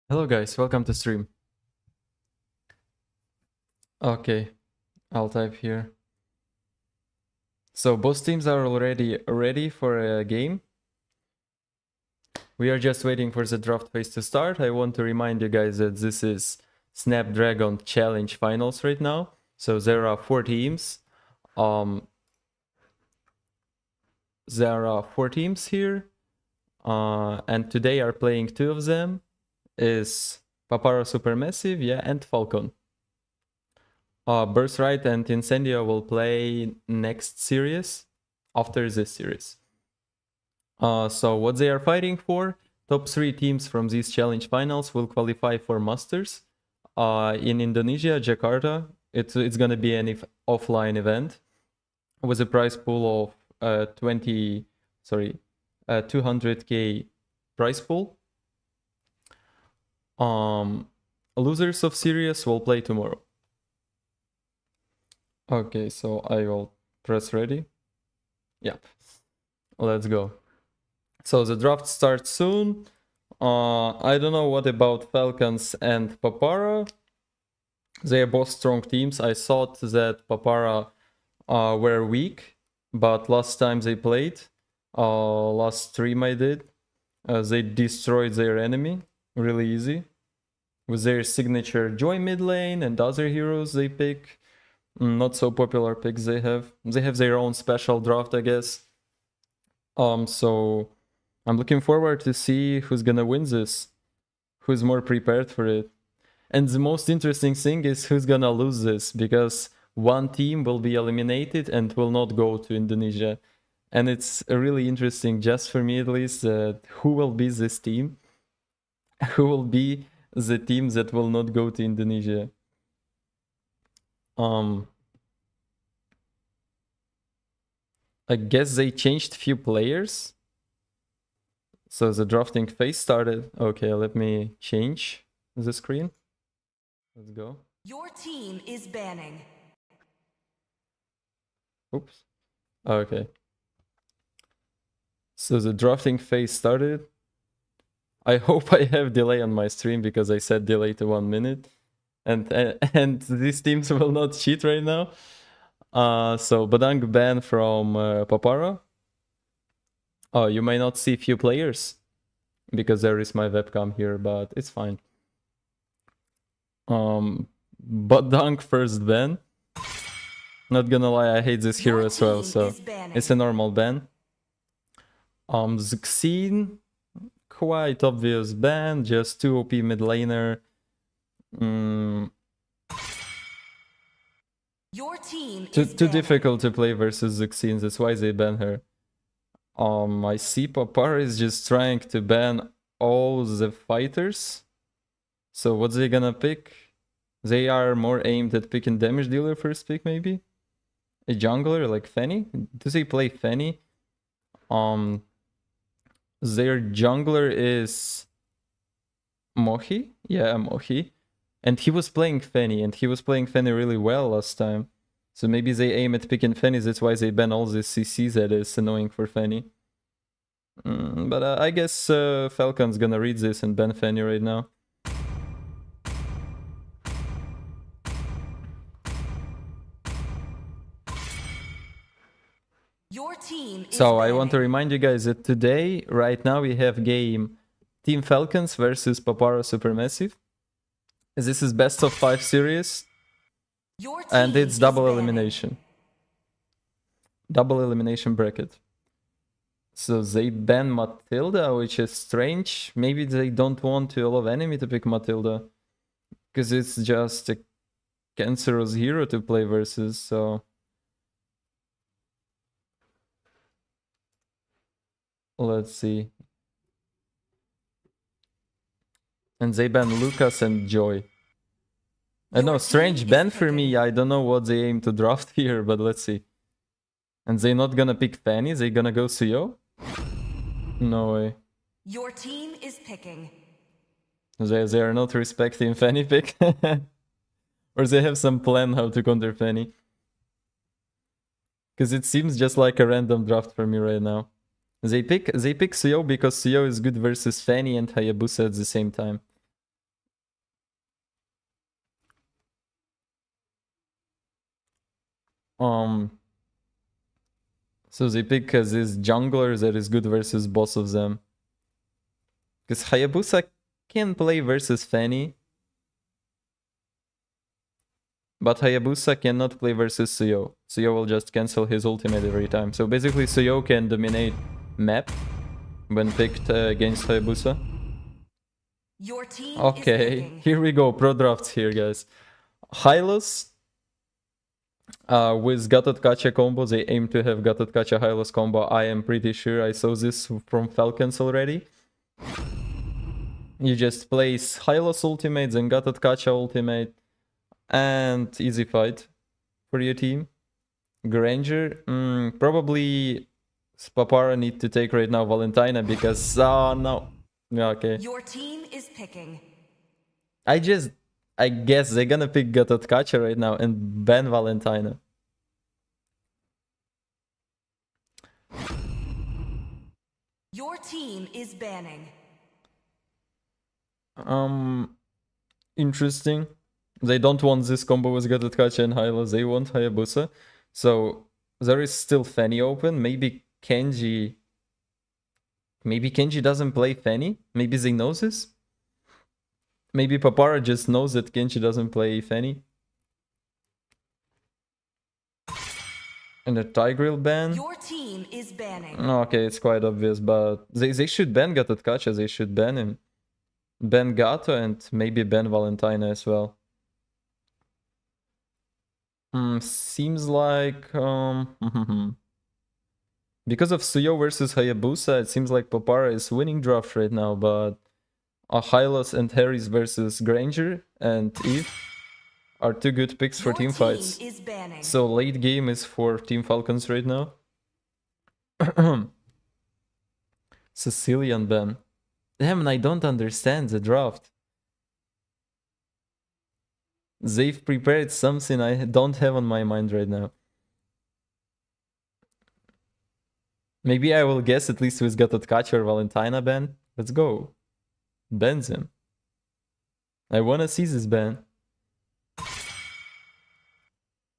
Hello guys, welcome to stream. Okay, I'll type here. So both teams are already ready for a game. We are just waiting for the draft phase to start. I want to remind you guys that this is Snapdragon Challenge Finals right now. So there are 4 teams. There are 4 teams here. And today are playing 2 of them. Is Papara SuperMassive, yeah, and Falcon. Birthright and Incendio will play next series after this series. So what they are fighting for, top 3 teams from these challenge finals will qualify for Masters. In Indonesia, Jakarta, it's gonna be an offline event with a prize pool of 200k prize pool. Losers of series will play tomorrow. Okay, so I will press ready. Yeah, let's go. So the draft starts soon. I don't know what about Falcons and Papara. They are both strong teams. I thought that Papara were weak, but last time they played, last stream I did, they destroyed their enemy really easy with their signature Joy mid lane and other heroes they pick. Not so popular picks they have. They have their own special draft, I guess. So I'm looking forward to see who's gonna win this, who's more prepared for it. And the most interesting thing is who's gonna lose this, because one team will be eliminated and will not go to Indonesia. And it's really interesting, just for me at least, who will be this team? Who will be the team that will not go to Indonesia? I guess they changed few players. So the drafting phase started. Okay, let me change the screen. Let's go. Your team is banning. Oops. Okay. So the drafting phase started. I hope I have delay on my stream because I set delay to 1 minute. And these teams will not cheat right now. So Badang ban from Papara. Oh, you may not see few players because there is my webcam here, but it's fine. Badang first ban. Not gonna lie, I hate this hero as well, so it's a normal ban. Zuxine, quite obvious ban, just 2 OP mid laner. Your team Too difficult to play versus Zuxine, that's why they ban her. I see Papara is just trying to ban all the fighters. So what's they gonna pick? They are more aimed at picking damage dealer first pick, maybe? A jungler like Fanny? Do they play Fanny? Their jungler is Mohi? Yeah, Mohi. And he was playing Fanny, and he was playing Fanny really well last time. So maybe they aim at picking Fanny, that's why they ban all these CCs that is annoying for Fanny. But I guess Falcon's gonna read this and ban Fanny right now. Your team is so I want to remind you guys that today, right now, we have game Team Falcons versus Papara SuperMassive. This is best of 5 series. And it's double elimination. Double elimination bracket. So they ban Matilda, which is strange. Maybe they don't want to allow enemy to pick Matilda. Because it's just a cancerous hero to play versus, so... Let's see. And they ban Lucas and Joy. I know, strange ban for me. I don't know what they aim to draft here, but let's see. And they not gonna pick Fanny? They gonna go Suyo? No way. Your team is picking. They are not respecting Fanny pick? Or they have some plan how to counter Fanny? Because it seems just like a random draft for me right now. They pick Suyo because Suyo is good versus Fanny and Hayabusa at the same time. So they pick this jungler that is good versus both of them. Because Hayabusa can play versus Fanny. But Hayabusa cannot play versus Suyo. Suyo will just cancel his ultimate every time. So basically Suyo can dominate map when picked against Hayabusa. Your team Okay, is picking. here we go. Pro drafts here, guys. Hylos with Gatot Kacha combo. They aim to have Gatot Kacha Hylos combo. I am pretty sure I saw this from Falcons already. You just place Hylos ultimate, then Gatot Kacha ultimate, and easy fight for your team. Granger, probably Papara need to take right now Valentina because no. Yeah, okay. Your team is picking. I guess they're gonna pick Gatot Kacha right now and ban Valentina. Your team is banning. Interesting. They don't want this combo with Gatot Kacha and Hylos. They want Hayabusa. So there is still Fanny open. Maybe Kenji doesn't play Fanny. Maybe they know this. Maybe Papara just knows that Kenji doesn't play Fanny. And a Tigreal ban. Your team is banning. Okay, it's quite obvious, but they should ban Gatot Kacha. They should ban him. Ban Gato and maybe ban Valentina as well. Seems like because of Suyo versus Hayabusa, it seems like Papara is winning draft right now, but Hylos and Harris versus Granger and Eve are two good picks for team fights. Is banning. So late game is for Team Falcons right now. Sicilian ban. Damn, I don't understand the draft. They've prepared something I don't have on my mind right now. Maybe I will guess at least with Gatot Kacha or Valentina ban. Let's go. Ban them. I wanna see this ban.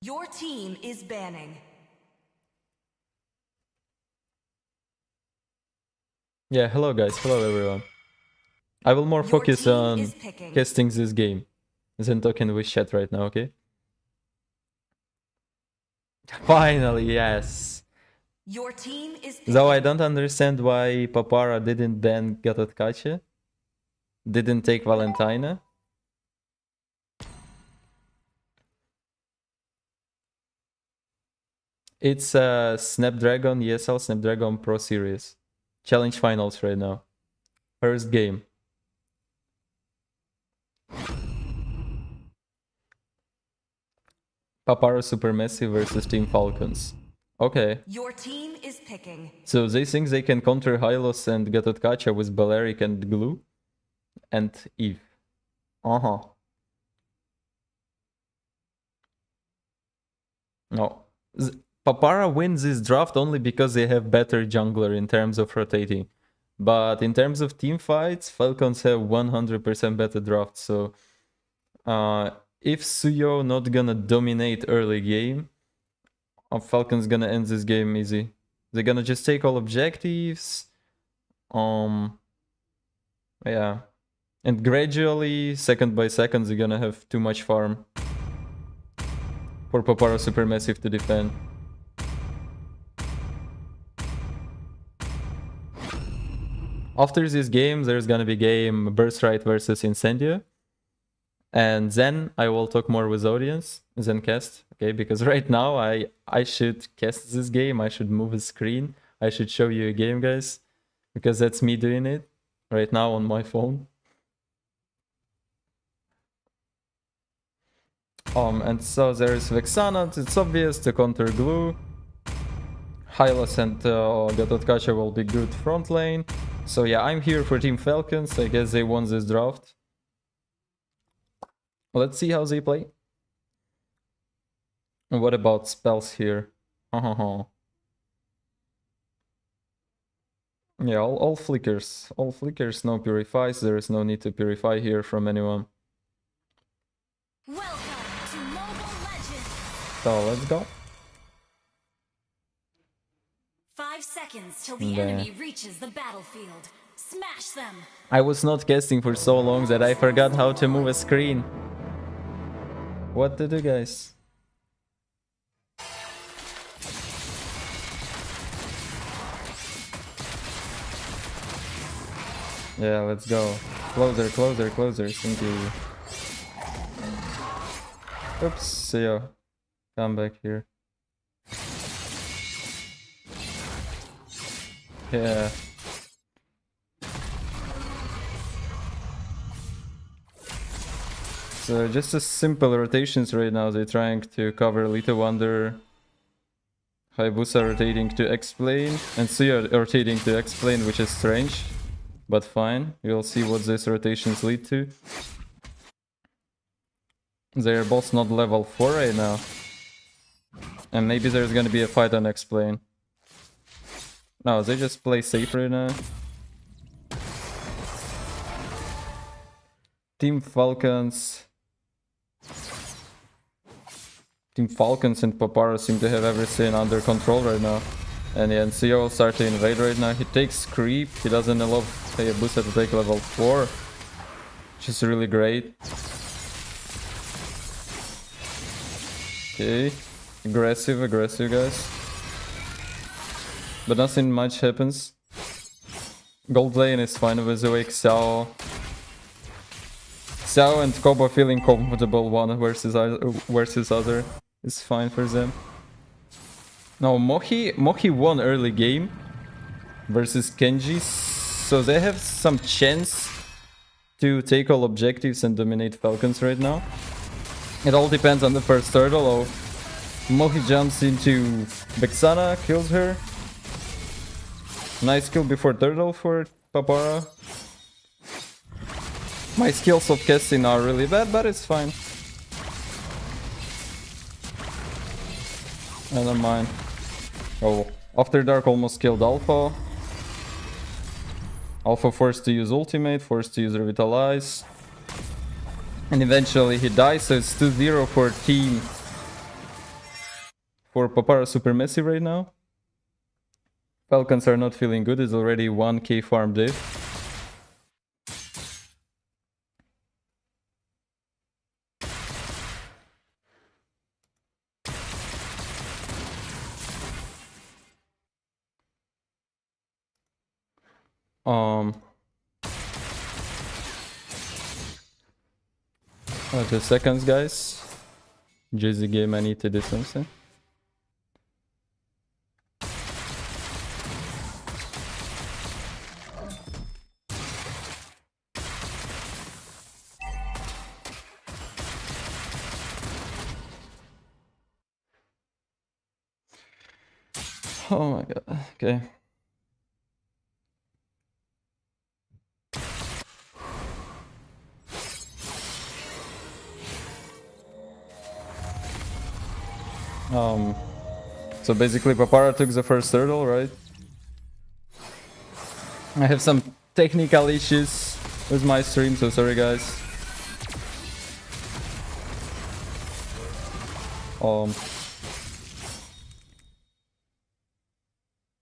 Your team is banning. Yeah, hello guys, hello everyone. I will more Your focus team on is picking. casting this game than talking with chat right now, okay? Finally, yes. Your team is picking. Though I don't understand why Papara didn't ban Gatot Kacha, didn't take Valentina. It's a Snapdragon ESL Snapdragon Pro Series Challenge Finals right now. First game. Papara SuperMassive versus Team Falcons. Okay. Your team is picking. So they think they can counter Hylos and Gatot Kacha with Balearic and Glue and Eve. No. Papara wins this draft only because they have better jungler in terms of rotating. But in terms of team fights, Falcons have 100% better draft. So if Suyo not gonna dominate early game, Falcons gonna end this game easy. They're gonna just take all objectives. Yeah. And gradually, second by second, they're gonna have too much farm for Papara SuperMassive to defend. After this game, there's gonna be game Birthright versus Incendio. And then I will talk more with audience, then cast, okay? Because right now I should cast this game, I should move the screen, I should show you a game, guys. Because that's me doing it right now on my phone. And so there's Vexana, it's obvious, to counter Glue. Hylos and Gatot Kacha will be good front lane. So yeah, I'm here for Team Falcons, I guess they won this draft. Let's see how they play. What about spells here? Yeah, all flickers. All flickers, no purifies. There is no need to purify here from anyone. Welcome to Mobile Legends. So let's go. 5 seconds till the enemy reaches the battlefield. Smash them. I was not casting for so long that I forgot how to move a screen. What to do, guys? Yeah, let's go. Closer, closer, closer. Thank you. Oops, see ya. Come back here. Yeah. So just a simple rotations right now. They're trying to cover Little Wonder. Hayabusa rotating to explain. And Suya rotating to explain, which is strange. But fine. We'll see what these rotations lead to. They're both not level 4 right now. And maybe there's gonna be a fight on explain. No, they just play safe right now. Team Falcons and Papara seem to have everything under control right now. And the NCO will start to invade right now. He takes creep. He doesn't allow Hayabusa to take level 4. Which is really great. Okay. Aggressive guys. But nothing much happens. Gold lane is fine with the wake. Xiao and Kobo feeling comfortable one versus other is fine for them. Now Mohi won early game versus Kenji, so they have some chance to take all objectives and dominate Falcons right now. It all depends on the first turtle. Oh, Mohi jumps into Vexana, kills her. Nice kill before turtle for Papara. My skills of casting are really bad, but it's fine. I don't mind. Oh, After Dark almost killed Alpha. Alpha forced to use ultimate, forced to use revitalize. And eventually he dies, so it's 2-0 for team. For Papara SuperMassive right now. Falcons are not feeling good, it's already 1k farm div. Oh, 2 seconds, guys. JZ game, I need to do something. Oh my god, okay. So basically Papara took the first turtle, right? I have some technical issues with my stream, so sorry guys.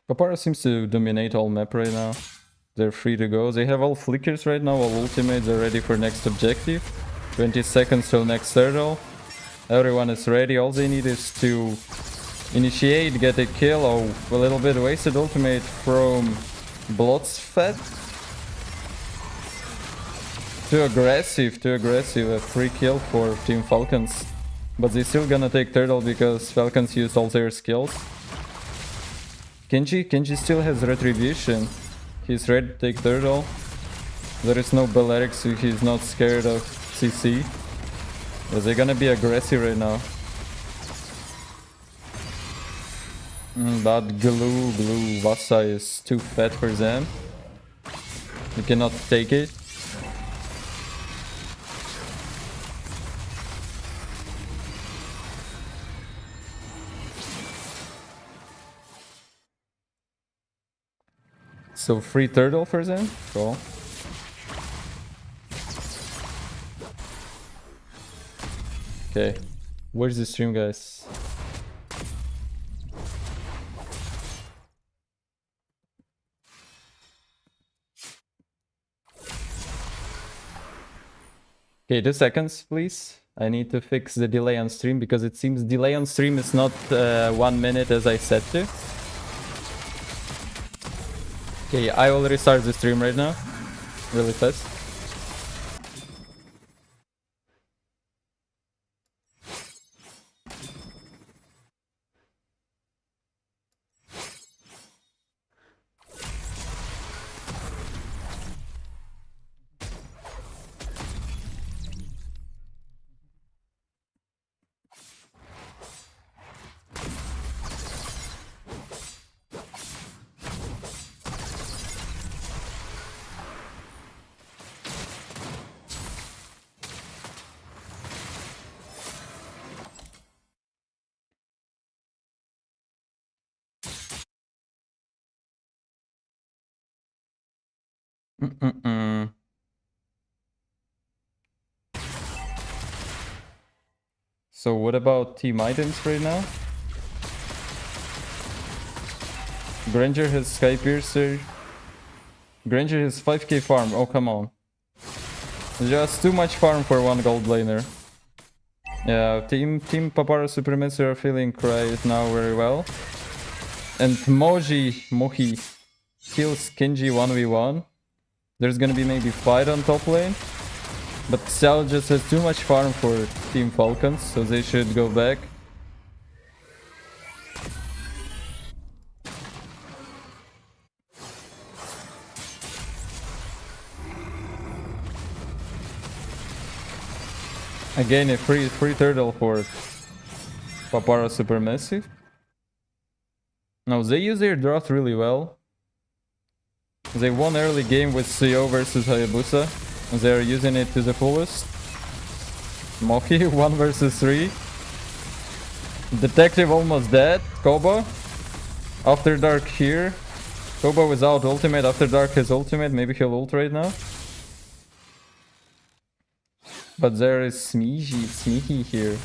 Papara seems to dominate all map right now. They're free to go. They have all flickers right now, all ultimates are ready for next objective. 20 seconds till next turtle. Everyone is ready, all they need is to initiate, get a kill, or a little bit wasted ultimate from Bloodsfed. Too aggressive, a free kill for Team Falcons. But they're still gonna take turtle because Falcons used all their skills. Kenji still has retribution. He's ready to take turtle. There is no Balearic, so he's not scared of CC. But they're gonna be aggressive right now. But glue Vasa is too fat for them. You cannot take it. So free turtle for them? Cool. Okay. Where's the stream, guys? Okay, 2 seconds, please. I need to fix the delay on stream because it seems delay on stream is not 1 minute as I set to. Okay, I will restart the stream right now. Really fast. So what about team items right now? Granger has Sky Piercer. Granger has 5k farm. Oh, come on. Just too much farm for one gold laner. Yeah, team Papara SuperMassive are feeling right now very well. And Mohi kills Kenji 1v1. There's gonna be maybe fight on top lane. But Xiao just has too much farm for Team Falcons, so they should go back. Again, a free turtle for Papara SuperMassive. Now, they use their draft really well. They won early game with CO versus Hayabusa. They are using it to the fullest. Mohi 1 versus 3. Detective almost dead. Koba. After Dark here. Koba without ultimate. After Dark has ultimate. Maybe he'll ult right now. But there is Sneaky here.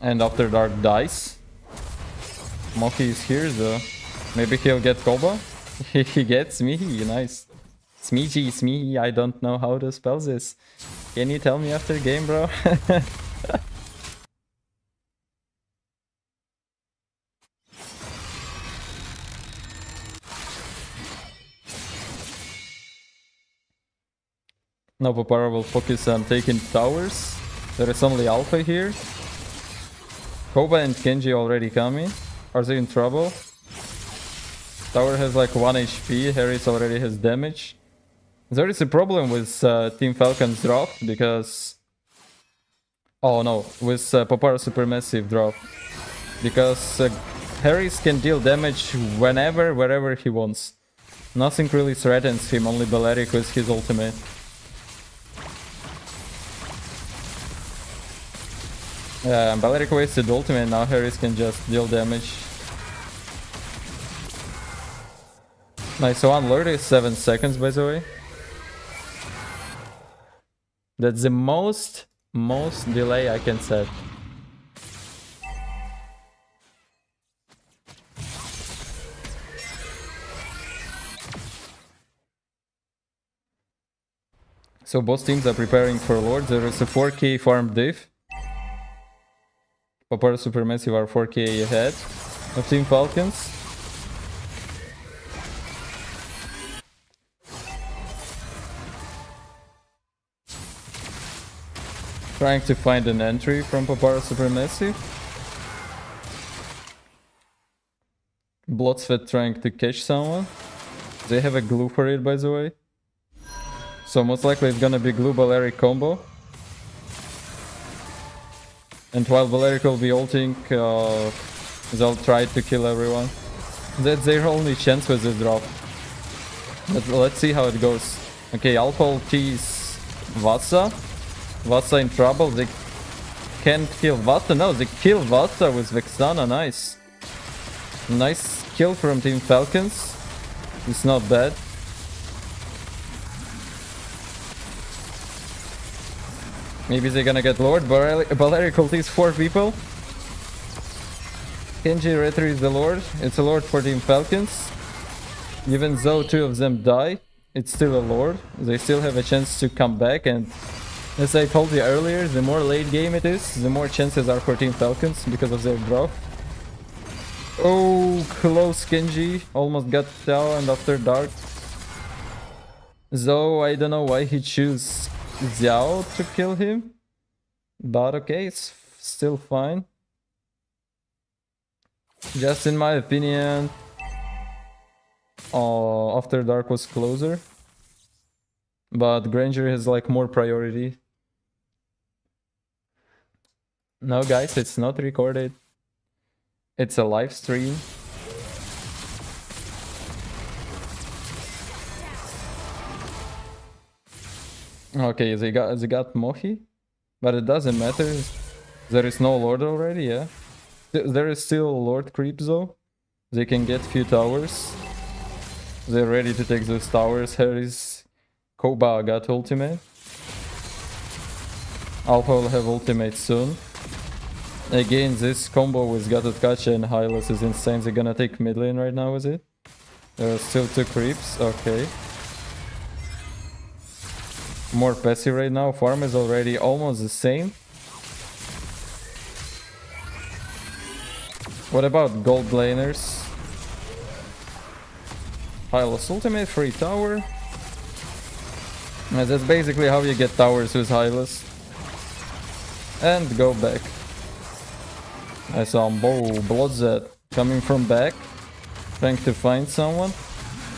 And After Dark dies. Moki is here though. Maybe he'll get Koba. He gets Smeehy, nice. Smeehy, I don't know how to spell this. Can you tell me after game, bro? Now Papara will focus on taking towers. There is only Alpha here. Koba and Kenji already coming. Are they in trouble? Tower has like 1 HP, Harris already has damage. There is a problem with Team Falcon's draft because... Oh no, with Papara SuperMassive draft. Because Harris can deal damage whenever, wherever he wants. Nothing really threatens him, only Balearic with his ultimate. Yeah, Balearic wasted ultimate, now Harris can just deal damage. Nice, so one lord is 7 seconds, by the way. That's the most delay I can set. So both teams are preparing for Lord. There is a 4k farm diff. Papara SuperMassive are 4k ahead of Team Falcons. Trying to find an entry from Papara SuperMassive. Bloodsweat trying to catch someone. They have a glue for it, by the way. So most likely it's gonna be glue Balearic combo. And while Balearic will be ulting, they'll try to kill everyone. That's their only chance with this drop. But let's see how it goes. Okay, Alpha ultis Vasa. Vasa in trouble. They can't kill Vasa. No, they kill Vasa with Vexana. Nice. Nice kill from Team Falcons. It's not bad. Maybe they're gonna get Lord. Balearic ultis 4 people. Genji Retri is the Lord. It's a Lord for Team Falcons. Even though 2 of them die, it's still a Lord. They still have a chance to come back, and as I told you earlier, the more late game it is, the more chances are for Team Falcons because of their draw. Oh, close Genji. Almost got Xiao and after dark. Though I don't know why he chose Xiao to kill him. But okay, it's still fine. Just in my opinion, after dark was closer. But Granger has like more priority. No guys, it's not recorded. It's a live stream. Okay, they got Mohi, but it doesn't matter. There is no Lord already, yeah. There is still Lord creep though. They can get few towers. They're ready to take those towers. Harry's Koba got ultimate. Alpha will have ultimate soon. Again, this combo with Gatotkacha and Hylos is insane. They're gonna take mid lane right now, is it? There are still 2 creeps, okay. More passive right now. Farm is already almost the same. What about gold laners? Hylos ultimate, free tower. That's basically how you get towers with Hylos. And go back. I saw Bloodzed coming from back, trying to find someone.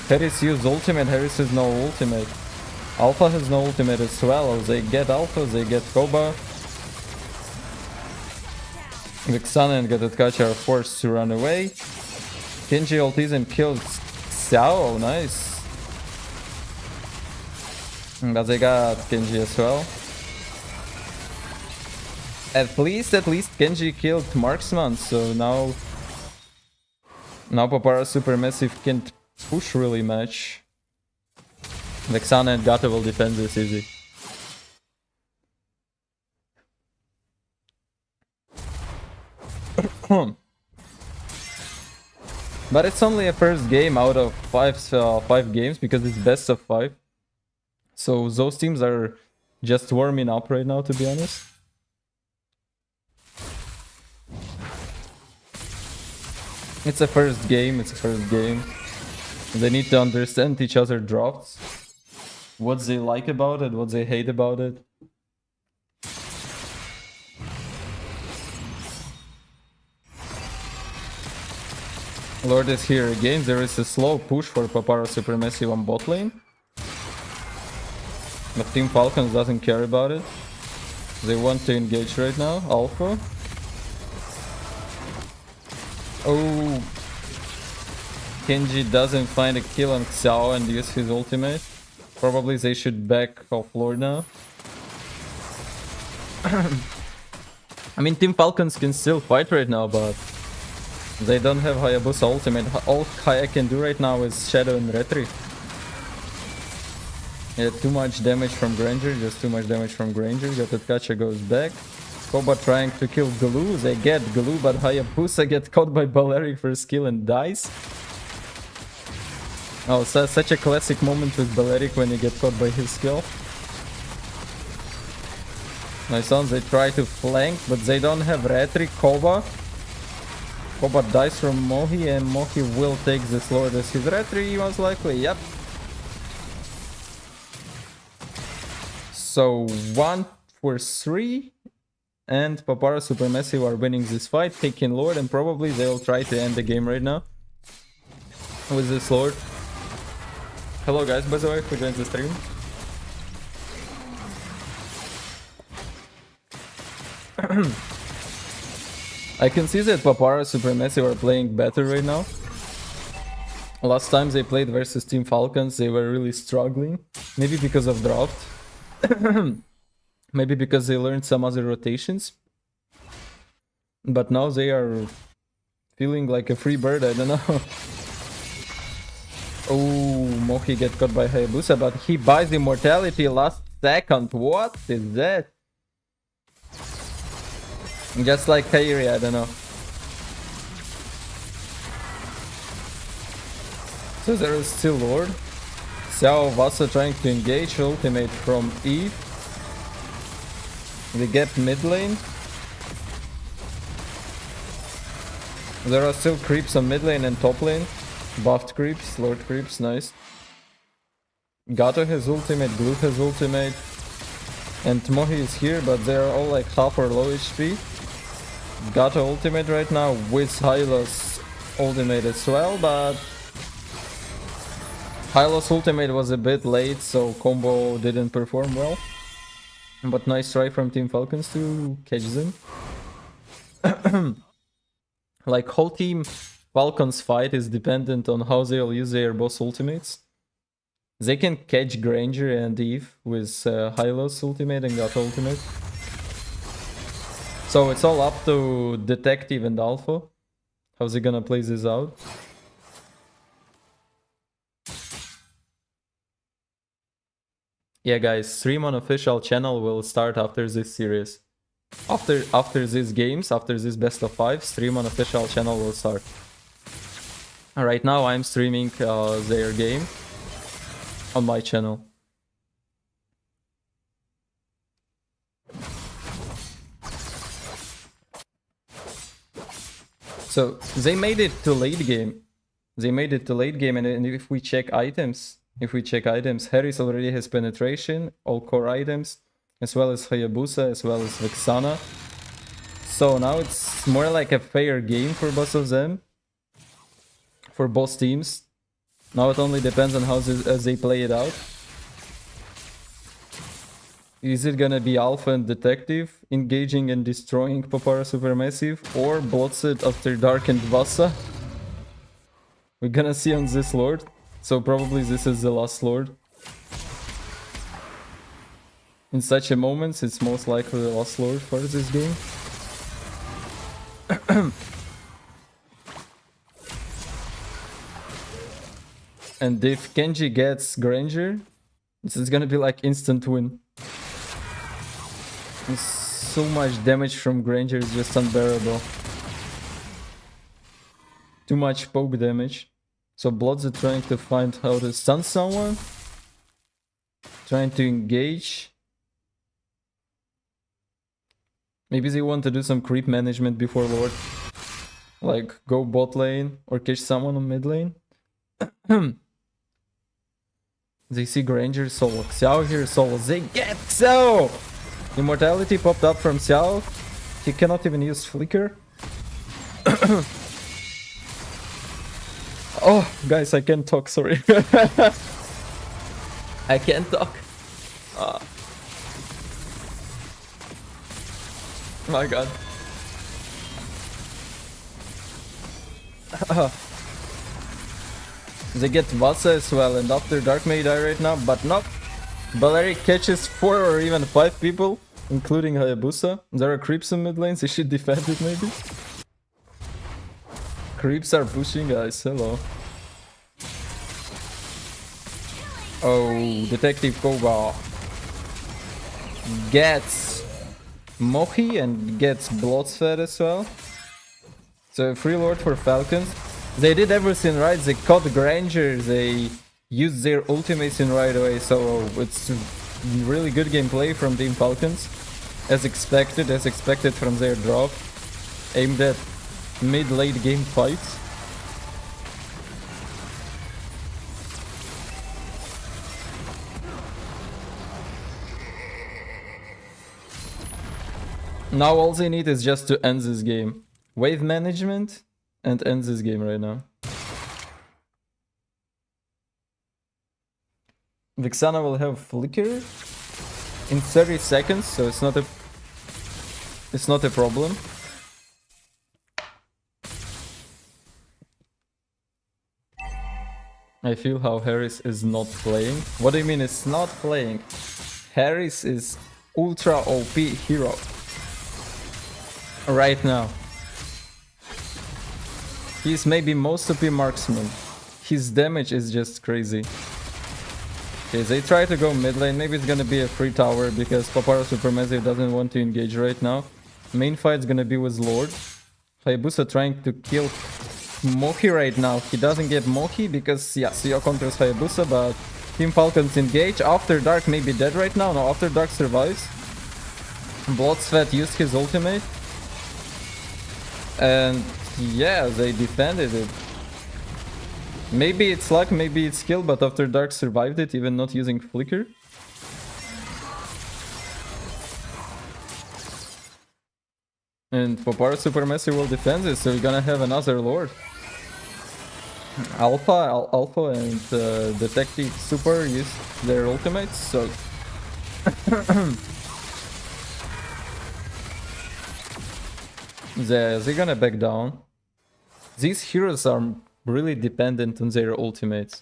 Harris used ultimate, Harris has no ultimate. Alpha has no ultimate as well. They get Alpha, they get Koba. Vixana and Gatotkacha are forced to run away. Genji ultis and kills Xiao, nice. But they got Genji as well. At least Genji killed Marksman, so now Papara SuperMassive can't push really much. Vexana and Gata will defend this easy. But it's only a first game out of 5 games because it's best of 5. So those teams are just warming up right now, to be honest. It's a first game, They need to understand each other's drafts. What they like about it, what they hate about it. Lord is here again. There is a slow push for Papara SuperMassive on bot lane. But Team Falcons doesn't care about it. They want to engage right now. Alpha. Oh, Genji doesn't find a kill on Xiao and use his ultimate. Probably they should back off Lord now. I mean, Team Falcons can still fight right now, but they don't have Hayabusa ultimate. All Haya can do right now is Shadow and Retri. Yeah, too much damage from Granger, just too much damage from Granger. Gatotkacha goes back. Koba trying to kill Glue, they get Glue, but Hayabusa gets caught by Balearic for skill and dies. Oh, so such a classic moment with Balearic when you get caught by his skill. Nice on, they try to flank, but they don't have Retri. Koba dies from Mohi, and Mohi will take this Lord as his Retri, most likely, yep. So 1 for 3. And Papara SuperMassive are winning this fight, taking Lord, and probably they'll try to end the game right now with this Lord. Hello guys, by the way, who joined the stream. I can see that Papara SuperMassive are playing better right now. Last time they played versus Team Falcons, they were really struggling. Maybe because of draft. Maybe because they learned some other rotations. But now they are feeling like a free bird, I don't know. Oh, Mohi get caught by Hayabusa, but he buys immortality last second. What is that? Just like Kairi, I don't know. So there is still Lord. Xiao Vasa trying to engage, ultimate from Eve. They get mid lane. There are still creeps on mid lane and top lane. Buffed creeps, Lord creeps, nice. Gato has ultimate, Gloop has ultimate. And Mohi is here, but they're all like half or low HP. Gato ultimate right now with Hylos ultimate as well, but Hylos ultimate was a bit late, so combo didn't perform well. But nice try from Team Falcons to catch them. Like, whole Team Falcons fight is dependent on how they'll use their boss ultimates. They can catch Granger and Eve with Hylos ultimate and Gato ultimate. So it's all up to Detective and Alpha. How's he gonna play this out? Yeah, guys, stream on official channel will start after this series. After these games, after this best of 5, stream on official channel will start. Right now I'm streaming their game on my channel. So they made it to late game. They made it to late game, and if we check items, Harris already has penetration, all core items, as well as Hayabusa, as well as Vexana. So now it's more like a fair game for both of them, for both teams. Now it only depends on how they play it out. Is it gonna be Alpha and Detective engaging and destroying Papara SuperMassive, or Bloodset after Dark and Vasa? We're gonna see on this Lord. So probably this is the last Lord. In such a moment, it's most likely the last Lord for this game. And if Kenji gets Granger, this is gonna be like instant win. And so much damage from Granger is just unbearable. Too much poke damage. So Bloods are trying to find how to stun someone. Trying to engage. Maybe they want to do some creep management before Lord. Like go bot lane or catch someone on mid lane. They see Granger solo. Xiao here solo. They get Xiao! Immortality popped up from Xiao. He cannot even use Flicker. Oh, guys, I can't talk, sorry. I can't talk. My god. They get Vasa as well, and after Dark may die right now, but not. Valeri catches 4 or even 5 people, including Hayabusa. There are creeps in mid lanes, they should defend it maybe. Creeps are pushing, guys, hello. Oh, Detective Koga gets Mohi and gets Bloodsfed as well. So free Lord for Falcons. They did everything right, they caught Granger, they used their ultimates in right away, so it's really good gameplay from Team Falcons. As expected from their drop. Aimed at mid-late game fights. Now all they need is just to end this game. Wave management and end this game right now. Vexana will have Flicker in 30 seconds, so it's not a problem. I feel how Harris is not playing. What do you mean it's not playing? Harris is ultra OP hero. Right now. He's maybe most OP marksman. His damage is just crazy. Okay, they try to go mid lane. Maybe it's gonna be a free tower because Papara SuperMassive doesn't want to engage right now. Main fight's gonna be with Lord. Hayabusa trying to kill Mohi right now. He doesn't get Mohi because, yeah, Suyo counters Hayabusa, but Team Falcons engage. After Dark may be dead right now. No, After Dark survives. Bloodsweat used his ultimate. And yeah, they defended it. Maybe it's luck, maybe it's skill, but After Dark survived it, even not using Flicker. And Papara SuperMassive will defend this, so we're gonna have another Lord. Alpha and Detective Super use their ultimates, so... they're gonna back down. These heroes are really dependent on their ultimates.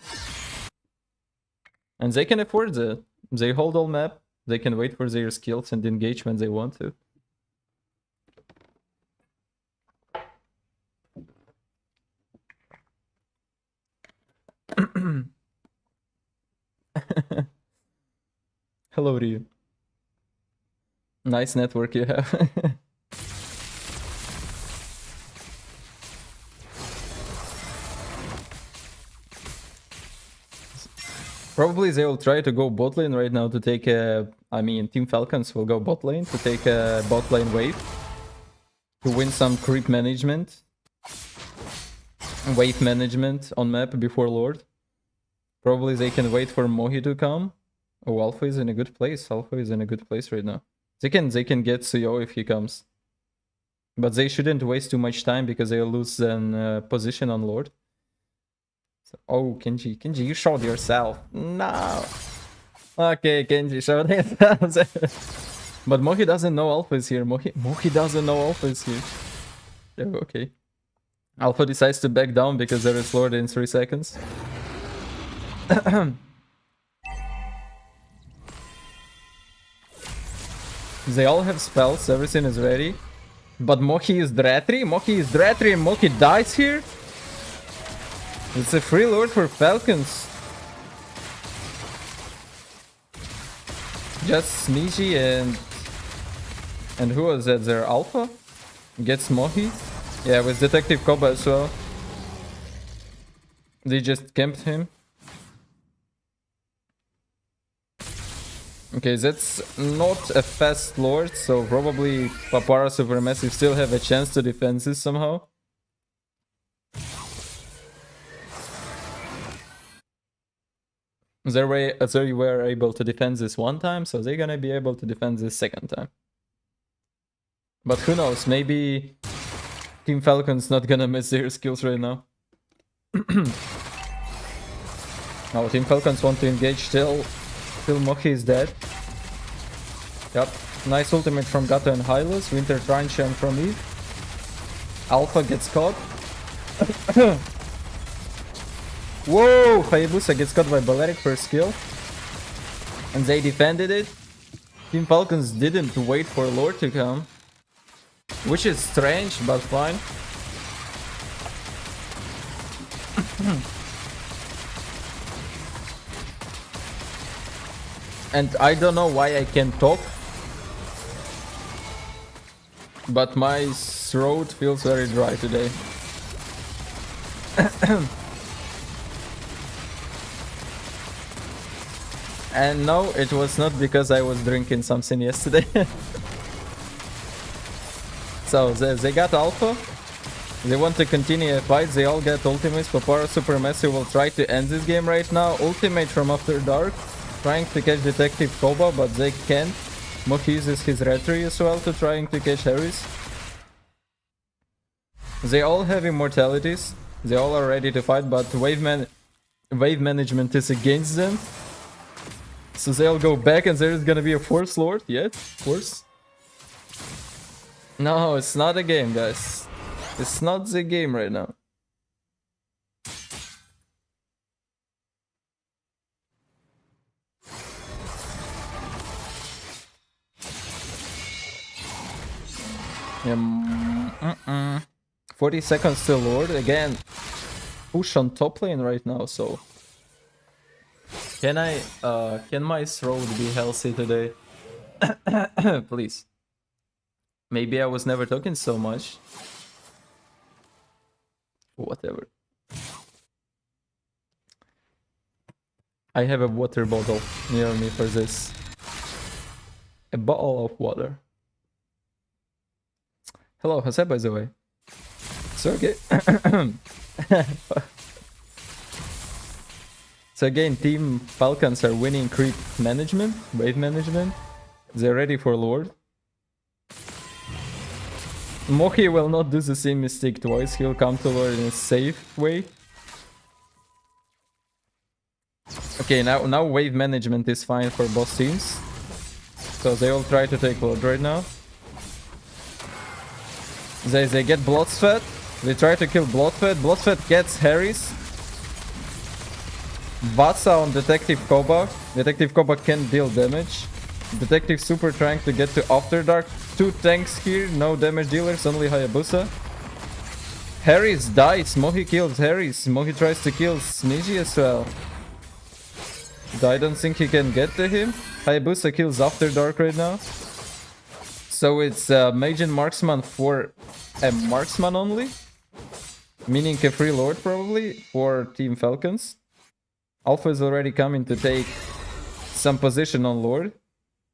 And they can afford that. They hold all map, they can wait for their skills and engage when they want to. Hello Ryu. Nice network you have. Probably they will try to go bot lane right now to take a... I mean, Team Falcons will go bot lane to take a bot lane wave. To win some creep management. Wave management on map before Lord. Probably they can wait for Mohi to come. Oh, Alpha is in a good place. Alpha is in a good place right now. They can get Suyo if he comes. But they shouldn't waste too much time because they'll lose then position on Lord. So, oh, Kenji, you showed yourself. No. Okay, Kenji showed himself. But Mohi doesn't know Alpha is here. Mohi doesn't know Alpha is here. Yeah, okay. Alpha decides to back down because there is Lord in 3 seconds. They all have spells, everything is ready. But Mohi is Dratri, and Mohi dies here? It's a free Lord for Falcons. Just Sneezy and who was that there? Alpha? Gets Mohi? Yeah, with Detective Koba as well. They just camped him. Okay, that's not a fast Lord, so probably Papara SuperMassive still have a chance to defend this somehow. They were able to defend this one time, so they're gonna be able to defend this second time. But who knows, maybe Team Falcon's not gonna miss their skills right now. No, Team Falcons want to engage till Mohi is dead. Yep, nice ultimate from Gato and Hylos, Winter Truncheon from Eve. Alpha gets caught. Whoa! Hayabusa gets caught by Balearic for skill. And they defended it. Team Falcons didn't wait for Lord to come. Which is strange, but fine. And I don't know why I can't talk. But my throat feels very dry today. And no, it was not because I was drinking something yesterday. So they got Alpha. They want to continue a fight. They all get ultimates. Papara SuperMassive will try to end this game right now. Ultimate from After Dark. Trying to catch Detective Koba, but they can't. Mohi uses his Retri as well to trying to catch Harris. They all have immortalities. They all are ready to fight, but wave management is against them. So they'll go back and there's gonna be a Force Lord. Yeah, Force. No, it's not a game, guys. It's not the game right now. Yeah, 40 seconds till Lord. Again, push on top lane right now, so... Can my throat be healthy today? Please. Maybe I was never talking so much. Whatever. I have a water bottle near me for this. A bottle of water. Hello, Jose, by the way. So again, so again, Team Falcons are winning creep management, wave management. They're ready for Lord. Mohi will not do the same mistake twice. He'll come to Lord in a safe way. Okay, now wave management is fine for both teams. So they all try to take Lord right now. They get Bloodfed. They try to kill Bloodfed. Bloodfed gets Harris. Vasa on Detective Koba. Detective Koba can deal damage. Detective Super trying to get to After Dark. 2 tanks here, no damage dealers, only Hayabusa. Harris dies. Mohi kills Harris. Mohi tries to kill Sniji as well. I don't think he can get to him. Hayabusa kills After Dark right now. So it's Mage and Marksman for a Marksman only. Meaning a free Lord probably for Team Falcons. Alpha is already coming to take some position on Lord.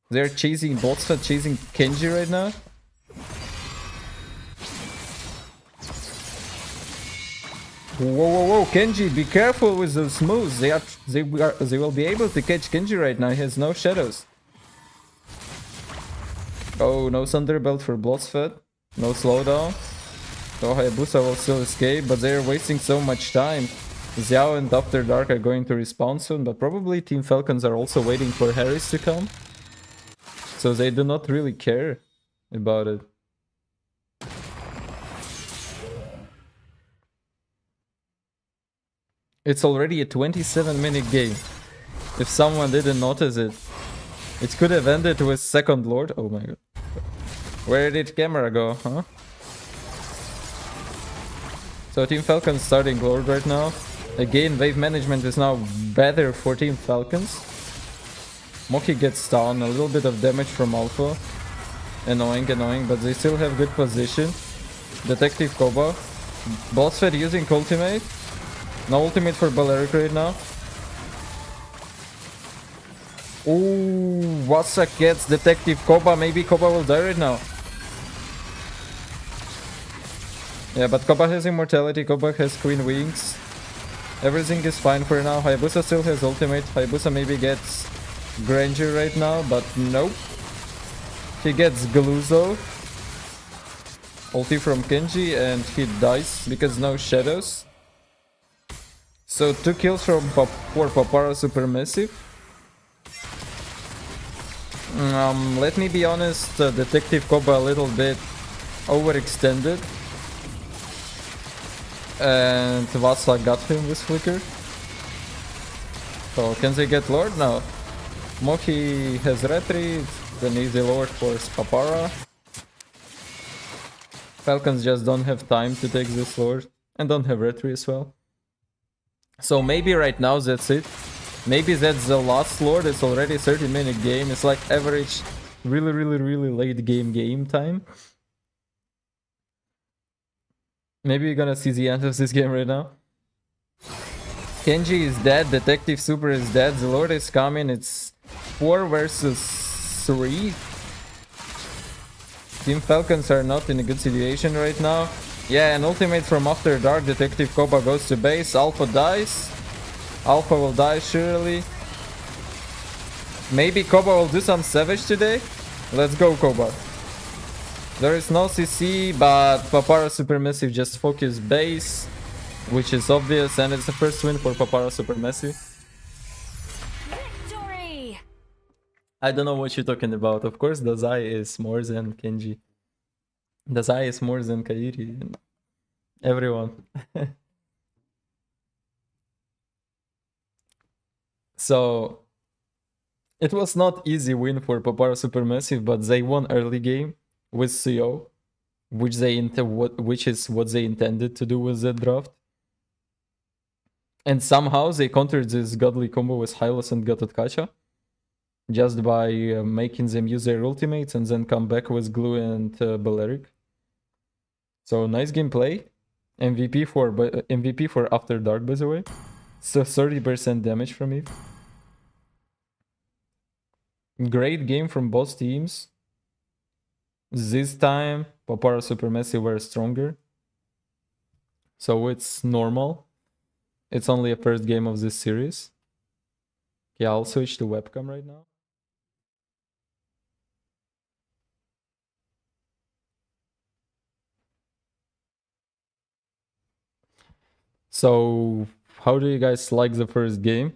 They're chasing Botsfat, chasing Kenji right now. Whoa, Kenji, be careful with those moves. They will be able to catch Kenji right now. He has no shadows. Oh, no Thunderbelt for Bloodfed. No slowdown. So Hayabusa will still escape, but they're wasting so much time. Xiao and After Dark are going to respawn soon, but probably Team Falcons are also waiting for Harris to come. So they do not really care about it. It's already a 27-minute game. If someone didn't notice it. It could have ended with second Lord. Oh my god. Where did camera go, huh? So Team Falcons starting Lord right now. Again, wave management is now better for Team Falcons. Moki gets down, a little bit of damage from Alpha. Annoying, but they still have good position. Detective Koba. Bossfed using ultimate. No ultimate for Balearic right now. Ooh, Wasa gets Detective Koba. Maybe Koba will die right now. Yeah, but Koba has immortality. Koba has Queen Wings. Everything is fine for now. Hayabusa still has ultimate. Hayabusa maybe gets Granger right now, but nope. He gets Galuzo. Ulti from Kenji and he dies because no shadows. So 2 kills for Papara SuperMassive. Let me be honest, Detective Koba a little bit overextended. And Vasa got him with Flicker. So can they get Lord now? Moki has Retri, it's an easy Lord for Papara. Falcons just don't have time to take this Lord. And don't have Retri as well. So maybe right now that's it. Maybe that's the last Lord. It's already a 30-minute game. It's like average, really late game time. Maybe you're gonna see the end of this game right now. Kenji is dead. Detective Super is dead. The Lord is coming. It's 4 versus 3. Team Falcons are not in a good situation right now. Yeah, an ultimate from After Dark. Detective Koba goes to base. Alpha dies. Alpha will die surely. Maybe Koba will do some savage today. Let's go, Koba. There is no CC, but Papara SuperMassive just focus base, which is obvious, and it's the first win for Papara SuperMassive. Victory! I don't know what you're talking about. Of course, Dazai is more than Kenji. Dazai is more than Kairi and everyone. So it was not easy win for Papara SuperMassive, but they won early game with CO, which is what they intended to do with that draft. And somehow they countered this godly combo with Hylos and Gatotkacha just by making them use their ultimates and then come back with Glue and Balearic. So nice gameplay. MVP for After Dark, by the way. So 30% damage from it. Great game from both teams. This time, Papara SuperMassive were stronger. So it's normal. It's only a first game of this series. Yeah, I'll switch to webcam right now. So, how do you guys like the first game?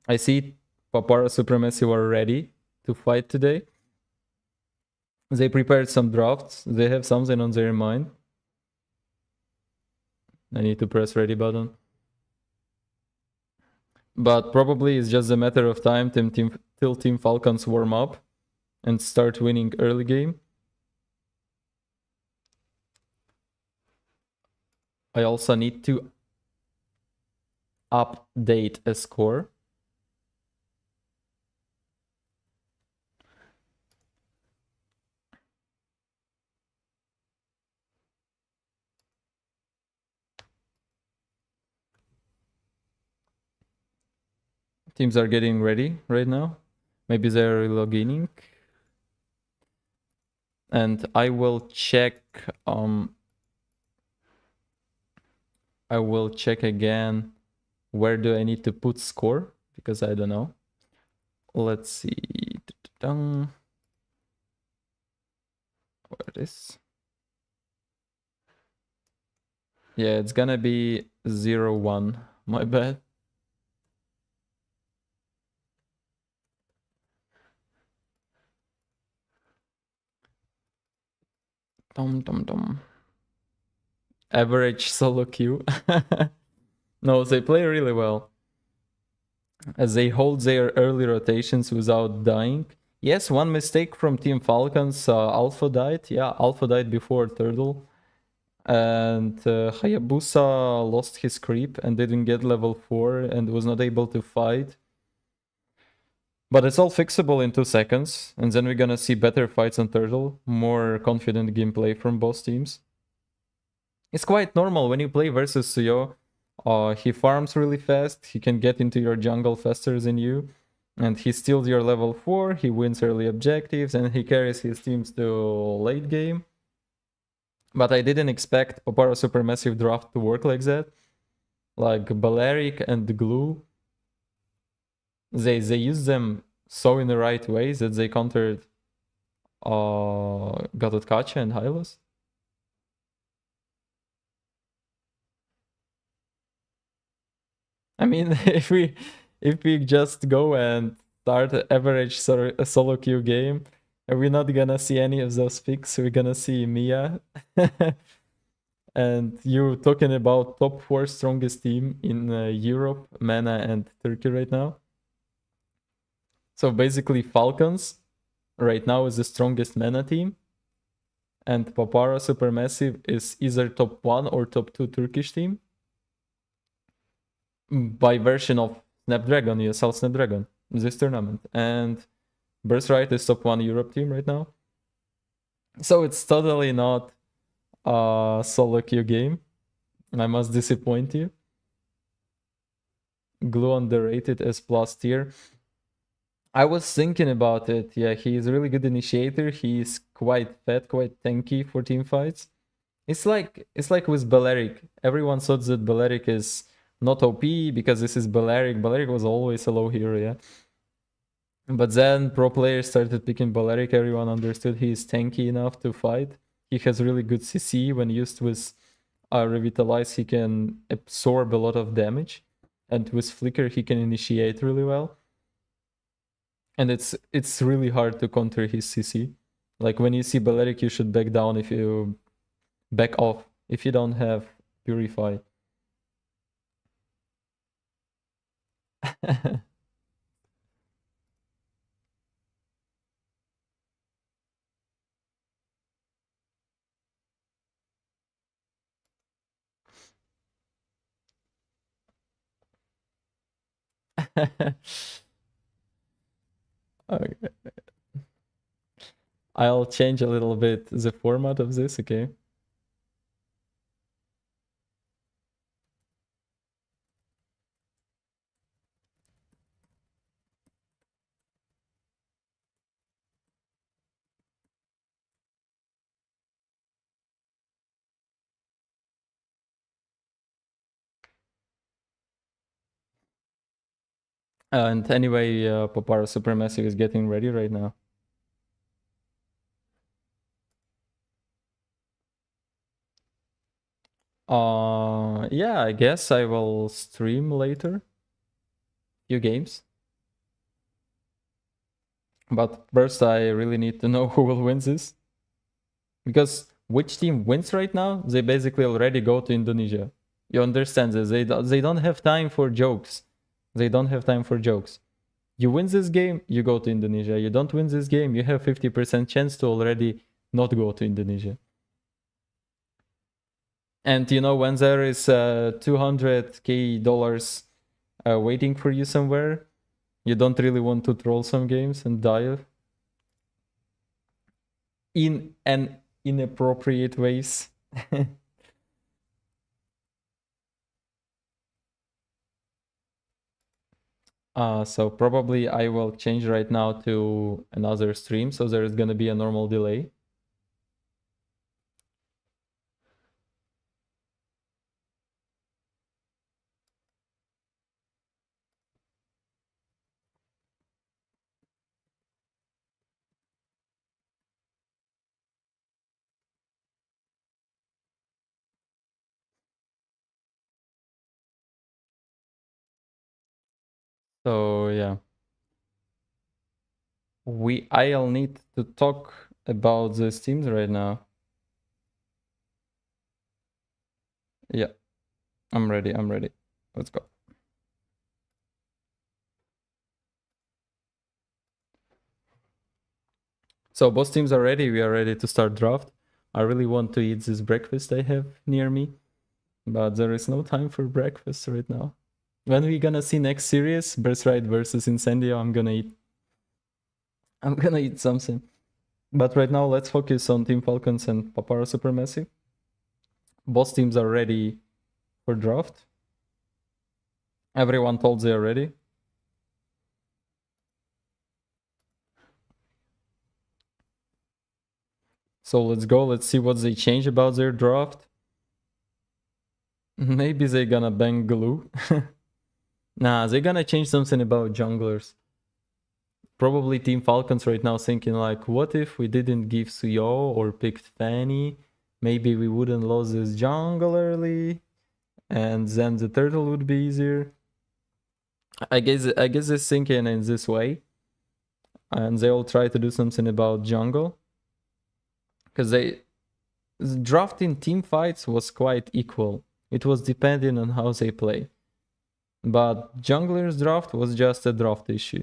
I see Papara SuperMassive were ready to fight today. They prepared some drafts. They have something on their mind. I need to press ready button. But probably it's just a matter of time till Team Falcons warm up and start winning early game. I also need to update a score. Teams are getting ready right now. Maybe they're logging. And I will check again where do I need to put score, because I don't know. Let's see. Where it is. Yeah, it's gonna be 0-1. My bad. Average solo queue. No, they play really well. As they hold their early rotations without dying. Yes, one mistake from Team Falcons. Alpha died. Yeah, Alpha died before Turtle. And Hayabusa lost his creep and didn't get level 4 and was not able to fight. But it's all fixable in 2 seconds. And then we're gonna see better fights on Turtle. More confident gameplay from both teams. It's quite normal when you play versus Suyo. He farms really fast, he can get into your jungle faster than you, and he steals your level 4, he wins early objectives, and he carries his teams to late game. But I didn't expect Papara SuperMassive draft to work like that. Like Balearic and Glue, they used them so in the right way that they countered Gatotkacha and Hylos. I mean, if we just go and start an average solo queue game, we're not gonna see any of those picks. We're gonna see EMEA. And you're talking about top 4 strongest team in Europe, MENA, and Turkey right now. So basically, Falcons right now is the strongest MENA team, and Papara SuperMassive is either top 1 or top 2 Turkish team. By version of Snapdragon, ESL Snapdragon, this tournament. And Birthright is top 1 Europe team right now. So it's totally not a solo queue game. I must disappoint you. Glue underrated as plus tier. I was thinking about it. Yeah, he is a really good initiator. He's quite fat, quite tanky for team fights. It's like with Balearic. Everyone thought that Balearic is not OP because this is Balearic. Balearic was always a low hero, yeah. But then pro players started picking Balearic. Everyone understood he is tanky enough to fight. He has really good CC. When used with Revitalize, he can absorb a lot of damage. And with Flicker, he can initiate really well. And it's really hard to counter his CC. Like when you see Balearic, you should back down if you back off if you don't have Purify. Okay. I'll change a little bit the format of this, okay? And anyway, Papara SuperMassive is getting ready right now. Yeah, I guess I will stream later. Few games. But first, I really need to know who will win this. Because which team wins right now, they basically already go to Indonesia. You understand this? They don't have time for jokes. They don't have time for jokes. You win this game, you go to Indonesia. You don't win this game, you have 50% chance to already not go to Indonesia. And you know, when there is $200K waiting for you somewhere, you don't really want to troll some games and die in an inappropriate ways. So probably I will change right now to another stream, so there is gonna be a normal delay. So yeah. I'll need to talk about the teams right now. Yeah, I'm ready. Let's go. So both teams are ready. We are ready to start draft. I really want to eat this breakfast I have near me, but there is no time for breakfast right now. When we gonna see next series, Birthright versus Incendio, I'm gonna eat something. But right now, let's focus on Team Falcons and Papara SuperMassive. Both teams are ready for draft. Everyone told they are ready. So let's go. Let's see what they change about their draft. Maybe they gonna bang glue. Nah, they gonna change something about junglers. Probably Team Falcons right now thinking like, what if we didn't give Suyo or picked Fanny? Maybe we wouldn't lose this jungle early, and then the turtle would be easier. I guess they're thinking in this way, and they all try to do something about jungle, because the draft in team fights was quite equal. It was depending on how they play, but jungler's draft was just a draft issue.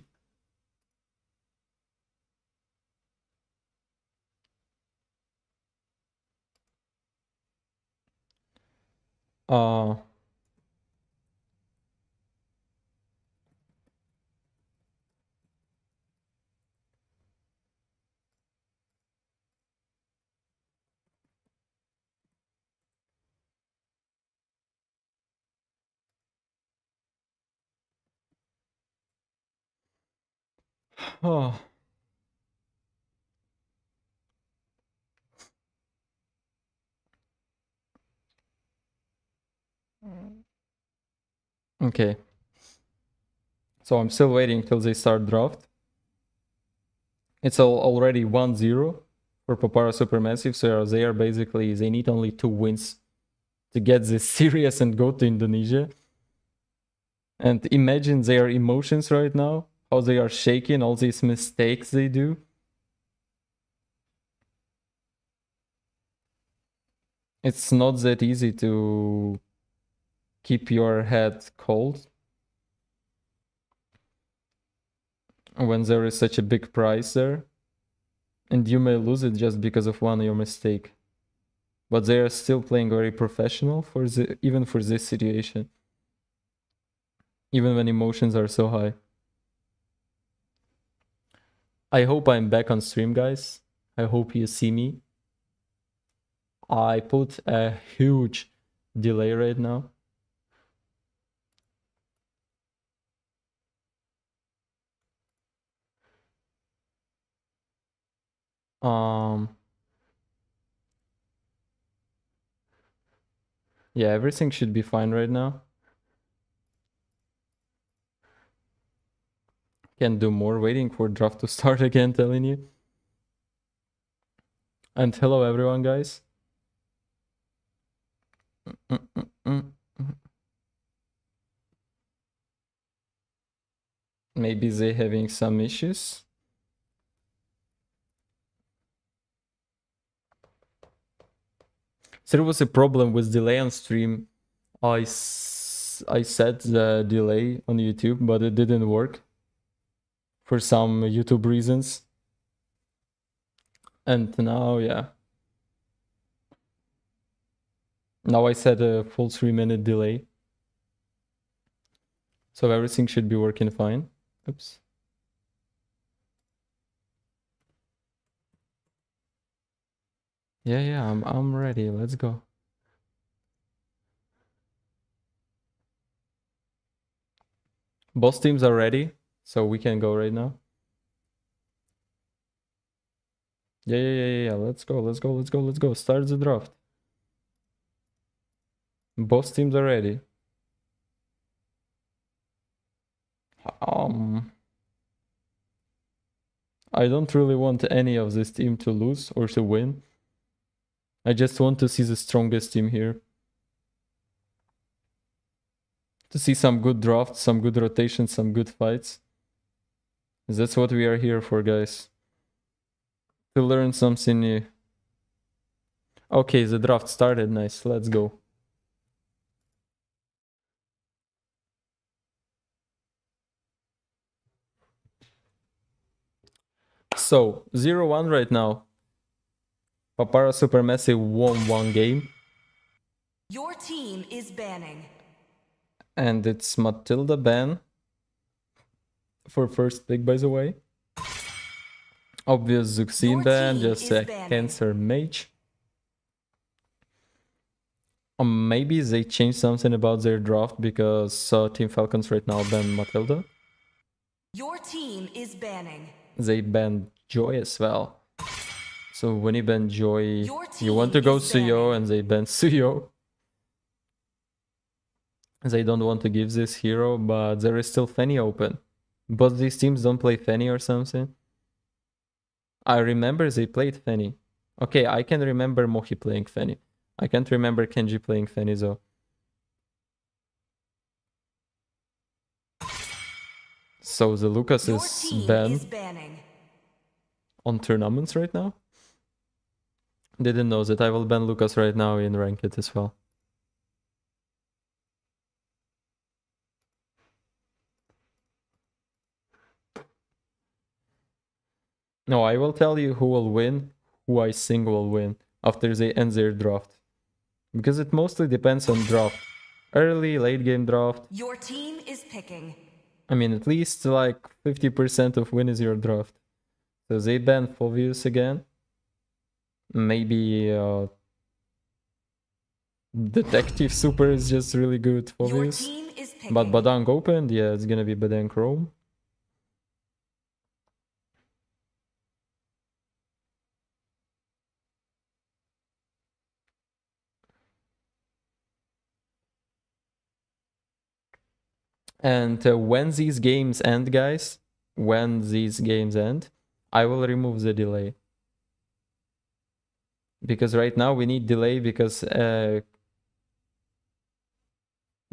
Uh oh. Okay. So I'm still waiting till they start draft. It's already 1-0 for Papara SuperMassive, so they are basically, they need only 2 wins to get this serious and go to Indonesia. And imagine their emotions right now, how they are shaking, all these mistakes they do. It's not that easy to keep your head cold when there is such a big prize there, and you may lose it just because of one your mistake. But they are still playing very professional for even for this situation, even when emotions are so high. I hope I'm back on stream, guys. I hope you see me. I put a huge delay right now. Yeah, everything should be fine right now. Can't do more, waiting for draft to start again, telling you. And hello everyone, guys. Maybe they having some issues. There was a problem with delay on stream. I set the delay on YouTube, but it didn't work for some YouTube reasons. And now, yeah. Now I set a full 3-minute delay. So everything should be working fine. Oops. Yeah, I'm ready. Let's go. Both teams are ready, so we can go right now. Yeah. Let's go. Start the draft. Both teams are ready. I don't really want any of this team to lose or to win. I just want to see the strongest team here. To see some good drafts, some good rotations, some good fights. That's what we are here for, guys. To learn something new. Okay, the draft started. Nice, let's go. So, 0-1 right now. Papara SuperMassive won one game. Your team is banning. And it's Matilda ban. For first pick, by the way. Obvious Zuxine ban, just a cancer mage. Maybe they changed something about their draft because Team Falcons right now ban Matilda. Your team is banning. They banned Joy as well. So when you ban Joy, you want to go Suyo and they ban Suyo. They don't want to give this hero, but there is still Fanny open. Both these teams don't play Fanny or something. I remember they played Fanny. Okay, I can remember Mohi playing Fanny. I can't remember Kenji playing Fanny though. So the Lucas is banned on tournaments right now. Didn't know that. I will ban Lucas right now in Ranked as well. No, I will tell you who will win, who I think will win after they end their draft. Because it mostly depends on draft. Early, late game draft. Your team is picking. I mean, at least like 50% of win is your draft. So they ban Fovius again. Maybe Detective Super is just really good Fovius. But Badang opened, yeah, it's gonna be Badang Chrome. And when these games end, guys, when these games end, I will remove the delay. Because right now we need delay because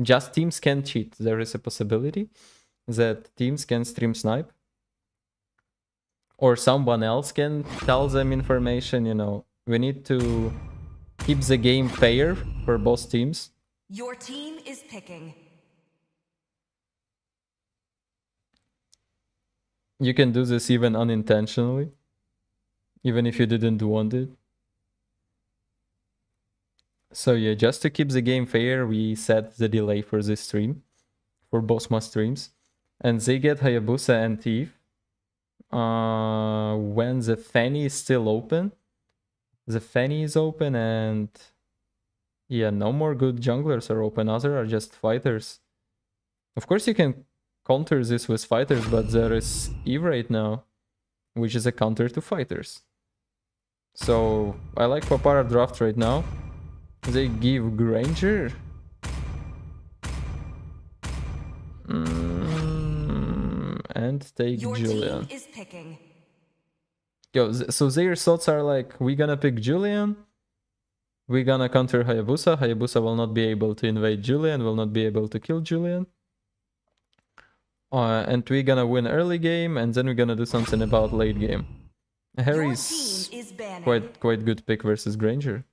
just teams can cheat. There is a possibility that teams can stream snipe. Or someone else can tell them information, you know. We need to keep the game fair for both teams. Your team is picking. You can do this even unintentionally, even if you didn't want it. So yeah, just to keep the game fair, we set the delay for this stream, for both my streams. And they get Hayabusa and Thief when the Fanny is still open. The Fanny is open and yeah, no more good junglers are open, other are just fighters. Of course you can counter this with fighters, but there is Eve right now, which is a counter to fighters. So I like Papara draft right now. They give Granger. and take Your Julian. team is picking. Yo, so their thoughts are like, we gonna pick Julian, we gonna counter Hayabusa, Hayabusa will not be able to invade Julian, will not be able to kill Julian. And we gonna win early game, and then we're gonna do something about late game. Harry's quite good pick versus Granger.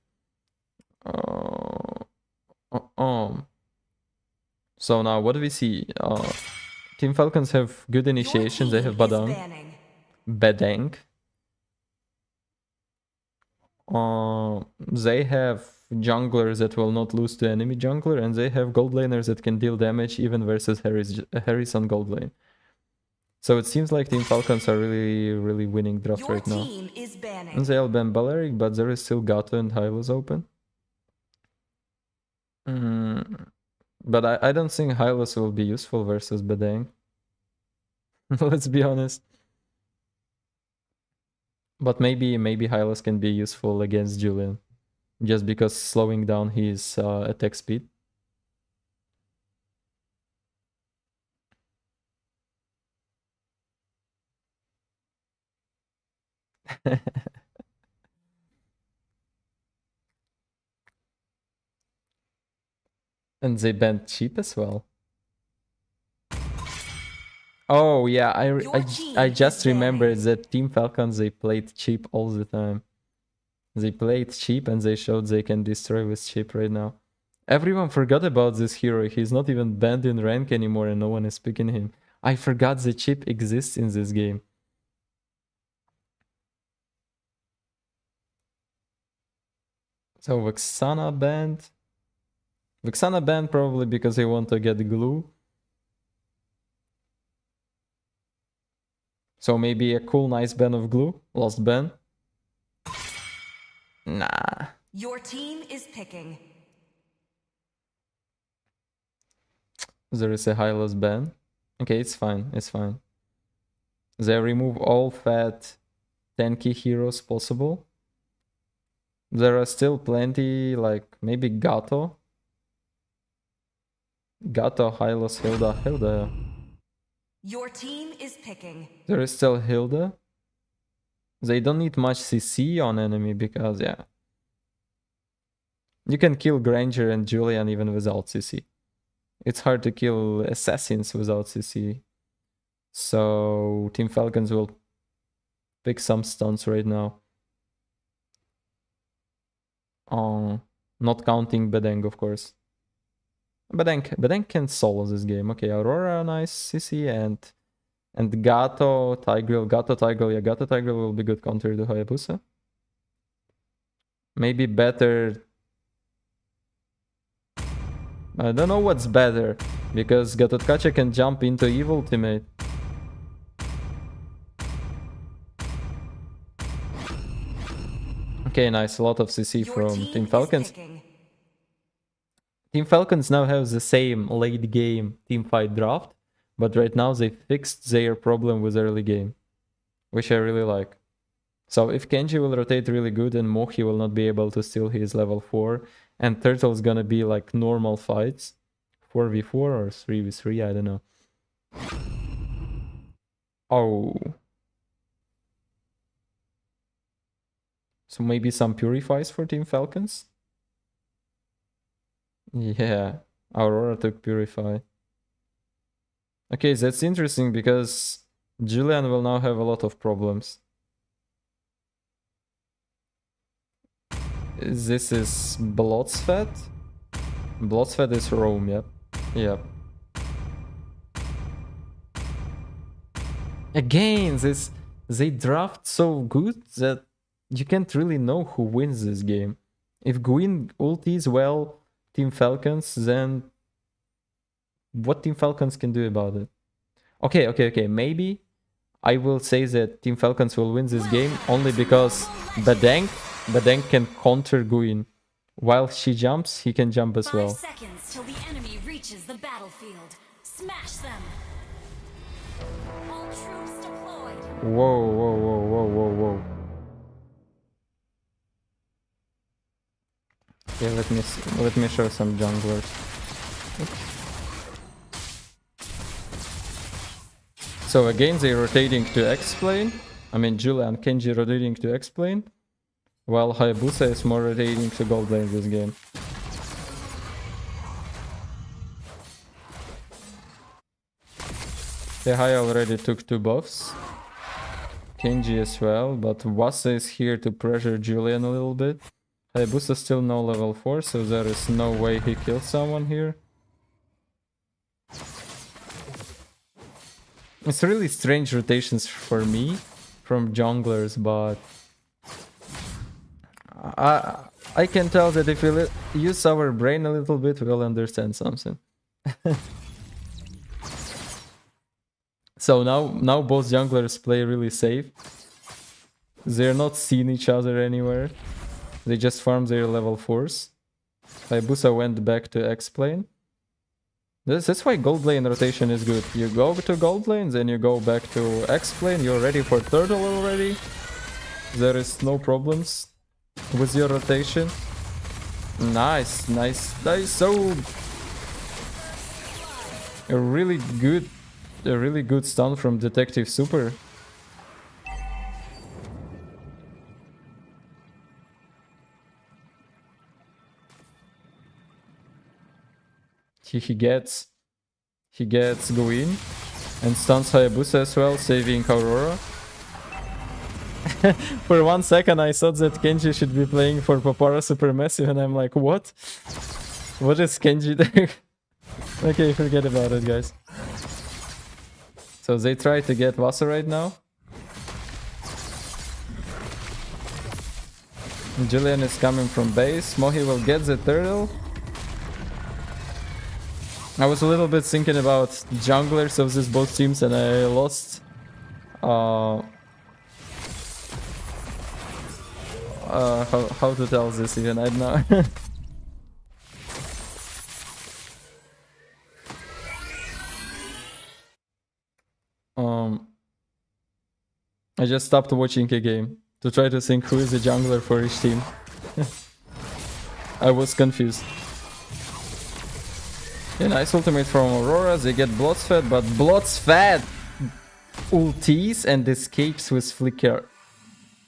So now what do we see? Team Falcons have good initiations. They have Badang. They have junglers that will not lose to enemy jungler, and they have gold laners that can deal damage even versus Harry's on gold lane. So it seems like Team Falcons are really winning draft right now. And they'll ban Balearic, but there is still Gato and Hylos open. But I don't think Hylos will be useful versus Badang. Let's be honest. But maybe Hylos can be useful against Julian, just because slowing down his attack speed. And they banned cheap as well. Oh yeah, I just remembered that Team Falcons, they played cheap all the time. They played cheap and they showed they can destroy with cheap right now. Everyone forgot about this hero. He's not even banned in rank anymore and no one is picking him. I forgot the chip exists in this game. So Vexana banned. Vexana banned probably because they want to get glue. So maybe a cool nice ban of glue. Lost ban. Nah. Your team is picking. There is a Hylos ban. Okay, it's fine. It's fine. They remove all fat tanky heroes possible. There are still plenty, like maybe Gato. Gato, Hylos, Hilda. Your team is picking. There is still Hilda. They don't need much CC on enemy because, yeah. You can kill Granger and Julian even without CC. It's hard to kill assassins without CC. So Team Falcons will pick some stuns right now. Not counting Badang, of course. Badang can solo this game. Okay, Aurora, nice CC, and Gato, Tigreal. Yeah, Gato Tigreal will be good counter to Hayabusa. Maybe better. I don't know what's better, because Gatotkacha can jump into evil ultimate. Okay, nice. A lot of CC from Team Falcons. Team Falcons now have the same late game teamfight draft, but right now they fixed their problem with early game, which I really like. So if Kenji will rotate really good and Mohi will not be able to steal his level 4, and Turtle's gonna be like normal fights, 4v4 or 3v3, I don't know. Oh. So maybe some purifies for Team Falcons? Yeah, Aurora took Purify. Okay, that's interesting because Julian will now have a lot of problems. This is Bloodsfat? Bloodsfat is Rome, yep. Yep. Again, they draft so good that you can't really know who wins this game. If Gwyn ultis well Team Falcons, then what Team Falcons can do about it? Okay, maybe I will say that Team Falcons will win this game only because Badang can counter Gwyn. While she jumps, he can jump as well. 5 seconds till the enemy reaches the battlefield. Smash them. All troops deployed. Whoa. Okay, let me show some junglers. Oops. So again, they're rotating to X-Plane. I mean, Julia and Kenji rotating to X-Plane. While Hayabusa is more rotating to gold lane this game. Haya already took 2 buffs. Kenji as well, but Wasa is here to pressure Julian a little bit. Hayabusa still no level 4, so there is no way he kills someone here. It's really strange rotations for me from junglers, but I can tell that if we use our brain a little bit, we'll understand something. So now both junglers play really safe. They're not seeing each other anywhere. They just farm their level 4s. Hayabusa went back to X-Plane. That's why gold lane rotation is good. You go to gold lane, then you go back to X-Plane. You're ready for turtle already. There is no problems with your rotation. Nice. So a really good stun from Detective Super. He gets Guin and stuns Hayabusa as well, saving Aurora. For 1 second I thought that Kenji should be playing for Papara SuperMassive, and I'm like, what? What is Kenji doing? Okay, forget about it, guys. So they try to get Vasa right now. Julian is coming from base. Mohi will get the turtle. I was a little bit thinking about junglers of these both teams, and I lost how to tell this even, I don't know. I just stopped watching a game to try to think who is the jungler for each team. I was confused. Yeah, nice ultimate from Aurora. They get Bloodsfed, but Bloodsfed ultis and escapes with Flicker.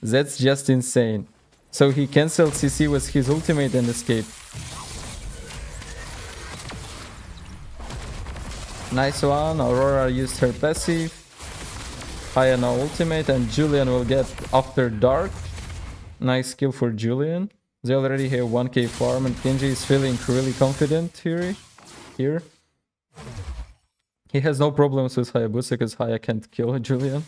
That's just insane. So he cancelled CC with his ultimate and escaped. Nice one. Aurora used her passive. Haya no ultimate, and Julian will get After Dark. Nice kill for Julian. They already have 1k farm, and Kenji is feeling really confident here. He has no problems with Hayabusa because Haya can't kill Julian.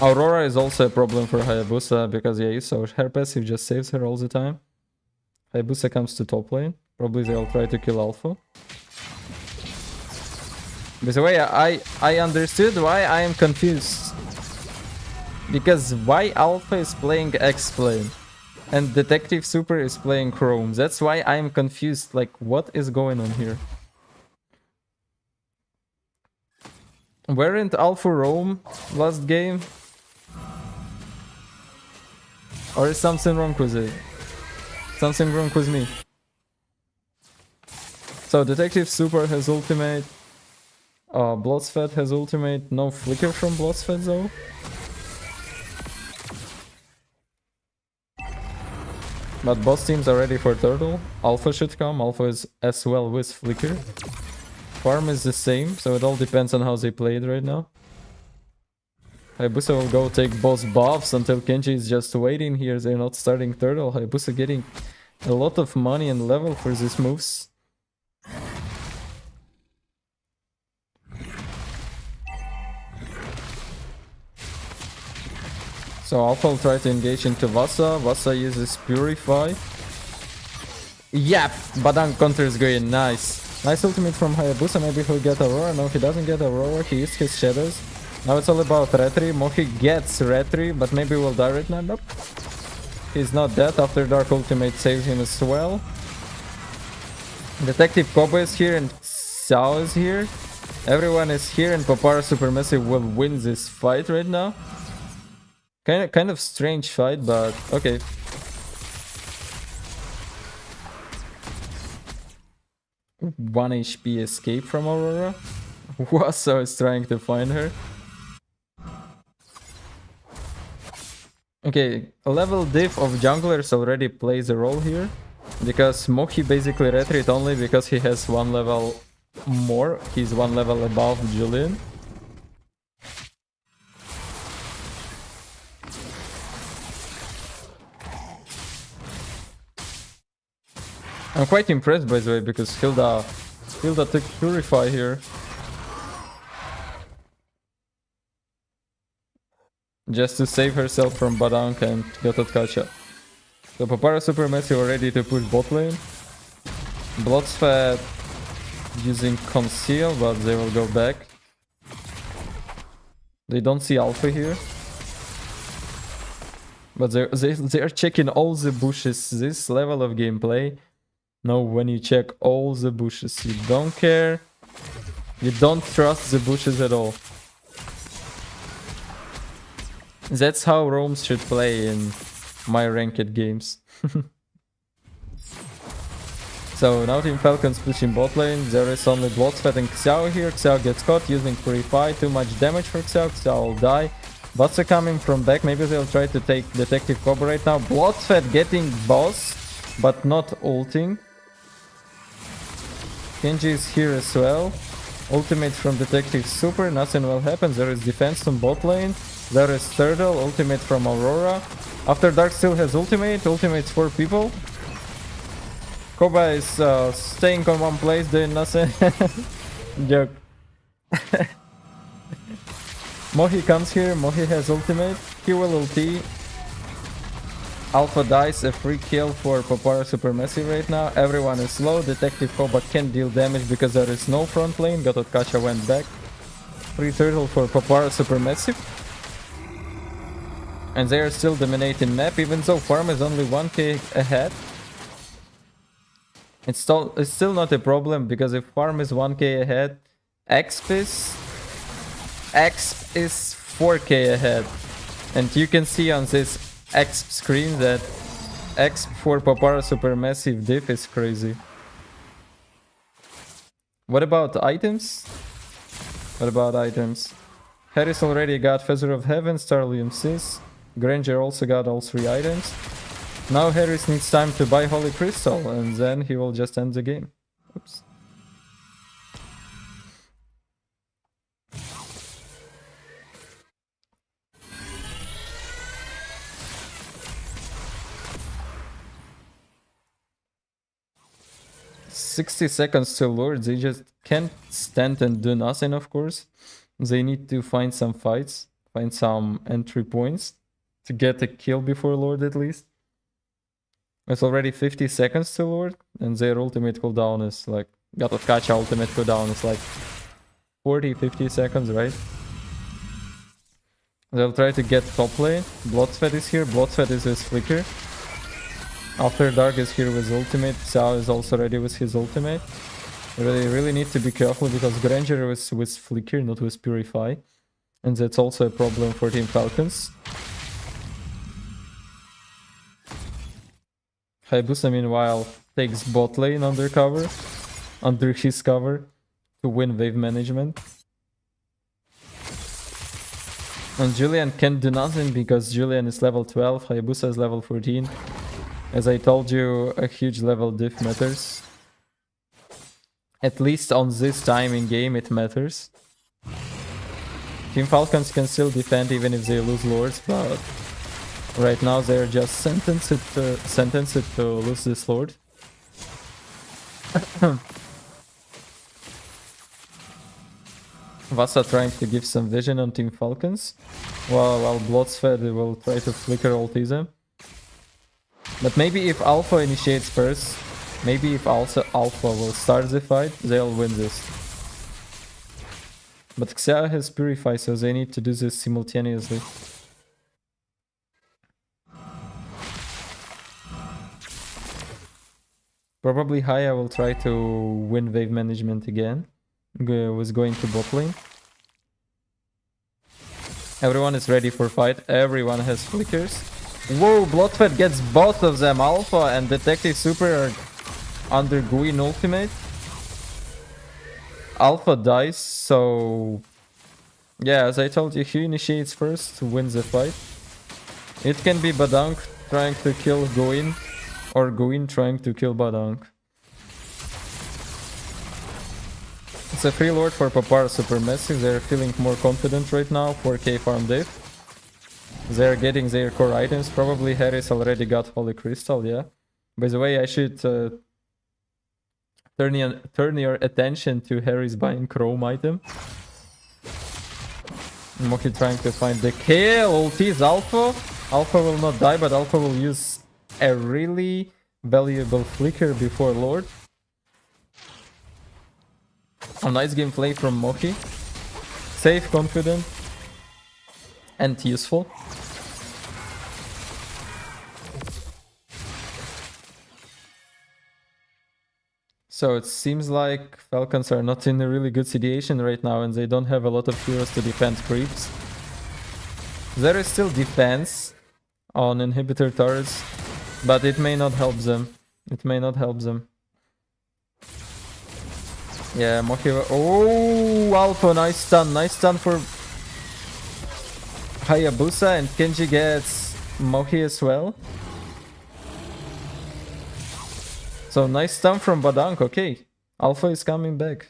Aurora is also a problem for Hayabusa because yeah, so her passive just saves her all the time. Hayabusa comes to top lane. Probably they'll try to kill Alpha. By the way, I understood why I am confused. Because why Alpha is playing X-Plane and Detective Super is playing Chrome. That's why I am confused. Like, what is going on here? Weren't Alpha Rome last game? Or is something wrong with it? Something wrong with me. So Detective Super has ultimate. Bloodsfed has ultimate. No flicker from Bloodsfed though. But both teams are ready for turtle. Alpha should come. Alpha is as well with flicker. Farm is the same, so it all depends on how they play it right now. Hayabusa will go take both buffs until Kenji is just waiting here. They're not starting turtle. Hayabusa getting a lot of money and level for these moves. So Alpha will try to engage into Vasa. Vasa uses Purify. Yep, Badang counters going. Nice. Nice ultimate from Hayabusa. Maybe he'll get Aurora. No, he doesn't get Aurora. He used his shadows. Now it's all about Retri. Mohi gets Retri, but maybe we'll die right now. Nope. He's not dead. After Dark ultimate saves him as well. Detective Kobo is here and Xiao is here. Everyone is here, and Papara SuperMassive will win this fight right now. Kind of strange fight, but okay. 1 HP escape from Aurora. Waso is trying to find her. Okay, a level diff of junglers already plays a role here. Because Mohi basically retreat only because he has 1 level more. He's 1 level above Julian. I'm quite impressed, by the way, because Hilda took Purify here. Just to save herself from Badank and Gototkacha. So Papara SuperMassive are ready to push bot lane. Bloodsfed using Conceal, but they will go back. They don't see Alpha here. But they are checking all the bushes. This level of gameplay. No, when you check all the bushes, you don't care. You don't trust the bushes at all. That's how roams should play in my ranked games. So now Team Falcons pushing bot lane. There is only Bloodsfed and Xiao here. Xiao gets caught using Purify. Too much damage for Xiao. Xiao will die. Bots are coming from back. Maybe they'll try to take Detective Cobra right now. Bloodsfed getting boss, but not ulting. Kenji is here as well. Ultimate from Detective Super. Nothing will happen. There is defense on bot lane. There is Turtle. Ultimate from Aurora. After Dark still has ultimate. Ultimate's 4 people. Koba is staying on one place doing nothing. Joke. Mohi comes here. Mohi has ultimate. He will ulti. Alpha dies, a free kill for Papara SuperMassive right now. Everyone is low. Detective Koba can't deal damage because there is no front lane. Gototkacha went back. Free turtle for Papara SuperMassive. And they are still dominating map, even though farm is only 1k ahead. It's still not a problem, because if farm is 1k ahead, exp is 4k ahead. And you can see on this exp screen that exp for Papara SuperMassive diff is crazy. What about items? What about items? Harris already got Feather of Heaven, Starlium Sis. Granger also got all 3 items. Now Harris needs time to buy Holy Crystal, and then he will just end the game. Oops. "60 seconds to Lord." They just can't stand and do nothing, of course. They need to find some fights, find some entry points to get a kill before Lord at least. It's already 50 seconds to Lord, and their ultimate cooldown is like... Gototkacha ultimate cooldown is like 40-50 seconds, right? They'll try to get top lane. Bloodsfed is here. Bloodsfed is his flicker. After Dark is here with ultimate. Xiao is also ready with his ultimate. They really need to be careful because Granger is with flicker, not with Purify. And that's also a problem for Team Falcons. Hayabusa meanwhile takes bot lane under his cover to win wave management. And Julian can't do nothing because Julian is level 12, Hayabusa is level 14. As I told you, a huge level diff matters. At least on this time in game it matters. Team Falcons can still defend even if they lose Lords, but right now they're just sentenced to lose this Lord. Vasa trying to give some vision on Team Falcons, while Bloodsfed will try to flicker ultism. But maybe if Alpha initiates first, maybe if also Alpha will start the fight, they'll win this. But Xia has Purify, so they need to do this simultaneously. Probably Haya will try to win wave management again. Was going to bot lane. Everyone is ready for fight. Everyone has flickers. Whoa, Bloodfed gets both of them. Alpha and Detective Super are under Guin ultimate. Alpha dies, so... Yeah, as I told you, he initiates first, wins the fight. It can be Badang trying to kill Guin, or Guin trying to kill Badang. It's a free lord for Papara SuperMassive. They're feeling more confident right now. 4k farm div. They're getting their core items. Probably Harris already got Holy Crystal, yeah. By the way, I should turn your attention to Harris buying Chrome item. Moki trying to find the kill. Ultis Alpha. Alpha will not die, but Alpha will use a really valuable flicker before Lord. A nice gameplay from Moki. Safe, confident, and useful. So it seems like Falcons are not in a really good situation right now, and they don't have a lot of heroes to defend creeps. There is still defense on inhibitor turrets, but it may not help them. It may not help them. Yeah, Moki... Oh, Alpha, nice stun for Hayabusa, and Kenji gets Moki as well. So nice stun from Badang, okay. Alpha is coming back.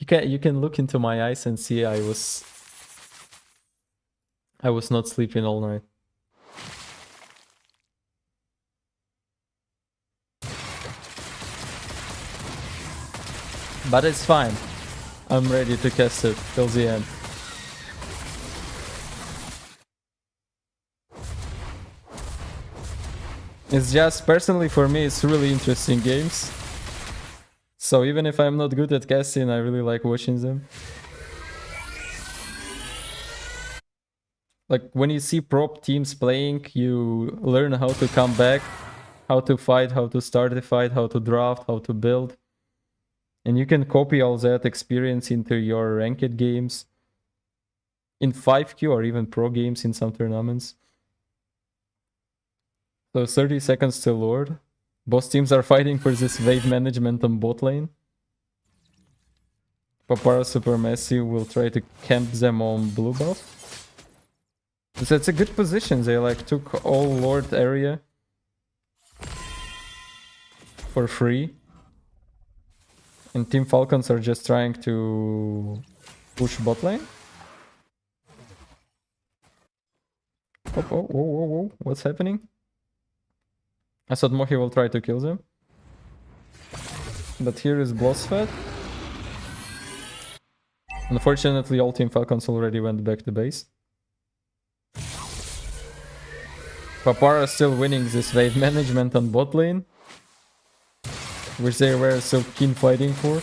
You can look into my eyes and see I was not sleeping all night. But it's fine. I'm ready to cast it till the end. It's just, personally for me, it's really interesting games. So even if I'm not good at casting, I really like watching them. Like, when you see prop teams playing, you learn how to come back, how to fight, how to start the fight, how to draft, how to build. And you can copy all that experience into your ranked games, in 5Q or even pro games in some tournaments. So 30 seconds to Lord. Both teams are fighting for this wave management on bot lane. Papara SuperMassive will try to camp them on blue buff. So it's a good position. They like took all Lord area for free. And Team Falcons are just trying to push bot lane. Oh, whoa. What's happening? I thought Mohi will try to kill them. But here is Blossfed. Unfortunately, all Team Falcons already went back to base. Papara still winning this wave management on bot lane, which they were so keen fighting for.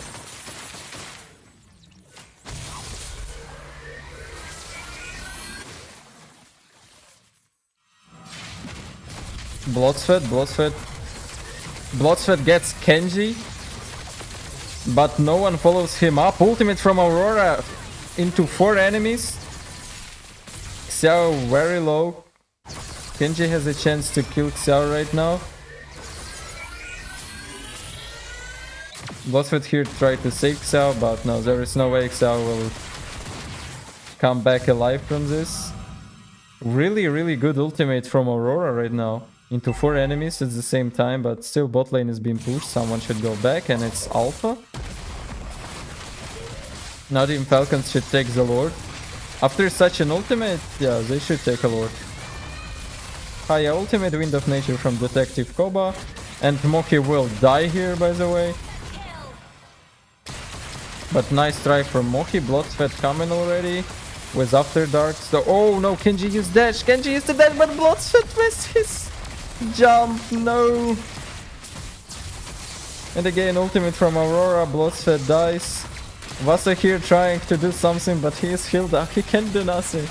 Bloodfed gets Kenji, but no one follows him up. Ultimate from Aurora into 4 enemies. Xiao very low. Kenji has a chance to kill Xiao right now. Bloodfed here tried to save Xiao, but no, there is no way Xiao will come back alive from this. Really good ultimate from Aurora right now. Into 4 enemies at the same time, but still bot lane is being pushed. Someone should go back, and it's Alpha. Now Team Falcons should take the Lord. After such an ultimate, yeah, they should take a Lord. Haya ultimate, Wind of Nature from Detective Koba. And Moki will die here, by the way. But nice try from Moki. Bloodfed coming already. With After Dark. So, oh no, Kenji used dash. Kenji used the dash, but Bloodfed missed his jump. No. And again, ultimate from Aurora. Bloodfed dies. Vasa here trying to do something, but he is healed up. He can't do nothing.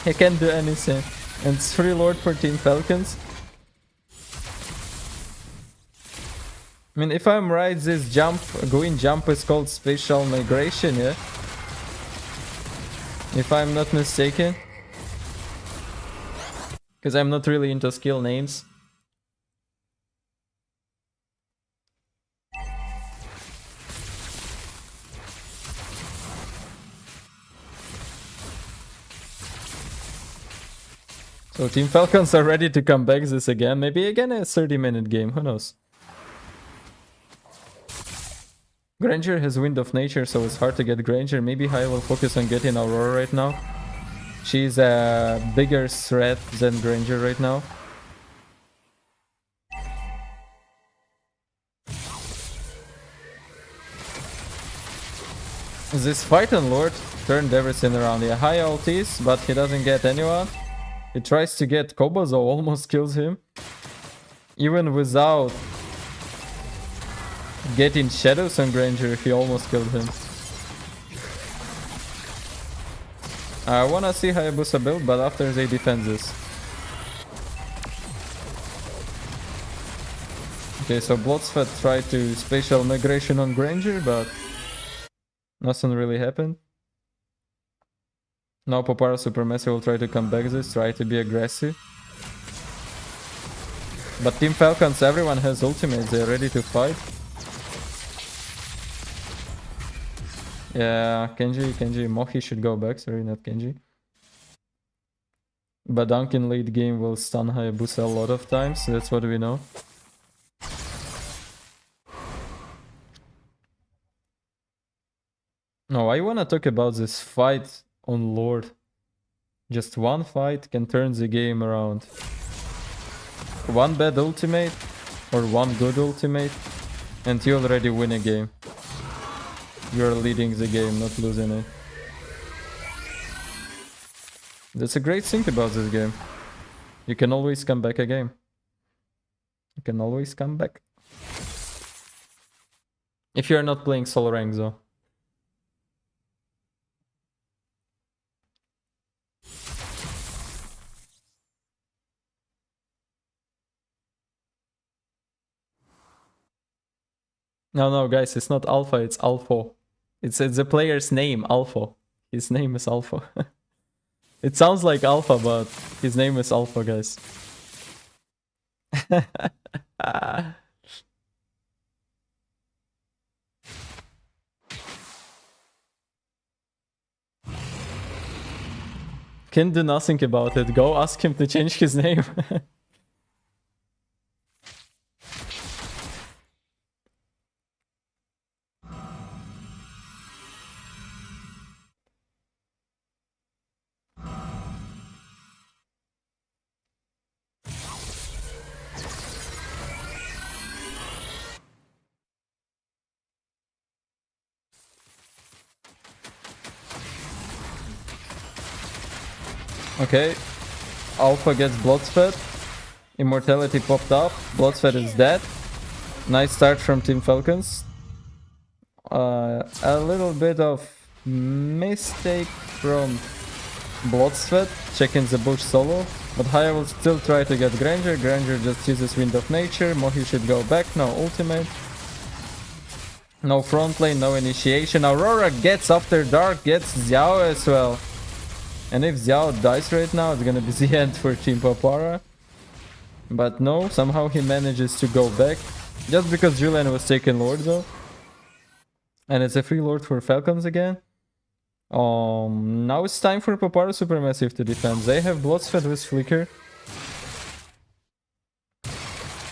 He can't do anything. And it's free Lord for Team Falcons. I mean, if I'm right, this jump, green jump is called spatial migration, yeah? If I'm not mistaken. Because I'm not really into skill names. So Team Falcons are ready to come back this again. Maybe again a 30-minute game, who knows? Granger has Wind of Nature, so it's hard to get Granger. Maybe I will focus on getting Aurora right now. She's a bigger threat than Granger right now. This fight on Lord turned everything around. Yeah, high ultis, but he doesn't get anyone. He tries to get Kobozo, almost kills him. Even without getting Shadows on Granger, he almost killed him. I wanna see Hayabusa build, but after they defend this. Okay, so Bloodsfed tried to spatial migration on Granger, but nothing really happened. Now Papara SuperMassive will try to come back this, try to be aggressive. But Team Falcons, everyone has ultimates, they're ready to fight. Yeah, Kenji, Mohi should go back, sorry, not Kenji. But Duncan late game will stun Hayabusa a lot of times, that's what we know. No, I wanna talk about this fight on Lord. Just one fight can turn the game around. One bad ultimate or one good ultimate and you already win a game. You're leading the game, not losing it. That's a great thing about this game. You can always come back a game. You can always come back. If you're not playing solo rank though. No, guys, it's not Alpha, it's Alpha. It's the player's name, Alpha. His name is Alpha. It sounds like Alpha, but his name is Alpha, guys. Can do nothing about it. Go ask him to change his name. Okay, Alpha gets Bloodsfed. Immortality popped up. Bloodsfed is dead. Nice start from Team Falcons. A little bit of mistake from Bloodsfed, checking the bush solo. But Haya will still try to get Granger. Granger just uses Wind of Nature. Mohi should go back. No ultimate. No front lane, no initiation. Aurora gets After Dark, gets Xiao as well. And if Xiao dies right now, it's gonna be the end for Team Papara. But no, somehow he manages to go back. Just because Julian was taking Lord though. And it's a free Lord for Falcons again. Now it's time for Papara SuperMassive to defend. They have Bloodsfed with Flicker.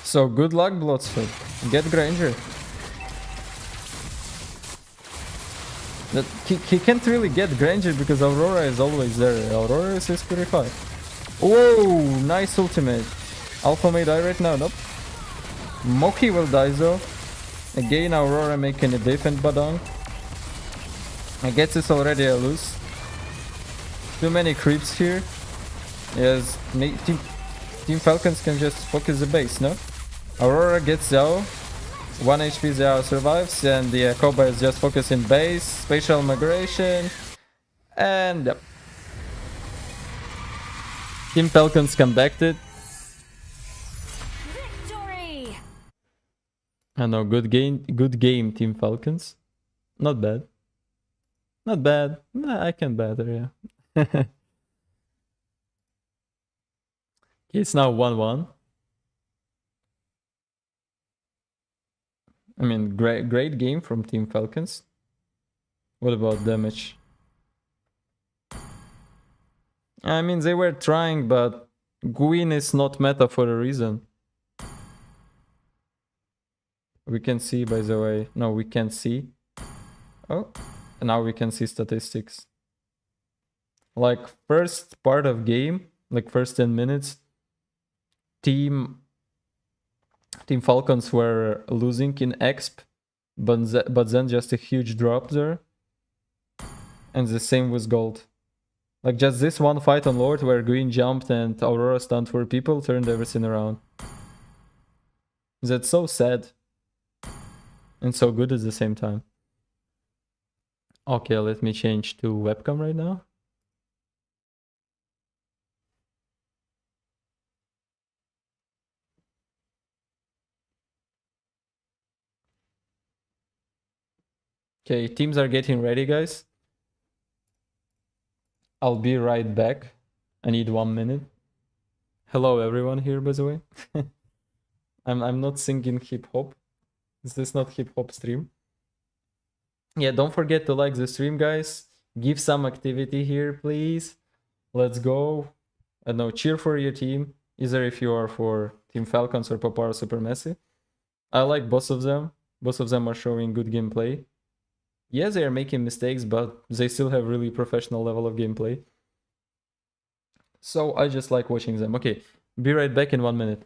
So good luck, Bloodsfed. Get Granger. That he can't really get Granger because Aurora is always there. Aurora is purified. Whoa, nice ultimate. Alpha may die right now, nope. Moki will die though. Again, Aurora making a defend Badang. I guess it's already a lose. Too many creeps here. Yes, Team Falcons can just focus the base, no? Aurora gets Xiao. 1 HP Xiao survives, and the Koba is just focusing base, spatial migration, and yep. Team Falcons come back to it. Victory! I know, good game, Team Falcons. Not bad. Not bad. Nah, I can better, yeah. It's now 1-1. I mean, great game from Team Falcons. What about damage? I mean, they were trying, but Gwyn is not meta for a reason. We can see, by the way. No, we can't see. Oh, now we can see statistics. Like, first part of game, like first 10 minutes, Team Falcons were losing in exp, but then just a huge drop there. And the same with gold. Like, just this one fight on Lord where Green jumped and Aurora stunned 4 people turned everything around. That's so sad. And so good at the same time. Okay, let me change to webcam right now. Okay, teams are getting ready, guys. I'll be right back. I need 1 minute. Hello everyone here, by the way. I'm not singing hip hop. This is not hip hop stream. Yeah, don't forget to like the stream, guys. Give some activity here, please. Let's go. I don't know, cheer for your team. Either if you are for Team Falcons or Papara SuperMassive. I like both of them. Both of them are showing good gameplay. Yes, they are making mistakes, but they still have really professional level of gameplay. So I just like watching them. Okay, be right back in 1 minute.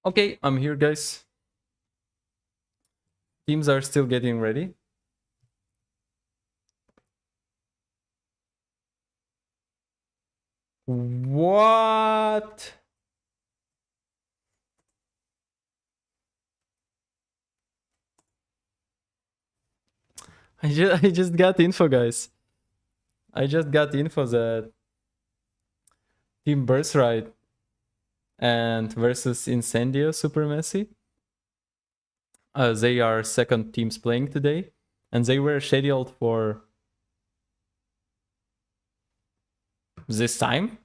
Okay, I'm here, guys. Teams are still getting ready. What? I just got info, guys. I just got info that Team Birthright and versus Incendio Supremacy. They are second teams playing today, and they were scheduled for this time.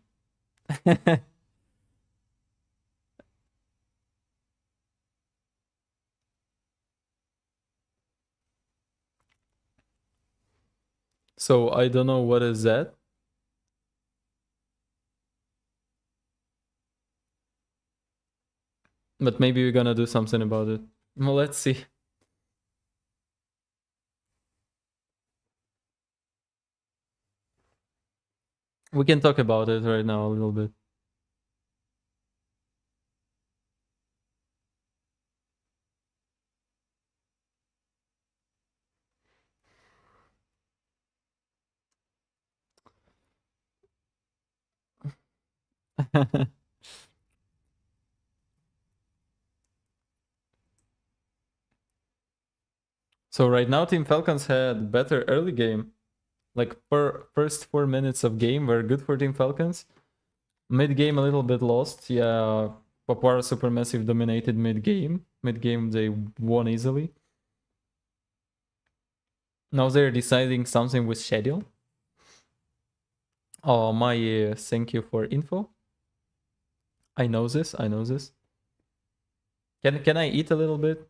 So I don't know what is that. But maybe we're gonna do something about it. Well, let's see. We can talk about it right now a little bit. So right now Team Falcons had better early game. Like first 4 minutes of game were good for Team Falcons. Mid game a little bit lost. Yeah, Papara SuperMassive dominated mid game. Mid game they won easily. Now they're deciding something with schedule. Oh, my thank you for info. I know this. I know this. Can I eat a little bit?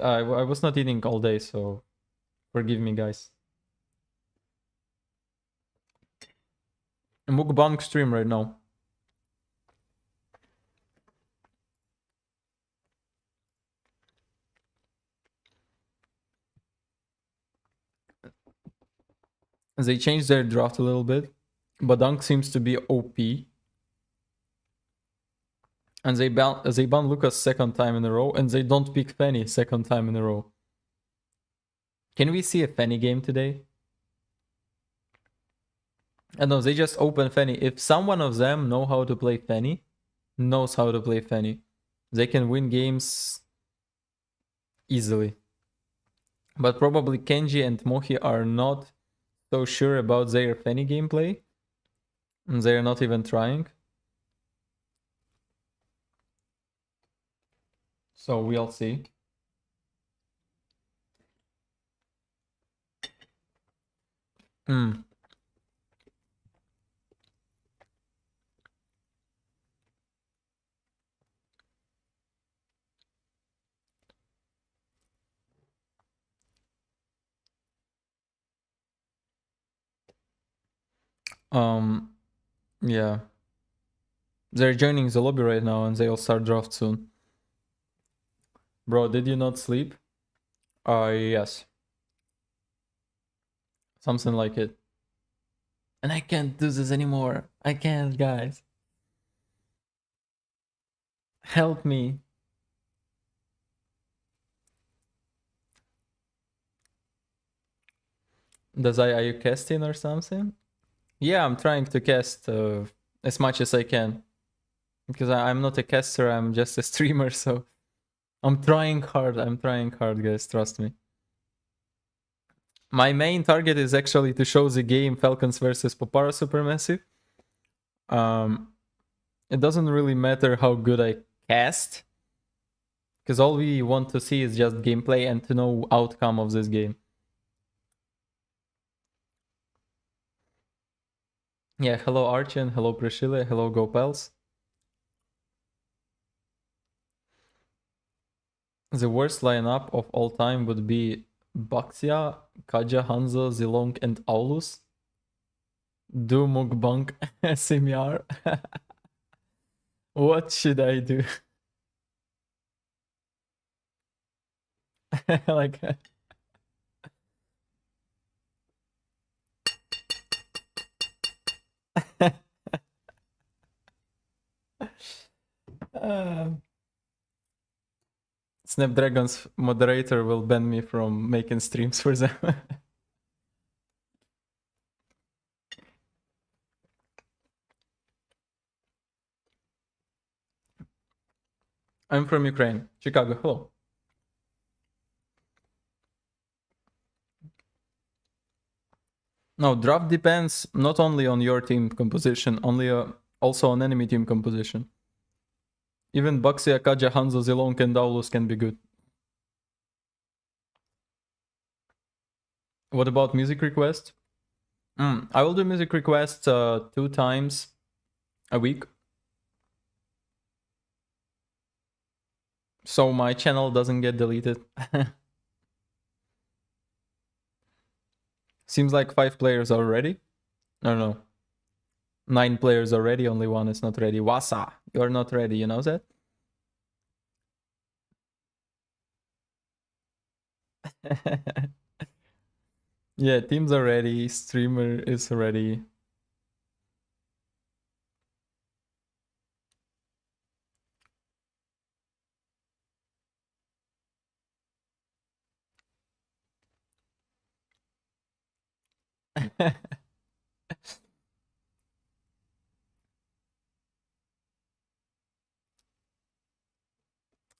I was not eating all day, so forgive me, guys. Mukbang stream right now. They changed their draft a little bit. Badunk seems to be OP. And they ban Lucas second time in a row, and they don't pick Fanny second time in a row. Can we see a Fanny game today? I know, they just open Fanny. If someone of them knows how to play Fanny, they can win games easily. But probably Kenji and Mohi are not so sure about their Fanny gameplay. And they're not even trying. So we'll see. Yeah. They're joining the lobby right now and they'll start draft soon. Bro, did you not sleep? Yes. Something like it. And I can't do this anymore. I can't, guys. Help me. Dazai, are you casting or something? Yeah, I'm trying to cast as much as I can. Because I'm not a caster, I'm just a streamer, so... I'm trying hard, guys, trust me. My main target is actually to show the game Falcons versus Papara SuperMassive. It doesn't really matter how good I cast, because all we want to see is just gameplay and to know outcome of this game. Yeah, hello Archen, hello Priscilla, hello Gopels. The worst lineup of all time would be Baxia, Kaja, Hanzo, Zilong, and Aulus. Do mukbang SMR. What should I do? Like... Snapdragon's moderator will ban me from making streams for them. I'm from Ukraine, Chicago. Hello. No, draft depends not only on your team composition, also on enemy team composition. Even Baxia, Kaja, Hanzo, Zilong, and Aulus can be good. What about music request? I will do music requests 2 times a week. So my channel doesn't get deleted. Seems like 5 players are ready. No. 9 players are ready, only 1 is not ready. Wasa, you're not ready, you know that? Yeah, teams are ready, streamer is ready.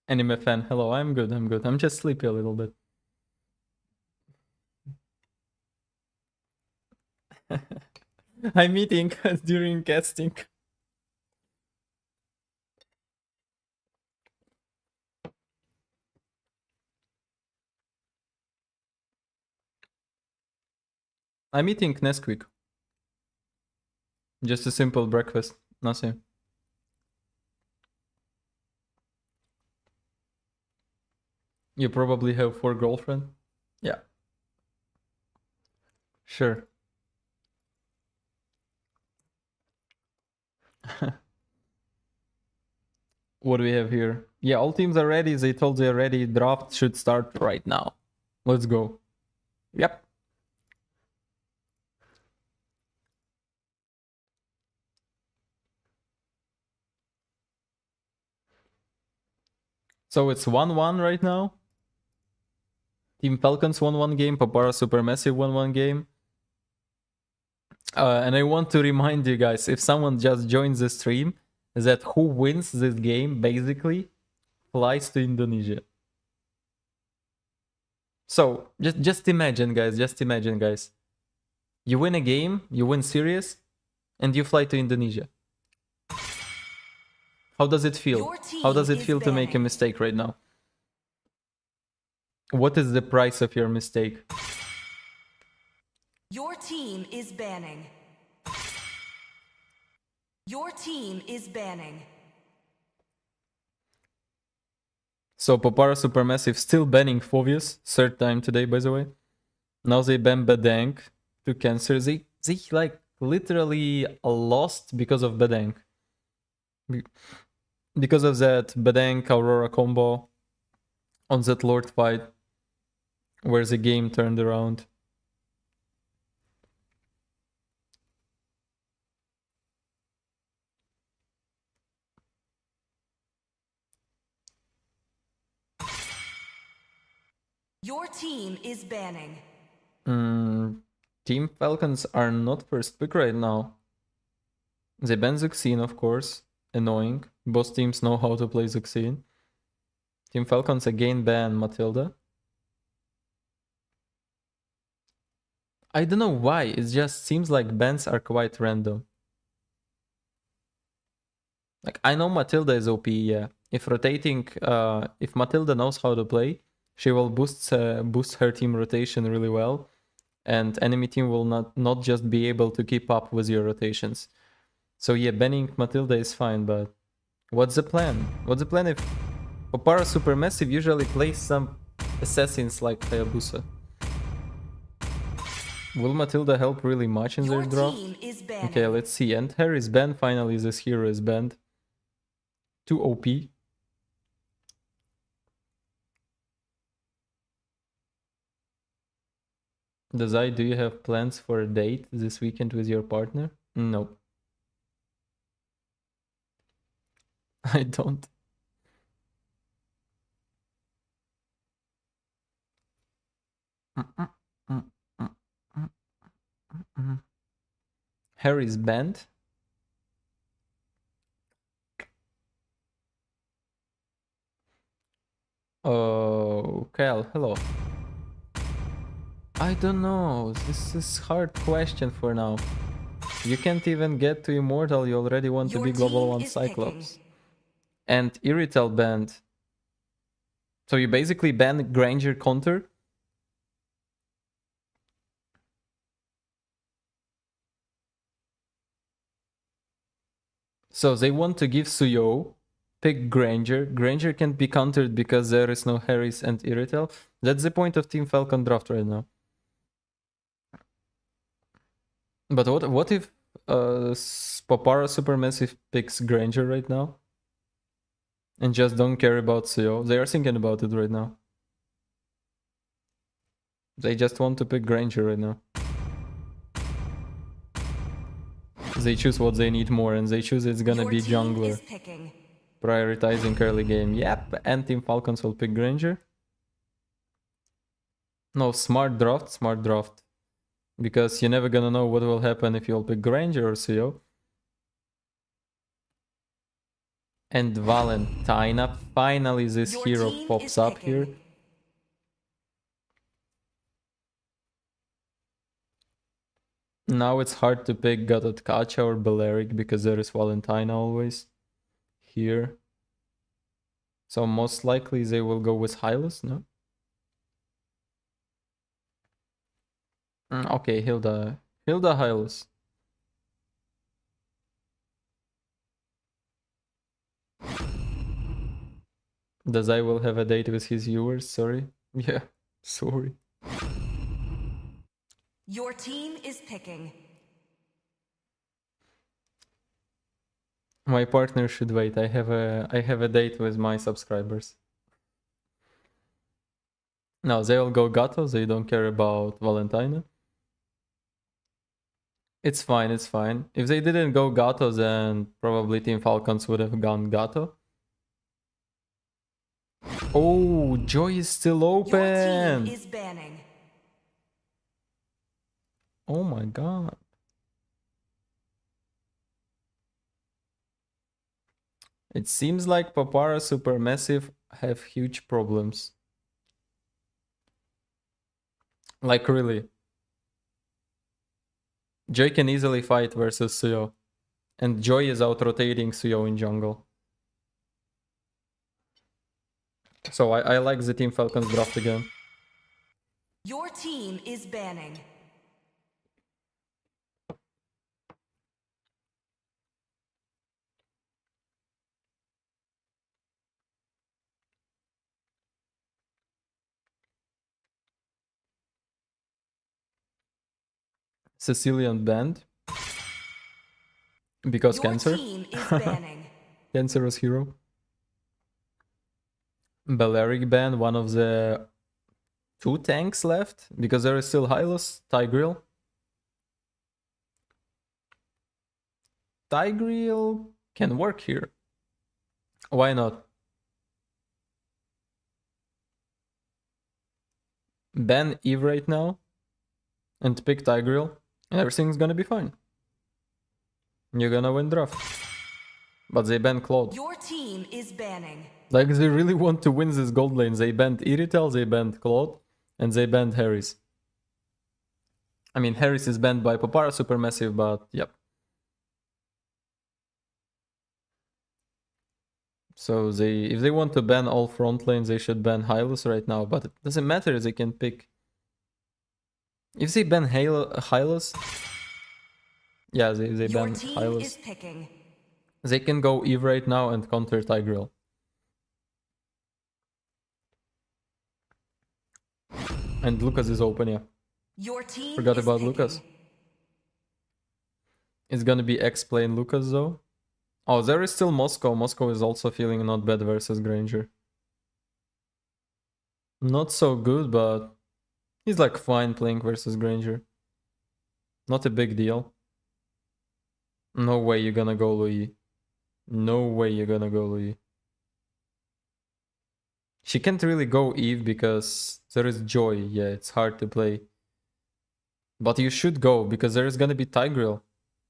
Anime fan, hello, I'm good. I'm just sleepy a little bit. I'm eating during casting. I'm eating Nesquik. Just a simple breakfast. Nothing. You probably have 4 girlfriend? Yeah. Sure. What do we have here? Yeah, all teams are ready. They told they're ready. Draft should start right now. Let's go. Yep. So it's 1-1 right now. Team Falcons won 1 game. Papara SuperMassive won 1 game. And I want to remind you guys, if someone just joins the stream, that who wins this game basically flies to Indonesia. So just imagine, guys. Just imagine, guys. You win a game, you win series, and you fly to Indonesia. How does it feel? How does it feel to make a mistake right now? What is the price of your mistake? Your team is banning. Your team is banning. So Papara SuperMassive still banning Phobius, 3rd time today, by the way. Now they ban Bedang to Cancer. They like literally lost because of Bedang. Because of that Bedang Aurora combo on that Lord fight, where the game turned around. Your team is banning. Team Falcons are not first pick right now. They ban Zuxine, of course. Annoying. Both teams know how to play Zuxine. Team Falcons again ban Matilda. I don't know why, it just seems like bans are quite random. Like, I know Matilda is OP, yeah. If rotating, if Matilda knows how to play, she will boost her team rotation really well, and enemy team will not just be able to keep up with your rotations. So yeah, banning Matilda is fine, but what's the plan? What's the plan if Papara SuperMassive usually plays some assassins like Hayabusa? Will Matilda help really much in their draft? Okay, let's see. And Harry is banned. Finally, this hero is banned. Too OP. Dazai, do you have plans for a date this weekend with your partner? No. I don't. Harry's banned. Oh, Kyle, hello. I don't know. This is hard question for now. You can't even get to Immortal. You already want to be Global 1 Cyclops. And Irrital banned. So you basically ban Granger counter. So they want to give Suyo, pick Granger. Granger can't be countered because there is no Harris and Irrital. That's the point of Team Falcon draft right now. But what if Papara SuperMassive picks Granger right now? And just don't care about Suyo? They are thinking about it right now. They just want to pick Granger right now. They choose what they need more, and they choose it's gonna be jungler. Prioritizing early game. Yep, and Team Falcons will pick Granger. No, smart draft. Because you're never gonna know what will happen if you'll pick Granger or Suyo. And Valentina. Finally this hero pops up here. Now it's hard to pick Gatotkacha or Balearic because there is Valentina always here. So most likely they will go with Hylas, no? Okay, Hilda Hylas. Dazai will have a date with his viewers, sorry. Yeah, sorry. Your team is picking. My partner should wait. I have a date with my subscribers. No, they all go Gato, they don't care about Valentina. It's fine, it's fine. If they didn't go Gato, then probably Team Falcons would have gone Gato. Oh, Joy is still open! Your team is banning. Oh my god. It seems like Papara SuperMassive have huge problems. Like really. Joy can easily fight versus Suyo. And Joy is out-rotating Suyo in jungle. So I like the Team Falcons draft again. Your team is banning. Sicilian banned. Because Your Cancer. team is banning. Cancerous hero. Balearic ban, one of the 2 tanks left. Because there is still Hylos, Tigreal. Tigreal can work here. Why not? Ban Eve right now. And pick Tigreal. And everything's gonna be fine. You're gonna win draft. But they ban Claude. Your team is banning. Like they really want to win this gold lane. They banned Iritel, they banned Claude, and they banned Harris. I mean, Harris is banned by Papara SuperMassive, but yep. So if they want to ban all front lanes, they should ban Hylos right now. But it doesn't matter, they can pick. If they ban Hylos, yeah, they Your ban team Hylos. is picking. They can go Eve right now and counter Tigreal. And Lucas is open, yeah. Your team Forgot is about picking. Lucas. It's gonna be X-Plane Lucas though. Oh, there is still Moscow. Moscow is also feeling not bad versus Granger. Not so good, but he's like fine playing versus Granger. Not a big deal. No way you're gonna go Louis. No way you're gonna go Louis. She can't really go Eve because there is Joy. Yeah, it's hard to play. But you should go because there is gonna be Tigreal.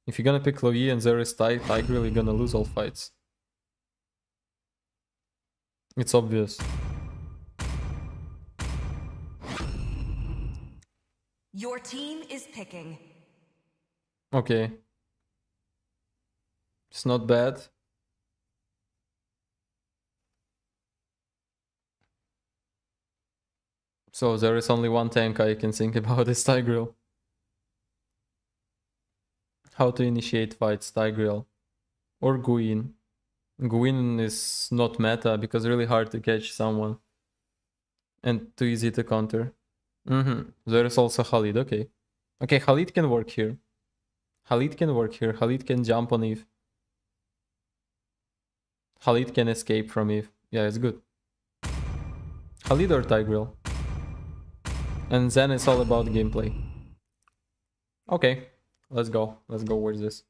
If you're gonna pick Louis and there is Tigreal, you're gonna lose all fights. It's obvious. Your team is picking. Okay. It's not bad. So there is only one tank I can think about is Tigreal. How to initiate fights, Tigreal. Or Guin. Guin is not meta because really hard to catch someone. And too easy to counter. There is also Khalid, okay. Okay, Khalid can work here. Khalid can work here. Khalid can jump on Eve. Khalid can escape from Eve. Yeah, it's good. Khalid or Tigreal. And then it's all about gameplay. Okay, let's go. Let's go. Where's this?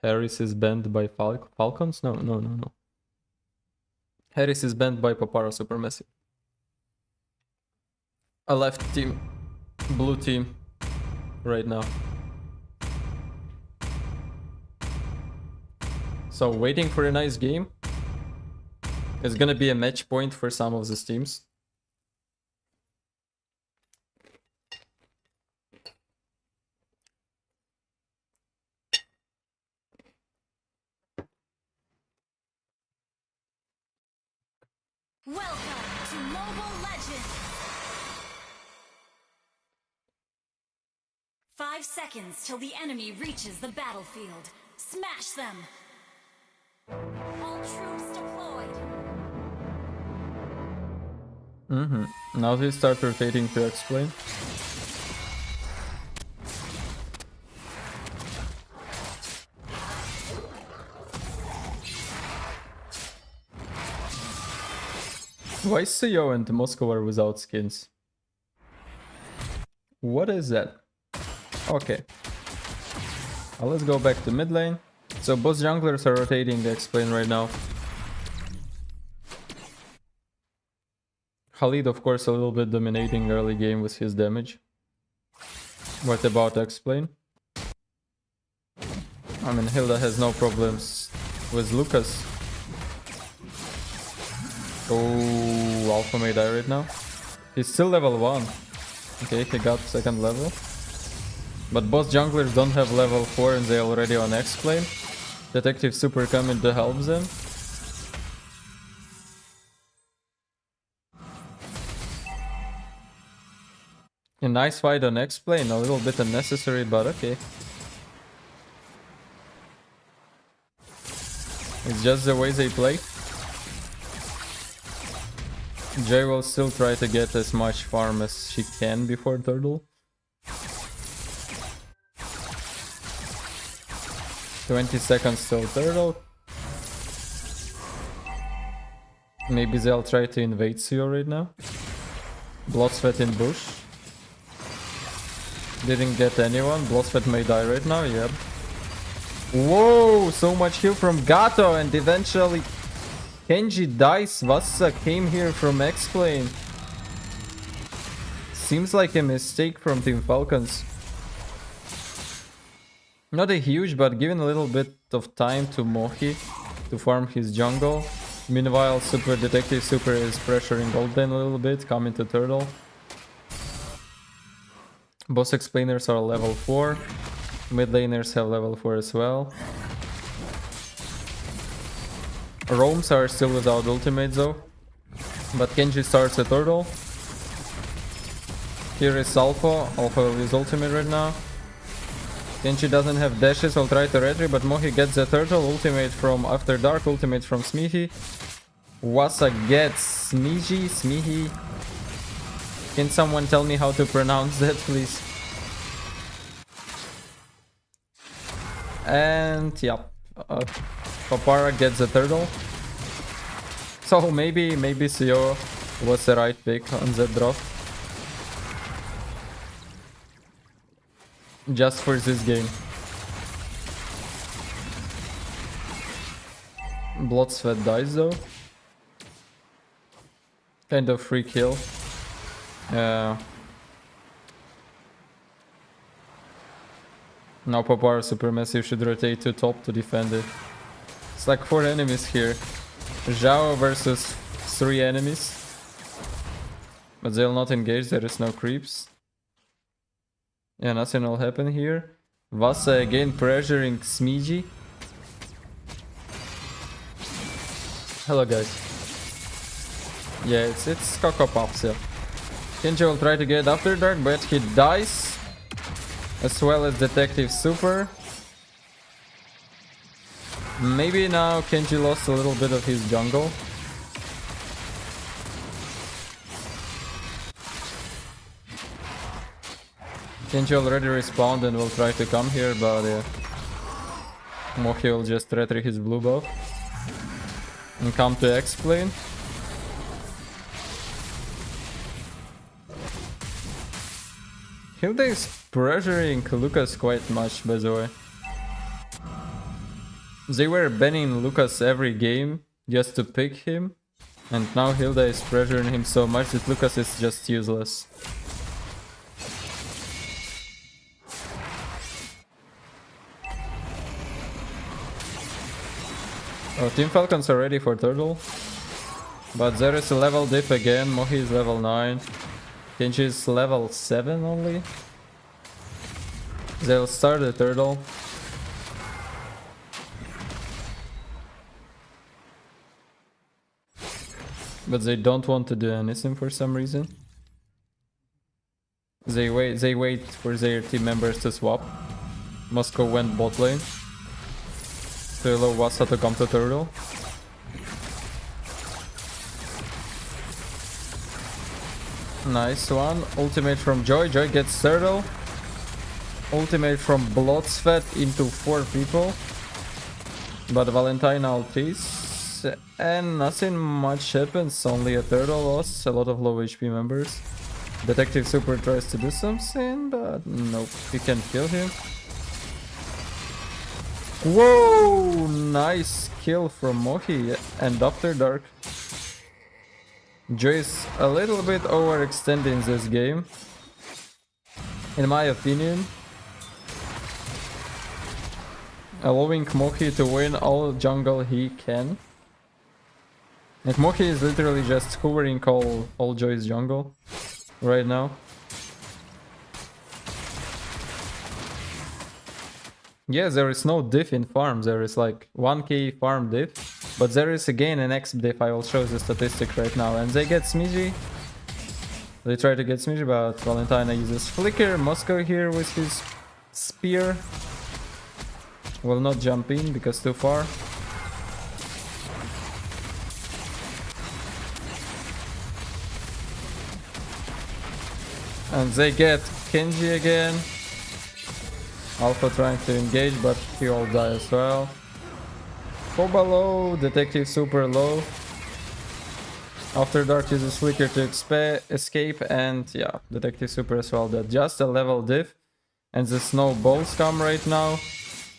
Harris is banned by Falcons? No. Harris is banned by Papara SuperMassive. A left team. Blue team. Right now. So waiting for a nice game. It's gonna be a match point for some of the teams. Welcome to Mobile Legends! 5 seconds till the enemy reaches the battlefield. Smash them! All troops deployed. Now they start rotating to explain. Why CEO and Moscow are without skins? What is that? Okay. Let's go back to mid lane. So both junglers are rotating the explain right now. Khalid, of course, a little bit dominating early game with his damage. What about explain? I mean, Hilda has no problems with Lucas. Oh, Alpha may die right now. He's still level 1. Okay, he got second level. But both junglers don't have level 4 and they're already on explain. Detective Super coming to help them. A nice fight on explain, a little bit unnecessary, but okay. It's just the way they play. Jay will still try to get as much farm as she can before turtle. 20 seconds till turtle. Maybe they'll try to invade Seo right now. Bloodsweat in bush. Didn't get anyone. Bloodsweat may die right now, yep. Whoa, so much heal from Gato, and eventually Kenji dies. Vassa came here from X-Plane. Seems like a mistake from Team Falcons. Not a huge, but given a little bit of time to Mohi to farm his jungle. Meanwhile, Super Detective Super is pressuring Gold Lane a little bit, coming to turtle. Both explainers are level 4. Mid laners have level 4 as well. Roams are still without ultimate though. But Kenji starts a turtle. Here is Alpha. Alpha will use ultimate right now. Kenji doesn't have dashes, will try to retry, but Mohi gets the turtle. Ultimate from After Dark, ultimate from Smihi. Wasa gets Smihi. Can someone tell me how to pronounce that, please? And yeah, Papara gets a turtle. So maybe CEO was the right pick on that drop. Just for this game. Bloodsweat dies though. Kind of free kill. Now Papara SuperMassive should rotate to top to defend it. It's like 4 enemies here. Zhao versus 3 enemies. But they'll not engage, there is no creeps. Yeah, nothing will happen here. Vasa again pressuring Smiji. Hello guys. Yeah, it's Coco Pops, yeah. Kenji will try to get After Dark, but he dies. As well as Detective Super. Maybe now Kenji lost a little bit of his jungle. Kenji already respawned and will try to come here, but Mohi will just retry his blue buff. And come to X-Plane. Hilda is pressuring Lucas quite much, by the way. They were banning Lucas every game just to pick him. And now Hilda is pressuring him so much that Lucas is just useless. Oh, Team Falcons are ready for turtle. But there is a level diff again. Mohi is level 9. Kenji is level 7 only. They'll start the turtle. But they don't want to do anything for some reason. They wait for their team members to swap. Moscow went bot lane to allow Wasa to come to turtle. Nice one. Ultimate from Joy. Joy gets turtle. Ultimate from Bloodsfed into 4 people. But Valentine ultis. And nothing much happens. Only a turtle lost. A lot of low HP members. Detective Super tries to do something, but nope. He can't kill him. Whoa! Nice kill from Mohi. And After Dark. Joy is a little bit overextending this game, in my opinion. Allowing Mohi to win all jungle he can. And Mohi is literally just covering all Joy's jungle right now. Yeah, there is no diff in farm. There is like 1k farm diff. But there is again an X diff. I will show the statistic right now. And they get Smidgy. They try to get Smidgy, but Valentina uses Flicker. Moscow here with his spear. Will not jump in because too far. And they get Kenji again. Alpha trying to engage, but he all die as well. Koba low, Detective Super low. After Dark uses Flicker to escape, and yeah, Detective Super as well. That just a level diff. And the snowballs come right now.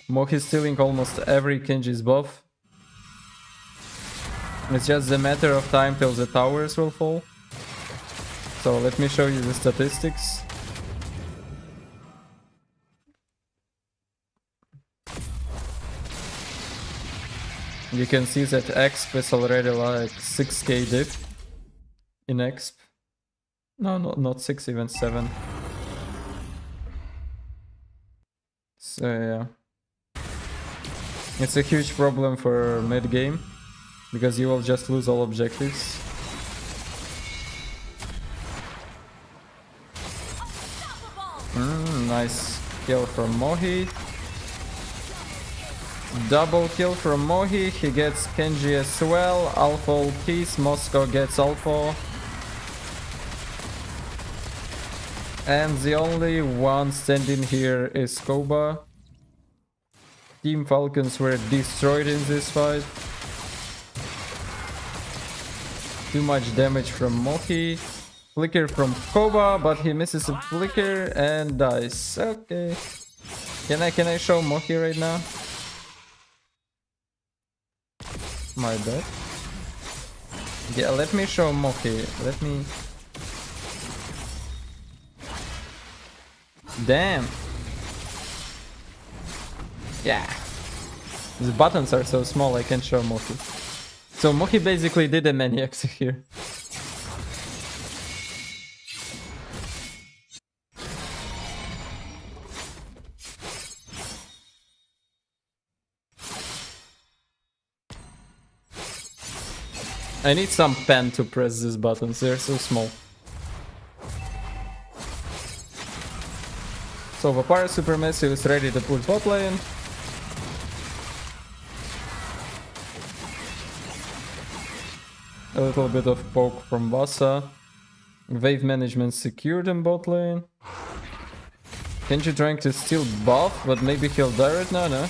Mohi stealing almost every Kenji's buff. It's just a matter of time till the towers will fall. So let me show you the statistics. You can see that exp is already like 6k diff in exp. No, not 6, even 7. So yeah. It's a huge problem for mid game, because you will just lose all objectives. Nice kill from Mohi. Double kill from Mohi. He gets Kenji as well. Alpha ultis. Moscow gets Alpha. And the only one standing here is Koba. Team Falcons were destroyed in this fight. Too much damage from Mohi. Flicker from Koba, but he misses a flicker and dies. Okay. Can I show Mohi right now? My bad. Yeah, let me show Mohi. Let me... Damn. Yeah. The buttons are so small I can't show Mohi. So Mohi basically did a maniacs here. I need some pen to press these buttons, they're so small. So Papara SuperMassive is ready to push bot lane. A little bit of poke from Vasa. Wave management secured in bot lane. Kenji trying to steal buff, but maybe he'll die right now, no?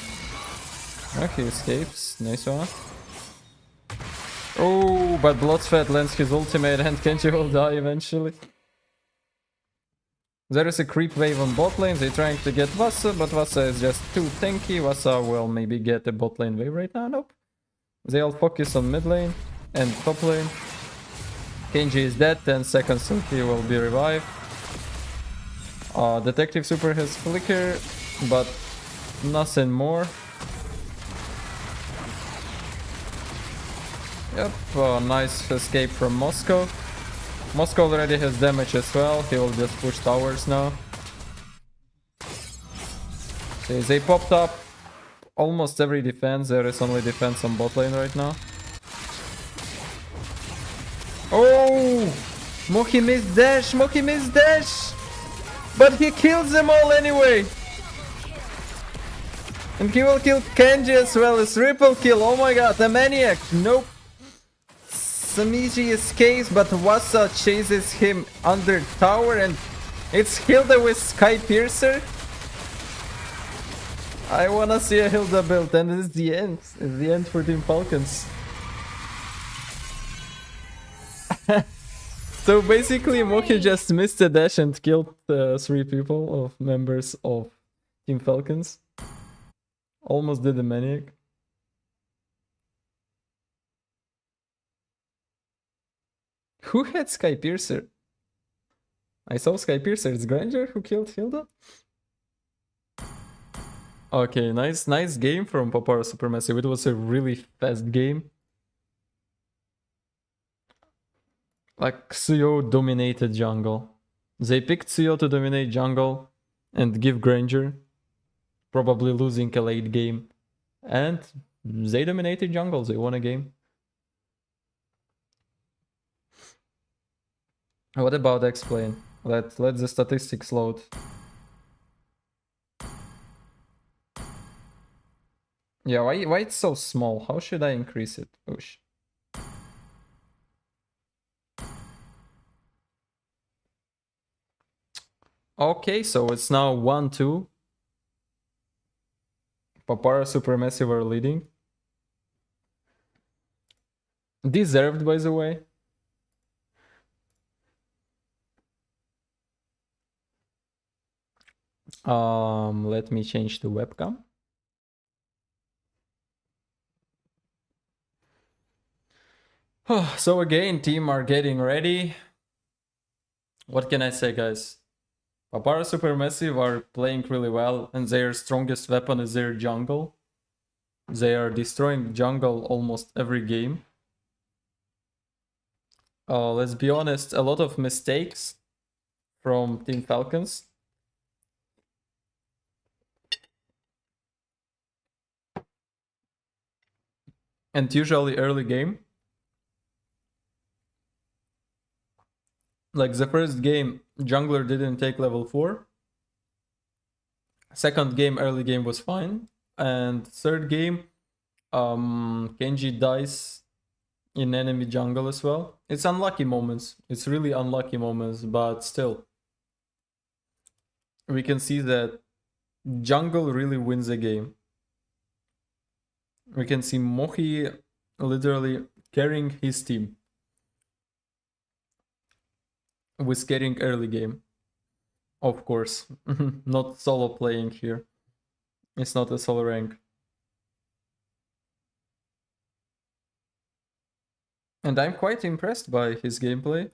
Oh, he escapes. Nice one. Oh, but Bloodsfed lands his ultimate and Kenji will die eventually. There is a creep wave on bot lane. They're trying to get Vasa, but Vasa is just too tanky. Vasa will maybe get a bot lane wave right now. Nope. They all focus on mid lane and top lane. Kenji is dead. 10 seconds so he will be revived. Detective Super has Flicker, but nothing more. Yep, nice escape from Moscow. Moscow already has damage as well. He will just push towers now. So they popped up almost every defense. There is only defense on bot lane right now. Oh! Mohi missed dash! Mohi missed dash! But he kills them all anyway! And he will kill Kenji as well as triple kill. Oh my god, the maniac! Nope. Some easy escapes, but Wasa chases him under tower and it's Hilda with Sky Piercer. I wanna see a Hilda build and it's the end. It's the end for Team Falcons. So basically Moki just missed a dash and killed 3 people of members of Team Falcons. Almost did the maniac. Who had Sky Piercer? I saw Sky Piercer. It's Granger who killed Hilda? Okay, nice game from Papara SuperMassive. It was a really fast game. Like, Suyo dominated jungle. They picked Suyo to dominate jungle and give Granger, probably losing a late game. And they dominated jungle, they won a game. What about explain? Let the statistics load. Yeah, why it's so small? How should I increase it? Oosh. Okay, so it's now 1-2. Papara SuperMassive are leading. Deserved, by the way. Let me change the webcam. So again, team are getting ready. What can I say, guys? Papara SuperMassive are playing really well, and their strongest weapon is their jungle. They are destroying jungle almost every game. Let's be honest, a lot of mistakes from Team Falcons. And usually early game. Like the first game, jungler didn't take level 4. Second game, early game was fine. And third game, Kenji dies in enemy jungle as well. It's unlucky moments. It's really unlucky moments, but still. We can see that jungle really wins the game. We can see Mohi literally carrying his team. With getting early game. Of course. Not solo playing here. It's not a solo rank. And I'm quite impressed by his gameplay.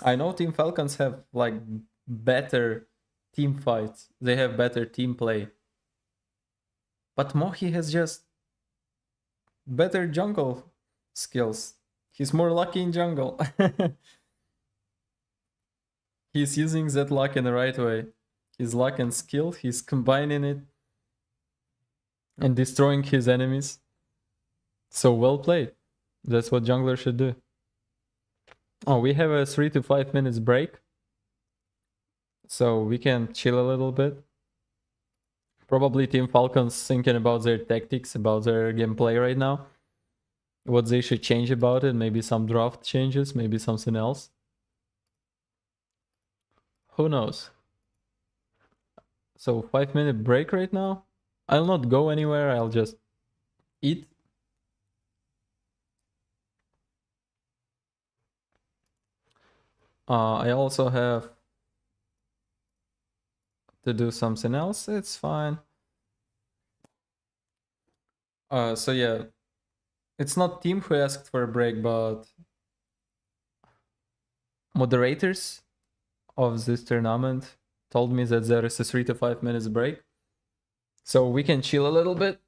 I know Team Falcons have like better team fights. They have better team play. But Mohi has just better jungle skills. He's more lucky in jungle. He's using that luck in the right way. His luck and skill, he's combining it and destroying his enemies. So well played. That's what jungler should do. Oh, we have a 3 to 5 minutes break. So we can chill a little bit. Probably Team Falcons thinking about their tactics, about their gameplay right now. What they should change about it, maybe some draft changes, maybe something else. Who knows? So 5-minute break right now. I'll not go anywhere, I'll just eat. I also have to do something else, it's fine. So yeah. It's not team who asked for a break, but moderators of this tournament told me that there is a 3 to 5 minutes break. So we can chill a little bit.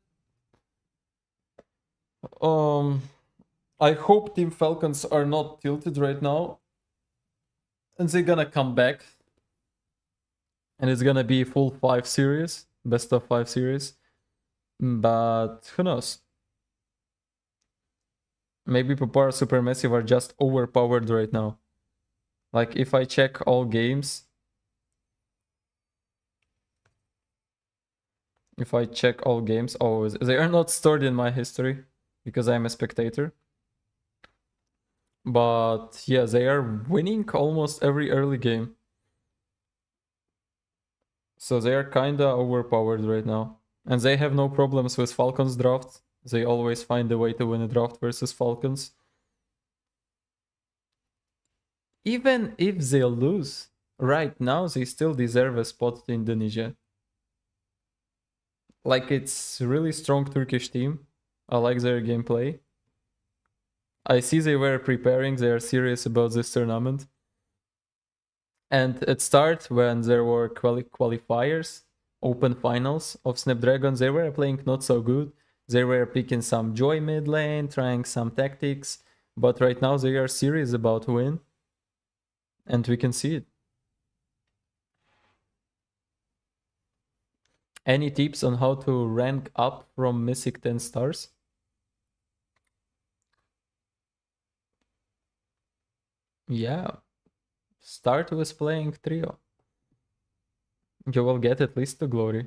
I hope Team Falcons are not tilted right now. And they're gonna come back. And it's gonna be full 5 series. Best of 5 series. But who knows? Maybe Papara SuperMassive are just overpowered right now. Like if I check all games. Oh, they are not stored in my history. Because I'm a spectator. But yeah, they are winning almost every early game. So they are kinda overpowered right now. And they have no problems with Falcons draft. They always find a way to win a draft versus Falcons. Even if they lose, right now they still deserve a spot in Indonesia. Like, it's really strong Turkish team. I like their gameplay. I see they were preparing, they are serious about this tournament. And it started when there were qualifiers, open finals of Snapdragon. They were playing not so good. They were picking some joy mid lane, trying some tactics. But right now they are serious about win. And we can see it. Any tips on how to rank up from Mythic 10 stars? Yeah. Start with playing trio. You will get at least to glory.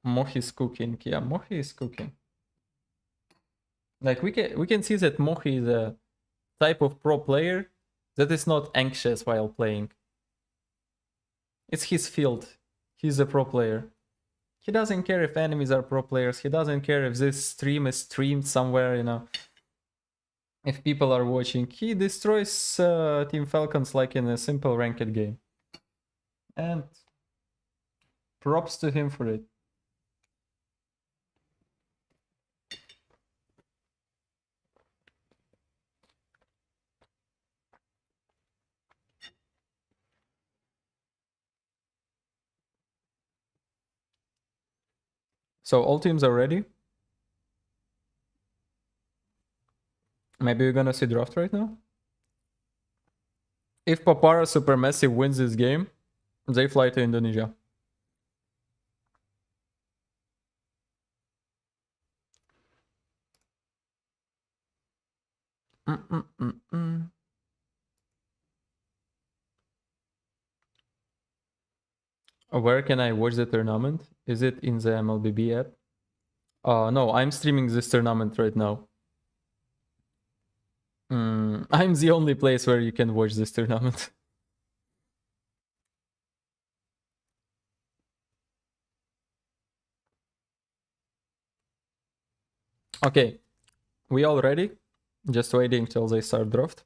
Mohi is cooking. Yeah, Mohi is cooking. Like we can see that Mohi is a type of pro player that is not anxious while playing. It's his field. He's a pro player. He doesn't care if enemies are pro players. He doesn't care if this stream is streamed somewhere, you know. If people are watching. He destroys Team Falcons like in a simple ranked game. And props to him for it. So all teams are ready. Maybe we're gonna see draft right now. If Papara SuperMassive wins this game, they fly to Indonesia. Where can I watch the tournament? Is it in the MLBB app? No, I'm streaming this tournament right now. I'm the only place where you can watch this tournament. Okay, we all ready? Just waiting till they start draft.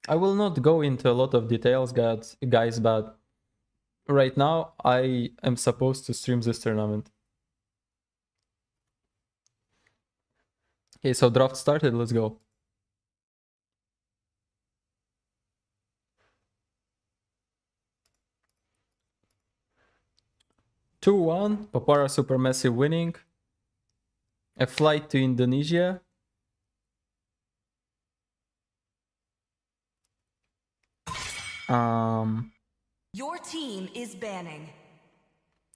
I will not go into a lot of details, guys, but right now I am supposed to stream this tournament. Okay, so draft started, let's go. Two 2-1, Papara SuperMassive winning. A flight to Indonesia. Your team is banning.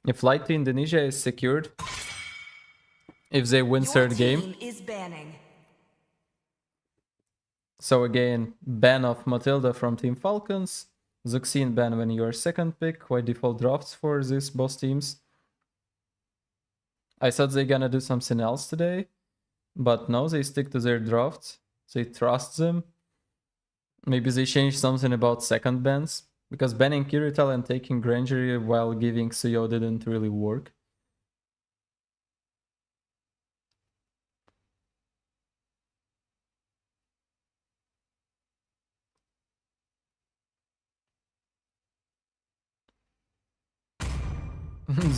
A flight to Indonesia is secured. If they win third game. Your team is banning. So again, ban of Matilda from Team Falcons. Zuxin ban when you are second pick. Quite default drafts for these boss teams. I thought they're gonna do something else today. But no, they stick to their drafts. They trust them. Maybe they change something about second bans. Because banning Kirital and taking Granger while giving Suyo didn't really work.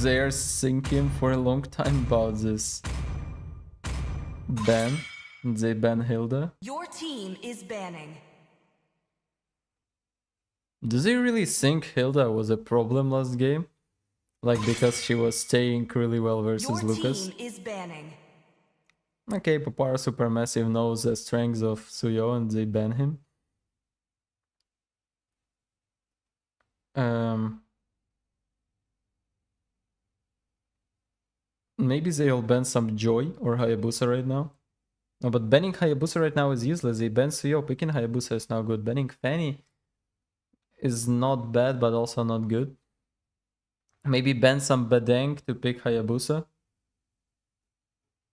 They are thinking for a long time about this. ban. They ban Hilda. Your team is banning. Do they really think Hilda was a problem last game? Like, because she was staying really well versus Your Lucas? team is banning. Okay, Papara SuperMassive knows the strengths of Suyo and they ban him. Maybe they'll ban some Joy or Hayabusa right now. No, but banning Hayabusa right now is useless. They ban Suyo, picking Hayabusa is now good. Banning Fanny is not bad, but also not good. Maybe ban some Badang to pick Hayabusa.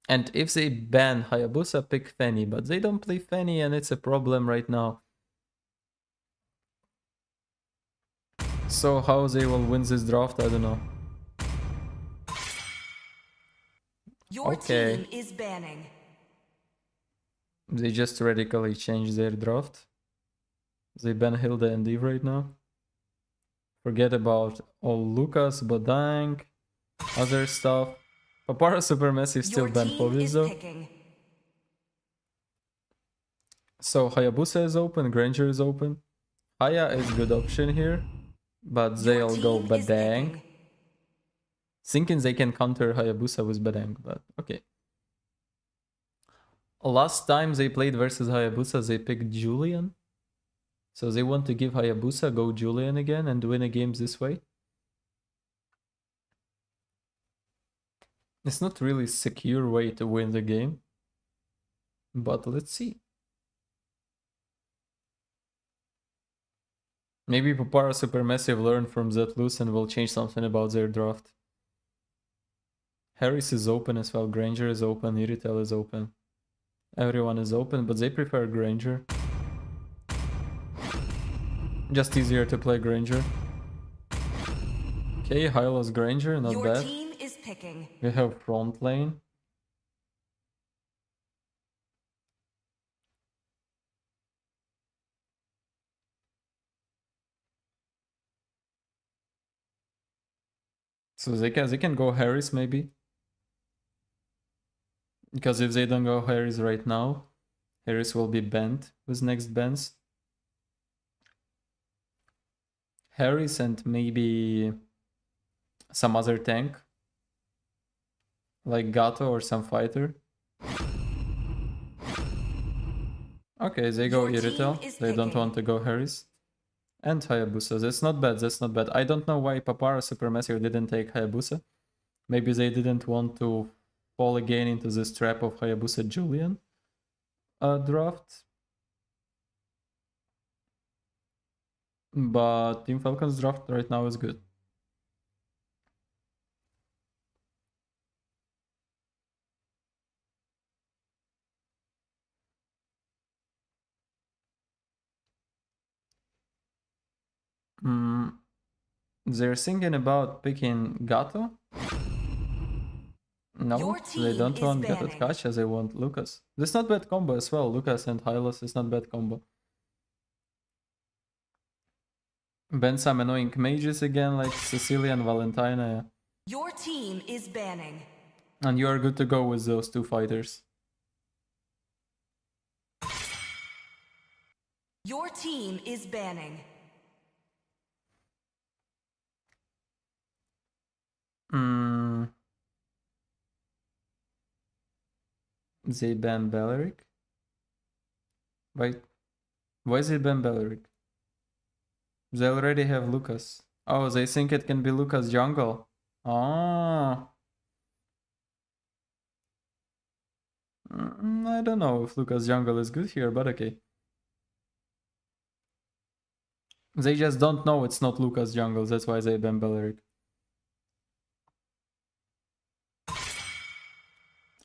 And if they ban Hayabusa, pick Fanny. But they don't play Fanny and it's a problem right now. So how they will win this draft, I don't know. Your Okay. team is banning. They just radically changed their draft. They ban Hilda and Eve right now. Forget about all Lucas, Bodang, other stuff. Papara SuperMassive still ban Phobius though. Picking. So Hayabusa is open, Granger is open. Haya is good option here, but they'll go Badang. Thinking they can counter Hayabusa with Badang, but okay. Last time they played versus Hayabusa, they picked Julian. So they want to give Hayabusa, go Julian again, and win a game this way. It's not really a secure way to win the game, but let's see. Maybe Papara SuperMassive learned from Zetlus and will change something about their draft. Harris is open as well, Granger is open, Iritel is open. Everyone is open, but they prefer Granger. Just easier to play Granger. Okay, Hylos Granger, not Your bad. team is picking. We have front lane. So they can go Harris maybe. Because if they don't go Harris right now, Harris will be banned with next bans. Harris and maybe some other tank. Like Gato or some fighter. Okay, they go Iritel. They don't want to go Harris. And Hayabusa. That's not bad, that's not bad. I don't know why Papara SuperMassive didn't take Hayabusa. Maybe they didn't want to fall again into this trap of Hayabusa Julian draft. But Team Falcons draft right now is good. They're thinking about picking Gato. No, they don't want Gato Tkachuk, they want Lucas. This is not bad combo as well. Lucas and Hylos is not bad combo. Ban some annoying mages again, like Cecilia and Valentina. Your team is banning. And you are good to go with those two fighters. Your team is banning. They ban Belleric? Wait, why is it ban Belleric? They already have Lucas. Oh, they think it can be Lucas jungle. Ah. I don't know if Lucas jungle is good here, but okay. They just don't know it's not Lucas jungle, that's why they ban Belleric.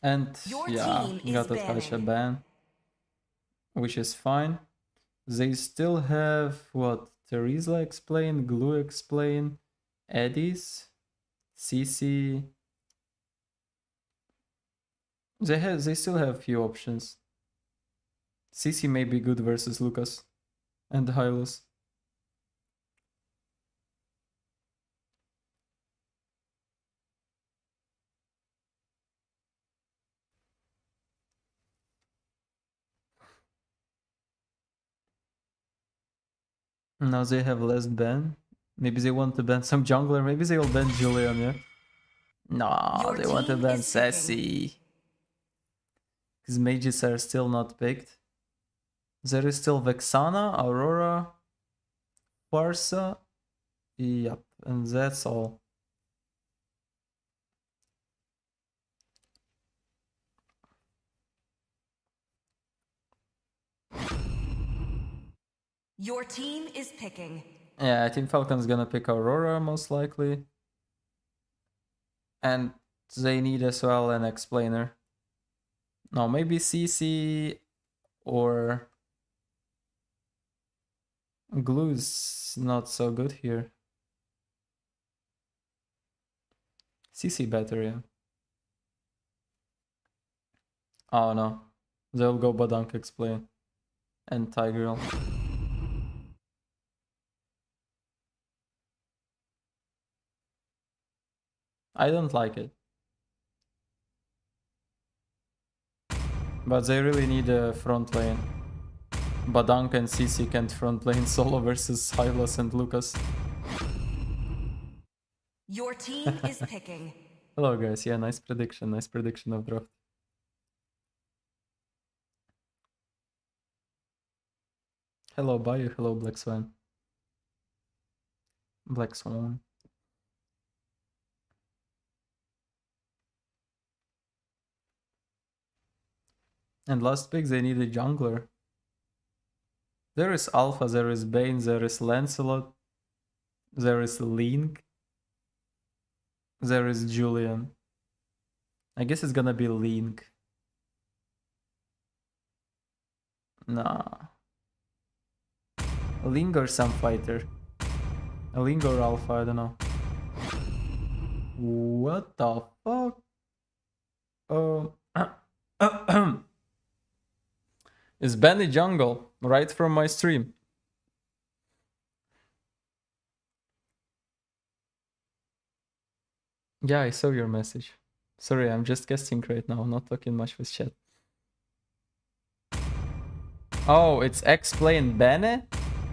And yeah, got a Tkachuk ban, which is fine. They still have what? Terizla explain, Glue explain, Eddies, CC. They still have few options. CC may be good versus Lucas and Hylos. Now they have less ban. Maybe they want to ban some jungler. Maybe they'll ban Julian, yeah? No, Your they want to team ban is Sassy. His mages are still not picked. There is still Vexana, Aurora, Farsa. Yep, and that's all. Your team is picking. Yeah, I think Falcon's gonna pick Aurora most likely. And they need as well an explainer. No, maybe CC or Glue's not so good here. CC better, yeah. Oh no. They'll go Badunk explain. And Tigreal. I don't like it. But they really need a front lane. Badunk and CC can't front lane solo versus Hylas and Lucas. Your team is picking. Hello guys, yeah, nice prediction of draft. Hello Bayou, hello Black Swan. Black Swan. And last pick, they need a jungler. There is Alpha, there is Bane, there is Lancelot, there is Link, there is Julian. I guess it's gonna be Link. Nah. Link or some fighter. A Link or Alpha, I don't know. What the fuck? Is Benny jungle right from my stream? Yeah, I saw your message. Sorry, I'm just guessing right now, not talking much with chat. Oh, it's explain Benny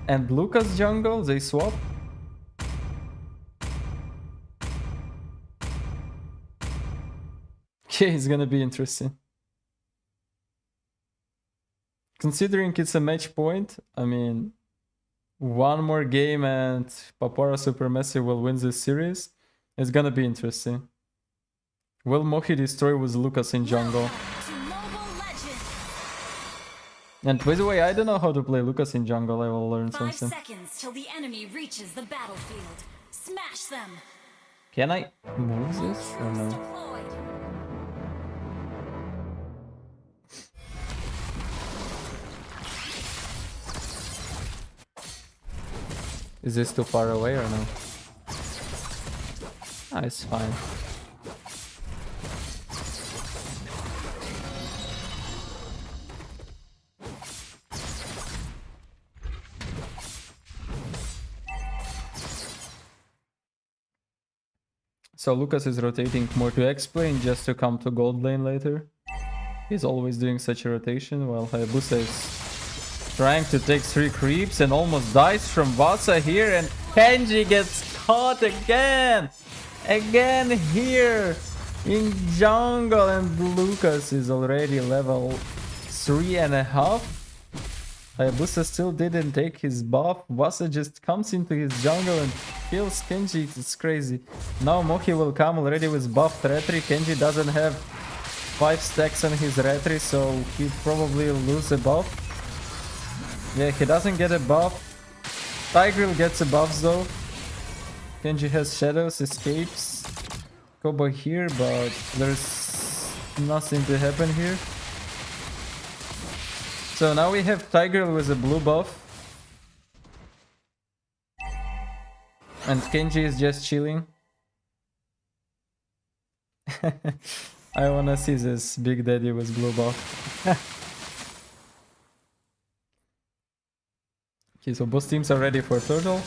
and Lucas jungle, they swap? Okay, it's gonna be interesting. Considering it's a match point, I mean, one more game and Papara SuperMassive will win this series. It's gonna be interesting. Will Mohi destroy with Lucas in jungle? And by the way, I don't know how to play Lucas in jungle. I will learn 5 something. seconds till the enemy reaches the battlefield. Smash them. Can I move this or no? Deployed. Is this too far away or no? Ah, it's fine. So Lucas is rotating more to explain just to come to gold lane later. He's always doing such a rotation while Hayabusa is trying to take 3 creeps and almost dies from Vasa here, and Kenji gets caught again! Again here in jungle, and Lucas is already level 3.5. Hayabusa still didn't take his buff. Vasa just comes into his jungle and kills Kenji. It's crazy. Now Mohi will come already with buffed retry. Kenji doesn't have 5 stacks on his retry, so he probably lose a buff. Yeah, he doesn't get a buff. Tigreal gets a buff though. Kenji has shadows, escapes. Kobo here, but there's nothing to happen here. So now we have Tigreal with a blue buff. And Kenji is just chilling. I wanna see this Big Daddy with blue buff. Okay, so both teams are ready for turtle.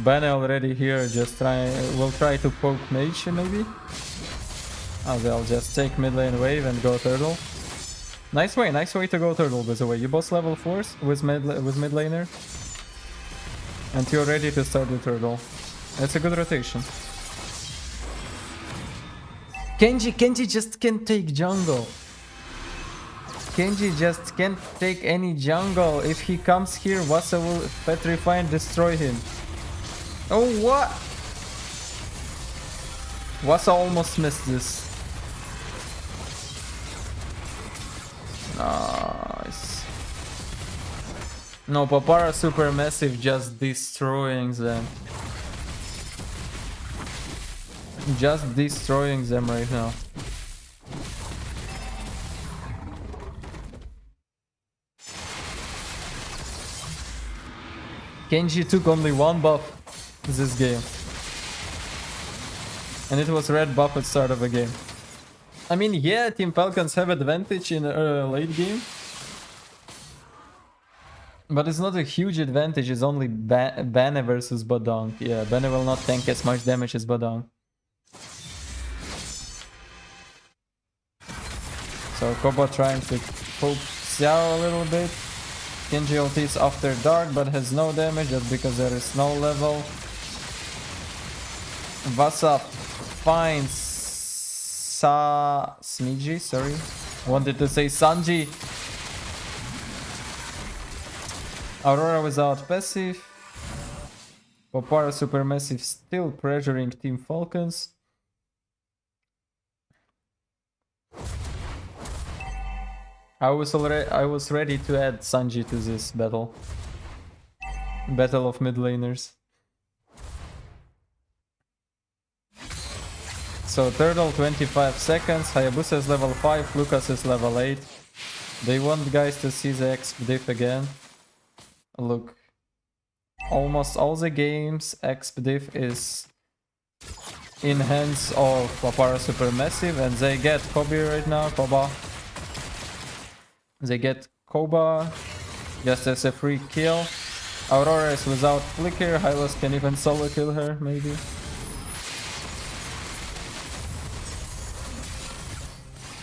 Bane already here, will try to poke mage maybe. Oh, they'll just take mid lane wave and go turtle. Nice way to go turtle, by the way. You both level 4s with mid laner. And you're ready to start the turtle. That's a good rotation. Kenji just can't take jungle. Kenji just can't take any jungle. If he comes here, Wasa will petrify and destroy him. Oh, what? Wasa almost missed this. Nice. No, Papara SuperMassive just destroying them. Just destroying them right now. Kenji took only one buff this game. And it was red buff at start of the game. I mean, yeah, Team Falcons have advantage in late game. But it's not a huge advantage, it's only Bane versus Badong. Yeah, Bane will not tank as much damage as Badong. So Koba trying to poke Xiao a little bit. Kenji ultis after dark but has no damage just because there is no level. Vasa finds Smiji, sorry. Wanted to say Sanji. Aurora without passive. Papara SuperMassive still pressuring Team Falcons. I was ready to add Sanji to this battle. Battle of mid laners. So turtle 25 seconds, Hayabusa is level 5, Lucas is level 8. They want guys to see the exp diff again. Look, almost all the games exp diff is in hands of Papara SuperMassive and they get Kobe right now, Koba. They get Koba just as a free kill. Aurora is without flicker, Hylos can even solo kill her, maybe.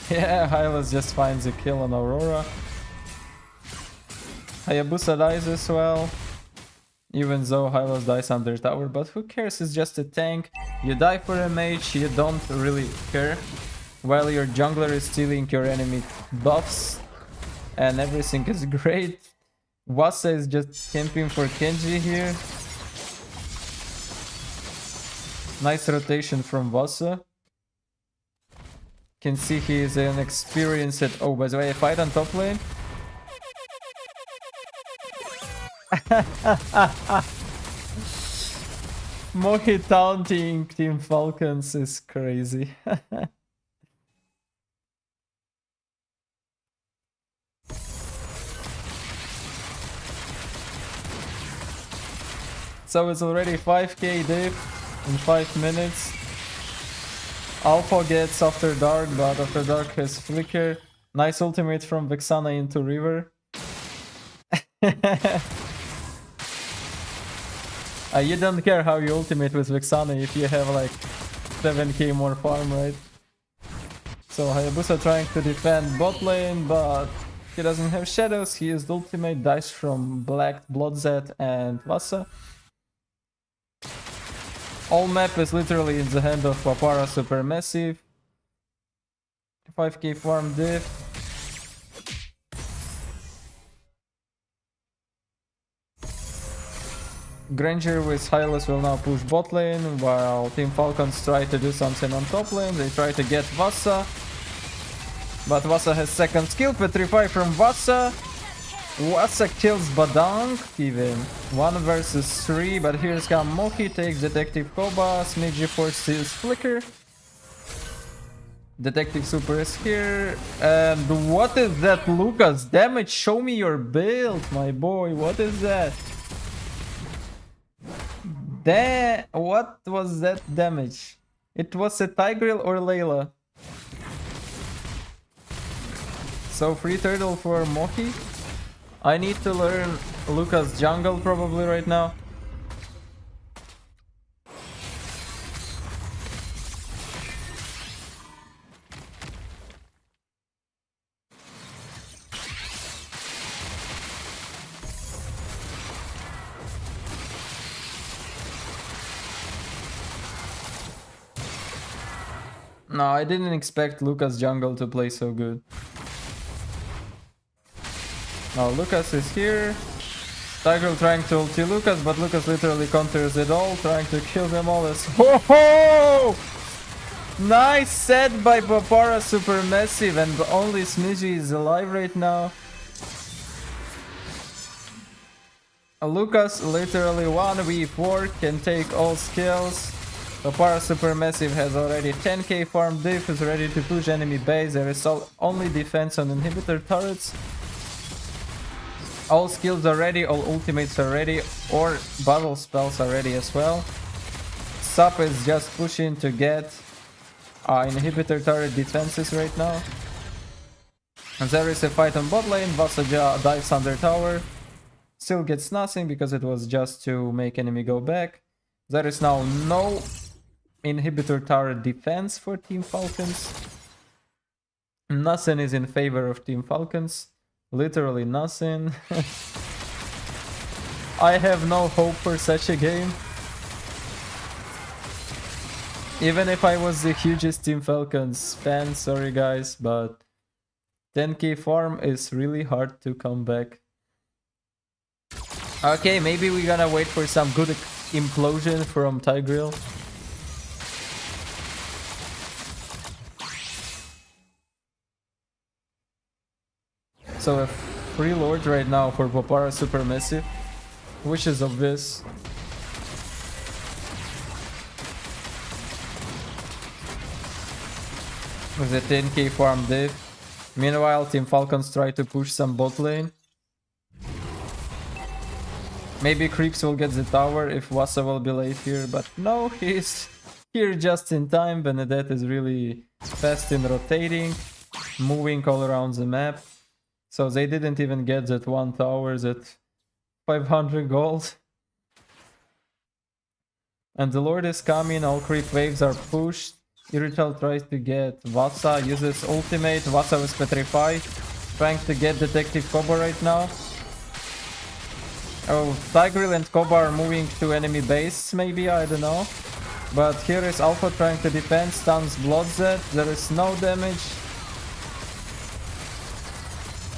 Yeah, Hylos just finds a kill on Aurora. Hayabusa dies as well. Even though Hylos dies under tower, but who cares, it's just a tank. You die for a mage, you don't really care. While your jungler is stealing your enemy buffs. And everything is great. Wasa is just camping for Kenji here. Nice rotation from Wasa. Can see he is an experienced at... Oh, by the way, a fight on top lane. Mohi taunting Team Falcons is crazy. So it's already 5k diff in 5 minutes. Alpha gets After Dark, but After Dark has Flicker. Nice ultimate from Vexana into River. You don't care how you ultimate with Vexana if you have like 7k more farm, right? So Hayabusa trying to defend bot lane, but he doesn't have shadows. He used ultimate, dice from Black, Bloodzet and Vasa. All map is literally in the hand of Papara SuperMassive. 5k farm diff. Granger with Hylos will now push bot lane, while Team Falcons try to do something on top lane. They try to get Vasa. But Vasa has second skill, Petrify from Vasa. Wasa kills Badang even. 1 versus 3, but here's come Mohi, takes Detective Koba, Smidgy forces Flicker. Detective Super is here. And what is that, Lucas? Damage, show me your build, my boy. What is that? What was that damage? It was a Tigreal or Layla. So free turtle for Mohi. I need to learn Lucas jungle probably right now. No, I didn't expect Lucas jungle to play so good. Now Lucas is here. Tigreal trying to ulti Lucas, but Lucas literally counters it all, trying to kill them all as... Ho ho! Nice set by Papara SuperMassive, and only Smidgy is alive right now. Lucas literally 1v4 can take all skills. Papara SuperMassive has already 10k farm diff, is ready to push enemy base. There is only defense on inhibitor turrets. All skills are ready, all ultimates are ready, or battle spells are ready as well. Sup is just pushing to get inhibitor turret defenses right now. And there is a fight on bot lane. Vasaja dives under tower. Still gets nothing because it was just to make enemy go back. There is now no inhibitor turret defense for Team Falcons. Nothing is in favor of Team Falcons. Literally nothing. I have no hope for such a game. Even if I was the hugest Team Falcons fan, sorry guys, but 10k farm is really hard to come back. Okay, maybe we're gonna wait for some good implosion from Tigreal. So a free lord right now for Papara SuperMassive, which is obvious. With a 10k farm div. Meanwhile, Team Falcons try to push some bot lane. Maybe Creeps will get the tower if Wasa will be late here, but no, he's here just in time. Benedette is really fast in rotating, moving all around the map. So they didn't even get that one tower at 500 gold. And the Lord is coming, all creep waves are pushed. Irrital tries to get Vasa, uses ultimate, Vasa with Petrify, trying to get Detective Koba right now. Oh, Tigreal and Koba are moving to enemy base, maybe, I don't know. But here is Alpha trying to defend, stuns Bloodzed, there is no damage.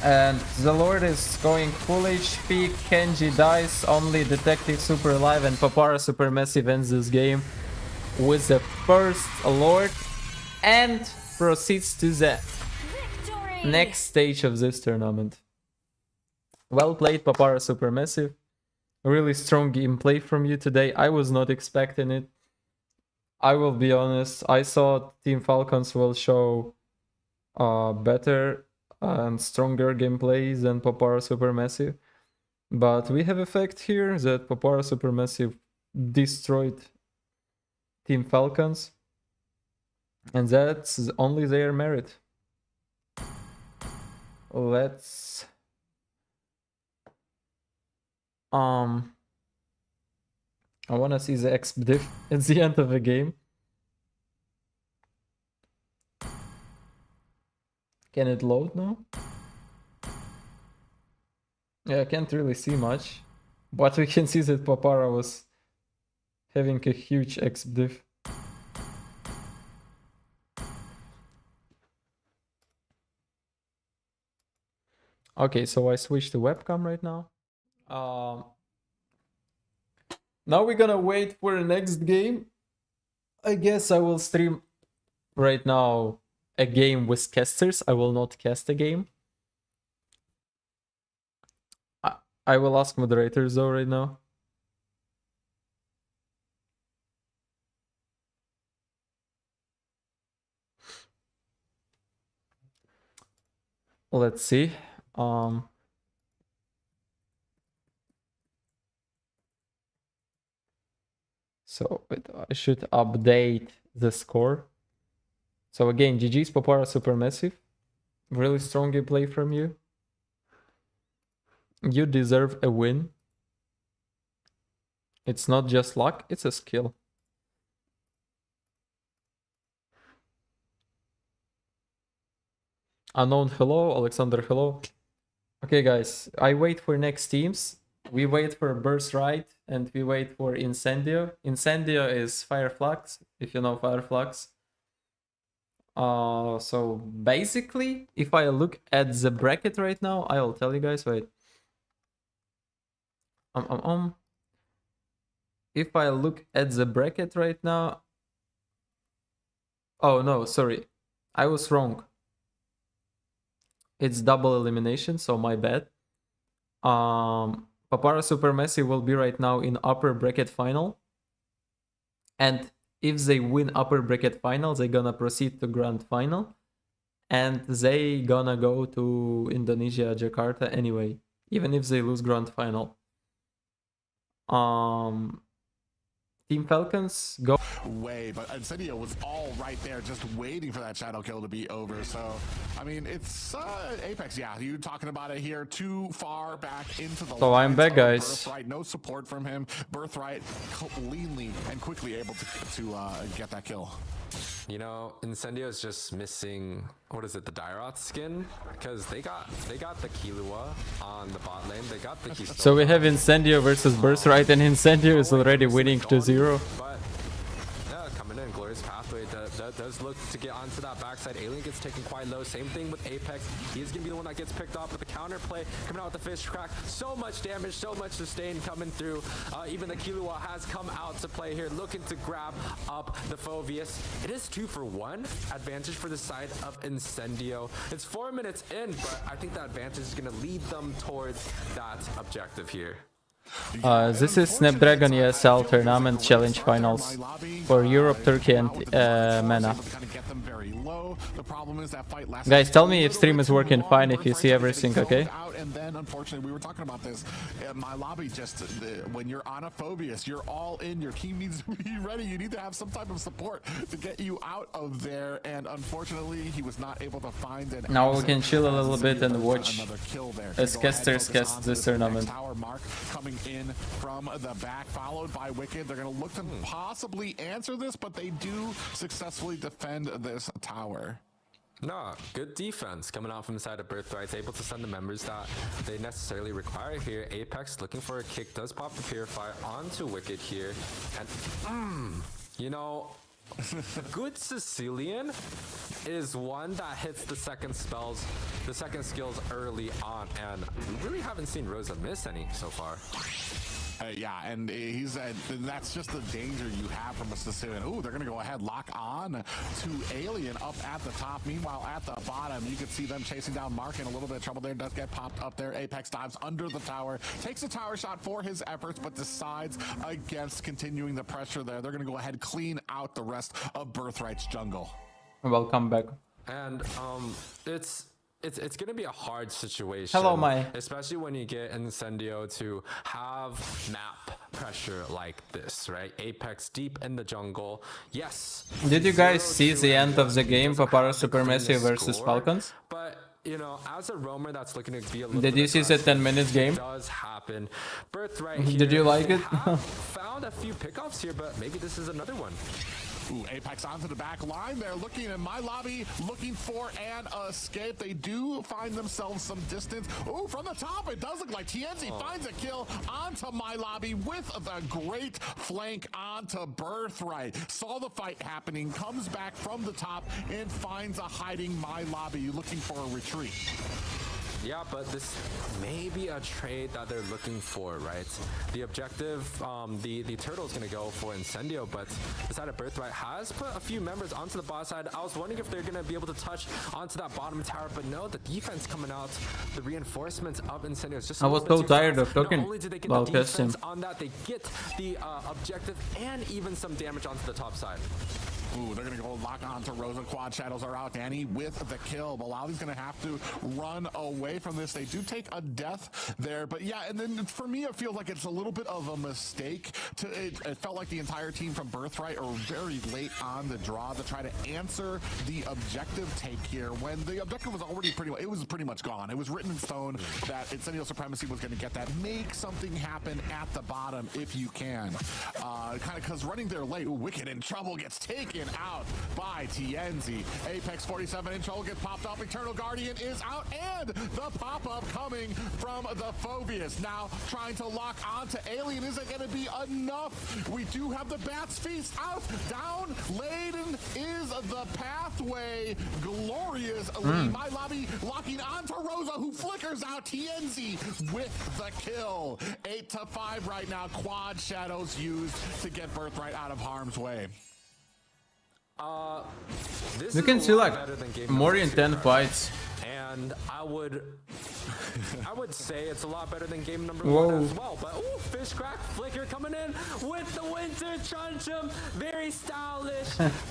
And the Lord is going full HP, Kenji dies, only Detective Super alive, and Papara SuperMassive ends this game with the first Lord and proceeds to the Victory! next stage of this tournament. Well played, Papara SuperMassive. Really strong gameplay from you today. I was not expecting it. I will be honest, I thought Team Falcons will show better and stronger gameplay than Papara SuperMassive. But we have a fact here that Papara SuperMassive destroyed Team Falcons. And that's only their merit. Let's... I wanna see the exp diff at the end of the game. Can it load now? Yeah, I can't really see much. But we can see that Papara was having a huge exp diff. Okay, so I switched to webcam right now. Now we're gonna wait for the next game. I guess I will stream right now a game with casters. I will not cast a game. I will ask moderators though right now. Let's see. So I should update the score. So again, GG's Papara SuperMassive. Really strong gameplay from you. You deserve a win. It's not just luck, it's a skill. Unknown, hello. Alexander, hello. Okay, guys, I wait for next teams. We wait for Birthright and we wait for Incendio. Incendio is Fireflux, if you know Fireflux. So basically, if I look at the bracket right now, I will tell you guys. Wait. If I look at the bracket right now, oh no, sorry, I was wrong. It's double elimination, so my bad. Papara SuperMassive will be right now in upper bracket final, and if they win upper bracket final, they're gonna proceed to grand final, and they gonna go to Indonesia, Jakarta anyway, even if they lose grand final. Team Falcons go way, but Incendio was all right there just waiting for that shadow kill to be over. So I mean, it's Apex, yeah, you talking about it here, too far back into the So I'm back, guys. Birthright, no support from him. Birthright cleanly and quickly able to get that kill. You know, Incendio is just missing, what is it, the Dairoth skin? Because they got the Killua on the bot lane. They got the Keystone. So we have Incendio versus Birthright, and Incendio is already winning 2-0. But yeah, coming in, Glorious Pathway does look to get onto that backside. Alien gets taken quite low. Same thing with Apex. He's gonna be the one that gets picked off with the counterplay, coming out with the fish crack. So much damage, so much sustain coming through. Even the Killua has come out to play here, looking to grab up the Phoveus. It is 2-for-1 advantage for the side of Incendio. It's 4 minutes in, but I think that advantage is gonna lead them towards that objective here. This is Snapdragon ESL Tournament Challenge Finals for Europe, Turkey, and MENA. Guys, tell me if stream is working fine, if you see everything, okay? And then, unfortunately, we were talking about this. My lobby just, when you're on a Phoveus, you're all in. Your team needs to be ready. You need to have some type of support to get you out of there. And unfortunately, he was not able to find an. Now we can chill a little bit and watch as casters cast this tournament. Tower mark coming in from the back, followed by Wicked. They're going to look to possibly answer this, but they do successfully defend this tower. No, good defense coming out from the side of Birthright, able to send the members that they necessarily require here. Apex looking for a kick, does pop the Purify onto Wicked here. And, you know, a good Sicilian is one that hits the second skills early on, and we really haven't seen Rosa miss any so far. Yeah, and he's that's just the danger you have from a Sicilian. Ooh, they're going to go ahead, lock on to Alien up at the top. Meanwhile, at the bottom, you can see them chasing down Mark in a little bit of trouble there. Does get popped up there. Apex dives under the tower, takes a tower shot for his efforts, but decides against continuing the pressure there. They're going to go ahead, clean out the rest of Birthright's jungle. Welcome back. And it's gonna be a hard situation. Hello, Mai. Especially when you get Incendio to have map pressure like this, right? Apex deep in the jungle. Yes. Did you guys see the end of the game, Papara SuperMassive versus Falcons? But you know, as a roamer that's looking to be a little Did you see the 10 minutes game? Does happen. Birthright here. Did you like it? Found a few pickoffs here, but maybe this is another one. Ooh, Apex onto the back line. They're looking in my lobby, looking for an escape. They do find themselves some distance. Ooh, from the top, it does look like TNZ finds a kill onto my lobby with the great flank onto Birthright. Saw the fight happening, comes back from the top and finds a hiding my lobby, looking for a retreat. Yeah, but this may be a trade that they're looking for, right? The objective, the turtle is going to go for Incendio, but the side of Birthright has put a few members onto the bot side. I was wondering if they're going to be able to touch onto that bottom tower, but no, the defense coming out, the reinforcements of Incendio is just. I was so tired of talking about casting. On that, they get the objective and even some damage onto the top side. Ooh, they're going to go lock on to Rosa. Quad shadows are out. Danny with the kill. Malawi's going to have to run away from this. They do take a death there. But yeah, and then for me, it feels like it's a little bit of a mistake. It felt like the entire team from Birthright are very late on the draw to try to answer the objective take here when the objective was already pretty much gone. It was written in stone that Incendio Supremacy was going to get that. Make something happen at the bottom if you can. Kind of because running there late, Wicked in trouble, gets taken out by TNZ. Apex 47 in trouble, gets popped off. Eternal Guardian is out, and the pop-up coming from the Phobius. Now trying to lock onto Alien isn't going to be enough. We do have the Bats Feast out. Down laden is the pathway. Glorious lead by Lobby, locking onto Rosa, who flickers out. TNZ with the kill. 8-5 right now. Quad shadows used to get Birthright out of harm's way. This You is can a see lot like better than game more number intense 2, fights. and I would say it's a lot better than game number Whoa. 1 as well. But ooh, fish crack flicker coming in with the winter truncheon, very stylish,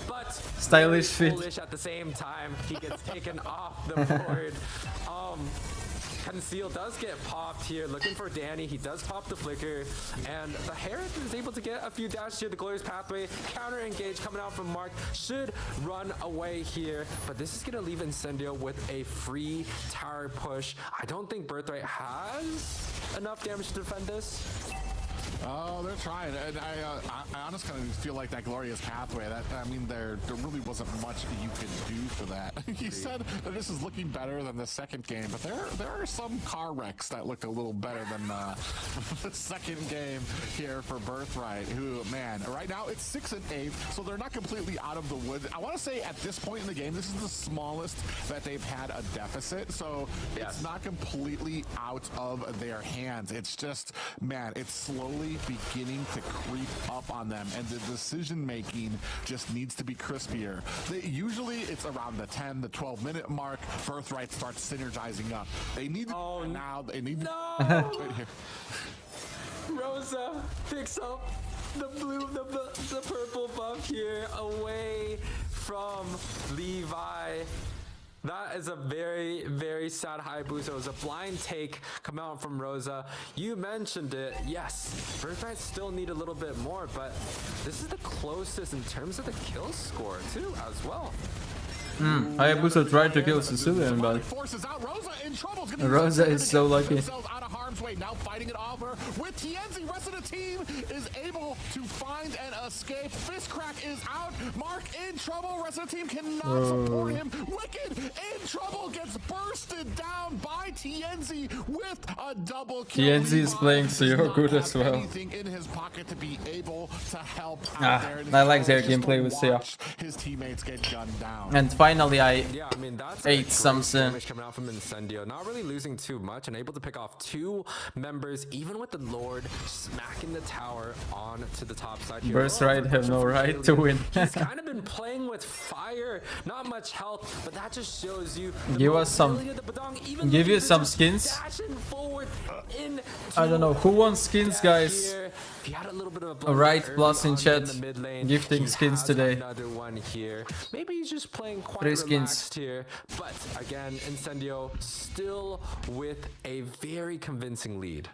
but Stylish very fit. foolish at the same time. He gets taken off the board. Conceal does get popped here, looking for Danny. He does pop the flicker, and the Herald is able to get a few dashes here. The Glorious Pathway, counter engage coming out from Mark, should run away here, but this is going to leave Incendio with a free tower push. I don't think Birthright has enough damage to defend this. Oh, they're trying, and I honestly kind of feel like that Glorious Pathway, that, I mean, there really wasn't much you could do for that. He said that this is looking better than the second game, but there are some car wrecks that look a little better than the second game here for Birthright, who, man, right now it's 6-8, so they're not completely out of the woods. I want to say at this point in the game, this is the smallest that they've had a deficit, so it's not completely out of their hands. It's just, man, it's slowly beginning to creep up on them, and the decision making just needs to be crispier. Usually it's around the 10 to 12 minute mark. Birthright starts synergizing up. They need now. They need right here. Rosa picks up the purple buff here away from Levi. That is a very, very sad high boost. It was a blind take come out from Rosa. You mentioned it. Yes, Birthright still need a little bit more, but this is the closest in terms of the kill score too as well. Hayabusa tried to kill Sicilian, but Forces out Rosa in trouble. Rosa is so lucky. Out of harm's way. Now fighting it off her with TNZ. Rest of the team is able to find an escape. Fist crack is out. Mark in trouble. Rest of the team cannot support him. Wicked in trouble, gets bursted down by TNZ with a double kill. TNZ is playing so good as well. Anything in his pocket to be able to help out there. I like their Just to gameplay with Sia. watch his teammates get gunned down. And finally I Yeah, I mean, that's ate a great something. damage coming out from Incendio. Not really losing too much and able to pick off 2 members, even with the Lord smacking the tower on to the top side here. Birthright have no right to win. He's kind of been playing with fire, not much health, but that just shows you the Give us some- mobility of the Badong, even give you looking some to just skins. dashing forward into I don't know who wants skins, dash guys. here. If you had a little bit of a Right, early plus in on chat, the mid lane, gifting he skins has today. Another one here. Maybe he's just playing quite 3 skins. relaxed here, but again, Incendio still with a very convincing lead.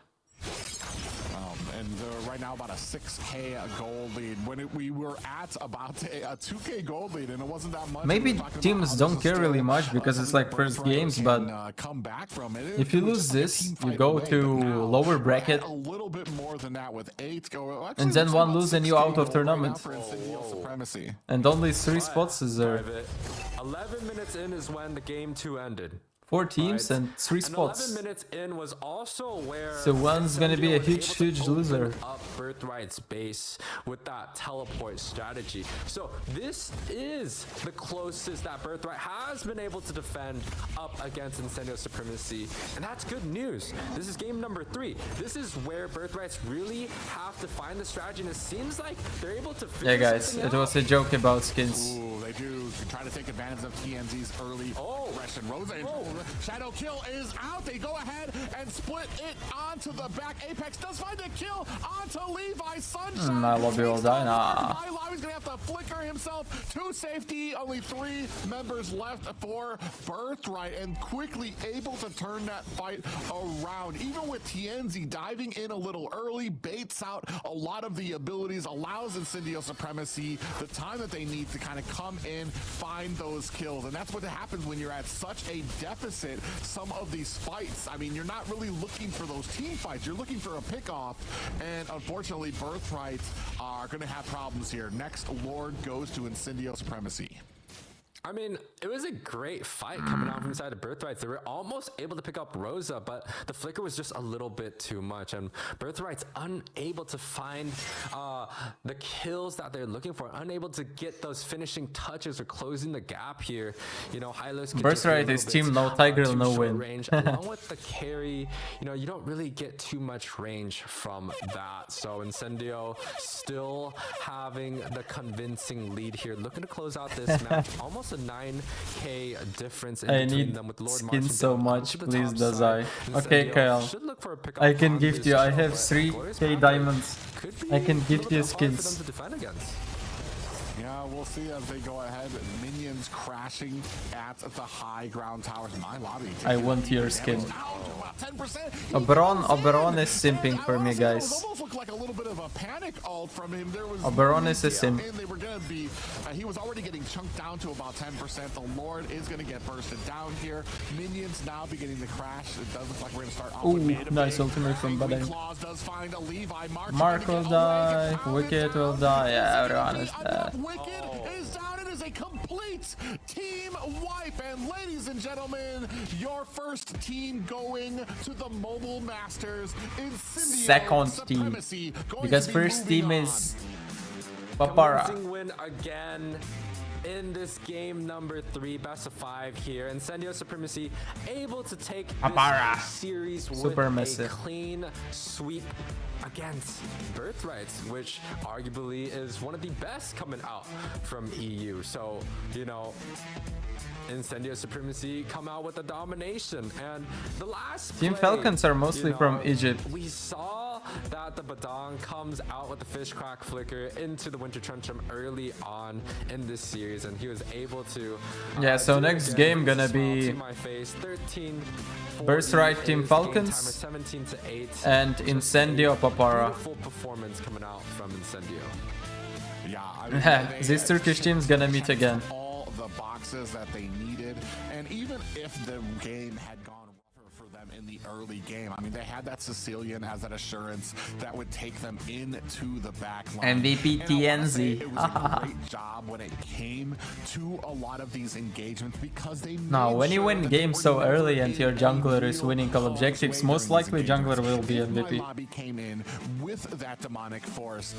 And right now about a 6K gold lead. When we were at about a 2K gold lead, and it wasn't that much. Maybe We were talking about teams how don't this is care still, really much because it's something like that first Birthright games, can, but come back from it. if you It was lose just like a this, team you fight go away, to but now lower we're bracket. at a little bit more than that with 8 go. Actually, And then it's one about lose and you 6K out of gold right tournament. now for Incendio Supremacy. And only 3 spots is there. Private. 11 minutes in is when the game 2 ended. 4 teams Right. and 3 And spots. 11 minutes in was also where So one's gonna be a Incendio was huge, able to huge open loser. up Birthright's base with that teleport strategy. So this is the closest that Birthright has been able to defend up against Incendio Supremacy, and that's good news. This is game number 3. This is where Birthrights really have to find the strategy, and it seems like they're able to figure Yeah, guys, something it out. was a joke about skins. Ooh, they do try to take advantage of TNZ's early aggression. Rosa in trouble. Shadow kill is out. They go ahead and split it onto the back. Apex does find a kill onto Levi. Sunshine. MLBB will die. Nah. He's gonna have to flicker himself to safety. Only 3 members left for Birthright, and quickly able to turn that fight around. Even with TNZ diving in a little early, baits out a lot of the abilities, allows Incendio Supremacy the time that they need to kind of come in, find those kills. And that's what happens when you're at such a deficit. Some of these fights, I mean, you're not really really looking for those team fights. You're looking for a pick-off, and unfortunately, Birthright are going to have problems here. Next, Lord goes to Incendio Supremacy. I mean, it was a great fight coming out from inside of Birthright. They were almost able to pick up Rosa, but the flicker was just a little bit too much. And Birthright's unable to find the kills that they're looking for, unable to get those finishing touches or closing the gap here. You know, Hylos could Birthright is team no Tiger, no win. Range. Along with the carry, you know, you don't really get too much range from that. So Incendio still having the convincing lead here, looking to close out this match. Almost a 9k difference in between them with Lord skin marching so down much, onto the please, top Dazai. side. Okay, Incendio Kyle. should look for a pickup I can on gift this you. I show, have but 3k diamonds. could be I can a gift little you bit hard for them skins. to defend against. Yeah, we'll see as they go ahead. Minions crashing at the high ground towers. My lobby. I want your skin. Oberon Oberon is simping for me, guys. Almost looked like a little bit of a panic ult from him. There was Oberon is a simp. and they were gonna be. He was already getting chunked down to about 10%. The Lord is gonna get bursted down here. Minions now beginning to crash. It does look like we're gonna start off Ooh, with mid nice ultimate from Angry Badai. Claws does find a Levi. Mark will die, Wicked will die. Yeah, everyone is dead. Wicked is down. It is a complete team wipe. And ladies and gentlemen, your first team going to the Mobile Masters. Incendio Second team. Supremacy going Because to be first moving team on. is Papara. Convincing win again in this game number 3, best of 5 here. Incendio Supremacy able to take Papara this series with SuperMassive. a clean sweep against Birthright, which arguably is one of the best coming out from EU. So, you know, Incendio Supremacy come out with a domination. And the last Team play, Falcons are mostly from Egypt. We saw that the Badang comes out with the fish crack flicker into the Winter Truncheon early on in this series, and he was able to Yeah, so do it next again. game Brings a gonna smile be to my face. 13 Birthright Team is game Falcons timer, 17 to 8. and Just Incendio a Papara. beautiful performance coming out from Incendio. Yeah, I mean, This Turkish team's gonna meet again. All the boxes that they needed, and even if the game had gone rougher for them in the early game, I mean, they had that Sicilian as that assurance that would take them into the back line. MVP And I wanna say TNZ. It was a great job when it came to a lot of these engagements because they Now, made when you sure win that they games were so never early and in your a jungler is real winning all harm's objectives, way most during these likely jungler will be engagements. If MVP. my lobby came in with that demonic force,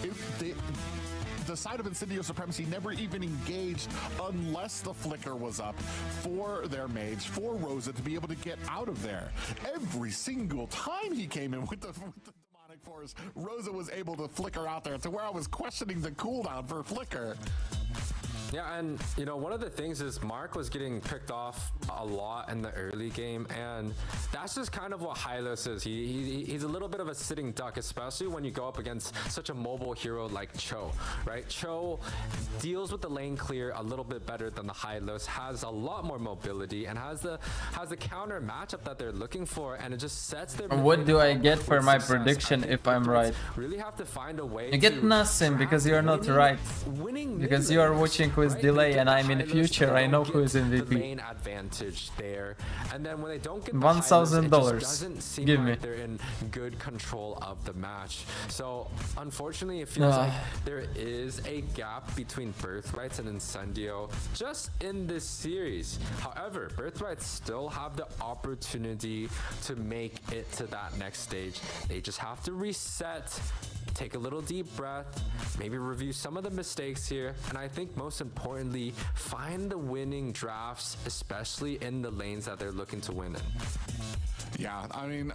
the side of Incendio Supremacy never even engaged unless the flicker was up for their mage, for Rosa to be able to get out of there. Every single time he came in with the demonic force, Rosa was able to flicker out there to where I was questioning the cooldown for flicker. Yeah, and you know, one of the things is Mark was getting picked off a lot in the early game, and that's just kind of what Hylos is. He's a little bit of a sitting duck, especially when you go up against such a mobile hero like Cho, right? Cho deals with the lane clear a little bit better than the Hylos, has a lot more mobility, and has the counter matchup that they're looking for, and it just sets their. What do I get for with my success. prediction I think if I'm Birthright right? Really have to find a way. You get to nothing because you're not winning- right. winning Because mid you are lanes, watching with right? delay They get and the I'm in the Hylos, future. they I know don't who is get MVP. The lane advantage there, and then when they don't get the $1,000. Hylos, it just doesn't seem Give like me. they're in good control of the match. So unfortunately, it feels like there is a gap between Birthrights and Incendio just in this series. However, Birthrights still have the opportunity to make it to that next stage. They just have to reset, take a little deep breath, maybe review some of the mistakes here, and I think most importantly, find the winning drafts, especially in the lanes that they're looking to win in. Yeah, I mean,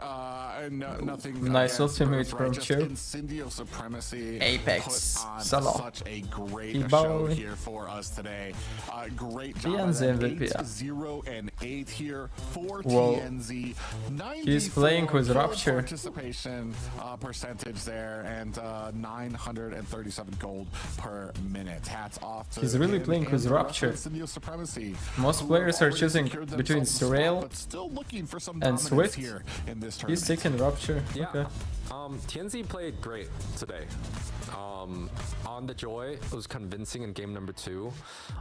nothing. Nice against ultimate Birthright, from just Cho. Incendio Supremacy Apex. put on Solo. such a great He show boy. here for us today. Great job. TNZ at that. MVP, yeah. 8-0-8 here for Whoa. TNZ. He's playing with 94 Rupture. participation percentage there, and and 937 gold per minute. Hats off to He's really him playing and with the Rapture. Incendio Supremacy, Most who players have are already choosing secured between themselves a spot, Surreal but still looking for some and dominance Swift. here in this He's tournament. taking Rupture. Yeah. Okay. TNZ played great today. On the Joy, it was convincing in game number 2.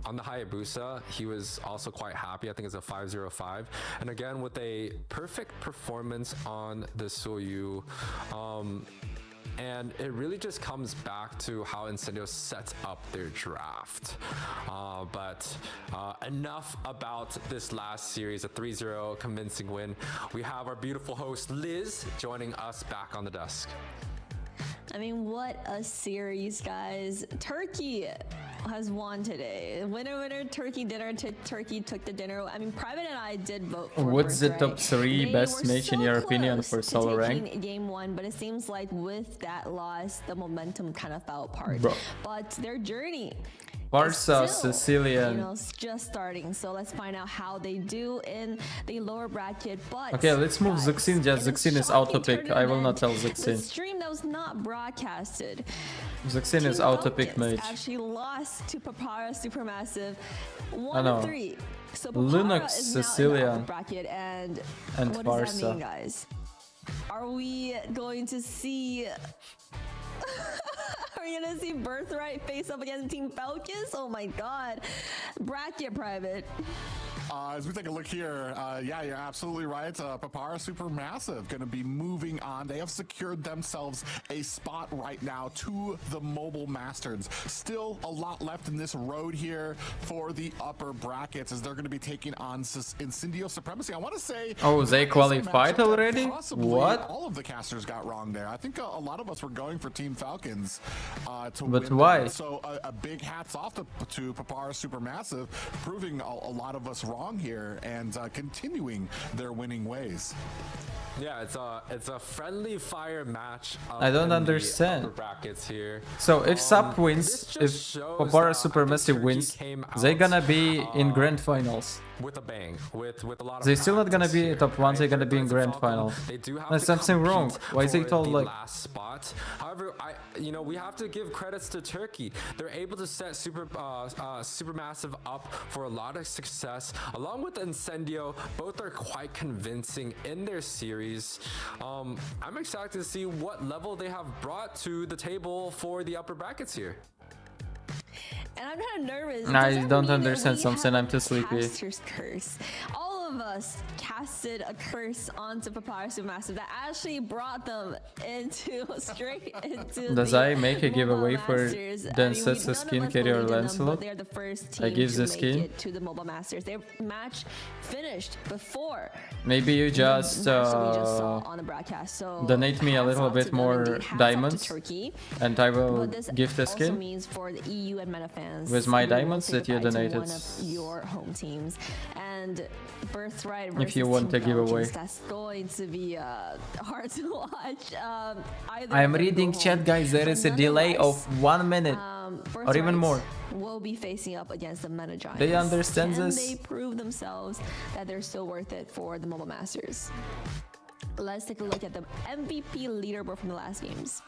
On the Hayabusa, he was also quite happy. I think it's a 5-0-5. And again, with a perfect performance on the Soyu. And it really just comes back to how Incendio sets up their draft. But enough about this last series, a 3-0 convincing win. We have our beautiful host, Liz, joining us back on the desk. I mean, what a series, guys. Turkey has won today. Winner, winner, turkey dinner. Turkey took the dinner. I mean, Private and I did vote for What's the Birthright. top 3 They best were match in so your opinion close for to solo taking rank? game 1, but it seems like with that loss, the momentum kind of fell apart. Bro. But their journey Barca, is still, Sicilian. you know, it's just starting. So let's find out how they do in the lower bracket. But Okay, let's move guys, Zuxin. Just in a Zuxin is shocking auto pick. I will not tell tournament, The Zuxin. stream that was not broadcasted. Zuxin is Team auto pick Falcons mate. actually lost to Papara SuperMassive, I know. 1-3. So Papara Linux, is now in the Sicilian, upper bracket, and and what does that Barca. mean, guys? Are we going to see? Are we gonna see Birthright face up against Team Falcons? Oh my God! Bracket Private. As we take a look here, yeah, you're absolutely right. Papara SuperMassive going to be moving on. They have secured themselves a spot right now to the Mobile Masters. Still a lot left in this road here for the upper brackets as they're going to be taking on Incendio Supremacy. I want to say... Oh, they this is a qualified matchup that already? possibly What? All of the casters got wrong there. I think a lot of us were going for Team Falcons to But win. why? So a big hats off to Papara SuperMassive, proving a lot of us wrong here and continuing their winning ways. Yeah, it's a friendly fire match. I don't in the understand. upper brackets here. So if Sub this wins, just if shows Papara that SuperMassive Turkey wins, came they out, gonna be in grand finals. with a bang, with a lot of They still not gonna practice be here, top 1, they're right? gonna be in Birthright grand and Falcon, final. They do have There's to something wrong. compete Why is he for told the like last spot? However, we have to give credits to Turkey. They're able to set Supermassive up for a lot of success, along with Incendio. Both are quite convincing in their series. I'm excited to see what level they have brought to the table for the upper brackets here. And I'm kind of nervous. I Does that don't mean that understand we something, have I'm too sleepy. Caster's curse. All of us casted a curse onto Papara SuperMassive that actually brought them into straight into Dazai the make a Mobile giveaway for Masters. I then mean, sets the none of skin us carrier believed in them, Lancelot. but they're the first team I give to the make skin. it to the Mobile Masters. Their match finished before maybe you the just match that we just saw on the broadcast. So donate me a hats little off bit to them, more indeed. Hats off to diamonds, Turkey. and I will What this give the also skin means for the EU and Meta fans, with my you will diamonds say that you goodbye to donated. one of your home teams. And Birthright If you versus want Team a giveaway. Falcons, that's going to be hard to watch. Either I am of them reading go chat, home. guys. There But is a delay of nonetheless, 1 minute. or even Birthright more. will be facing up against the Meta Giants. They understand Can this? they prove themselves that they're still worth it for the Mobile Masters? Let's take a look at the MVP leaderboard from the last games.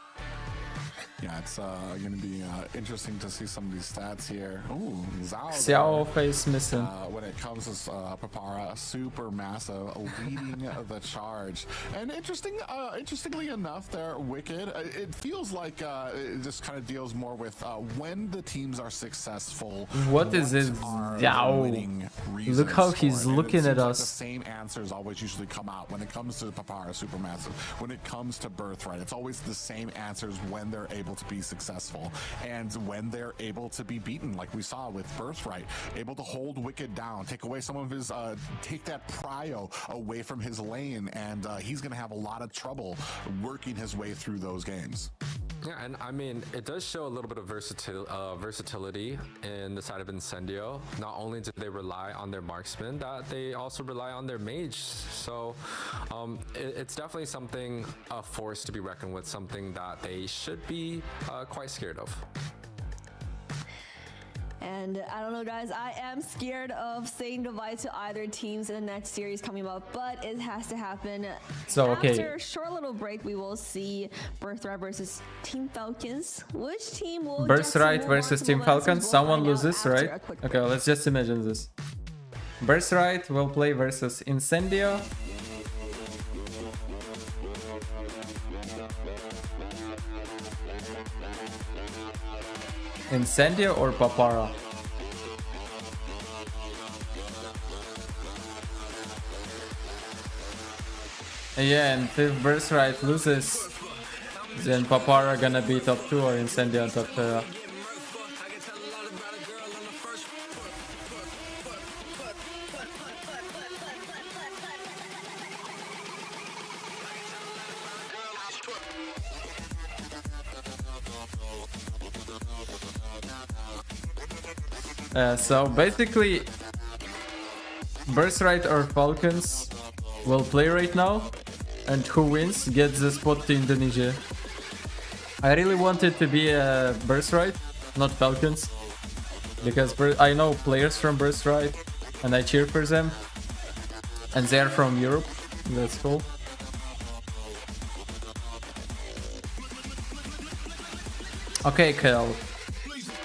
Yeah, it's going to be interesting to see some of these stats here. Ooh, Zhao Xiao there, face missing. when it comes to Papara SuperMassive leading the charge. And interestingly enough, there, Wicked, it feels like it just kind of deals more with when the teams are successful. What is this are the Zhao? winning reasons Look how for he's it. And it looking seems at like us. The same answers always usually come out when it comes to Papara SuperMassive. When it comes to Birthright, it's always the same answers when they're able to be successful and when they're able to be beaten, like we saw with Birthright, able to hold Wicked down, take away some of his take that prio away from his lane, and he's gonna have a lot of trouble working his way through those games. Yeah, and I mean, it does show a little bit of versatility in the side of Incendio. Not only do they rely on their marksman, that they also rely on their mage. So it's definitely something, a force to be reckoned with, something that they should be quite scared of. And I don't know, guys, I am scared of saying goodbye to either teams in the next series coming up, but it has to happen. So, okay. After a short little break, we will see Birthright versus Team Falcons. Which team will Birthright versus Team Falcons? Someone loses, right? Okay, break. let's just imagine this. Birthright will play versus Incendio. Incendio or Papara? Yeah, and if Birthright loses, then Papara gonna be top 2 or Incendio top 2. So basically, Birthright or Falcons will play right now, and who wins gets the spot to Indonesia. I really want it to be a Birthright, not Falcons, because I know players from Birthright and I cheer for them, and they're from Europe. That's cool. Okay, Kel.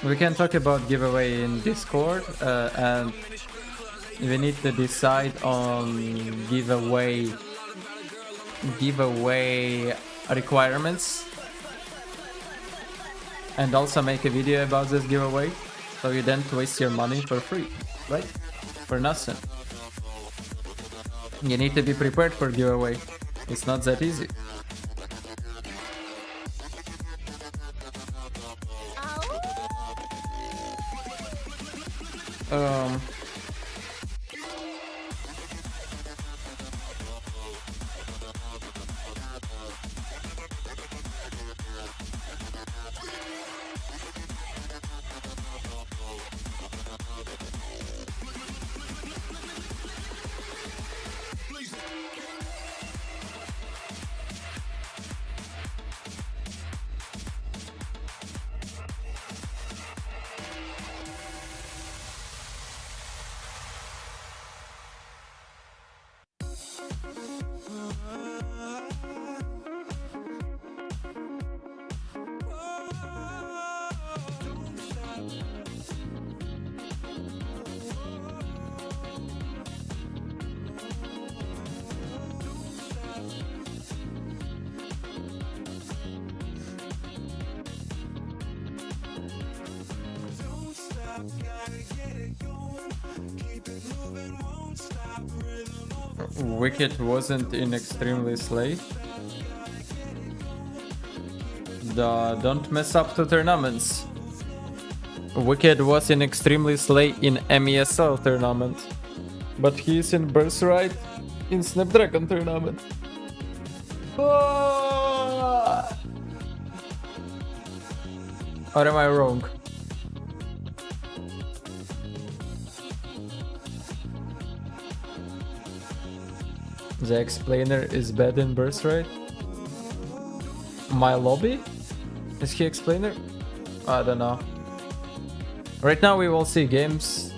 We can talk about giveaway in Discord, and we need to decide on giveaway requirements, and also make a video about this giveaway, so you don't waste your money for free, right? For nothing. You need to be prepared for giveaway. It's not that easy. Wicked wasn't in extremely slay. Don't mess up the tournaments. Wicked was in extremely slay in MESL tournament, but he's in Birthright in Snapdragon tournament. Or am I wrong? The explainer is bad in Birthright. My lobby? Is he explainer? I don't know. Right now we will see games.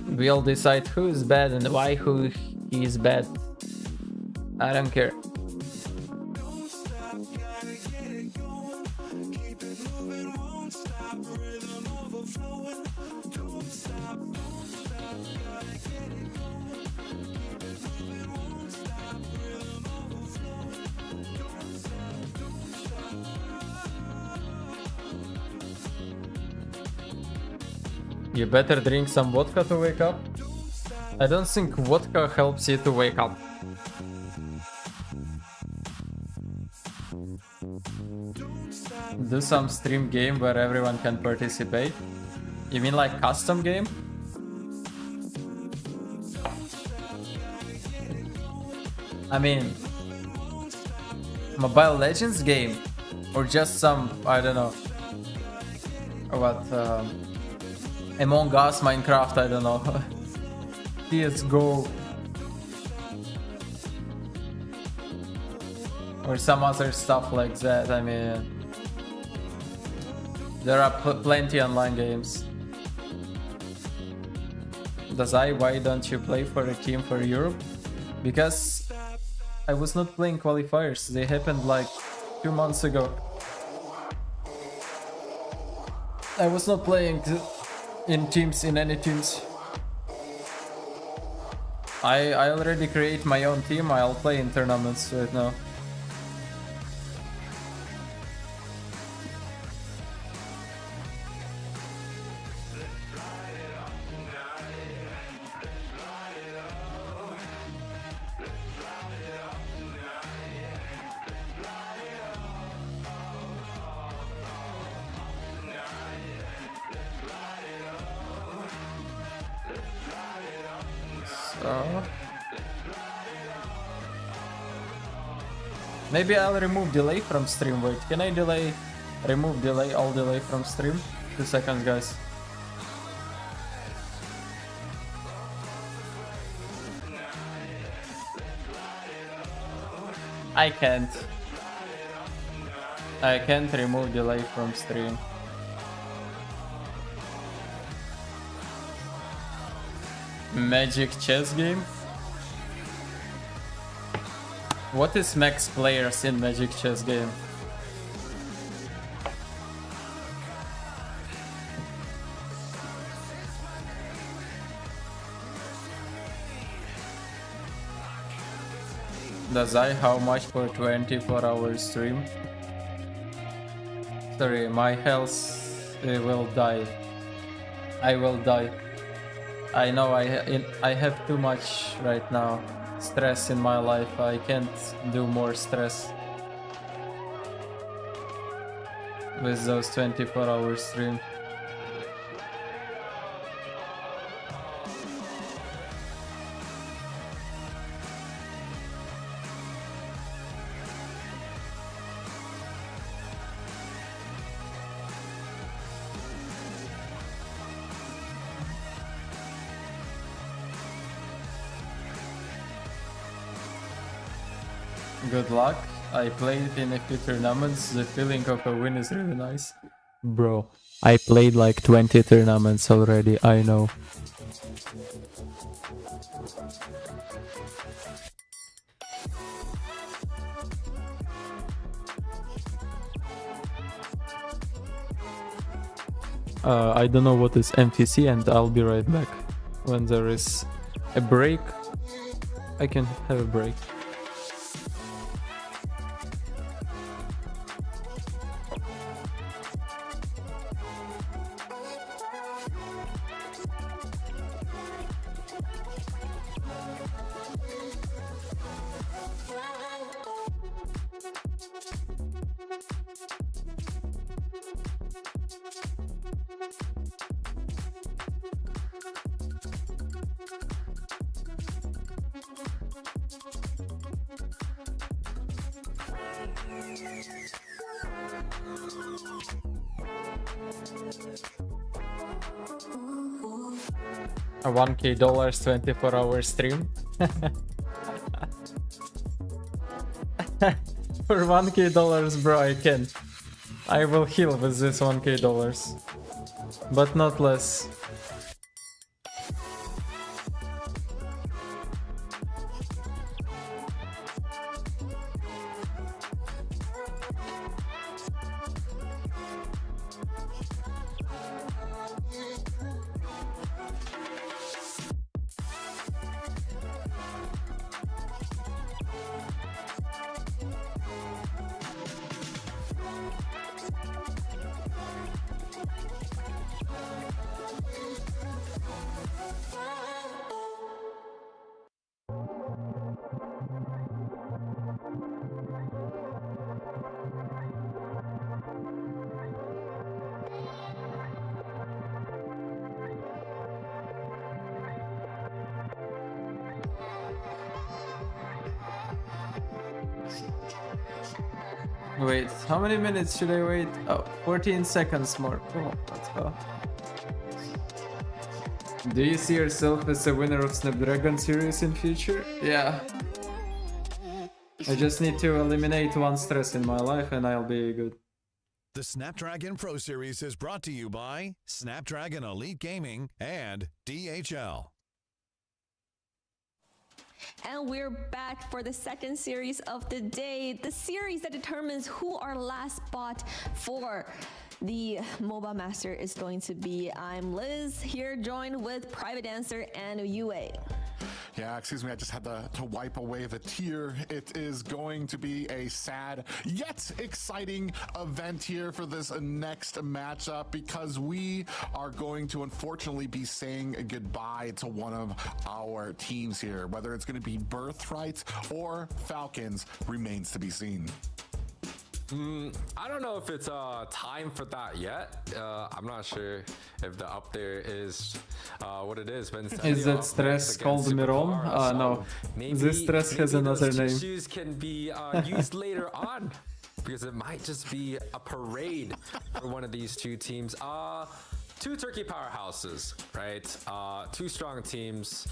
We'll decide who is bad and why who he is bad. I don't care. You better drink some vodka to wake up. I don't think vodka helps you to wake up. Do some stream game where everyone can participate. You mean like custom game? I mean, Mobile Legends game? Or just some, I don't know. What, Among Us, Minecraft, I don't know. CSGO. Or some other stuff like that, I mean. There are plenty online games. Dazai, why don't you play for a team for Europe? Because I was not playing qualifiers. They happened like 2 months ago. I was not playing in teams, in any teams. I already create my own team. I'll play in tournaments right now. So maybe I'll remove delay from stream. Wait, can I remove delay, all delay from stream? 2 seconds, guys. I can't remove delay from stream. Magic chess game? What is max players in Magic chess game? Dazai, how much for 24-hour stream? Sorry, my health will die. I will die. I know I have too much right now. Stress in my life. I can't do more stress with those 24-hour stream. Good luck. I played in a few tournaments. The feeling of a win is really nice. Bro, I played like 20 tournaments already, I know. I don't know what is MTC, and I'll be right back. When there is a break, I can have a break. A $1K 24-hour stream. For $1K, bro, I can. I will heal with this $1K, but not less. Wait, how many minutes should I wait? Oh, 14 seconds more. Come on, let's go. Do you see yourself as a winner of Snapdragon series in future? Yeah. I just need to eliminate one stress in my life and I'll be good. The Snapdragon Pro Series is brought to you by Snapdragon Elite Gaming and DHL. And we're back for the second series of the day, the series that determines who our last spot for the Mobile Master is going to be. I'm Liz, here joined with Private Dancer and UA. Yeah, excuse me, I just had to wipe away the tear. It is going to be a sad yet exciting event here for this next matchup, because we are going to unfortunately be saying goodbye to one of our teams here. Whether it's going to be Birthright or Falcons remains to be seen. I don't know if it's time for that yet. I'm not sure if the up there is what it is. But Is that stress called Miron? No. This stress has another name. Issues can be used later on, because it might just be a parade for one of these two teams. Two Turkey powerhouses, right? Two strong teams.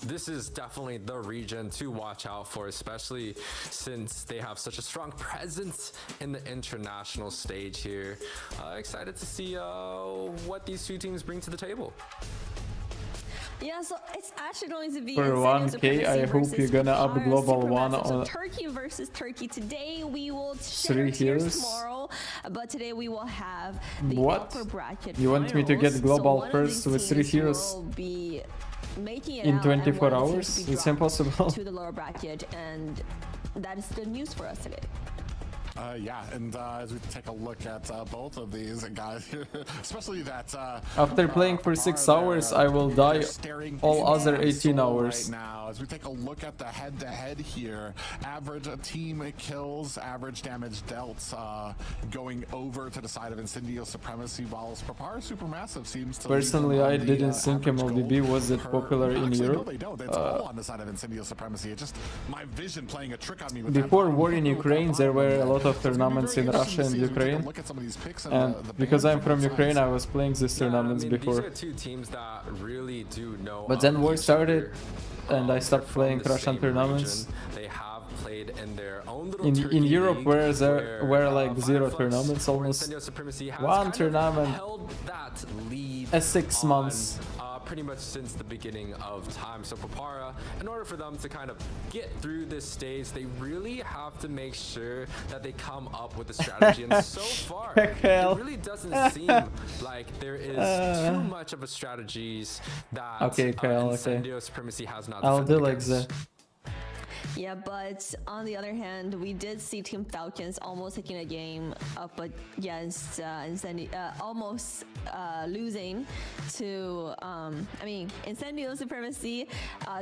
This is definitely the region to watch out for, especially since they have such a strong presence in the international stage here. Excited to see what these two teams bring to the table. Yeah, so it's actually going to be For Incendio 1K, Supremacy I hope versus you're gonna up Papara global SuperMassive. one So on Turkey versus Turkey. Today we will share 3 tiers heroes. tomorrow, but today we will have the What? upper bracket You want me to get finals. global one of first these with 3 teams heroes will be making it in out, and 24 one of the teams hours? will be It's dropped impossible. to the lower bracket, and that is good news for us today. Yeah, and as we take a look at both of these guys here, especially that After playing for 6 hours, I will die all other 18 hours. Right now, as we take a look at the head-to-head here, average team kills, average damage dealt, going over to the side of Incendio Supremacy, while Papara SuperMassive seems to. Personally, I didn't think MLBB was that popular in Europe. No, they don't. It's all on the side of Incendio Supremacy. It just my vision playing a trick on me with Before that. war in Ukraine, there were a lot of tournaments in Russia and Ukraine, and because I'm from Ukraine, I was playing these tournaments before. These are two teams that really do know. But then war each started, other. and I stopped They're playing from the Russian same tournaments. region. They have played in their own little In Turkey Europe, league, where there were like 0 Fireflies tournaments, or almost Incendio Supremacy has 1 kind of tournament held that lead at 6 on, months. pretty much since the beginning of time. So Papara, in order for them to kind of get through this stage, they really have to make sure that they come up with a strategy. And so far, it really doesn't seem like there is too much of a strategies that Incendio Supremacy has not. I'll do like against. that. Yeah, but on the other hand, we did see Team Falcons almost taking a game up against almost losing to, Incendio Supremacy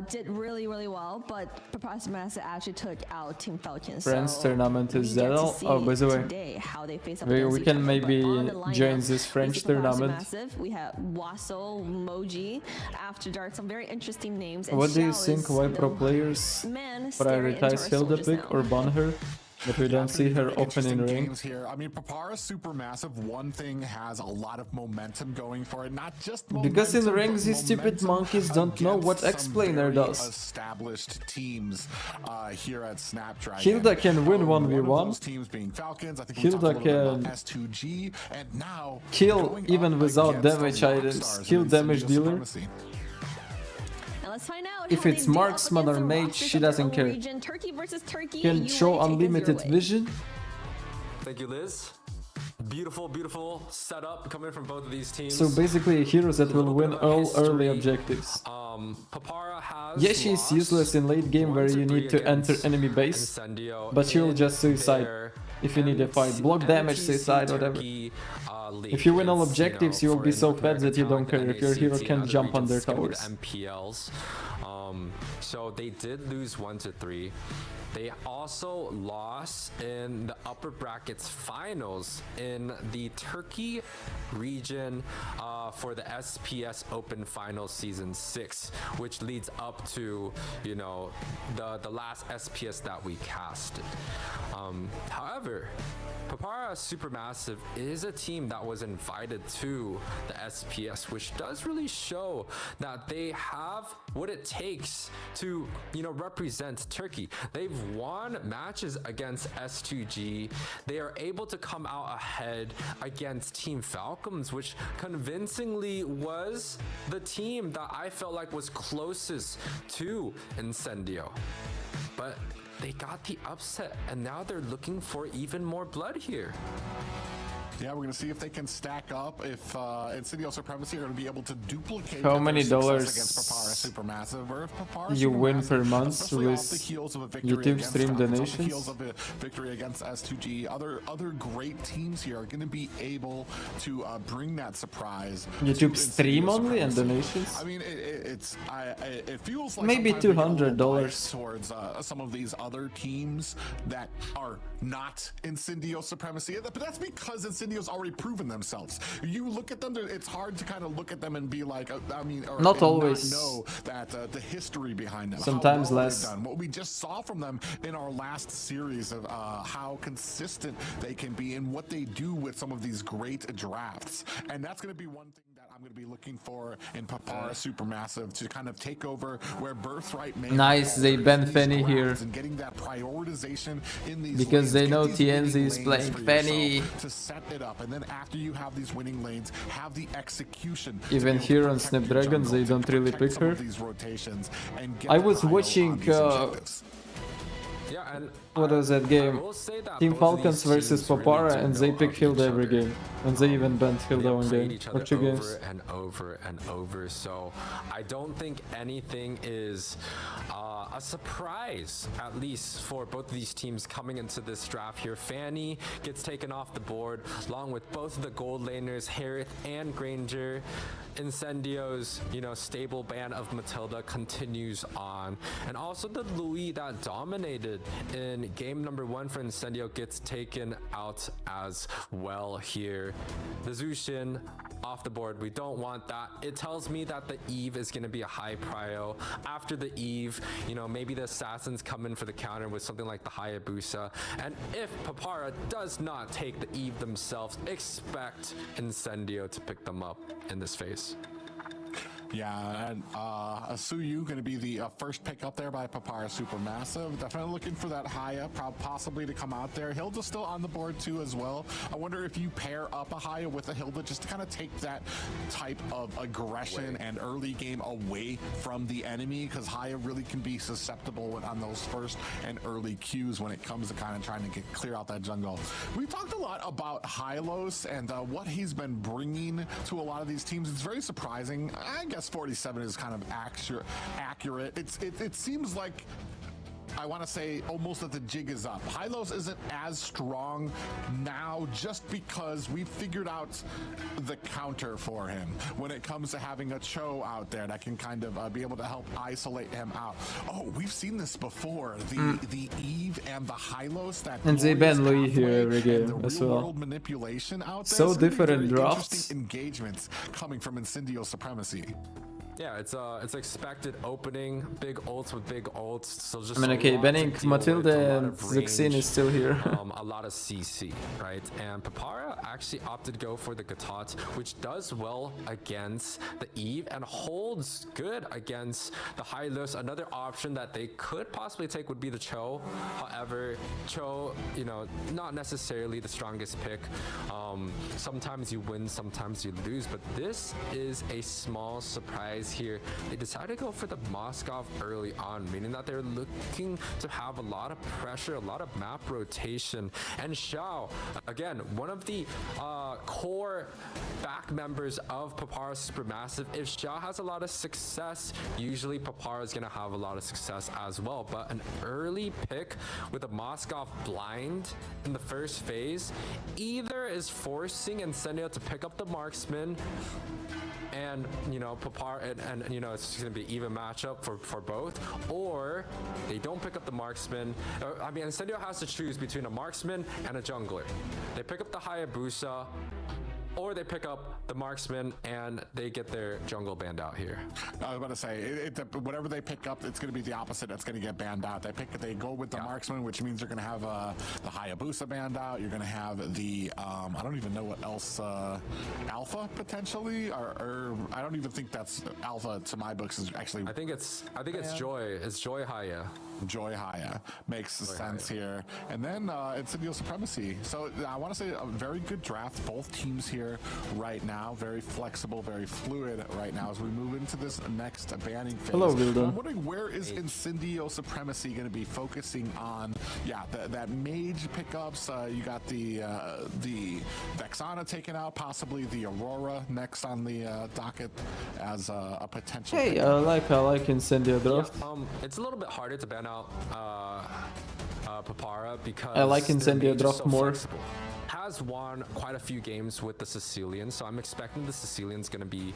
did really, really well, but Papara SuperMassive actually took out Team Falcons. Friends so tournament is that all? see Oh, by the way, today how they face up we against each can other. maybe But on the lineup, join this French we see Papara tournament. SuperMassive, we have Wasso, Moji, After Dark, some very interesting names. And What do you Xiao think? is Why the pro players man staring into prioritize our Hilda soldiers pick now. or ban her? But we don't see her often in ring. Games here. I mean, Papara SuperMassive, one thing has a lot of momentum going for it. Not just momentum, Because in ring, but these stupid momentum monkeys don't know what against some explainer very does. Established teams here at Snapdragon. Hilda can win One of 1v1. those teams being Falcons. I think Hilda we talked a little bit can about S2G, and now kill going even up without against damage the items. Rockstars Kill in damage Incendio dealer. Supremacy. Now let's find out If how it's they do up marksman against or the mage, rosters she of their doesn't own care. region. Turkey versus Turkey. Can UA, show take us unlimited your way. vision. Thank you, Liz. Beautiful setup coming from both of these teams. So basically, heroes that will win all early objectives. Papara has Yeah, she's lost useless in late game where you 1-3 need to enter against enemy base, Incendio but she'll in just suicide their if you need a fight. Block damage, MTC suicide, whatever. Turkey, league. If you win all It's, objectives, you'll be for so North fat that you don't American care if your talent, hero NACT, can other jump on regions, their it's gonna be towers. the MPLs. So they did lose 1-3. They also lost in the upper brackets finals in the Turkey region for the SPS Open Finals Season 6, which leads up to, the last SPS that we casted. However, Papara SuperMassive is a team that was invited to the SPS, which does really show that they have what it takes to, represent Turkey. They've they've won matches against S2G. They are able to come out ahead against Team Falcons, which convincingly was the team that I felt like was closest to Incendio. But they got the upset, and now they're looking for even more blood here. Yeah, we're going to see if they can stack up, if Incendio Supremacy are going to be able to duplicate How their many success dollars against Papara SuperMassive, or if Papara you win Supermassive, per month especially with off the heels of a victory YouTube against stream Falcons, donations? off the heels of a victory against S2G, other great teams here are going to be able to bring that surprise. YouTube to stream Incendio only and Supremacy. donations? I mean, it feels like Maybe sometimes we get a little $200 biased towards some of these other teams that are not Incendio Supremacy, but that's because Incendio's already proven themselves. You look at them, it's hard to kind of look at them and be like, I mean, or Not and always. not know that the history behind them. Sometimes how well less. they've done. What we just saw from them in our last series of how consistent they can be and what they do with some of these great drafts, and that's going to be one thing that I'm going to be looking for in Papara Supermassive to kind of take over where Birthright may Nice, have they faltered ban in these Fanny here. drafts and getting that prioritization in these Because lanes, they get know these TNZ winning is lanes playing for Fanny. yourself to set it up, and then after you have these winning lanes, have the execution. to Even be able to here on protect your Snapdragon, jungle, they to don't really protect pick some of her. these rotations and get I that was IO on watching, these objectives. Yeah, and What was that game? I will say that Team both of Falcons these versus teams really Papara, do and know they pick of Hilda each every other. game. And they even banned Hilda They one played game each or other 2 over games. and over and over, so I don't think anything is a surprise, at least for both of these teams coming into this draft here. Fanny gets taken off the board along with both of the gold laners, Harith and Granger. Incendio's, stable ban of Matilda continues on, and also the Louis that dominated in game number 1 for Incendio gets taken out as well here. The Zushin off the board, we don't want that. It tells me that the Eve is going to be a high prio. After the Eve, maybe the assassins come in for the counter with something like the Hayabusa, and if Papara does not take the Eve themselves, expect Incendio to pick them up in this phase. Yeah, and Asuyu going to be the first pick up there by Papara Supermassive. Definitely looking for that Haya, possibly to come out there. Hilda's still on the board too as well. I wonder if you pair up a Haya with a Hilda just to kind of take that type of aggression and early game away from the enemy, because Haya really can be susceptible on those first and early cues when it comes to kind of trying to clear out that jungle. We talked a lot about Hylos and what he's been bringing to a lot of these teams. It's very surprising. I guess 47 is kind of accurate. It seems like, I want to say, almost that the jig is up. Hylos isn't as strong now just because we figured out the counter for him when it comes to having a Cho out there that can kind of be able to help isolate him out. Oh, we've seen this before. The Eve and the Hylos, that And they ban Louis here every and game the as real well. world manipulation out there. So It's gonna be different very drafts. interesting engagements coming from Incendio Supremacy. Yeah, it's expected opening, big ults with big ults. So just Okay, a lot banning to deal with, a Matilda lot and of Zexin range, is still here. a lot of CC, right? And Papara actually opted to go for the Gatot, which does well against the Eve and holds good against the Hylos. Another option that they could possibly take would be the Cho. However, Cho, not necessarily the strongest pick. Sometimes you win, sometimes you lose, but this is a small surprise here. They decided to go for the Moskov early on, meaning that they're looking to have a lot of pressure, a lot of map rotation. And Xiao, again, one of the core back members of Papara Supermassive. If Xiao has a lot of success, usually Papara is going to have a lot of success as well. But an early pick with a Moskov blind in the first phase either is forcing Incendio to pick up the marksman, and Papara and it's gonna be even matchup for both, or they don't pick up the marksman. I mean, Incendio has to choose between a marksman and a jungler. They pick up the Hayabusa, or they pick up the marksman and they get their jungle banned out here. I was about to say, whatever they pick up, it's going to be the opposite that's going to get banned out. They go with the marksman, which means you're going to have the Hayabusa banned out. You're going to have the, I don't even know what else, Alpha potentially, or I don't even think that's Alpha to my books is actually. I think it's Joy. It's Joy Haya. Joy Haya makes sense here. And then Incendio Supremacy. So I want to say a very good draft. Both teams here right now, very flexible, very fluid right now as we move into this next banning phase. Hello, Wilden. I'm wondering, where is Incendio Supremacy going to be focusing on? Yeah, that mage pickups. You got the Vexana taken out, possibly the Aurora next on the docket as a potential. Hey, I like Incendio draft. It's a little bit harder to ban out Papara because I like their Incendio mage is draft so more. flexible. Has won quite a few games with the Sicilian, so I'm expecting the Sicilian's going to be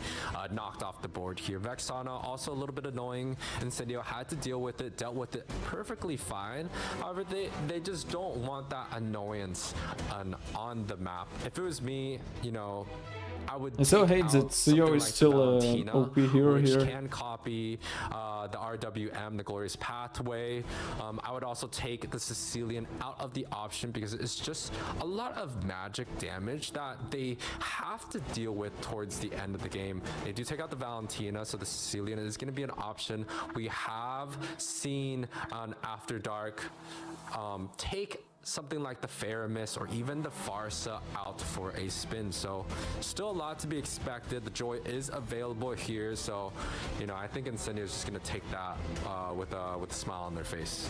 knocked off the board here. Vexana also a little bit annoying. Incendio had to deal with it, dealt with it perfectly fine. However, they just don't want that annoyance on the map. If it was me, you know, I would. I so take hate that out Suyo something is like still Valentina, a OP hero which here. can copy the RWM, the Glorious Pathway. I would also take the Sicilian out of the option because it's just a lot of magic damage that they have to deal with towards the end of the game. They do take out the Valentina, so the Sicilian is going to be an option. We have seen on After Dark take something like the Faramis or even the Farsa out for a spin. So still a lot to be expected. The Joy is available here, so you know, I think Incendio is just going to take that with a smile on their face.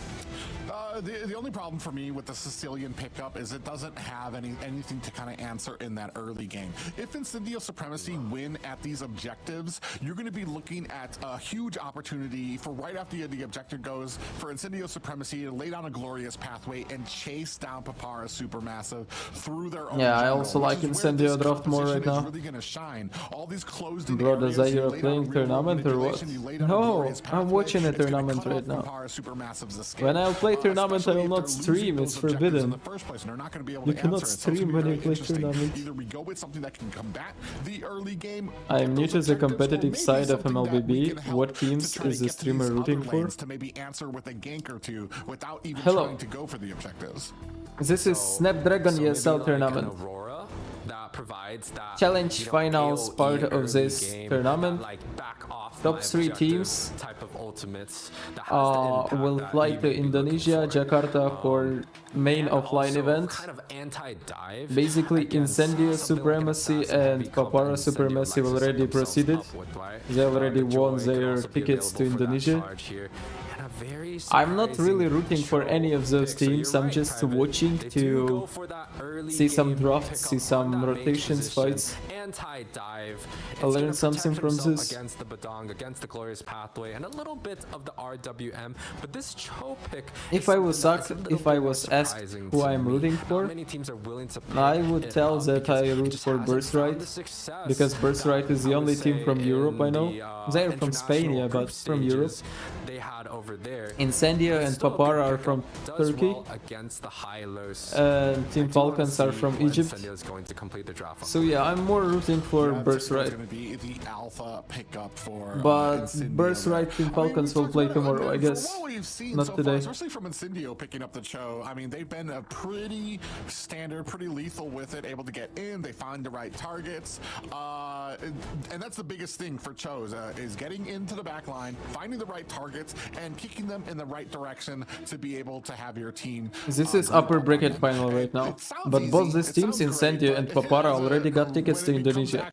The only problem for me with the Sicilian pickup is it doesn't have anything to kind of answer in that early game. If Incendio Supremacy win at these objectives, you're going to be looking at a huge opportunity for right after the objective goes for Incendio Supremacy to lay down a Glorious Pathway and chase down Papara Supermassive through their own Yeah, I jungle, also which like is where Incendio this draft more composition right is now. really going to shine. All these closed-in Bro, areas, Dazai, you you're lay down playing a real-world tournament or what? manipulation, you lay down a No, Glorious I'm Pathway, watching a it's gonna tournament cut right off now. Papara Supermassive's escape. When I play tournament, I Especially will if not they're stream. losing It's those objectives forbidden. in the first place, and they're not going to be able You to cannot answer it. So it's stream gonna be when you very play interesting. tournament. Either we go with something that can combat the early game. I am get new those to the objectives, or competitive maybe side of something that we MLBB. can help What to teams try to is the get to streamer these rooting other for? lanes to maybe answer with a gank or two without even Hello. trying to go for the objectives. This is Snapdragon maybe ESL like an tournament. Aurora that provides that, Challenge you know, Finals AOE part of early this game, tournament. that, like, back off Top my 3 objective teams type of ultimates that has the impact will that fly you to may be looking Indonesia, for. Jakarta for main And offline also event. kind of anti-dive Basically, against Incendio something like an Supremacy assassin and heavy comp Papara that Incendio Supermassive likes to set already themselves proceeded. up with, right? They already The won Joy could their also be tickets to available for that Indonesia. charge here. And a very I'm not really surprising rooting for any of those pick. So you're teams. I'm right, just Private. watching They do go to for that early see some game drafts, pick see up some on that main rotations, position, fights. Anti-dive. I'll It's learn gonna something protect from himself this. against the Badong, against the Glorious Pathway, and a little bit of the RWM. But this Cho pick, If is I was something that's asked, a little if I bit more was asked surprising who to I'm me. rooting Not for, many teams are willing to pick I would it tell up that because I it root just for hasn't found Birthright, the success because Birthright is the that I only would team say from Europe I in know. the, They're from Spain, international yeah, group but from Europe. stages they had over there. Incendio and Still a good Papara are pickup. from Does Turkey, well against the high-lows. and Team Falcons are from Egypt. Incendio is going to complete the draft on. So yeah, I'm more rooting for Yeah, Birthright. It's going to be the alpha pickup for But Incendio Birthright there. Team Falcons we will talked play about it, tomorrow, I for guess. what we've seen Not so today. far, especially from Incendio picking up the Cho. I mean, they've been a pretty standard, pretty lethal with it, able to get in. They find the right targets, and that's the biggest thing for Cho's is getting into the back line, finding the right targets, and kicking them in the right direction to be able to have your team. This is upper bracket final right now. But both these teams, Incendio and Papara, already got tickets to Indonesia.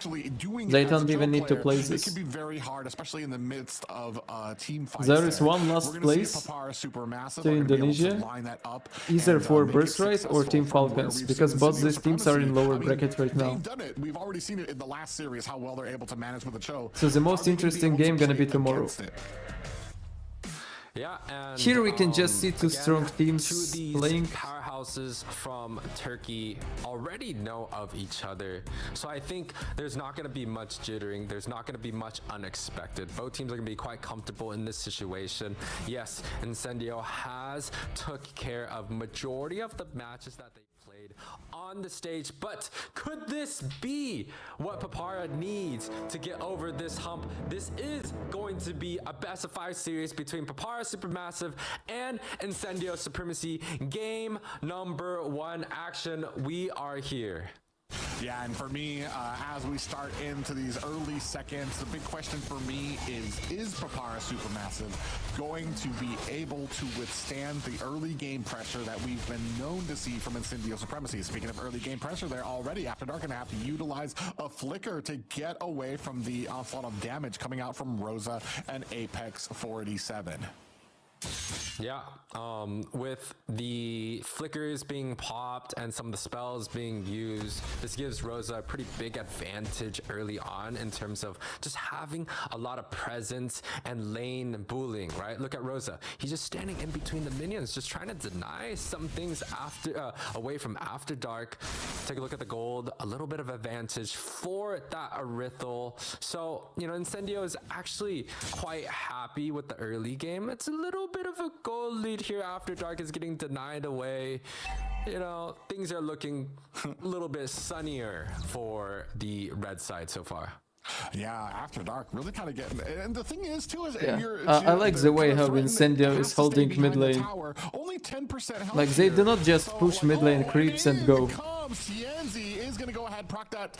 They don't even need to play It this. can be very hard, especially in the midst of team fights. There is one We're last gonna see place Papara Supermassive to are gonna be able to Indonesia, line that up either and, for make it Birthright or successful Team from where Falcons, we've because seen both Incendio these teams are in Supremacy. lower I mean, bracket right now. They've done it. We've already seen it in the last series, how well they're able to manage with the Cho. So the most Are they gonna be interesting able to game gonna be play tomorrow. against it? Yeah, and Here we can just see two again, strong teams two of these playing. powerhouses from Turkey already know of each other, so I think there's not going to be much jittering. There's not going to be much unexpected. Both teams are going to be quite comfortable in this situation. Yes, Incendio has took care of majority of the matches that they played on the stage, but could this be what Papara needs to get over this hump? This is going to be a best of 5 series between Papara SuperMassive and Incendio Supremacy. Game number 1 action. We are here. Yeah, and for me, as we start into these early seconds, the big question for me is Papara SuperMassive going to be able to withstand the early game pressure that we've been known to see from Incendio Supremacy? Speaking of early game pressure, they're already, After Dark, going to have to utilize a flicker to get away from the onslaught of damage coming out from Rosa and Apex 487. Yeah, with the flickers being popped and some of the spells being used, this gives Rosa a pretty big advantage early on in terms of just having a lot of presence and lane bullying, right? Look at Rosa. He's just standing in between the minions, just trying to deny some things after away from After Dark. Take a look at the gold, a little bit of advantage for that Arithal. So, you know, Incendio is actually quite happy with the early game. It's a little bit of a gold lead here. After Dark is getting denied away. You know, things are looking a little bit sunnier for the red side so far. Yeah, After Dark really kind of getting, and the thing is too is I like the way how Incendio is holding mid lane. Only 10% health. Like they do not just push mid lane creeps and go. Is going to go ahead proc that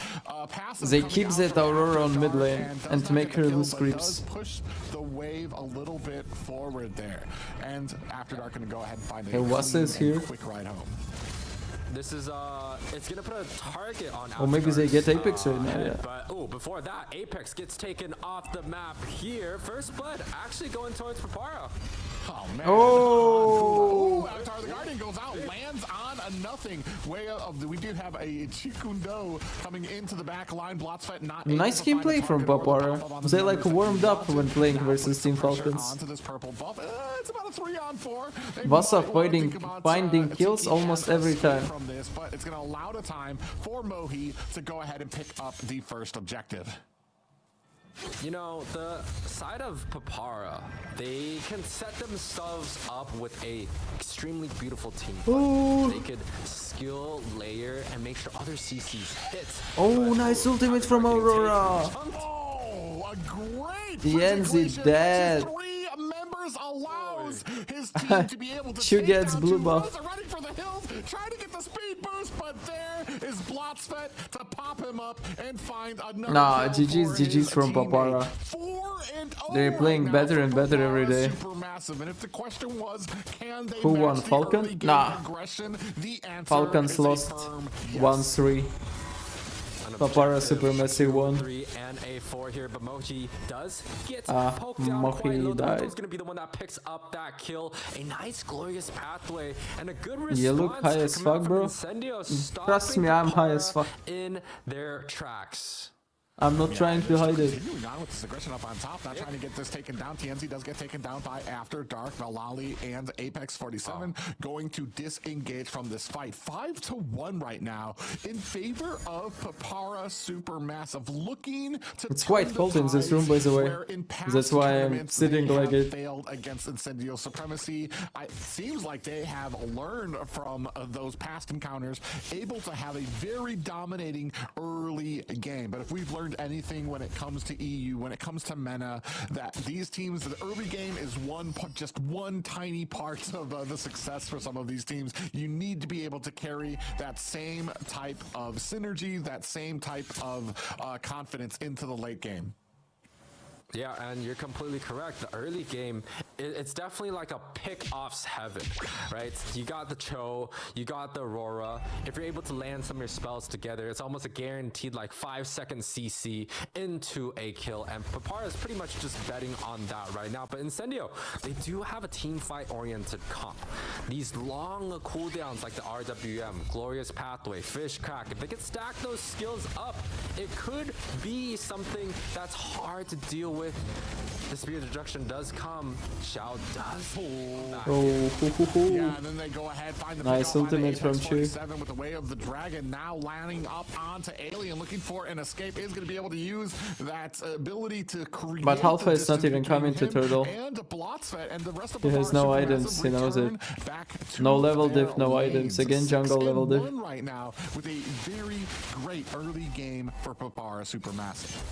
passive. They keep that Aurora on mid lane and make her lose creeps. Push the wave a little bit forward there, and After Dark going to go ahead and find Hey, what's this here? Quick ride home. This is it's gonna put a target on. Or maybe they get Apex right now, yeah. But oh, before that, Apex gets taken off the map here. First blood actually going towards Papara. Oh man! Oh! Avatar the Guardian goes out, lands on a nothing. We do have a Chikundo coming into the back line. Blotsfet not. Nice gameplay from Papara. They like warmed up when playing versus Team Falcons. Onto this purple buff. It's about a 3-on-4. Vasa finding kills almost every time. From this, but it's going to allow the time for Mohi to go ahead and pick up the first objective. You know, the side of Papara, they can set themselves up with a extremely beautiful team. They could skill layer and make sure other CCs hit. Oh, nice ultimate from Aurora. Oh, a great Yenzi dead. Three members allows his team to be able to Chu take gets down blue two. buff. Rosa running for the hills, trying to get the speed boost, but there is Blotsfet to pop him up and find another. Nah, kill for GG's his from teammate. Papara. 4-0 They're playing right better now and for better every Papara day. Supermassive. And if the question was, can they Who match won, the Falcon? early game Nah. aggression? The answer Falcons is a lost firm yes. 1-3. Papara SuperMassive won. 3 and a 4 here, but Mohi does get Ah, poked out Mohi quite low. The died. Rito's gonna be the one that picks up that kill. A nice, glorious pathway and a good response. You look high as coming out fuck, from bro. Incendio, Trust me, I'm high as fuck. in their tracks. I'm not trying to hide it. Continuing on with this aggression up on top, not trying to get this taken down. TNZ does get taken down by After Dark, Malali, and Apex 47 going to disengage from this fight. 5-1 right now in favor of Papara SuperMassive, looking to. It's quite turn cold in this tides room, by the way. where in past That's why I'm tournaments sitting they like have it. failed against Incendio Supremacy. It seems like they have learned from those past encounters, able to have a very dominating early game. But if we've learned anything when it comes to EU, when it comes to MENA, that these teams, the early game is just one tiny part of the success for some of these teams. You need to be able to carry that same type of synergy, that same type of confidence into the late game. Yeah, and you're completely correct. The early game, it's definitely like a pick-offs heaven, right? You got the Cho, you got the Aurora. If you're able to land some of your spells together, it's almost a guaranteed like 5-second CC into a kill. And Papara is pretty much just betting on that right now. But Incendio, they do have a team fight-oriented comp. These long cooldowns like the RWM, Glorious Pathway, Fish Crack, if they can stack those skills up, it could be something that's hard to deal with. The Spear of Destruction does come. Xiao does. Yeah, and then they go ahead, find the Nice ultimate from Chu. With the Way of the Dragon now landing up onto Alien, looking for an escape, is going to be able to use that ability to create. But Halfa is not even coming to him Turtle. And Blotsfet and the rest of He has no items, he knows it. No level diff, no items. Again, jungle level diff. Right now with a very great early game for Papara SuperMassive.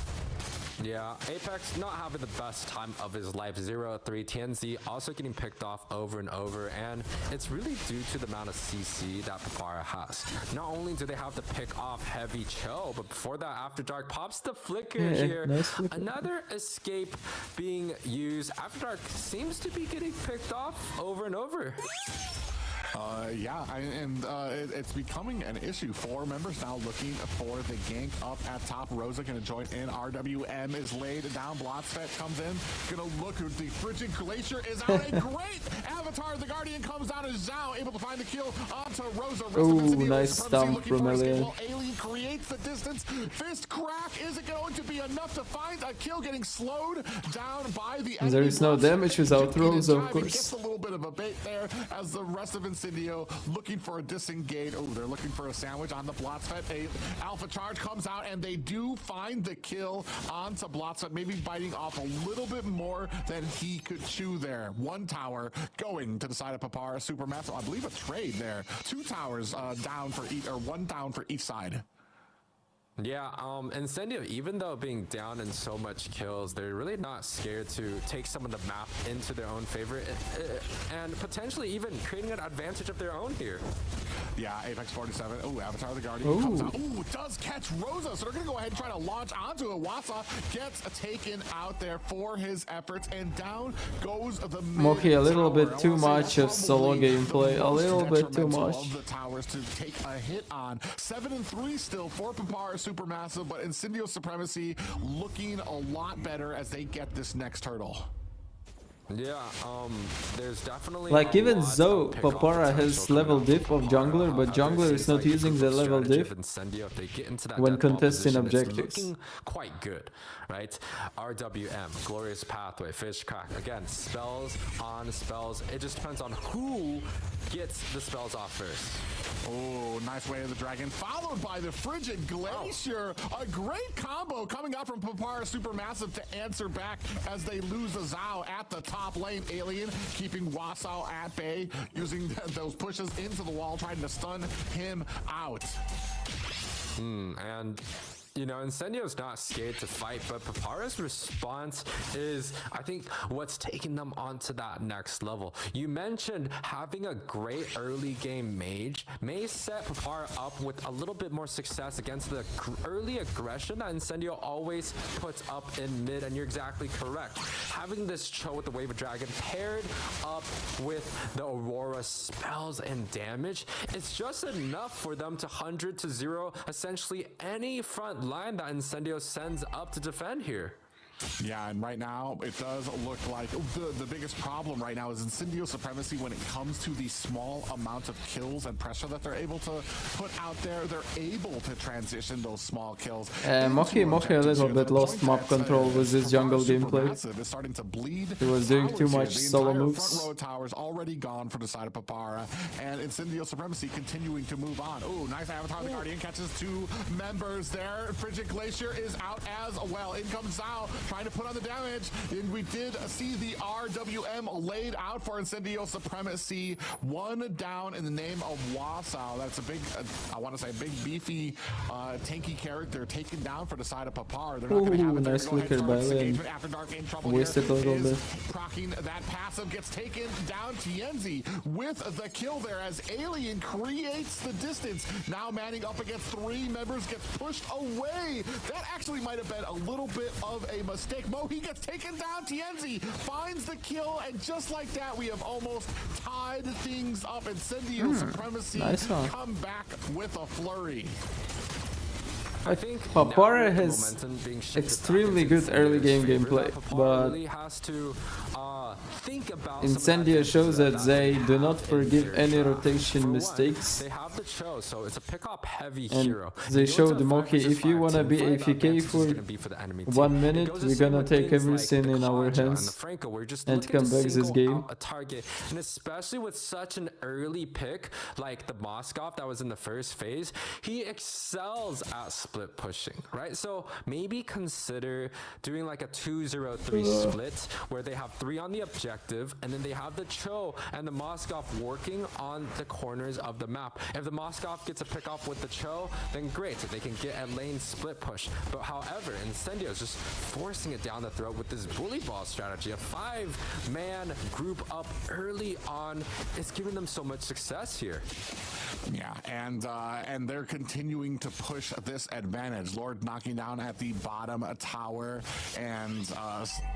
Yeah, Apex not having the best time of his life. 0-3. TNZ also getting picked off over and over, and it's really due to the amount of CC that Papara has. Not only do they have to pick off heavy chill, but before that, After Dark pops the flicker here. nice flicker. Another escape being used. After Dark seems to be getting picked off over and over. It's becoming an issue. 4 members now looking for the gank up at top. Rosa gonna join in. RWM is laid down. Blotsfet comes in. Gonna look. The Frigid Glacier is out. A great Avatar. The Guardian comes down as Zhao, able to find the kill onto Rosa. Ooh, nice stomp from Alien. Alien creates the distance. Fist crack. Is it going to be enough to find a kill? Getting slowed down by the enemy. There is no damage without Rosa, of He gets course. a little bit of a bait there as the rest of Incendio looking for a disengage. Oh, they're looking for a sandwich on the Blotsfet. A alpha charge comes out and they do find the kill onto Blotsfet, maybe biting off a little bit more than he could chew there. 1 tower going to the side of Papara SuperMassive. I believe a trade there. 2 towers down for each, or 1 down for each side. Yeah, Incendio, even though being down in so much kills, they're really not scared to take some of the map into their own favor and potentially even creating an advantage of their own here. Yeah, Apex 47. Oh, Avatar the Guardian comes out. Oh, does catch Rosa. So they're going to go ahead and try to launch onto it. Wasa gets taken out there for his efforts, and down goes the Moki, a little bit too much of solo probably gameplay. the A most little bit too detrimental much. of the towers to take a hit on. 7-3 still for Papara SuperMassive, but Incendio Supremacy looking a lot better as they get this next hurdle. Yeah, there's definitely Like, a even lot though of pick-off Papara potential has coming level out diff from of Papara. jungler, but However, jungler it is seems not like the using the group level strategy diff of Incendio, if they get into that when dead ball contesting position, it's objectives. looking quite good, right? RWM, Glorious Pathway, Fish Crack. Again, spells on spells. It just depends on who gets the spells off first. Oh, nice way of the dragon, followed by the Frigid Glacier. A great combo coming out from Papara SuperMassive to answer back as they lose the Zhao at the top lane. Alien keeping Wasau at bay, using those pushes into the wall, trying to stun him out. And you know, Incendio's not scared to fight, but Papara's response is, I think, what's taking them onto that next level. You mentioned having a great early game mage may set Papara up with a little bit more success against the early aggression that Incendio always puts up in mid, and you're exactly correct. Having this Cho with the Wave of Dragon paired up with the Aurora spells and damage, it's just enough for them to 100-0 essentially any front line that Incendio sends up to defend here. Yeah, and right now it does look like the biggest problem right now is Incendio Supremacy when it comes to the small amount of kills and pressure that they're able to put out there. They're able to transition those small kills. Moki a little bit lost map control with his jungle gameplay. Is starting to bleed. He was doing too towers here. much The solo entire moves. Front row towers already gone for the side of Papara, and Incendio Supremacy continuing to move on. Oh, nice Avatar. The Guardian catches 2 members there. Frigid Glacier is out as well. In comes Zhao, trying to put on the damage, and we did see the RWM laid out for Incendio Supremacy. 1 down in the name of Wasau. That's a big, I want to say, big beefy, tanky character taken down for the side of Papar. They're not going to have it. They're nice gonna go ahead and flicker start by this Lin. engagement. After Dark in trouble Wasted here a little is bit. proccing that passive, gets taken down. Tienzi with the kill there as Alien creates the distance. Now manning up against 3 members, gets pushed away. That actually might have been a little bit of a mistake. He gets taken down. Tienzi finds the kill, and just like that, we have almost tied things up. Incendio Supremacy nice one. come back with a flurry. I think Papara now with the has momentum being shifted extremely back into good early game Incendio's favor, gameplay, that Papara but really has to think about some of the Incendio advantages shows that they have do not in forgive their any draft. rotation For one, mistakes. they have the Cho, so it's a pick-up heavy And hero. they You go showed into a Moki, 5 versus if you 5 wanna be team fight, the AFK advantage is for gonna be for the enemy team. 1 It minute, goes the we're same gonna with take things everything like in the our Kaja and the hands Franco. We're just and looking to come back this single game. out a target, and especially with such an early pick like the Moskov that was in the first phase, he excels at split pushing, right? So maybe consider doing like a 2-0-3 split where they have 3 on the objective objective, and then they have the Cho and the Moskov working on the corners of the map. If the Moskov gets a pick off with the Cho, then great, they can get a lane split push. But however, Incendio is just forcing it down the throat with this bully ball strategy. A 5-man group up early on is giving them so much success here. Yeah, and they're continuing to push this advantage. Lord knocking down at the bottom tower, and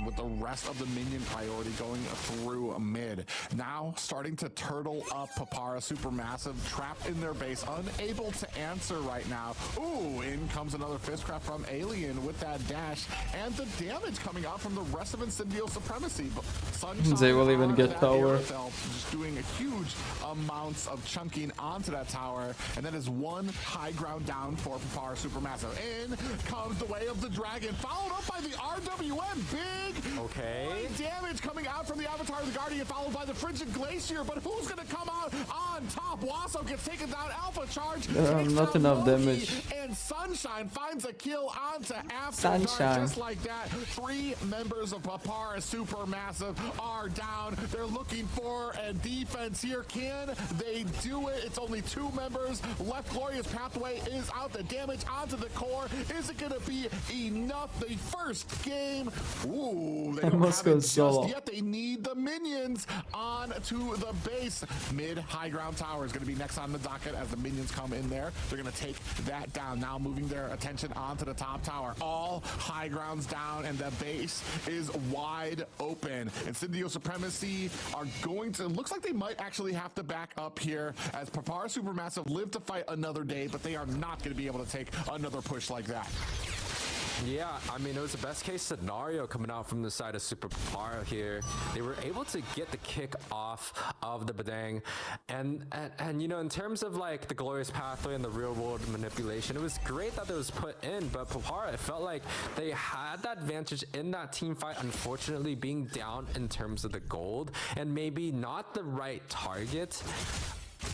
with the rest of the minion priority going through mid. Now starting to turtle up Papara SuperMassive, trapped in their base, unable to answer right now. Ooh, in comes another fistcraft from Alien with that dash, and the damage coming out from the rest of Incendio Supremacy. Sunshine They will even on get that tower. Aerothel, just doing huge amounts of chunking onto that tower, and that is one high ground down for Papara SuperMassive. In comes the way of the dragon, followed up by the RWM. Big damage coming out from the Avatar of the Guardian, followed by the Frigid Glacier. But who's going to come out on top? Wasso gets taken down. Alpha Charge. Not enough damage. And Sunshine finds a kill onto After Sunshine. Dark, just like that. 3 members of Papara SuperMassive are down. They're looking for a defense here. Can they do it? It's only 2 members left. Glorious Pathway is out. The damage onto the core. Is it going to be enough? The first game. Ooh, they don't have it just yet. They need the minions onto the base. Mid-high ground tower is going to be next on the docket as the minions come in there. They're going to take that down. Now moving their attention onto the top tower. All high grounds down, and the base is wide open. Incendio Supremacy are going to, looks like they might actually have to back up here as Papara SuperMassive live to fight another day, but they are not going to be able to take another push like that. Yeah, I mean, it was the best case scenario coming out from the side of Super Papara here. They were able to get the kick off of the Badang. And you know, in terms of like the glorious pathway and the real world manipulation, it was great that it was put in, but Papara, it felt like they had that advantage in that team fight, unfortunately being down in terms of the gold and maybe not the right target.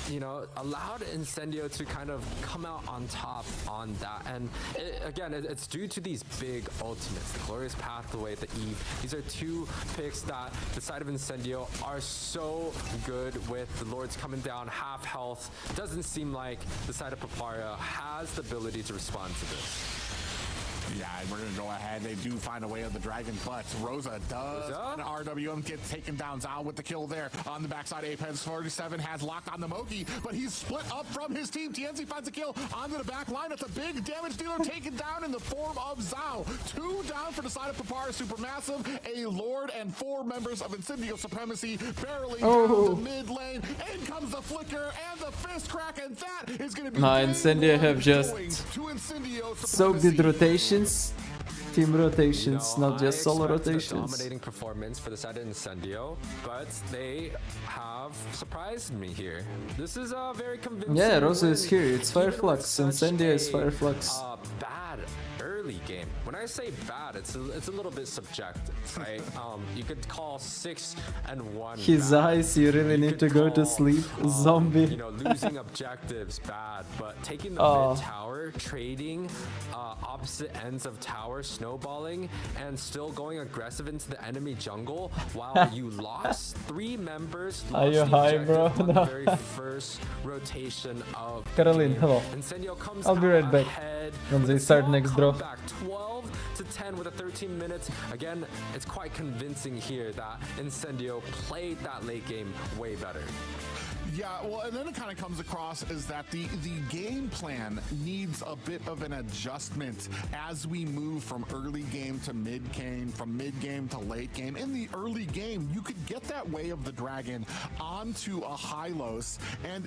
You know, allowed Incendio to kind of come out on top on that. And it's due to these big ultimates, the Glorious Pathway, the Eve. These are 2 picks that the side of Incendio are so good with. The Lords coming down half health. Doesn't seem like the side of Papara has the ability to respond to this. Yeah, and we're going to go ahead. They do find a way of the dragon, but Rosa does. And RWM gets taken down. Zao with the kill there on the backside. Apex 47 has locked on the Moki, but he's split up from his team. TNC finds a kill onto the back line. That's a big damage dealer taken down in the form of Zao. 2 down for the side of Papara SuperMassive. A Lord and 4 members of Incendio Supremacy barreling down the mid lane. In comes the flicker and the fist crack, and that is going to be Incendio have just so good rotation. Team rotations, not just solo rotations. Dominating performance for the side of Incendio, but they have surprised me here. This is a very convincing. Yeah, Rosa is here. It's Fireflux. Incendio is Fireflux. Bad early game. When I say bad, it's a little bit subjective, right? You could call 6-1. His bad. eyes. You really need to go to sleep, zombie. You know, losing objectives bad, but taking the mid tower, trading opposite ends of tower, snowballing, and still going aggressive into the enemy jungle while you lost 3 members. Are you high, bro? On the very first rotation of Caroline, hello. Incendio comes I'll be right back when they start next draw. Back 12-10 with a 13 minutes. Again, it's quite convincing here that Incendio played that late game way better. Yeah, well, and then it kind of comes across is that the game plan needs a bit of an adjustment as we move from early game to mid game, from mid game to late game. In the early game, you could get that Way of the Dragon onto a Hylos, and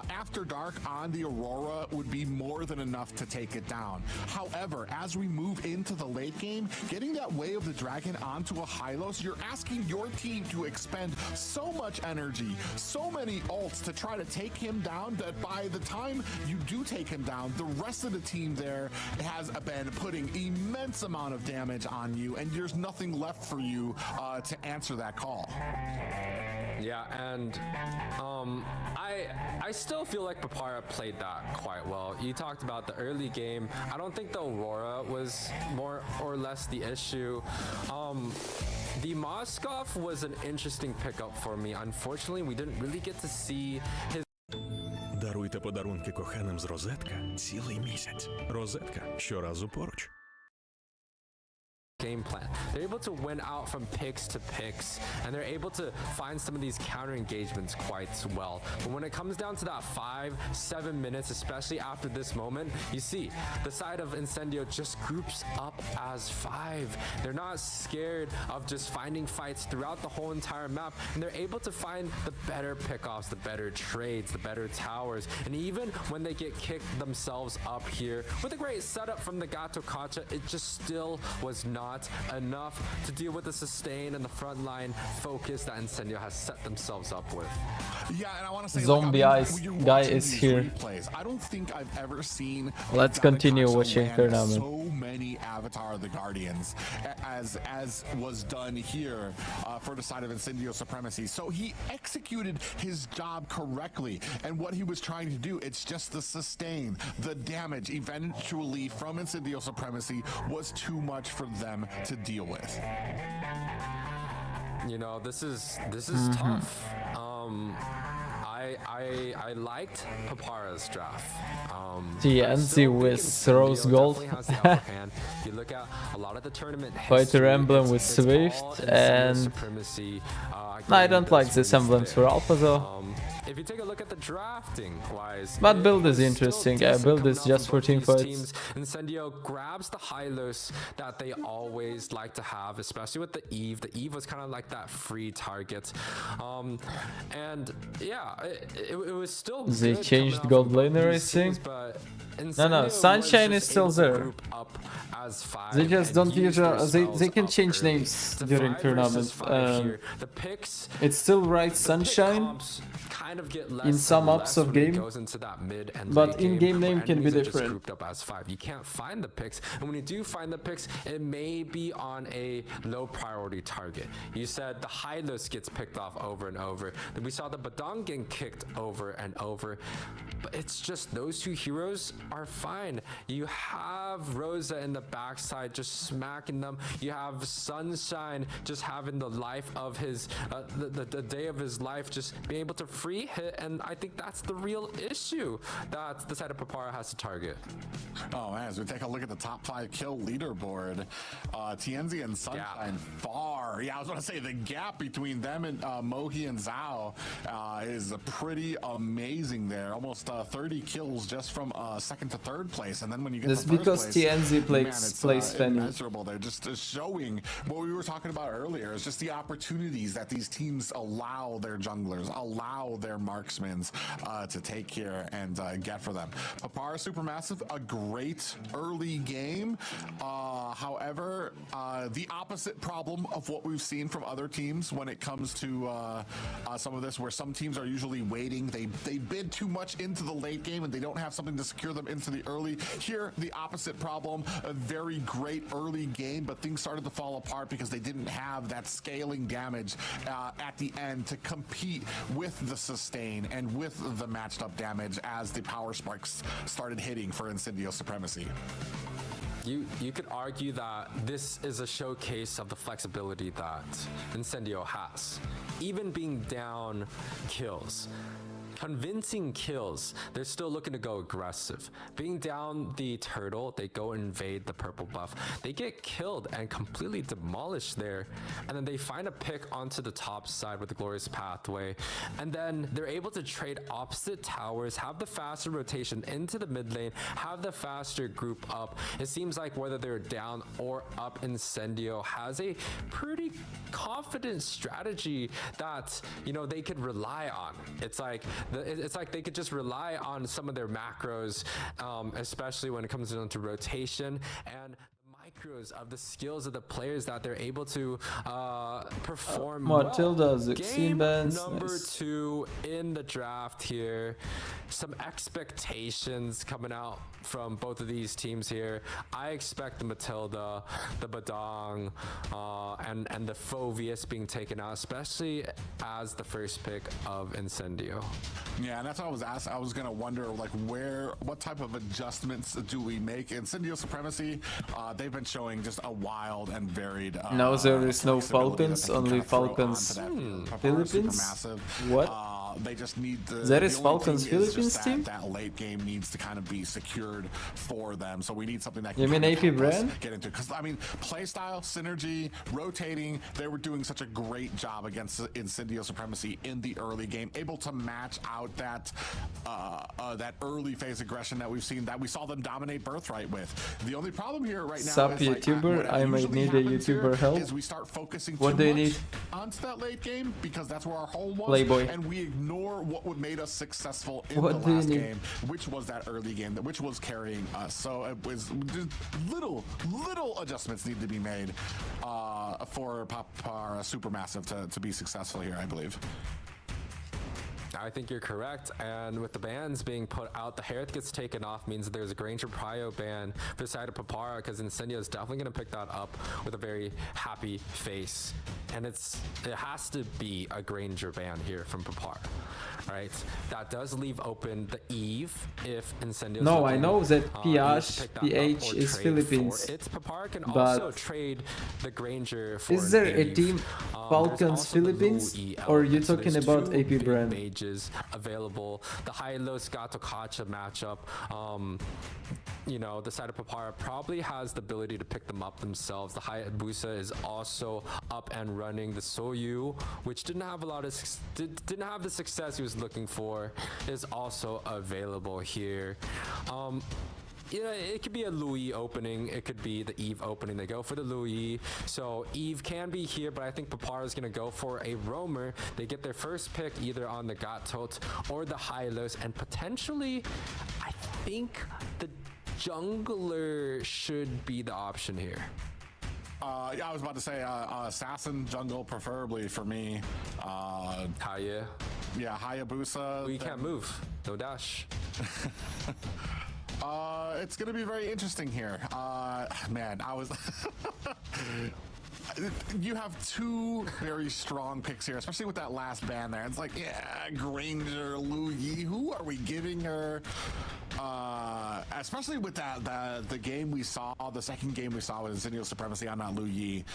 After Dark on the Aurora would be more than enough to take it down. However, as we move into the late game, getting that Way of the Dragon onto a Hylos, you're asking your team to expend so much energy, so many ults to try to take him down, that by the time you do take him down, the rest of the team there has been putting immense amount of damage on you, and there's nothing left for you to answer that call. Yeah, and I still feel like Papara played that quite well. You talked about the early game. I don't think the Aurora was more or less the issue. The Moskov was an interesting pickup for me. Unfortunately, we didn't really get to see his Даруйте подарунки коханим з розетка цілий місяць. Розетка щоразу поруч. game plan. They're able to win out from picks to picks, and they're able to find some of these counter engagements quite well. But when it comes down to that 5-7 minutes, especially after this moment, you see the side of Incendio just groups up as 5. They're not scared of just finding fights throughout the whole entire map, and they're able to find the better pickoffs, the better trades, the better towers, and even when they get kicked themselves up here with a great setup from the Gato Kacha, it just still was not enough to deal with the sustain and the front line focus that Incendio has set themselves up with. Yeah, and I want to say, Zombie eyes when you're guy watching is these here. replays, I don't think I've ever seen. Let's Gato continue Kacha watching land tournament. So many Avatar of the Guardians, as was done here for the side of Incendio Supremacy. So he executed his job correctly, and what he was trying to do, it's just the sustain, the damage eventually from Incendio Supremacy was too much for them to deal with. You know, this is tough. I liked Papara's draft. TNZ with Rose Gold. You look at a lot of the tournament Fighter history, emblem with it's all Swift Incendio and Supremacy, no, I getting don't like those these wins emblems there. for Alpha though. If you take a look at the drafting wise, But build it is was interesting. still decent Build is coming out just from 14 both these fights. teams. Incendio grabs the Hylos that they always like to have, especially with the Eve. The Eve was kind of like that free target. And yeah, it was still They good changed coming out gold from both laner, I these teams, think. but No, Incendio was Sunshine is just still able to there. group up as 5 They just and don't use usually their they can spells change up early. names It's a during 5 tournament. versus 5 here. The picks It's still right pick Sunshine, comps kind of get less in some and ups less of when it game, goes into that mid and but late in-game where name can be enemies are just different. grouped up as 5. You can't find the picks, and when you do find the picks, it may be on a low priority target. You said the Hylos gets picked off over and over. Then we saw the Badang getting kicked over and over. But it's just those two heroes are fine. You have Rosa in the backside just smacking them. You have Sunshine just having the life of his, the day of his life, just being able to free hit. And I think that's the real issue that the side of Papara has to target. Oh man, as we take a look at the top 5 kill leaderboard, TNZ and Sunshine far. Yeah, I was going to say the gap between them and Mohi and Zhao is pretty amazing there. Almost 30 kills just from second to third place, and then when you get That's to third because place, TNZ plays Fanny. immeasurable. They're just showing what we were talking about earlier. It's just the opportunities that these teams allow their junglers, allow their marksmen to take here and get for them. Papara SuperMassive, a great early game. However, the opposite problem of what we've seen from other teams when it comes to some of this, where some teams are usually waiting. They bid too much into the late game and they don't have something to secure them into the early. Here, the opposite problem, a very great early game, but things started to fall apart because they didn't have that scaling damage at the end to compete with the sustain and with the matched up damage as the power sparks started hitting for Incendio Supremacy. You could argue that this is a showcase of the flexibility that Incendio has. Even being down kills, convincing kills, they're still looking to go aggressive. Being down the turtle, they go invade the purple buff. They get killed and completely demolished there. And then they find a pick onto the top side with the glorious pathway. And then they're able to trade opposite towers, have the faster rotation into the mid lane, have the faster group up. It seems like whether they're down or up, Incendio has a pretty confident strategy that, you know, they could rely on. It's like they could just rely on some of their macros, especially when it comes down to rotation and micros of the skills of the players that they're able to perform. Matilda, well. 16 Game bands, number nice. 2 in the draft here. Some expectations coming out from both of these teams here. I expect the Matilda, the Badang, and the Fovius being taken out, especially as the first pick of Incendio. Yeah, and that's what I was asking. I was gonna wonder, like, what type of adjustments do we make? Incendio Supremacy, they've been been showing just a wild and varied. Now there is no flexibility that Falcons, they can only kinda throw Falcons onto that Papara Philippines? Supermassive. What? They just need the. There the is only Falcons thing is just Philippines team? That late game needs to kind of be secured for them. So we need something that can You mean kind of AP help us brand? get into. Because I mean, playstyle, synergy, rotating. They were doing such a great job against Incendio Supremacy in the early game, able to match out that that early phase aggression that we've seen, that we saw them dominate Birthright with. The only problem here right now Sup, is like, YouTuber? what I might usually need a happens here YouTuber help. is we start focusing What too do you much need? onto that late game because that's where our home was, Playboy. and we ignore what would made us successful in What the do you last need? game, which was that early game, which was carrying us. So it was just little adjustments need to be made for Papara SuperMassive to be successful here, I believe. I think you're correct, and with the bans being put out, the Hereth gets taken off means that there's a Granger Prio ban for the side of Papara, because Incendio is definitely going to pick that up with a very happy face, and it has to be a Granger ban here from Papara, right? That does leave open the Eve if Incendio. No, I know that PH is Philippines, It's Papara can but also trade the Granger for is there an a Eve. team There's Falcons also the Philippines, Louis or are you element. So talking there's about two AP big brand? mages available. The Hilo Gato Kacha matchup, you know, the side of Papara probably has the ability to pick them up themselves. The Hayabusa is also up and running. The Soyu, which didn't have a lot of didn't have the success he was looking for, is also available here. You know, it could be a Louis opening. It could be the Eve opening. They go for the Louis. So Eve can be here, but I think Papara is going to go for a roamer. They get their first pick either on the Gatot or the Hylos, and potentially, I think the jungler should be the option here. Yeah, I was about to say assassin jungle, preferably for me. Haya. Yeah, Hayabusa. We can't move. No dash. It's gonna be very interesting here. Man, I was. You have two very strong picks here, especially with that last ban there. It's like, yeah, Granger, Louis, who are we giving her? Especially with the game we saw, the second game we saw with Incendio Supremacy on that Louis.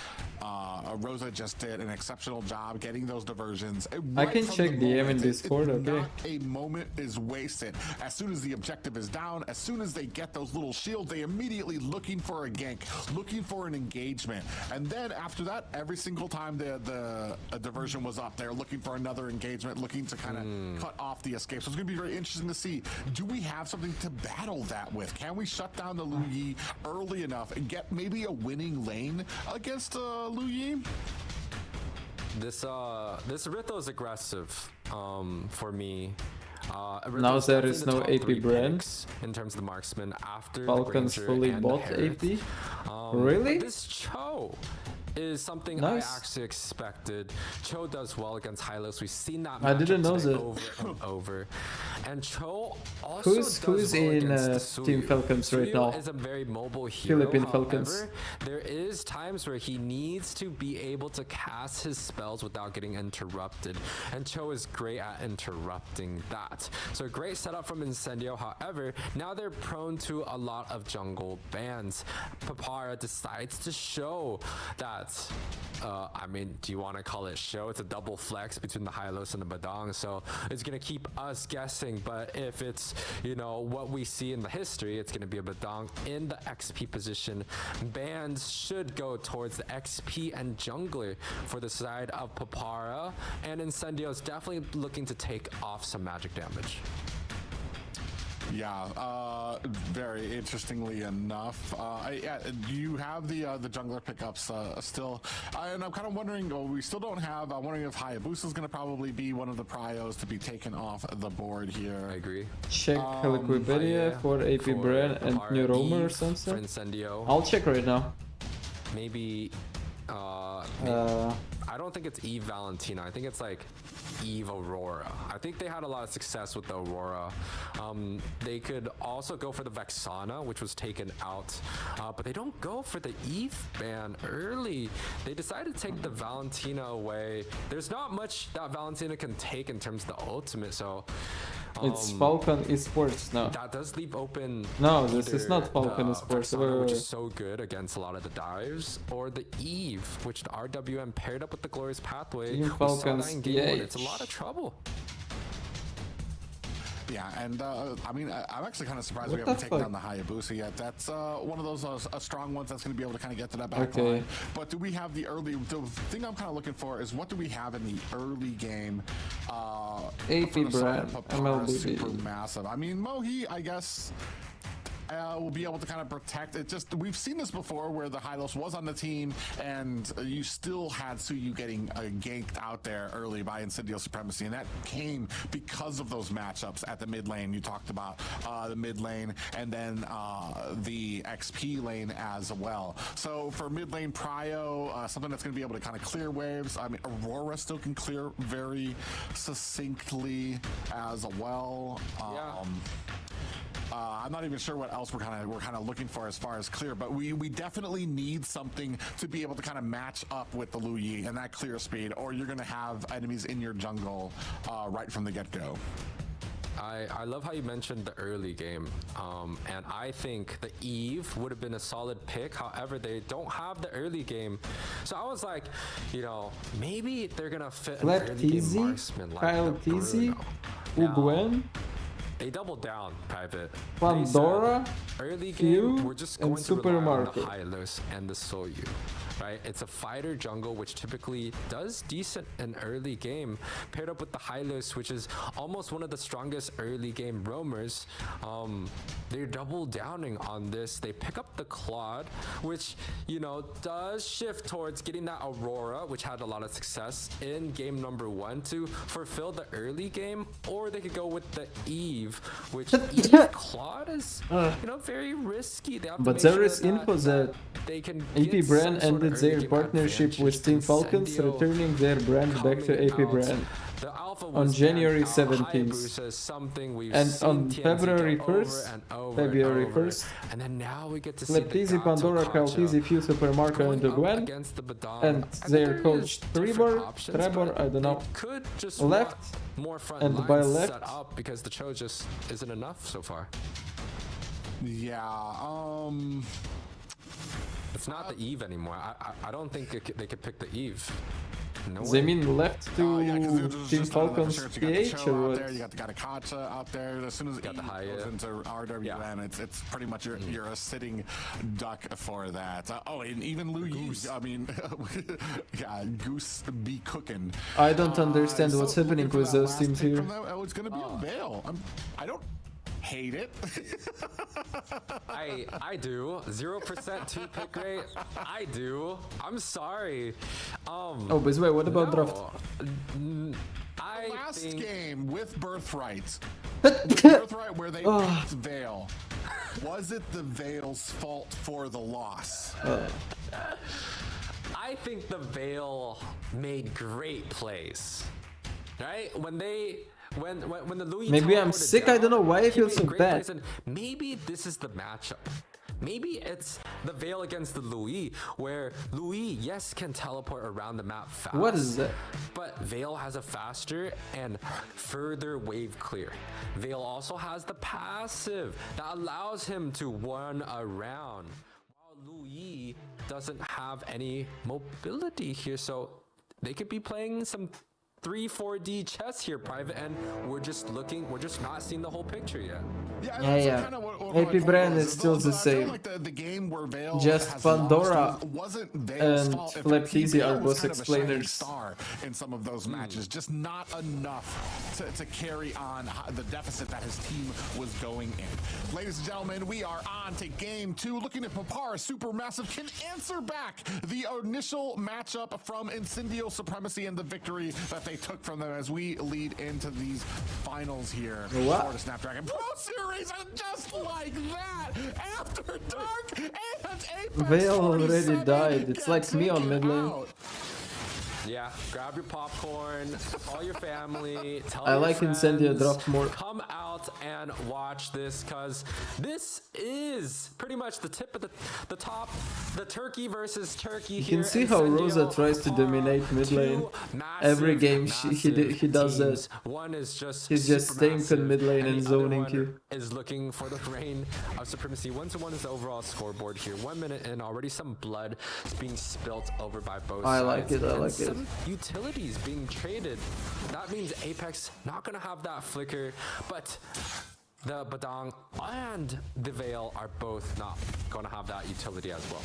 Rosa just did an exceptional job getting those diversions. I can check DM in Discord, okay? Not a moment is wasted. As soon as the objective is down, as soon as they get those little shields, they immediately looking for a gank, looking for an engagement. And then after that, every single time the diversion was up, they're looking for another engagement, looking to kind of cut off the escape. So it's going to be very interesting to see, do we have something to battle that with? Can we shut down the Louis early enough and get maybe a winning lane against Louis? This Ritho is aggressive for me. Now there is no AP brand. In terms of the marksman after Falcons the Granger fully and bought the Hereth. AP. Really? But this Cho is something Nice. I actually expected. Cho does well against Hylos. We've seen that I didn't matchup know today that. over and over. And Cho also Who does is well in against the Team Suyu. Falcons right Suyu now? is a very mobile hero. Philippine Falcons. However, there is times where he needs to be able to cast his spells without getting interrupted, and Cho is great at interrupting that. So great setup from Incendio. However, now they're prone to a lot of jungle bans. Papara decides to show that I mean, do you want to call it show? It's a double flex between the Hylos and the Badong, so it's going to keep us guessing. But if it's, you know, what we see in the history, it's going to be a Badong in the XP position. Bans should go towards the XP and jungler for the side of Papara, and Incendio is definitely looking to take off some magic damage. Yeah, very interestingly enough. Yeah, do you have the jungler pickups still? And I'm kind of wondering, we still don't have, I'm wondering if Hayabusa is going to probably be one of the prios to be taken off the board here. I agree. Check Liquipedia for AP brand and Papara new roamer or Eve something. for Incendio. I'll check right now. Maybe I don't think it's Eve Valentina. I think it's like Eve Aurora. I think they had a lot of success with the Aurora. They could also go for the Vexana, which was taken out, but they don't go for the Eve ban early. They decided to take the Valentina away. There's not much that Valentina can take in terms of the ultimate, so It's Falcon Esports now. That does leave open. No, this is either not Falcon the Esports. Vexana, which is so good against a lot of the dives, or the Eve, which the RWM paired up with the Glorious Pathway. Team We saw Falcons that in game one. DH. It's a lot of trouble. Yeah, and I mean, I'm actually kind of surprised What we haven't the taken fuck? down the Hayabusa yet. That's one of those strong ones that's going to be able to kind of get to that back Okay. line. But do we have the early? The thing I'm kind of looking for is what do we have in the early game? AP for the side brand, of Papara MLBB. Supermassive. I mean, Mohi, I guess. Will be able to kind of protect it. Just we've seen this before where the Hylos was on the team and you still had Suyu getting ganked out there early by Incendio Supremacy, and that came because of those matchups at the mid lane. You talked about the mid lane and then the XP lane as well. So for mid lane prio, something that's going to be able to kind of clear waves. I mean, Aurora still can clear very succinctly as well. I'm not even sure what else we're kind of looking for as far as clear, but we definitely need something to be able to kind of match up with the Lu Yi and that clear speed, or you're going to have enemies in your jungle right from the get-go. I love how you mentioned the early game, and I think the Eve would have been a solid pick. However, they don't have the early game, so I was like, you know, maybe they're gonna fit an Flat early game Teasy, marksman like Kyle the Teasy, Bruno. Now, Uguen, they doubled down, Private. Pandora, Early Few, game, we're just and going to rely on the Supermarket. Hylos and the Soyu, right? It's a fighter jungle, which typically does decent in early game, paired up with the Hylos, which is almost one of the strongest early game roamers. They're double downing on this. They pick up the Claude, which, you know, does shift towards getting that Aurora, which had a lot of success in game number 1 to fulfill the early game, or they could go with the Eve, which Eve Claude is, you know, very risky. They have to But make there sure is info that they can AP get brand some sort of ended their early game partnership advantage. with Team Falcons, Incendio returning their brand back to coming AP out. brand. The alpha on was January banned out. 17th. Hayabusa is something we've And seen on TNC February do over 1st, and over February and over. 1st, And then now we get to see Flat the Teasy, Gato Pandora, Kyle Kacha Teasy, Few, Supermarket, and going up Uguen, against the Badon. and I think their there coach is different Trebor, options, Trebor, but I don't know, they could just left, want more front and lines by left- set up because the Cho just isn't enough so far. Yeah, It's not the Eve anymore. I don't think they could pick the Eve. No they way. mean left to yeah, 'cause there's Team just not enough Falcons insurance. You got the PH Cho or out what? there, you got the Kacha out there. As soon as Got the E Haya. goes into RWM, it's pretty much you're a sitting duck for that. And even Lu Yi, I mean, yeah, Goose be cooking. I don't understand So what's happening looking for with that those last teams pick here. from them, it's going to be a Veil. I don't hate it. I do. 0% 2-pick rate. I do. I'm sorry. Oh, by the way, what about draft? I Last think game with Birthright. With Birthright where they picked Veil. Was it the Veil's fault for the loss? I think the Veil made great plays. Right? When the Louis Maybe I'm teleported sick, I don't know why I he feel made so great bad. plays, and maybe this is the matchup. Maybe it's the Veil against the Louis, where Louis, yes, can teleport around the map fast. What is that? But Veil has a faster and further wave clear. Veil also has the passive that allows him to run around, while Louis doesn't have any mobility here, so they could be playing some 3-4D chess here, Private, and we're just not seeing the whole picture yet. Yeah. Kind of what AP my point brand was, is still the I feel same. like the game where Veil Just has Pandora lost wasn't Veil's and fault. In Flat fact, he Teasy are was both kind of a shining explainers. star in some of those matches, just not enough to carry on the deficit that his team was going in. Ladies and gentlemen, we are on to game 2. Looking at Papara SuperMassive can answer back the initial matchup from Incendio Supremacy and the victory that they took from them as we lead into these finals here What? for the Snapdragon Pro Series, and just like that, After Dark and Apex Veil already 47 died. It's get like me on taken mid lane. out. Yeah, grab your popcorn, all your family, tell I your like friends, Incendio draft more. come out and watch this, because this is pretty much the tip of the top, the turkey versus turkey. You can see how Rosa tries to dominate mid lane. Every game he does that. One is just He's just staying supermassive, in mid lane and the other zoning one you. is looking for the reign of supremacy. 1-1 is the overall scoreboard here. 1 minute in, already some blood is being spilt over by both I sides. like it, I and like it. some utilities being traded. That means Apex not gonna have that flicker, but the Badang and the Veil are both not gonna have that utility as well.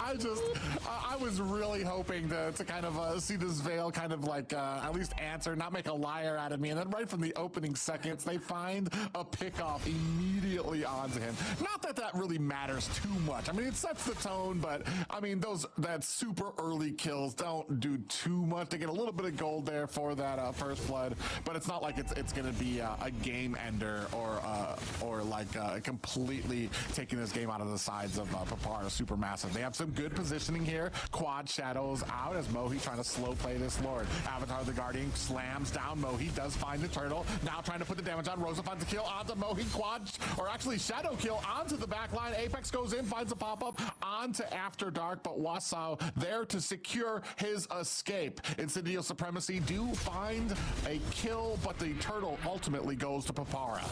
I was really hoping to kind of see this Veil kind of like at least answer, not make a liar out of me. And then right from the opening seconds, they find a pickoff immediately onto him. Not that that really matters too much. I mean, it sets the tone, but I mean, that super early kills don't do too much. They get a little bit of gold there for that first blood, but it's not like it's going to be a game ender or like completely taking this game out of the sides of Papara SuperMassive. They have some good positioning here. Quad shadows out as Mohi trying to slow play this Lord. Avatar the Guardian slams down Mohi, does find the turtle. Now trying to put the damage on. Rosa finds the kill onto Mohi. Quad, or actually shadow kill onto the back line. Apex goes in, finds a pop-up onto After Dark, but Wasau there to secure his escape. Incendio Supremacy do find a kill, but the turtle ultimately goes to Papara.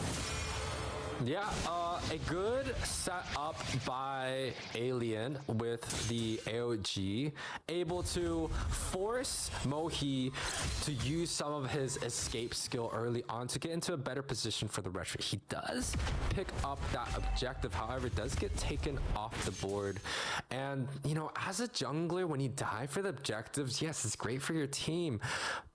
Yeah, a good setup by Alien with the AOG, able to force Mohi to use some of his escape skill early on to get into a better position for the retreat. He does pick up that objective, however, does get taken off the board. And, you know, as a jungler, when you die for the objectives, yes, it's great for your team,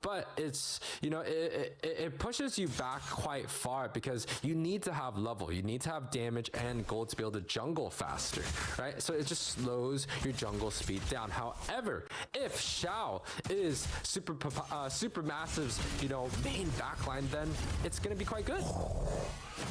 but it's, you know, it pushes you back quite far because you need to have level, you need to have damage and gold to be able to jungle faster, right? So it just slows your jungle speed down. However, if Xiao is Supermassive's, you know, main backline, then it's gonna be quite good.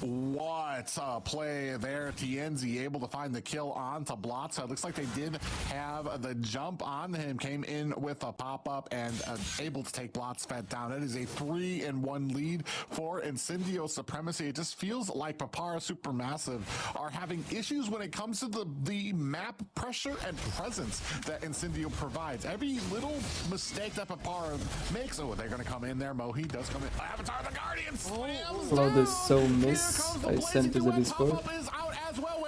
What a play there. TNZ able to find the kill onto Blotza. Looks like they did have the jump on him. Came in with a pop-up and able to take Blotzfed down. It is a 3-1 lead for Incendio Supremacy. It just feels like Papara SuperMassive are having issues when it comes to the map pressure and presence that Incendio provides. Every little mistake that Papara makes, oh, they're going to come in there. Mohi does come in. Avatar the Guardian slams Flood is down. so miss. I sent to the Discord.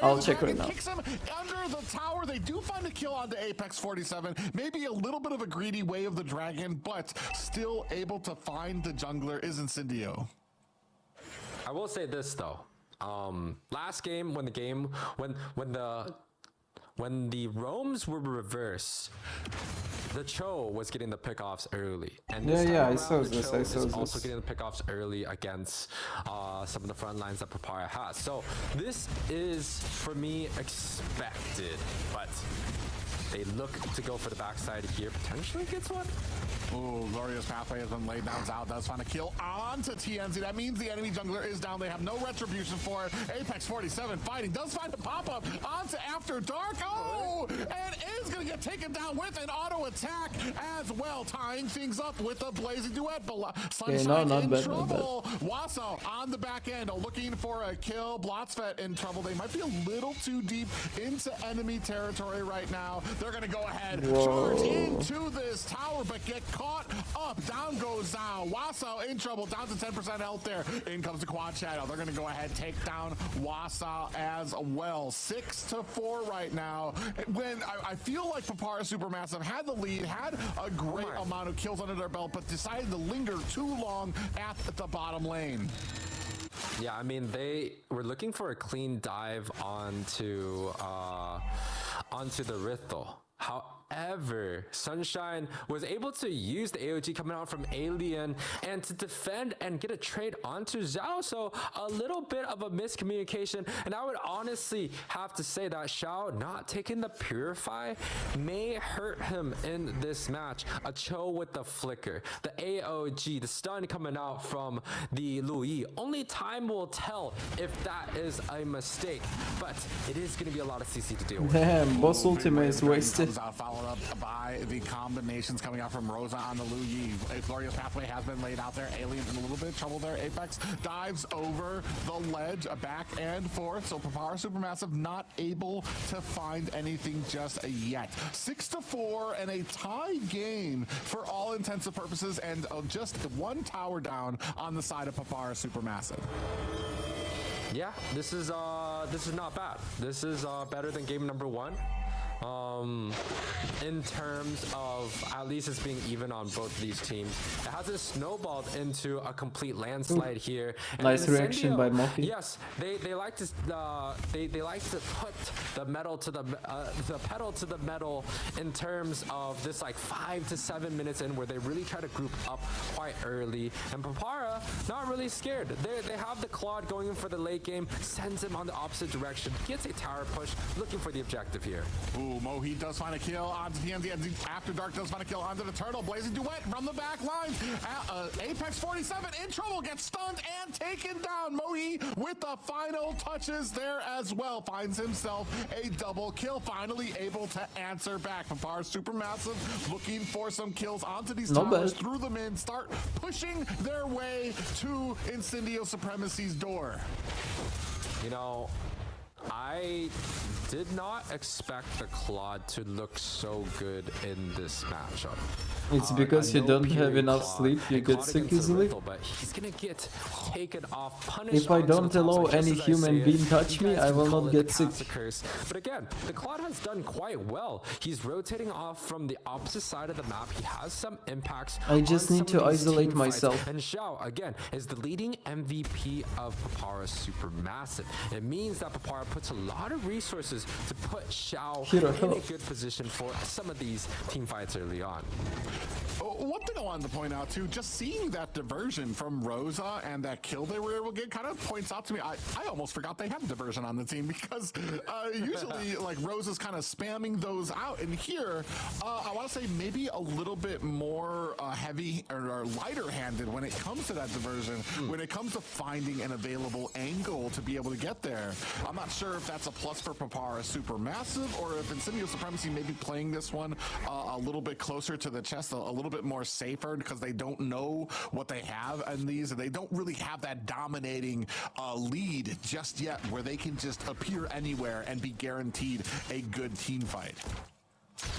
I'll check right now. Kicks him under the tower. They do find a kill onto Apex 47. Maybe a little bit of a greedy way of the dragon, but still able to find the jungler is Incendio. I will say this though. Last game when the roams were reversed, the Cho was getting the pickoffs early, and this time I around, saw the this. Cho I saw is also this. getting the pickoffs early against some of the front lines that Papara has. So this is for me expected, but they look to go for the backside here. Potentially gets one. Ooh, Glorious Pathway has been laid down. Zao does find a kill onto TNZ. That means the enemy jungler is down. They have no retribution for it. Apex 47 fighting. Does find a pop-up onto After Dark. Oh! And is going to get taken down with an auto attack as well. Tying things up with a blazing duet. Sunshine not in bad, not trouble. Waso on the back end looking for a kill. Blotzfed in trouble. They might be a little too deep into enemy territory right now. They're going to go ahead, charge into this tower, but get caught up. Down goes Zao. Wasau in trouble, down to 10% health there. In comes the Quad Shadow. They're going to go ahead, take down Wasau as well. 6-4 right now. When I feel like Papara SuperMassive had the lead, had a great amount of kills under their belt, but decided to linger too long at the bottom lane. Yeah, I mean, they were looking for a clean dive onto the Rithel. However, Sunshine was able to use the AOG coming out from Alien and to defend and get a trade onto Zhao. So a little bit of a miscommunication. And I would honestly have to say that Xiao not taking the Purify may hurt him in this match. A Cho with the flicker, the AOG, the stun coming out from the Louis. Only time will tell if that is a mistake, but it is going to be a lot of CC to deal with. Damn, boss ultimate is wasted. Follow followed up by the combinations coming out from Rosa on the Lu Yi. A glorious pathway has been laid out there. Alien's in a little bit of trouble there. Apex dives over the ledge, back and forth. So Papara SuperMassive not able to find anything just yet. 6-4 and a tie game for all intents and purposes, and just one tower down on the side of Papara SuperMassive. Yeah, this is not bad. This is better than game number 1. In terms of at least it's being even on both these teams. It hasn't snowballed into a complete landslide here. And Nice Incendio, reaction by Moki. Yes, they like to they like to put the metal to the pedal to the metal in terms of this like 5 to 7 minutes in where they really try to group up quite early. And Papara not really scared. They have the Claude going in for the late game, sends him on the opposite direction, gets a tower push, looking for the objective here. Ooh, Mohi does find a kill onto TNZ, and After Dark does find a kill onto the Turtle. Blazing Duet from the back line. Apex 47 in trouble, gets stunned and taken down. Mohi with the final touches there as well. Finds himself a double kill, finally able to answer back. Papara SuperMassive looking for some kills onto these towers, through them in, start pushing their way to Incendio Supremacy's door. You know, I did not expect the Claude to look so good in this matchup. It's because you don't have enough sleep, you get sick easily. But he's gonna get taken off, punished. If I don't allow any human being touch me, I will not get sick. But again, the Claude has done quite well. He's rotating off from the opposite side of the map. He has some impacts. I just need to isolate myself. And Xiao, again, is the leading MVP of Papara SuperMassive. It means that Papara puts a lot of resources to put Xiao in a good position for some of these team fights early on. One thing I wanted to point out too, just seeing that diversion from Rosa and that kill they were able to get kind of points out to me. I almost forgot they had diversion on the team, because usually like Rosa's kind of spamming those out, and here I want to say maybe a little bit more heavy or lighter handed when it comes to that diversion, when it comes to finding an available angle to be able to get there. I'm not sure if that's a plus for Papara SuperMassive, or if Incendio Supremacy may be playing this one a little bit closer to the chest, a little bit more safer, because they don't know what they have in these, and they don't really have that dominating lead just yet where they can just appear anywhere and be guaranteed a good team fight.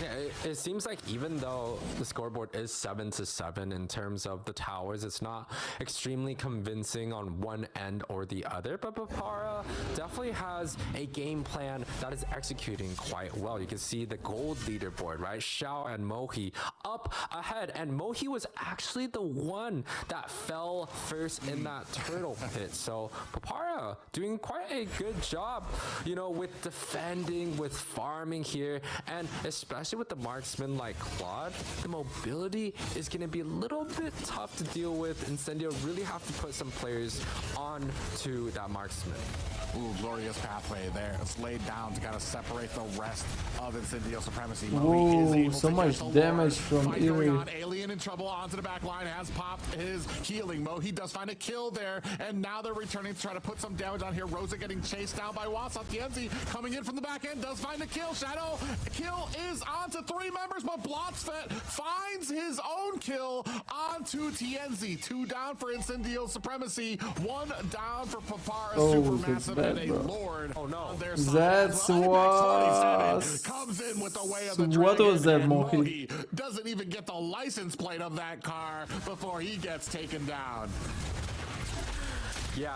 Yeah, it seems like even though the scoreboard is 7-7 in terms of the towers, it's not extremely convincing on one end or the other, but Papara definitely has a game plan that is executing quite well. You can see the gold leaderboard, right? Xiao and Mohi up ahead, and Mohi was actually the one that fell first in that turtle pit. So Papara doing quite a good job, you know, with defending, with farming here, and especially with the marksman like Claude, the mobility is going to be a little bit tough to deal with. Incendio really have to put some players on to that marksman. Ooh, glorious pathway there. It's laid down to kind of separate the rest of Incendio Supremacy. Whoa, so much damage from Eerie. Alien in trouble onto the back line, has popped his healing. Mo, he does find a kill there, and now they're returning to try to put some damage on here. Rosa getting chased down by Wasa. Tienzi coming in from the back end, does find a kill. Shadow kill is onto 3 members, but Blotsfet finds his own kill onto Tienzi. 2 down for Incendio Supremacy, 1 down for Papara SuperMassive, and a Lord on their side. That's what comes in with the way of the what dragon, was that, and Mohi? doesn't even get the license plate of that car before he gets taken down. Yeah,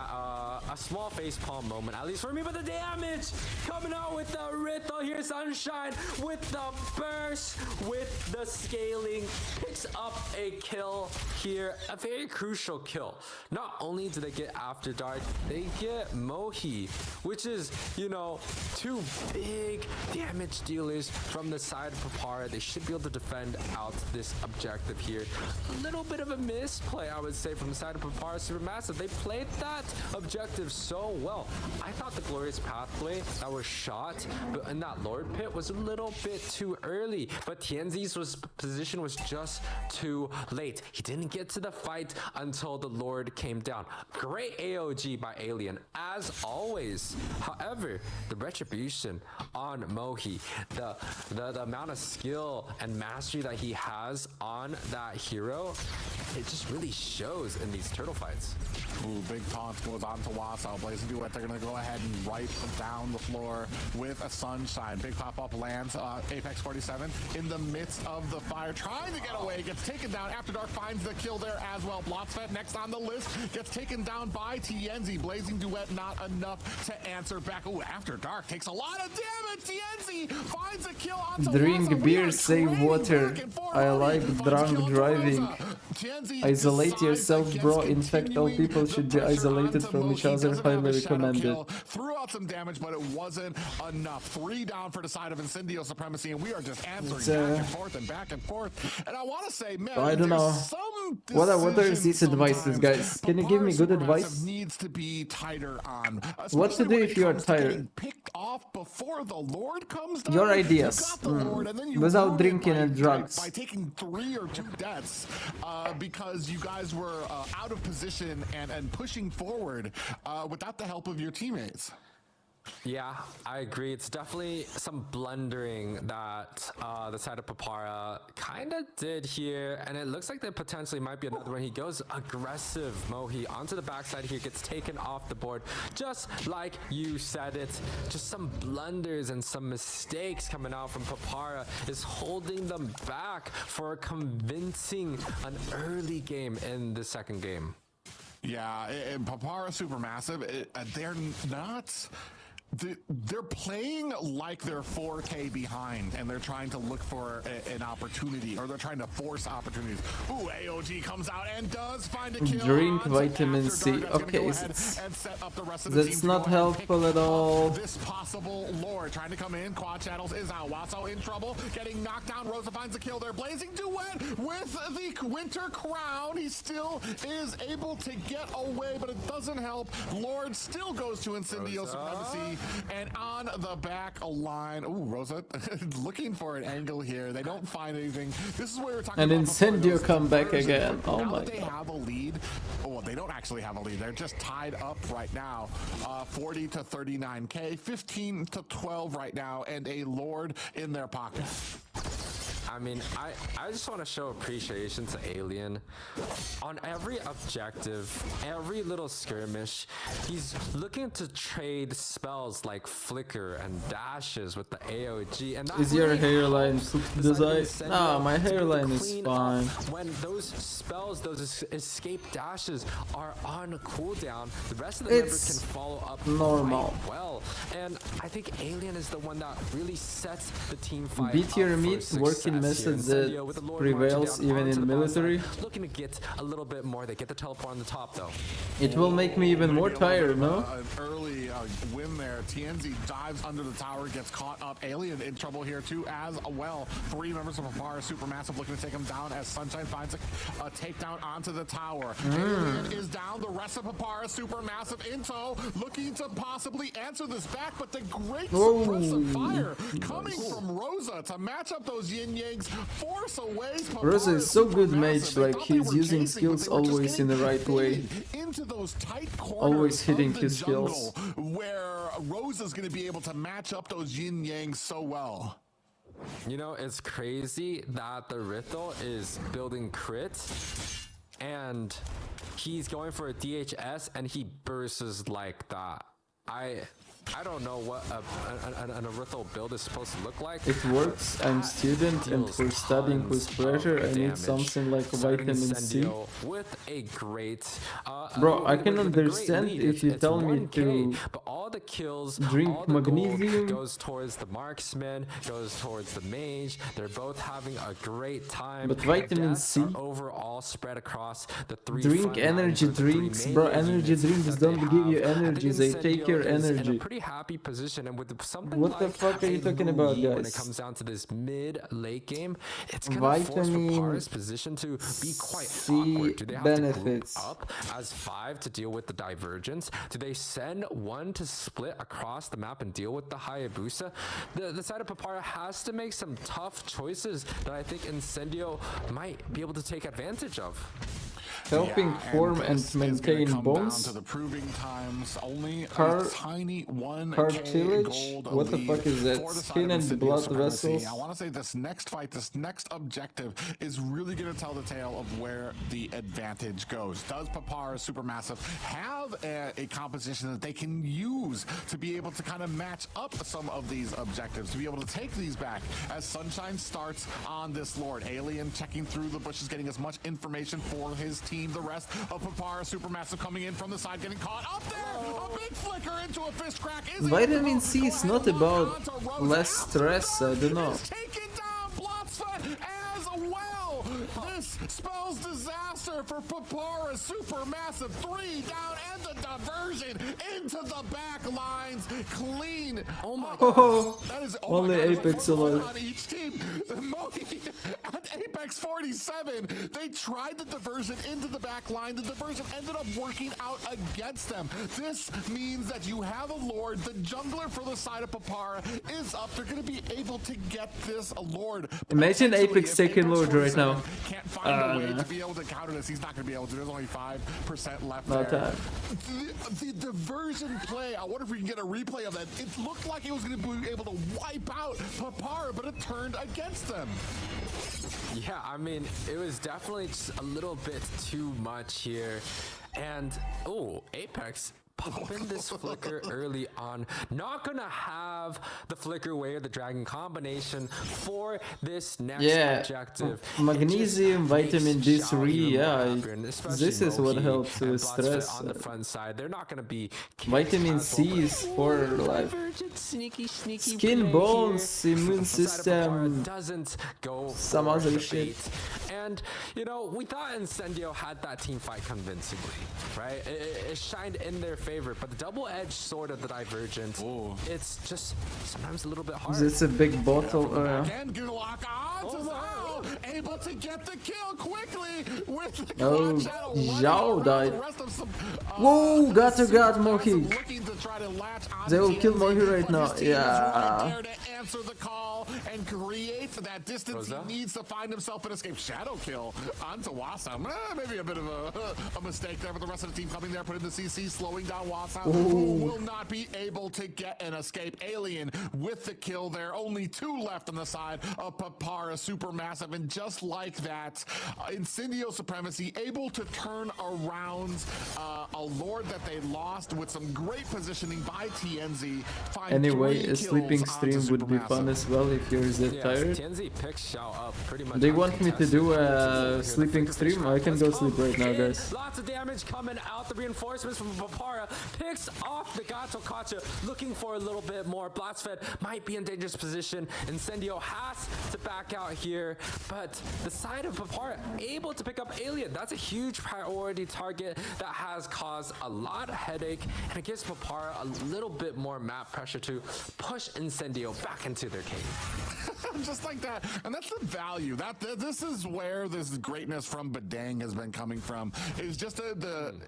a small facepalm moment, at least for me, but the damage coming out with the Rithel here, Sunshine, with the burst, with the scaling, picks up a kill here, a very crucial kill. Not only do they get After Dark, they get Mohi, which is, you know, 2 big damage dealers from the side of Papara. They should be able to defend out this objective here. A little bit of a misplay, I would say, from the side of Papara SuperMassive. They played that that objective so well. I thought the glorious pathway that was shot in that Lord pit was a little bit too early, but Tianzi's position was just too late. He didn't get to the fight until the Lord came down. Great AOG by Alien, as always. However, the retribution on Mohi, the amount of skill and mastery that he has on that hero, it just really shows in these turtle fights. Ooh, big taunt goes on to Wassail. Blazing Duet, they're going to go ahead and wipe down the floor with a Sunshine. Big pop-up lands Apex 47 in the midst of the fire, trying to get away, gets taken down. After Dark finds the kill there as well. Blotsfet next on the list, gets taken down by Tienzi. Blazing Duet not enough to answer back. Ooh, After Dark takes a lot of damage. Tienzi finds a kill on Drink beer, save water. I like drunk driving. Isolate yourself, bro. In fact, all people should be isolated from each other. Highly recommended. Threw out some damage, but it wasn't enough. 3 down for the side of Incendio Supremacy, and we are just answering back and forth and back and forth. And I want to say, man, I don't know. What are these advices, guys? Can you give me good advice? Needs to be tighter on. What to do if you are tired? Picked off before the Lord comes down. Your ideas. Without drinking and drugs. By taking 3 or 2 deaths because you guys were out of position and pushing forward without the help of your teammates. Yeah, I agree. It's definitely some blundering that the side of Papara kind of did here, and it looks like there potentially might be another one. He goes aggressive, Mohi, onto the backside here, gets taken off the board, just like you said it. Just some blunders and some mistakes coming out from Papara is holding them back for convincing an early game in the second game. Yeah, and Papara SuperMassive, they're not... They're playing like they're 4K behind, and they're trying to look for an opportunity, or they're trying to force opportunities. Ooh, AOG comes out and does find a kill. Drink vitamin C. Okay, that's not helpful at all. This possible Lord trying to come in. Quad Channels is out. Wassail in trouble, getting knocked down. Rosa finds a kill there. Blazing Duet with the Winter Crown. He still is able to get away, but it doesn't help. Lord still goes to Incendio Supremacy. And on the back line, ooh, Rosa looking for an angle here. They don't find anything. This is where we're talking about. And Incendio come back again. Oh my god. They have a lead. Oh, they don't actually have a lead. They're just tied up right now. 40 to 39k, 15 to 12 right now, and a Lord in their pocket. I mean, I just want to show appreciation to Alien. On every objective, every little skirmish, he's looking to trade spells like Flicker and Dashes with the AOG. And is your hairline Dazai? No, my hairline is fine. When those spells, those escape dashes are on cooldown, the rest of the members can follow up normal. Quite well. And I think Alien is the one that really sets the team fight beat your meat, working method that prevails even in military. Looking to get a little bit more. They get the teleport on the top though. It will make me even more tired, no? An early win there. Tienzi dives under the tower, gets caught up. Alien in trouble here too as well. 3 members of Papara SuperMassive looking to take him down as Sunshine finds a takedown onto the tower. Alien is down. The rest of Papara SuperMassive in tow, looking to possibly answer this back, but the great suppressive fire coming from Rosa to match up those yin-yangs, force away Rosa is so good mage, like he's using skills always in the right way. Into those tight always hitting his skills. Where Rosa's going to be able to match up those yin-yangs so well. You know, it's crazy that the Rithel is building crit and he's going for a DHS and he bursts like that. I don't know what an Rithel build is supposed to look like. It works. I'm student and for studying with pressure I need something like vitamin C. With a great bro, I can understand if you tell me to but all the kills, drink all the magnesium goes towards the marksman, goes towards the mage. They're both having a great time. But vitamin C overall spread across the 3 drink energy drinks, bro. Energy drinks don't give you energy, they take your energy. pretty happy position, and with something What the like fuck are you a talking about, Louis, when it guys? comes down to this mid-late game, it's gonna force Vitamin Papara's position to be quite C awkward. Do they have benefits. to group up as 5 to deal with the divergence? Do they send 1 to split across the map and deal with the Hayabusa? The side of Papara has to make some tough choices that I think Incendio might be able to take advantage of. Helping form and this is gonna maintain come bonds. down to the proving times. Only Car- a tiny 1K cartilage? gold What the lead fuck is that? for the side Skin of and Incendio blood Supremacy. vessels? I want to say this next fight, this next objective is really going to tell the tale of where the advantage goes. Does Papara SuperMassive have a composition that they can use to be able to kind of match up some of these objectives, to be able to take these back as Sunshine starts on this Lord? Alien checking through the bushes, getting as much information for his team. The rest of Papara SuperMassive coming in from the side, getting caught up there. A big flicker into a fist crack. Vitamin C is not about less stress, I don't know. Taking down Blotsfoot as well. This spells disaster for Papara SuperMassive. 3 down and the diversion into the back lines. Clean. Oh my god. That is Only Apex alive. on each team. Mohi at Apex 47. They tried the diversion into the back line. The diversion ended up working out against them. This means that you have a Lord. The jungler for the side of Papara is up. They're going to be able to get this Lord. Imagine Apex If taking Lord right 47 now. Can't find a way to be able to counter this. He's not going to be able to. There's only 5% left No there. time. The diversion play, I wonder if we can get a replay of that. It looked like it was going to be able to wipe out Papara, but it turned against them. Yeah, I mean, it was definitely just a little bit too much here. And, oh, Apex popping this flicker early on. Not gonna have the flicker wave, the dragon combination for this next objective. Magnesium, vitamin D3, yeah, this is what helps with stress. On the front side, they're not gonna be Vitamin C is for life. sneaky Skin, bones, immune system, doesn't go some for other the shit. bait. And you know, we thought Incendio had that team fight convincingly, right? It shined in their favor, but the double-edged sword of the divergent, it's just sometimes a little bit hard. This is a big bottle. And good lock on to Zhao, able to get the kill quickly with the Oh, quad shadow. Zhao died. The rest of some, Whoa, got to God, Mohi. looking to try to latch on They will to kill TNZ, Mohi right but now. his team is right Yeah. there to answer the call and create that distance. Rosa? He needs to find himself an escape. Shadow kill onto Wasam. Maybe a bit of a mistake there, but the rest of the team coming there, putting the CC, slowing down Wasam, who will not be able to get an escape. Alien with the kill there. Only 2 left on the side of Papara SuperMassive, and just like that, Incendio Supremacy able to turn around a Lord that they lost with some great positioning by TNZ. Find Anyway, 3 a sleeping kills stream onto would be Supermassive. fun as well if you're that Yeah, tired. TNZ picks Xiao up pretty much. They want me to do a uncontested. sleeping stream? I can go sleep right now, guys. Lots of damage coming out. The reinforcements from Papara picks off the Gato Kacha, looking for a little bit more. Blotsfed might be in dangerous position. Incendio has to back out here, but the side of Papara able to pick up Alien. That's a huge priority target that has caused a lot of headache, and it gives Papara a little bit more map pressure to push Incendio back into their cave. Just like that, and that's the value. This is where this greatness from Badang has been coming from. Is just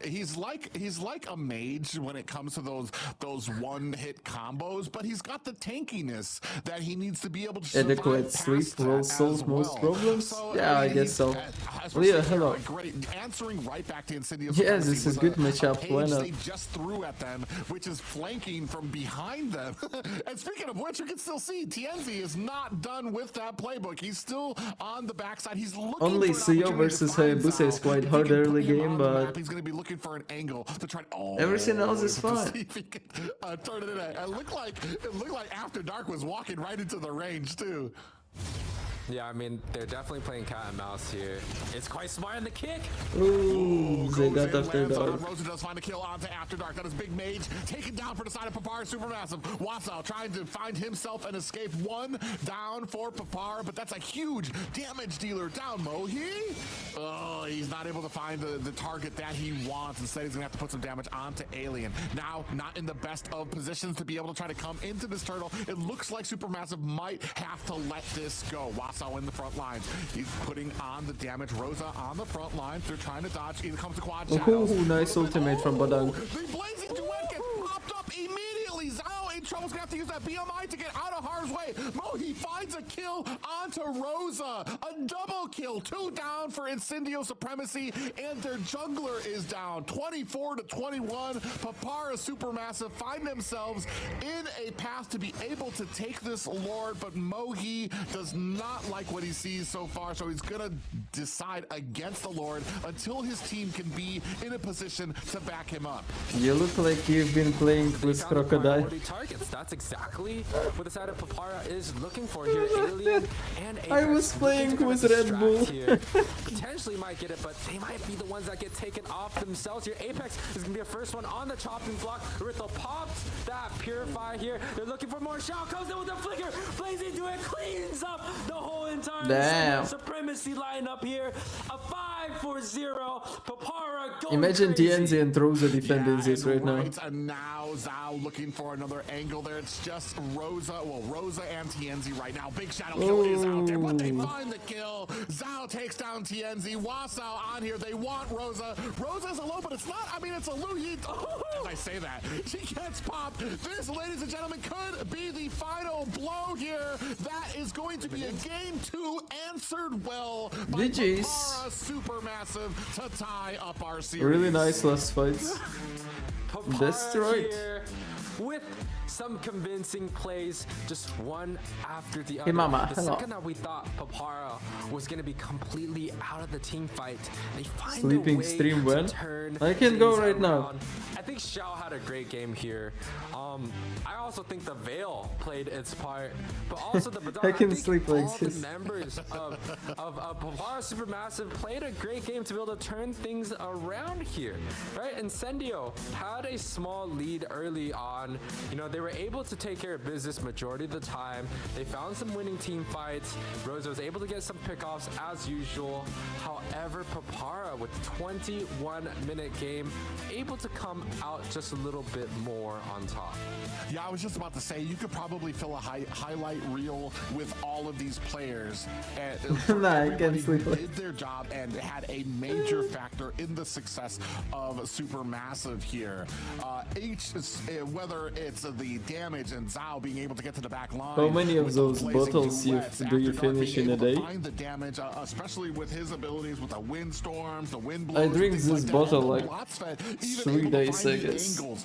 he's like a mage when it comes to those one-hit combos, but he's got the tankiness that he needs to be able to survive Adequate past sleep that will as solve most well. problems? So, Yeah, I mean, guess so. especially Leah, hello. Great answering right back to Incendio. Yeah, Supremacy this is with good a matchup. Why page not? They just threw at them, which is flanking from behind them. And speaking of which, you can still see TNZ is not done with that playbook. He's still on the backside. He's looking Only for an CEO opportunity versus to find Hayabusa is Zhao. quite If he hard can put early him game, on the but map, he's going to be looking for an angle to try. everything else is to fine. see if he can, turn it in. It looked like After Dark was walking right into the range too. Yeah, I mean, they're definitely playing cat and mouse here. It's quite smart in the kick. Ooh, they got after dark. Rosa does find a kill onto After Dark. That is Big Mage taken down for the side of Papara SuperMassive. Wasau trying to find himself an escape. One down for Papara, but that's a huge damage dealer down. Mohi. Oh, he's not able to find the target that he wants. Instead, he's gonna have to put some damage onto Alien. Now, not in the best of positions to be able to try to come into this turtle. It looks like Supermassive might have to let this go. Wasau in the front lines. He's putting on the damage. Rosa on the front lines. They're trying to dodge. Either comes to quad shadows. Ooh, nice ultimate from Badang. The blazing duet gets popped up immediately. Zhao in trouble's gonna have to use that BMI to get out of harm's way. Mohi finds a kill onto Rosa. A double kill. 2 down for Incendio Supremacy, and their jungler is down. 24-21. Papara SuperMassive find themselves in a path to be able to take this Lord, but Mohi does not like what he sees so far, so he's gonna decide against the Lord until his team can be in a position to back him up. You look like you've been playing with Crocodile. Targets. That's exactly what the side of Papara is looking for here. Alien and Apex I was playing with Red Bull. Here. Potentially might get it, but they might be the ones that get taken off themselves here. Apex is going to be a first one on the chopping block. Rithel pops that Purify here. They're looking for more. Shao comes in with a flicker. Blazing to it, cleans up the whole entire Damn. Supremacy lineup here. A 5-4-0. Papara going Imagine crazy. TNZ and Rosa defending this right now. And now Zhao looking for another angle there. It's just Rosa. Well, Rosa and TNZ right now. Big shadow kill is out there, but they find the kill. Zhao takes down TNZ. Wasau on here. They want Rosa. Rosa's alone, but it's not. I mean, it's a Lu Yi. As I say that, she gets popped. This, ladies and gentlemen, could be the final blow here. That is going to be a game 2 answered well by GG's. Papara SuperMassive to tie up our series. Really nice last fights. Papara Destroyed. here with some convincing plays, just one after the other. Hey mama, the hello. second that we thought Papara was going to be completely out of the team fight, they find Sleeping a way stream to when? turn I can go things right now. around. I think Xiao had a great game here. I also think the Veil played its part, but also the I can think sleep like all this. the members of Papara SuperMassive played a great game to be able to turn things around here, right? Incendio had a small lead early on. You know, they were able to take care of business majority of the time. They found some winning team fights. Rosa was able to get some pickoffs as usual. However, Papara with 21-minute game, able to come out just a little bit more on top. Yeah, I was just about to say, you could probably fill a highlight reel with all of these players. And Nah, I everybody can't who sleep like- did their job and had a major factor in the success of Supermassive here. Whether it's the damage and Zhao being able to get to the back line. How many of with those blazing bottles duets, do you After Dark finish being in a able to day? Find the damage, especially with his abilities with the windstorms, the wind I blows. drink things this like bottle that. like Blotsfed, even 3 able to days, find I the guess. angles,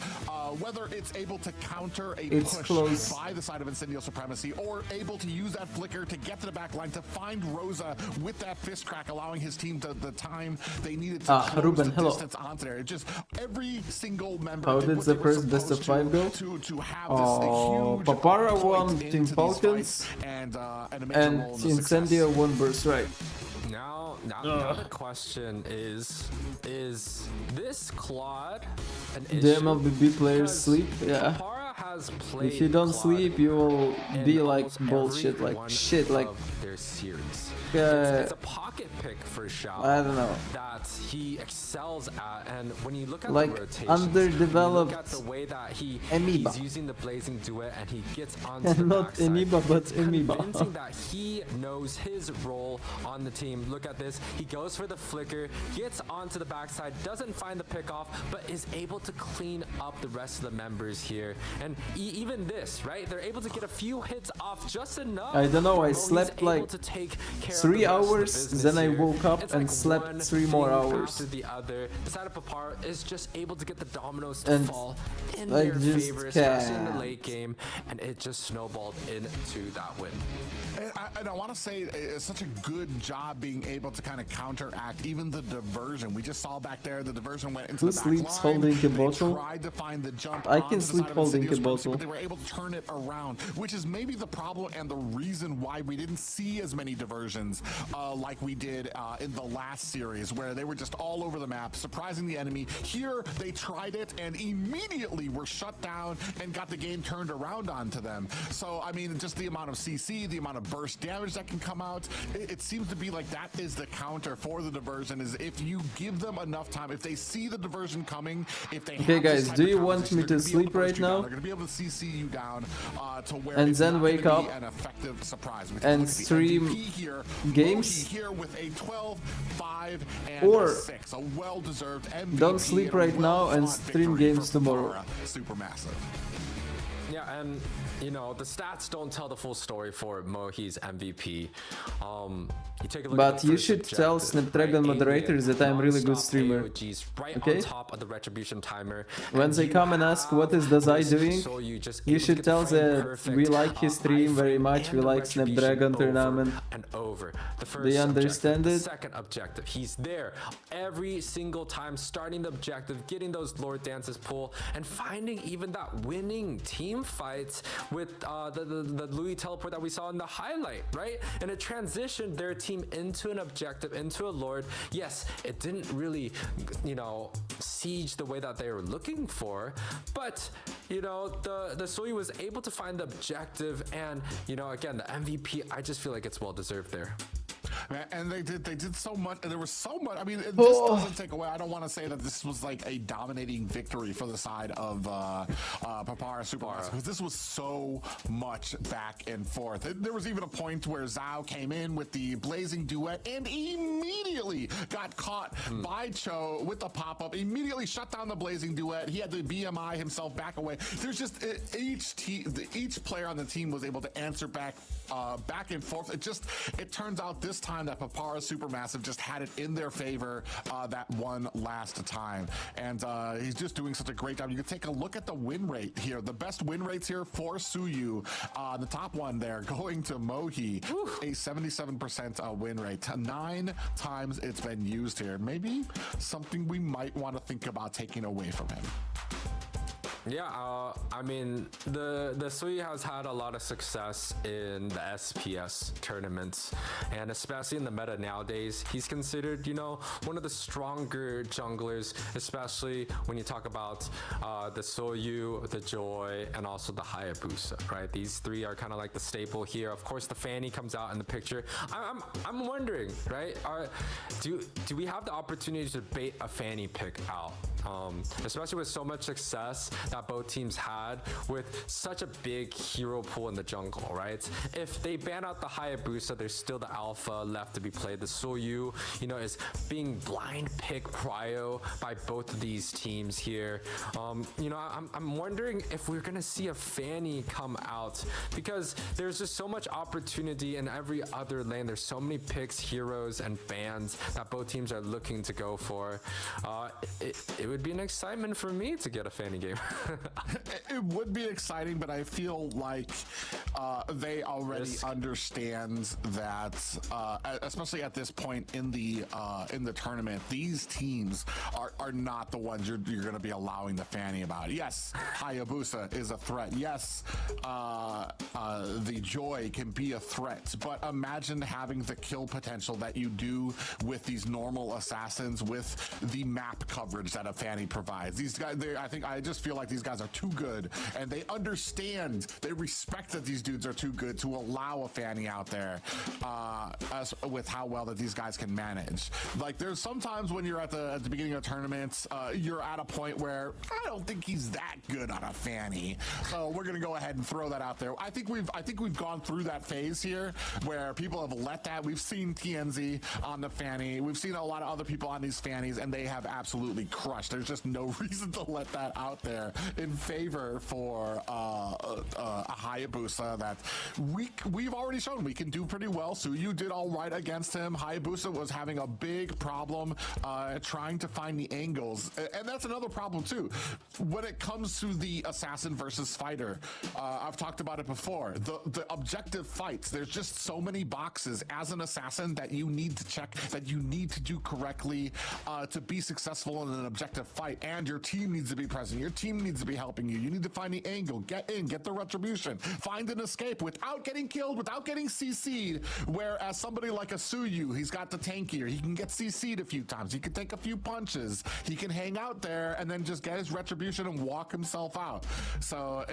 whether it's able to counter a It's push close. by the side of Incendio Supremacy, or able to use that flicker to get to the back line to find Rosa with that fist crack, allowing his team to the time they needed to close Ruben, the hello. distance onto there. It just every single member How did did what the they were first best of supposed 5 go? to have this huge Papara point won into Team these Falcons, fights and a major and role in the success. Incendio won Birthright. Now the question is this Claude an issue? The MLBB players Because sleep? Yeah. Papara has played If you don't Claude sleep, you will in be like almost bullshit, every like one shit, like of their series. Yeah. It's a pocket pick for Xiao. I don't know. That he excels at, and when you look at Like the rotations, underdeveloped you look at the way that he's amoeba. using the blazing duet, and he gets onto And the not backside. amoeba, but It's amoeba. convincing that he knows his role on the team. Look at this. He goes for the flicker, gets onto the backside, doesn't find the pickoff, but is able to clean up the rest of the members here. And even this, right? They're able to get a few hits off just enough. I don't know, I where Mohi's slept able like to take care of 3 the rest of the hours, business then I here. woke up It's and like slept one 3 more thing hours. after the other. The side of Papara is just able to get the dominoes to And fall in I their just favor, especially in the can't. late game, and it just snowballed into that win. And I want to say it's such a good job being able to kind of counteract even the diversion. We just saw back there the diversion went into Who the back sleeps line. holding a They bottle? tried to find the jump. I onto can the sleep side of holding Incendio a Supremacy, bottle. but they were able to turn it around, which is maybe the problem and the reason why we didn't see as many diversions like we did in the last series, where they were just all over the map, surprising the enemy. Here, they tried it and immediately were shut down and got the game turned around onto them. So, I mean, just the amount of CC, the amount of burst damage that can come out, it seems to be like that is the counter for the diversion, is if you give them enough time, if they see the diversion coming, if they Okay, have this guys, type do of you want conversation, me they're to gonna be able sleep burst right you down. now? They're going to be able to CC you down to where And it's then not wake gonna be up an effective surprise. We and look at the stream MVP here, games? Mohi here with a 12, 5, and Or a 6. A well-deserved MVP. don't sleep and a right now and well-fought stream victory games for tomorrow. Papara SuperMassive. Yeah, and you know, the stats don't tell the full story for Mohi's MVP. You take a look at But the you first should tell objective, Snapdragon right? moderators that I'm a really good Non-stop streamer. AOGs right Okay? on top of the retribution timer. When And they you come and ask what is have Dazai this doing, Soyu just you able to should get the tell frame that perfect, we like his stream very iframe much, we and the like retribution Snapdragon over tournament. and over. The first They objective, understand the it? second objective, he's there every single time, starting the objective, getting those Lord Dances pull, and finding even that winning team fights with the Louis teleport that we saw in the highlight, right? And it transitioned their team into an objective, into a Lord. Yes, it didn't really, you know, siege the way that they were looking for, but you know, the Soyu was able to find the objective, and you know, again, the MVP, I just feel like it's well deserved there. And they did so much, and there was so much. I mean, this Oh. doesn't take away. I don't want to say that this was like a dominating victory for the side of Papara SuperMassive, because this was so much back and forth. There was even a point where Zhao came in with the blazing duet and immediately got caught by Cho with the pop-up, immediately shut down the blazing duet. He had to BMI himself back away. There's just each player on the team was able to answer back and forth. It turns out this time that Papara SuperMassive just had it in their favor that one last time, and he's just doing such a great job. You can take a look at the win rate here. The best win rates here for Suyu, the top one there going to Mohi, a 77% win rate. 9 times it's been used here. Maybe something we might want to think about taking away from him. Yeah, I mean, the Sui has had a lot of success in the SPS tournaments, and especially in the meta nowadays, he's considered, you know, one of the stronger junglers, especially when you talk about the Soyu, the Joy, and also the Hayabusa, right? These three are kind of like the staple here. Of course, the Fanny comes out in the picture. I'm wondering, right? Do we have the opportunity to bait a Fanny pick out? Especially with so much success that both teams had with such a big hero pool in the jungle, right? If they ban out the Hayabusa, there's still the Alpha left to be played. The Soyu, you know, is being blind pick prio by both of these teams here. You know, I'm wondering if we're gonna see a Fanny come out, because there's just so much opportunity in every other lane. There's so many picks, heroes, and bans that both teams are looking to go for. It would be an excitement for me to get a Fanny game. It would be exciting, but I feel like they already understand that, especially at this point in the tournament, these teams are not the ones you're going to be allowing the Fanny about. Yes, Hayabusa is a threat. Yes, the Joy can be a threat, but imagine having the kill potential that you do with these normal assassins with the map coverage that a Fanny provides. These guys, I just feel like these guys are too good, and they understand, they respect that these dudes are too good to allow a Fanny out there with how well that these guys can manage. Like, there's sometimes when you're at the beginning of tournaments, you're at a point where I don't think he's that good on a Fanny, so we're gonna go ahead and throw that out there. I think we've gone through that phase here where people have let that. We've seen TNZ on the Fanny, we've seen a lot of other people on these Fannies, and they have absolutely crushed. There's just no reason to let that out there in favor for a Hayabusa that we've already shown we can do pretty well. Suyu did all right against him. Hayabusa was having a big problem trying to find the angles, and that's another problem too when it comes to the assassin versus fighter. I've talked about it before. The objective fights, there's just so many boxes as an assassin that you need to check, that you need to do correctly to be successful in an objective fight, and your team needs to be present. Your team needs to be helping you. You need to find the angle, get in, get the retribution, find an escape without getting killed, without getting CC'd, whereas somebody like a Suyu, he's got the tankier. He can get CC'd a few times. He can take a few punches. He can hang out there and then just get his retribution and walk himself out. So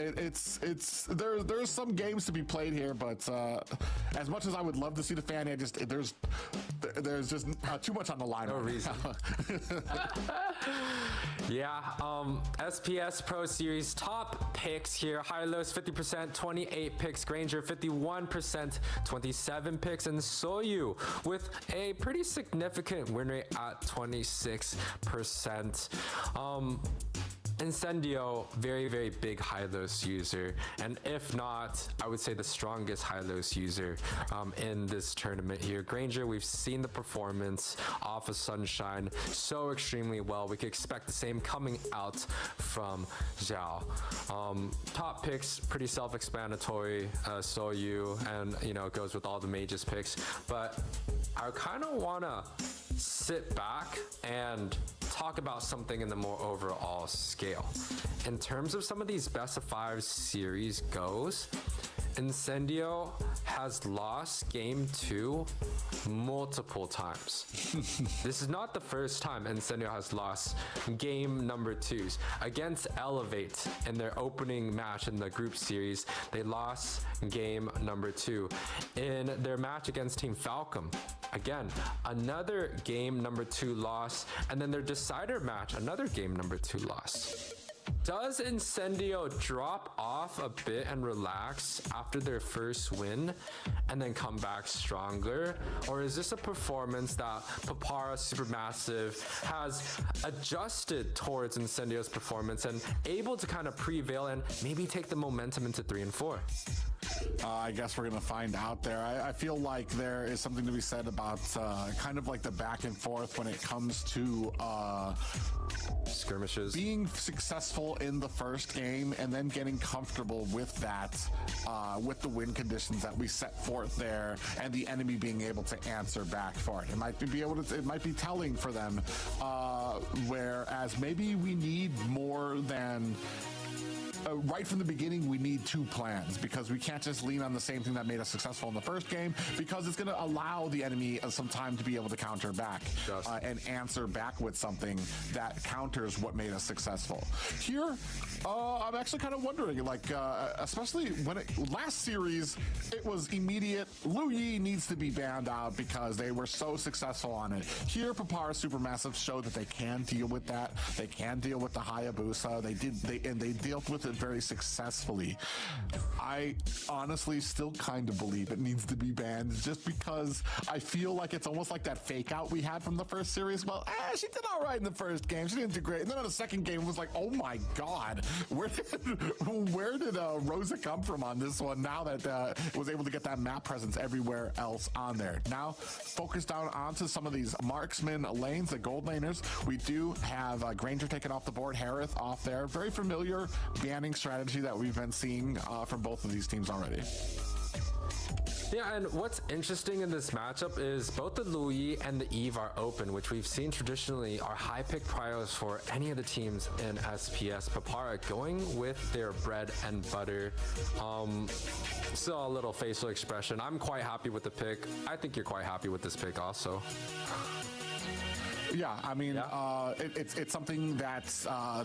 there's some games to be played here, but as much as I would love to see the fan, there's just too much on the line. No reason. Yeah, SPS Pro Series top picks here. Hylos 50%, 28 picks. Granger 51%, 27 picks. And Soyu with a pretty significant win rate at 26%. Incendio, very, very big Hylos user, and if not, I would say the strongest Hylos user in this tournament here. Granger, we've seen the performance off of Sunshine so extremely well. We could expect the same coming out from Zhao. Top picks, pretty self-explanatory, Soyu, and it goes with all the mages picks, but I kind of want to sit back and talk about something in the more overall scale. In terms of some of these best of 5 series goes, Incendio has lost game 2 multiple times. This is not the first time Incendio has lost game number 2s. Against Elevate in their opening match in the group series, they lost game number 2. In their match against Team Falcon, again, another game number 2 loss, and then their decider match, another game number 2 loss. Does Incendio drop off a bit and relax after their first win and then come back stronger? Or is this a performance that Papara SuperMassive has adjusted towards Incendio's performance and able to kind of prevail and maybe take the momentum into 3 and 4? I guess we're going to find out there. I feel like there is something to be said about kind of like the back and forth when it comes to skirmishes, being successful in the first game and then getting comfortable with that, with the win conditions that we set forth there, and the enemy being able to answer back for it. It might be telling for them, whereas maybe we need more than right from the beginning, we need 2 plans, because we can't just lean on the same thing that made us successful in the first game, because it's going to allow the enemy some time to be able to counter back and answer back with something that counters what made us successful. Here, I'm actually kind of wondering, especially when last series, it was immediate. Lu Yi needs to be banned out because they were so successful on it. Here, Papara SuperMassive showed that they can deal with that. They can deal with the Hayabusa. They dealt with it very successfully. I honestly still kind of believe it needs to be banned, just because I feel like it's almost like that fake out we had from the first series. Well, she did all right in the first game. She didn't do great. And then on the second game, it was like, oh my God, where did Rosa come from on this one? Now that was able to get that map presence everywhere else on there. Now, focus down onto some of these marksman lanes, the gold laners. We do have Granger taken off the board, Harith off there. Very familiar banning strategy that we've been seeing from both of these teams already. Yeah, and what's interesting in this matchup is both the Louis and the Eve are open, which we've seen traditionally are high pick priors for any of the teams in SPS. Papara going with their bread and butter. Still a little facial expression. I'm quite happy with the pick. I think you're quite happy with this pick also. Yeah, I mean, it's something that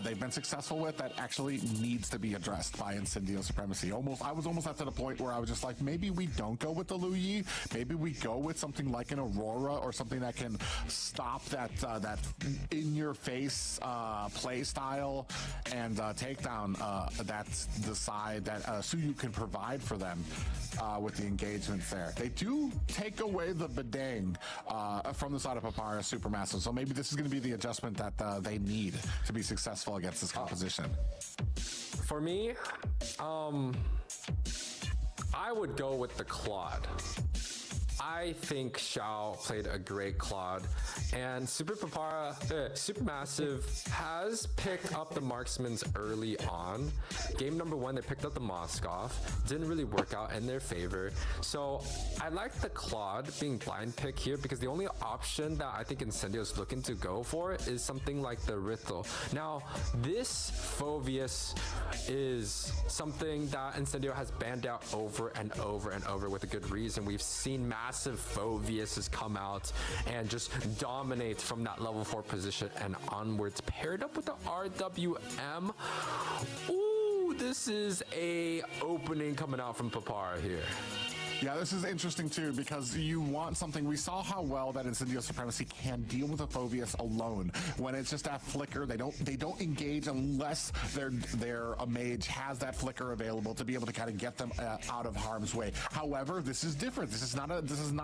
they've been successful with that actually needs to be addressed by Incendio Supremacy. I was almost at the point where I was just like, maybe we don't go with the Lu Yi. Maybe we go with something like an Aurora or something that can stop that in-your-face play style and take down that's the side that Suyu can provide for them with the engagements there. They do take away the Bedang from the side of Papara SuperMassive. So maybe this is going to be the adjustment that they need to be successful against this composition. For me, I would go with the Claude. I think Xiao played a great Claude, and Supermassive has picked up the marksmans early on. Game number 1, they picked up the Moskov. Didn't really work out in their favor. So I like the Claude being blind pick here because the only option that I think Incendio is looking to go for is something like the Rithel. Now, this Phoveus is something that Incendio has banned out over and over and over with a good reason. We've seen massive Phoveus has come out and just dominate from that level 4 position and onwards, paired up with the RWM. Ooh, this is a opening coming out from Papara here. Yeah, this is interesting too because you want something. We saw how well that Incendio Supremacy can deal with a Phoveus alone. When it's just that flicker, they don't engage unless a mage has that flicker available to be able to kind of get them out of harm's way. However, this is different. This is not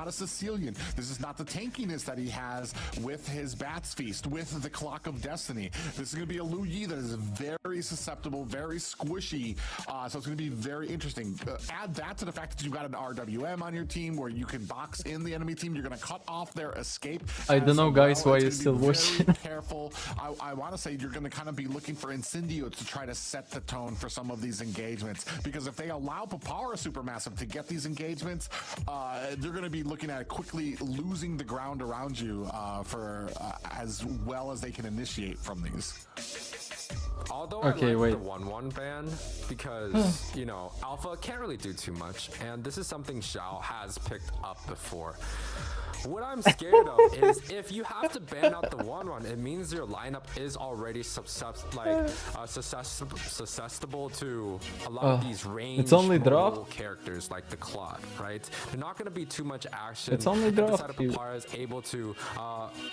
a Sicilian. This is not the tankiness that he has with his Bat's Feast, with the Clock of Destiny. This is going to be a Lu Yi that is very susceptible, very squishy. So it's going to be very interesting. Add that to the fact that you've got an RWM on your team where you can box in the enemy team. You're going to cut off their escape. I don't know, guys, why you're still very watching. Careful. I want to say you're going to kind of be looking for Incendio to try to set the tone for some of these engagements, because if they allow Papara Supermassive to get these engagements, they're going to be looking at quickly losing the ground around you for as well as they can initiate from these. Although Okay, I like wait. the 1-1 ban because, you know, Alpha can't really do too much, and this is something Xiao has picked up before. What I'm scared of is if you have to ban out the 1-1, it means your lineup is already susceptible to a lot of these range It's only mobile draft. characters like the Claude, right? They're not going to be too much action. It's only If the draft, side of dude. Papara is able to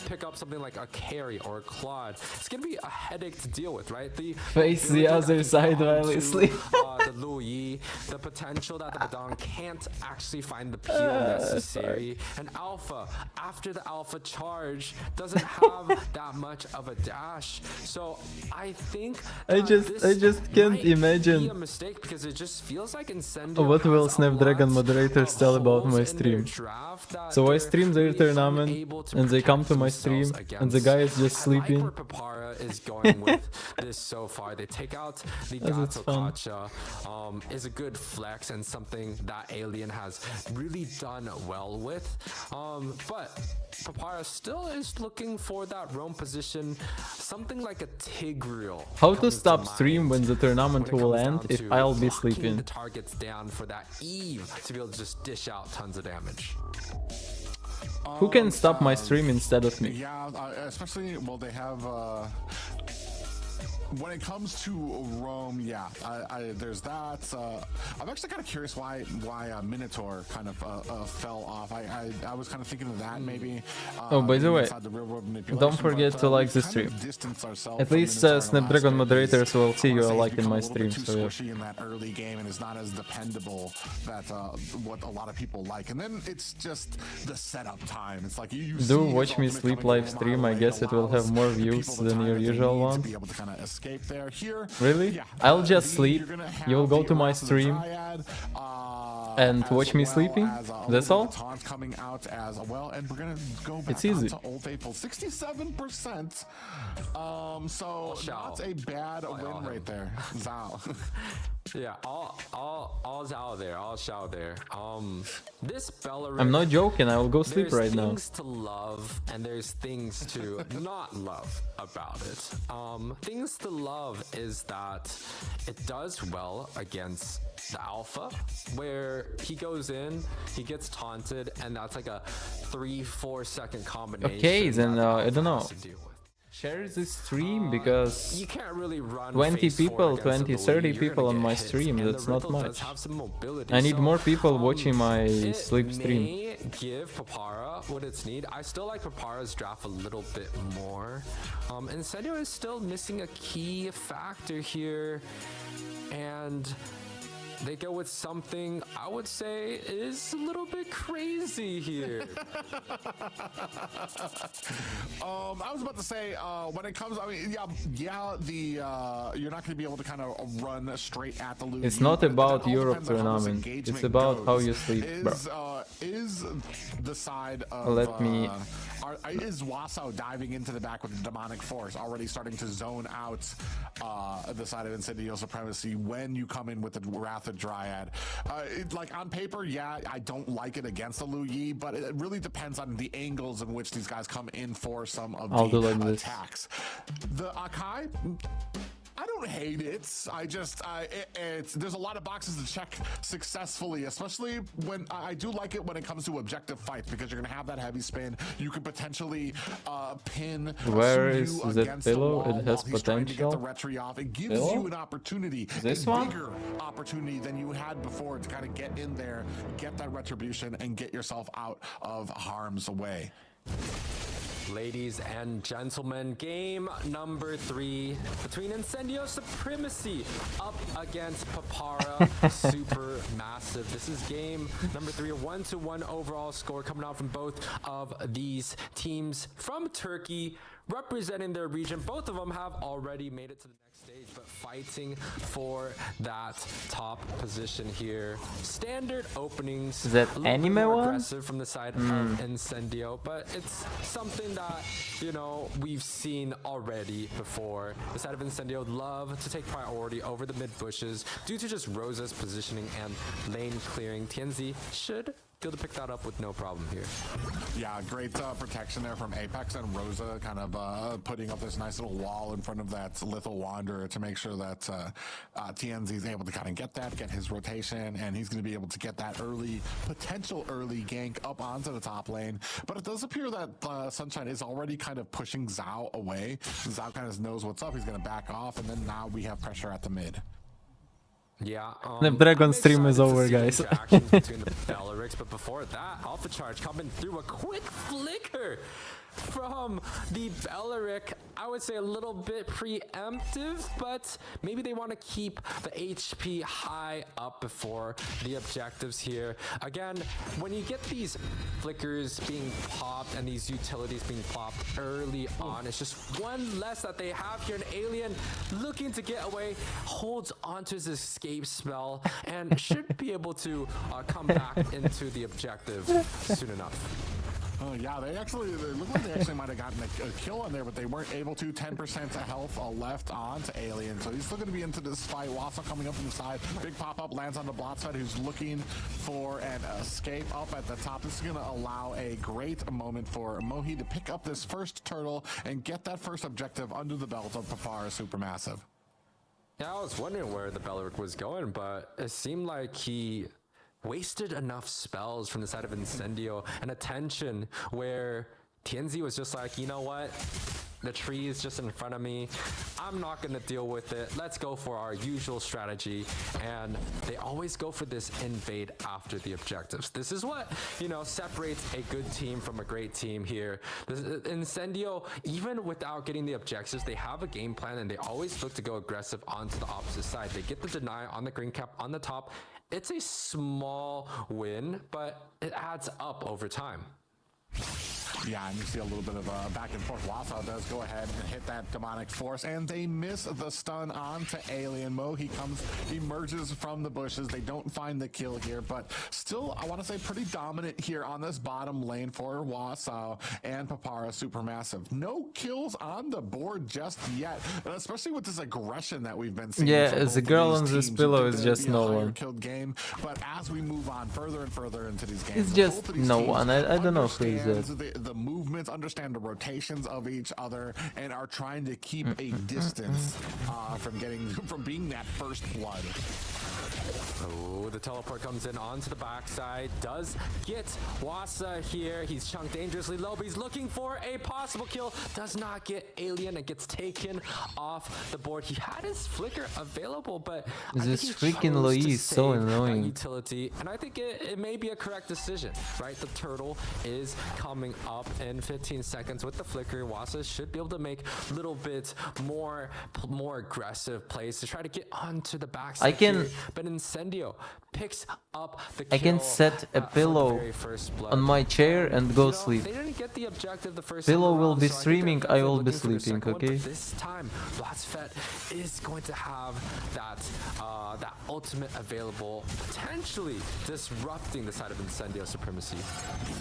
pick up something like a carry or a Claude. It's going to be a headache to deal with, right? Face the other side while you sleep. The Lu Yi, the potential that the Badang can't actually find the peel necessary, and Alpha, after the Alpha charge, doesn't have that much of a dash. So I think I just can't might be imagine a mistake because it just feels like Incendio what will has a Snapdragon lot moderators of tell about holes my in their stream. draft that So I they're stream their really tournament unable to and they come protect to my themselves stream and the against. guy is just I like sleeping. where Papara is going with this so far. They take out the That's Gato fun. Kacha, is a good flex and something that Alien has really done well with. But Papara still is looking for that roam position, something like a Tigreal. How to comes stop mind stream when the tournament when it will comes end down if to I'll be locking sleeping? the targets down for that Eve to be able to just dish out tons of damage. Who can stop my stream instead of me? Yeah, especially, well, they have when it comes to Rome, yeah, there's that. I'm actually kind of curious why Minotaur kind of fell off. I was kind of thinking of that maybe. Oh, by the way, inside the real world manipulation, don't forget but, to like we've the kind stream. of distanced ourselves At from least Minotaur in the Snapdragon last bit. moderators will see I wanna you say like he's in become my a little bit stream, too so yeah. squishy in that early game and is not as dependable that what a lot of people like. And then it's just the setup time. It's like you Do see watch his me ultimate sleep coming live from a stream, mile I away. guess it will allows have more the views people the than time your that they usual need to one. be able to kind of escape there. Here, Really? yeah, I'll just the- sleep, you're gonna have you'll go the to my Wrath of the stream, Dryad, and as watch me well sleeping? as, a That's little all? bit of taunts coming out as well, and we're gonna go back It's easy. onto Old Faithful, 67%. So Shao. not a bad I'll win him. right there, Zhao. Yeah, all Zhao there, all Xiao there. This Bellerin, I'm not joking, I will go sleep there's right now. things to love and there's things to not love about it. Things to love is that it does well against the Alpha, where he goes in, he gets taunted, and that's like a 3-4 second combination. Okay, then, that the I Alpha don't know. has to deal with. Share this stream because You can't really run 20 phase 4 people, against the 20, Louis, 30 you're people gonna on get my hits, stream, and the that's not Riddle does much. have some mobility, I need so, more people watching my it sleep stream. may give Papara what it's need. I still like Papara's draft a little bit more. Incendio is still missing a key factor here, and they go with something I would say is a little bit crazy here. I was about to say, when it comes, I mean, you're not going to be able to kind of run straight at the Lu. It's not about Europe tournament. It's about how you sleep, bro. Is the side of is Wasau diving into the back with the demonic force, already starting to zone out the side of Incendio Supremacy when you come in with the Wrath of Dryad? Like on paper, yeah, I don't like it against the Lu Yi, but it really depends on the angles in which these guys come in for some of the attacks. The Akai, I don't hate it. There's a lot of boxes to check successfully, especially when I do like it when it comes to objective fights, because you're gonna have that heavy spin. You could potentially pin. Where is that pillow? It has potential. It gives you an opportunity, bigger opportunity than you had before to kind of get in there, get that retribution, and get yourself out of harm's way. Ladies and gentlemen, game number 3 between Incendio Supremacy up against Papara SuperMassive. This is game number 3, a 1-1 overall score coming out from both of these teams from Turkey, representing their region. Both of them have already made it to the next stage, but fighting for that top position here. Standard openings. Is that a little anime bit more one? aggressive from the side of Incendio, but it's something that, you know, we've seen already before. The side of Incendio love to take priority over the mid bushes due to just Rosa's positioning and lane clearing. Tianzi should be able to pick that up with no problem here. Yeah, great protection there from Apex, and Rosa kind of putting up this nice little wall in front of that Lethal Wanderer to make sure that TNZ is able to kind of get his rotation, and he's going to be able to get that potential early gank up onto the top lane. But it does appear that Sunshine is already kind of pushing Zhao away. Zhao kind of knows what's up. He's going to back off, and then now we have pressure at the mid. Yeah, Snapdragon stream is over, guys. Between the Bellerics, but before that, Alpha Charge coming through, a quick flicker from the Belleric. I would say a little bit preemptive, but maybe they want to keep the HP high up before the objectives here. Again, when you get these flickers being popped and these utilities being popped early on, it's just one less that they have here. An Alien looking to get away, holds onto his escape spell, and should be able to come back into the objective soon enough. Oh yeah, they look like they actually might have gotten a kill on there, but they weren't able to. 10% health left on to Alien, so he's still going to be into this fight. Wassa coming up from the side, big pop-up lands on the bot side, who's looking for an escape up at the top. This is going to allow a great moment for Mohi to pick up this first turtle and get that first objective under the belt of Papara SuperMassive. Yeah, I was wondering where the Belleric was going, but it seemed like he wasted enough spells from the side of Incendio and attention where Tianzi was just like, you know what? The tree is just in front of me. I'm not going to deal with it. Let's go for our usual strategy. And they always go for this invade after the objectives. This is what, you know, separates a good team from a great team here. Incendio, even without getting the objectives, they have a game plan and they always look to go aggressive onto the opposite side. They get the deny on the green cap on the top. It's a small win, but it adds up over time. Yeah, and you see a little bit of a back and forth. Wassa does go ahead and hit that demonic force, and they miss the stun onto Alien. Mo, he emerges from the bushes. They don't find the kill here, but still, I want to say pretty dominant here on this bottom lane for Wassa and Papara SuperMassive. No kills on the board just yet, and especially with this aggression that we've been seeing. Yeah, as a girl on this pillow is just no one. Killed game, but as we move on further and further into these games, it's just no one. I don't know who is it. The movements, understand the rotations of each other, and are trying to keep a distance from being that first blood. Oh, the teleport comes in onto the backside, does get Wassa here. He's chunked dangerously low, but he's looking for a possible kill. Does not get Alien and gets taken off the board. He had his flicker available, but this freaking Lois is so annoying. Utility, and I think it may be a correct decision, right? The turtle is coming up in 15 seconds with the flicker. Wassa should be able to make a little bit more aggressive plays to try to get onto the backside. I can but Incendio picks up the I can kill, set a for the pillow very first blood. on my chair and go sleep. They didn't get the objective the first Pillow time will around, be so I think streaming, they're I will be looking for the sleeping, second one, okay? but this time, Blasfet is going to have that that ultimate available, potentially disrupting the side of Incendio Supremacy.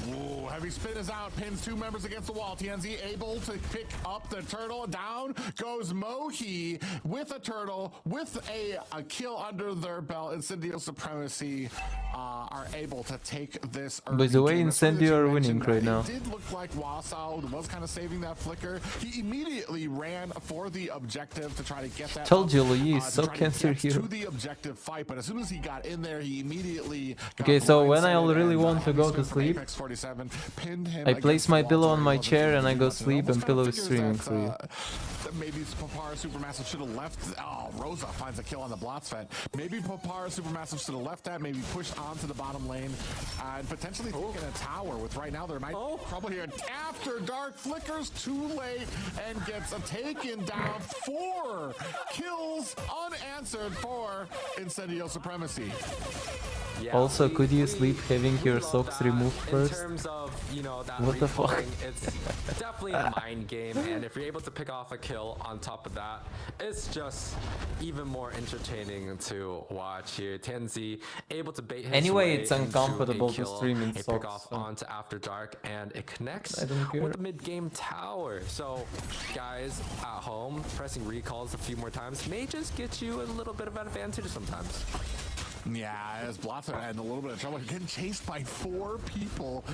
Ooh, heavy spin is out, pins two members against the wall. TNZ able to pick up the turtle. Down goes Mohi with a turtle, with a kill under their belt. Incendio Supremacy are able to take this early By the way, game. As soon as Incendio you are winning mentioned right that, now. It did look like Wasau was kind of saving that flicker. He immediately ran for the objective to try to get that. Told up, you, Luis, to so try to cancer get hero. to the objective fight, but as soon as he got in there, he immediately got Okay, so when I blindsided really and, want to heavy go spin to from sleep, Apex 47 pinned him I against place the my wall pillow till on he my wasn't chair and I able go to do sleep, nothing. and Almost pillow kinda is figures streaming that, for you. that maybe Papara SuperMassive should have left. Oh, Rosa finds a kill on the Blotsfet. Maybe Papara SuperMassive should have left that, maybe pushed onto the bottom lane and potentially taken a tower with right now there might be trouble here. After Dark flickers too late and gets taken down. 4 kills unanswered for Incendio Supremacy. Yeah, Also, could you sleep having your love socks that. removed first? In terms of, you know, that What the fuck? recalling, it's definitely a mind game, and if you're able to pick off a kill on top of that, it's just even more entertaining to watch here. Tenzi able to bait his Anyway, way it's into uncomfortable a to kill, stream in a pick socks, off so- onto After Dark, and it connects I don't care. with the mid-game tower. So, guys at home, pressing recalls a few more times may just get you a little bit of an advantage sometimes. Yeah, as Blotzer had a little bit of trouble getting chased by 4 people,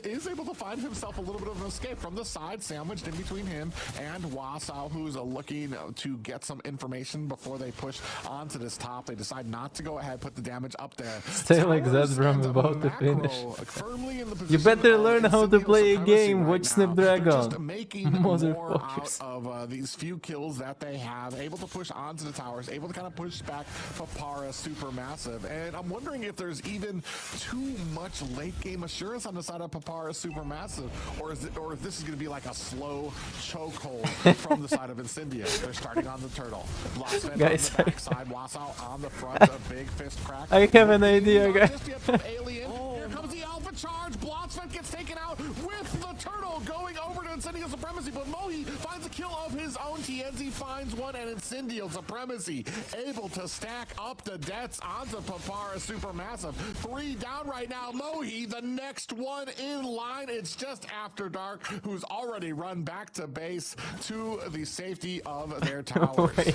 is able to find himself a little bit of an escape from the side, sandwiched in between him and Wasau, who's looking to get some information before they push onto this top. They decide not to go ahead, put the damage up there. Say like that, Towers bro, I'm and about to Macro finish. firmly in the You position better of learn how to Incendio play a Supremacy game. right Watch now. Snapdragon. They're just making more out Motherfuckers. of these few kills that they have, able to push onto the towers, able to kind of push back Papara Supermassive. And I'm wondering if there's even too much late game assurance on the side of Papara Supermassive, or if this is going to be like a slow chokehold from the side of Incendio. They're starting on the turtle. Blossman Guys, on the backside, Wasau on the front, a big fist crack. I have an idea, guys. Just yet from Alien. Here comes the alpha charge. Blotsfet gets taken out with the turtle going over to Incendio Supremacy, but Mohi finds a kill of his own. TNZ finds one, and Incendio Supremacy able to stack up the deaths onto Papara Supermassive. 3 down right now. Mohi, the next one in line. It's just After Dark, who's already run back to base to the safety of their towers. Wait.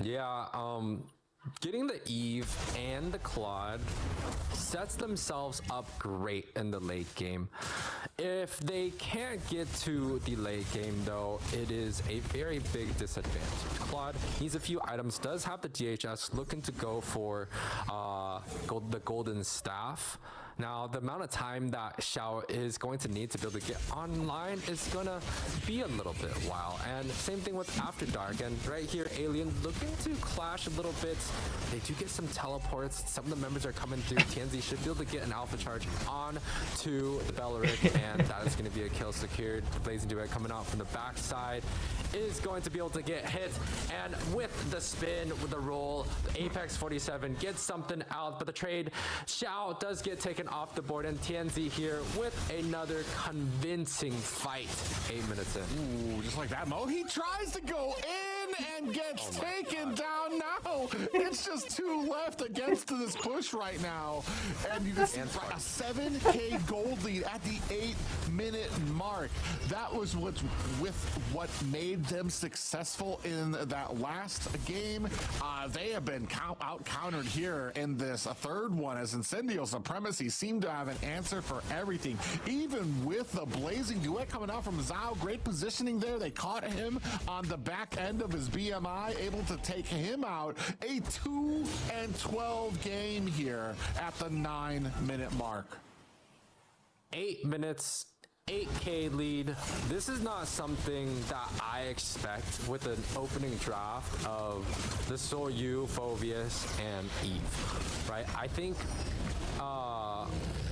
Yeah, getting the Eve and the Claude sets themselves up great in the late game. If they can't get to the late game, though, it is a very big disadvantage. Claude needs a few items, does have the DHS, looking to go for the Golden Staff. Now, the amount of time that Xiao is going to need to be able to get online is going to be a little bit while. And same thing with After Dark. And right here, Alien looking to clash a little bit. They do get some teleports. Some of the members are coming through. TNZ should be able to get an alpha charge on to the Belleric, and that is going to be a kill secured. The Blazing Duet coming out from the backside is going to be able to get hit. And with the spin, with the roll, Apex 47 gets something out, but the trade, Xiao does get taken off the board, and TNZ here with another convincing fight 8 minutes in. Ooh, just like that. Mohi tries to go in and gets taken down now. It's just 2 left against this push right now. And you can see a 7K gold lead at the 8-minute mark. That was what made them successful in that last game. They have been out-countered here in this third one, as Incendio Supremacy seem to have an answer for everything. Even with the Blazing Duet coming out from Zhao, great positioning there. They caught him on the back end of his BMI, able to take him out. A 2-12 game here at the 9-minute mark. 8 minutes, 8K lead. This is not something that I expect with an opening draft of the Soyu, Phobius, and Eve, right? I think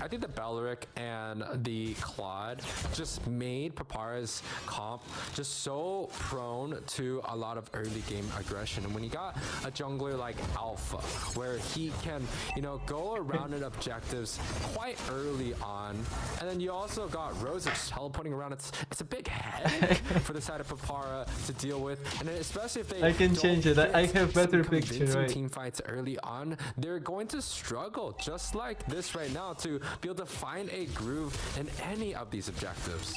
I think the Belric and the Claude just made Papara's comp just so prone to a lot of early game aggression. And when you got a jungler like Alpha, where he can, you know, go around in objectives quite early on, and then you also got Rosa just teleporting around. It's a big headache for the side of Papara to deal with, and especially if they I can don't change it. I get have better some picture, convincing right? team fights early on, they're going to struggle just like this right now to be able to find a groove in any of these objectives.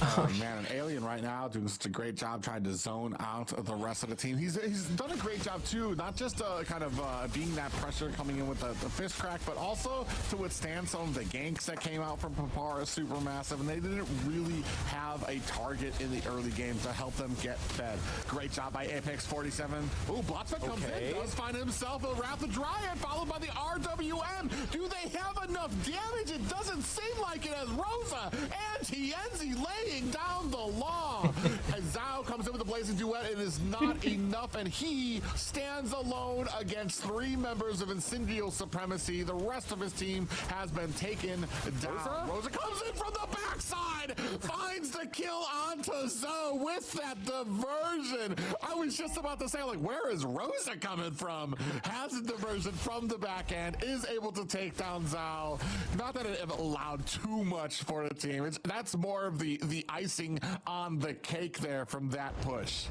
Oh man, an Alien right now doing such a great job trying to zone out the rest of the team. He's done a great job too, not just kind of being that pressure coming in with the fist crack, but also to withstand some of the ganks that came out from Papara SuperMassive, and they didn't really have a target in the early games to help them get fed. Great job by Apex 47. Ooh, Blotsford comes in, does find himself a Wrath of Dryad, followed by the RWM. Do they have enough damage? It doesn't seem like it, as Rosa and Tienzi laying down the law. As Zhao comes in with the Blazing Duet, it is not enough, and he stands alone against 3 members of Incendio Supremacy. The rest of his team has been taken down. Rosa comes in from the backside, finds the kill onto Zhao with that diversion. I was just about to say, like, where is Rosa coming from? Has a diversion from the back end, is able to take down Zhao. Not that it allowed too much for the team. That's more of the icing on the cake there from that push.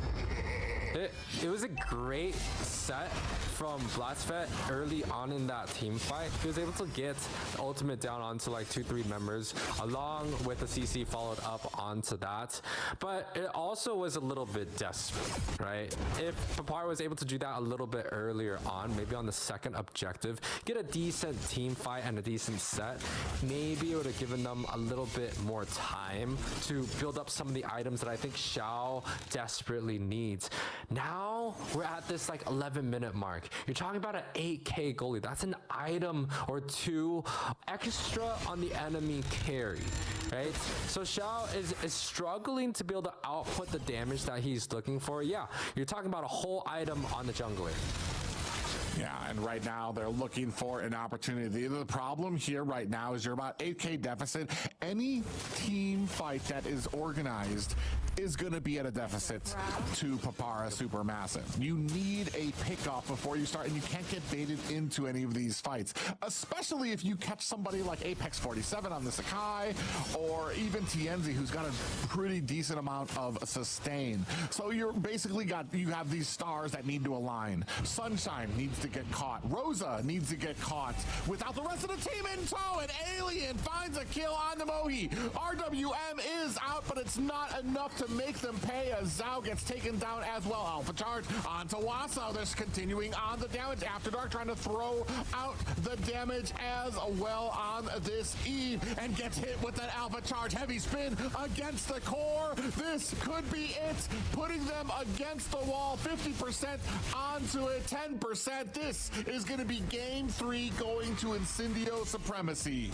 It was a great set from Blasfet early on in that team fight. He was able to get the ultimate down onto like 2-3 members, along with the CC followed up onto that. But it also was a little bit desperate, right? If Papara was able to do that a little bit earlier on, maybe on the second objective, get a decent team fight and a decent set, maybe it would have given them a little bit more time to build up some of the items that I think Xiao desperately needs. Now we're at this like 11-minute mark. You're talking about an 8k goalie. That's an item or 2 extra on the enemy carry, right? So Xiao is struggling to be able to output the damage that he's looking for. Yeah, you're talking about a whole item on the jungler. Yeah, and right now they're looking for an opportunity. The problem here right now is you're about 8k deficit. Any team fight that is organized is going to be at a deficit to Papara SuperMassive. You need a pickoff before you start, and you can't get baited into any of these fights, especially if you catch somebody like Apex 47 on the Sakai, or even Tienzi, who's got a pretty decent amount of sustain. So you're basically you have these stars that need to align. Sunshine needs to get caught. Rosa needs to get caught without the rest of the team in tow. An Alien finds a kill on the Mohi. RWM is out, but it's not enough to make them pay, as Zhao gets taken down as well. Alpha charge onto Waso. They're continuing on the damage. After Dark trying to throw out the damage as well on this Eve, and gets hit with that Alpha charge. Heavy spin against the core. This could be it, putting them against the wall. 50% onto it, 10%. This is going to be game 3 going to Incendio Supremacy.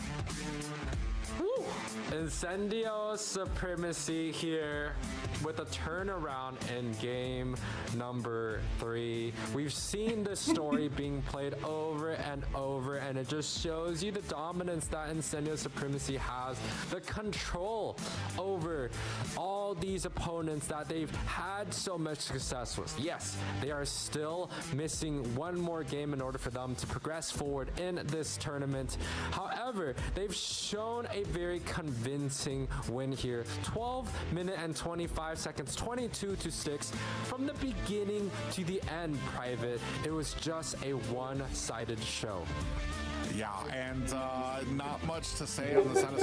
Incendio Supremacy here with a turnaround in game number 3. We've seen this story being played over and over, and it just shows you the dominance that Incendio Supremacy has, the control over all these opponents that they've had so much success with. Yes, they are still missing one more game in order for them to progress forward in this tournament. However, they've shown a very convincing win here. 12 minutes and 25 seconds, 22-6. From the beginning to the end, Private, it was just a one-sided show. Yeah, and not much to say on the side of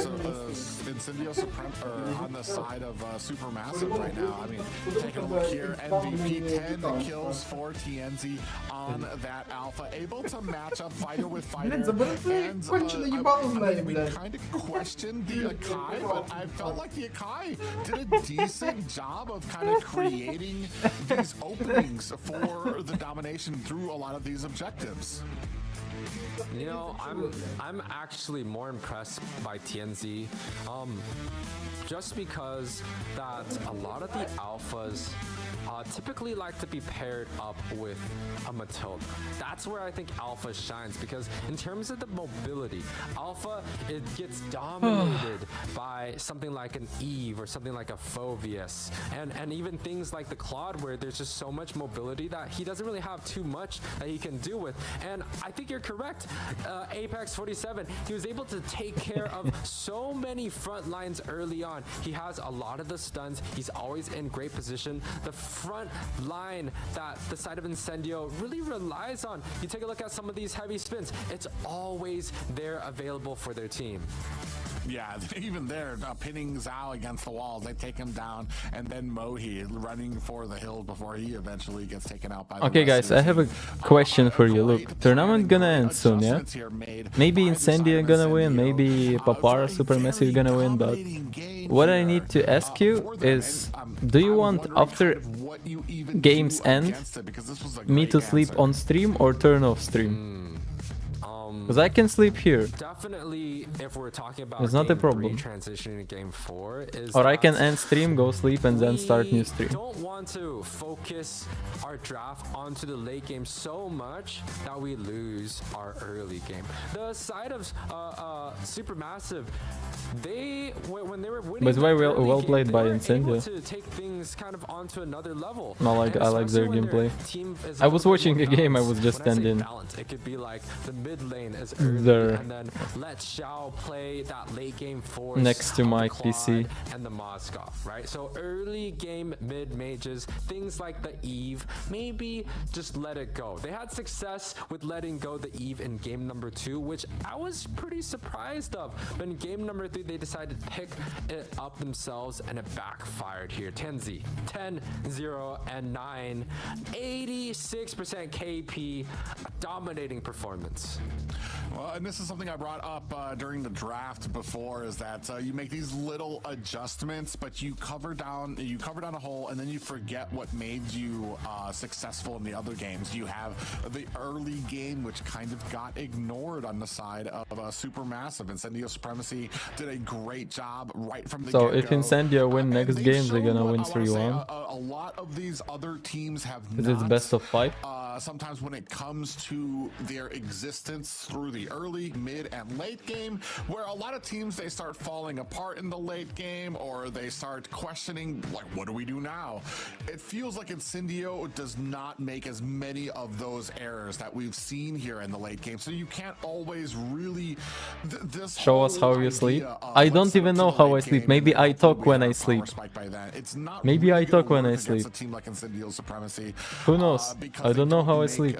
Incendio on the side of Supermassive right now. I mean, taking a look here, MVP 10 kills for Tienzi on that Alpha, able to match up fighter with fighter. And we kind of questioned the Akai, but I felt like the Akai did a decent job of kind of creating these openings for the domination through a lot of these objectives. You know, I'm actually more impressed by Tienzi, just because that a lot of the alphas typically like to be paired up with a Matilda. That's where I think Alpha shines, because in terms of the mobility, Alpha, it gets dominated by something like an Eve or something like a Phoveus, and even things like the Claude, where there's just so much mobility that he doesn't really have too much that he can do with. And I think you're correct. Apex 47, he was able to take care of so many front lines early on. He has a lot of the stuns. He's always in great position. The front line that the side of Incendio really relies on, you take a look at some of these heavy spins, it's always there available for their team. Yeah, even there, pinning Zhao against the walls, they take him down, and then Mohi running for the hill before he eventually gets taken out by the Okay, guys, I have a question for you. Look, tournament gonna end soon, yeah? Maybe Incendio gonna win, maybe Papara SuperMassive gonna win, but what I need to ask you is, do you want, after games end, me to sleep on stream or turn off stream? Because I can sleep here. Definitely, if we're talking about it's not a problem. Transitioning to game 4, is or I can end stream, go sleep, and then start new stream. We don't want to focus our draft onto the late game so much that we lose our early game. The side of Supermassive, when they were winning, but why well played by Incendio. To take things kind of onto another level. No, I like their gameplay. I was watching the game. I was just standing. It could be like the mid lane is early, there, and then let Xiao play that late game force next to my PC and the Moskov, right? So early game mid mages, things like the Eve, maybe just let it go. They had success with letting go the Eve in game number 2, which I was pretty surprised of. But in game number 3, they decided to pick it up themselves, and it backfired here. Tenzi, 10, 0, and 9, 86% KP, a dominating performance. Well, and this is something I brought up during the draft before, is that you make these little adjustments, but you cover down a hole, and then you forget what made you successful in the other games. You have the early game, which kind of got ignored on the side of Supermassive. Incendio Supremacy did a great job right from the So get-go. if Incendio win next games, they're gonna win 3-1. A lot of these other teams have not. It's best of 5. Sometimes when it comes to their existence through the early, mid, and late game, where a lot of teams, they start falling apart in the late game, or they start questioning, like, what do we do now? It feels like Incendio does not make as many of those errors that we've seen here in the late game, so you can't always really show us how you sleep. I don't even know how I sleep. Maybe I talk when I sleep. Maybe I talk when I sleep. Who knows? I don't know how I sleep.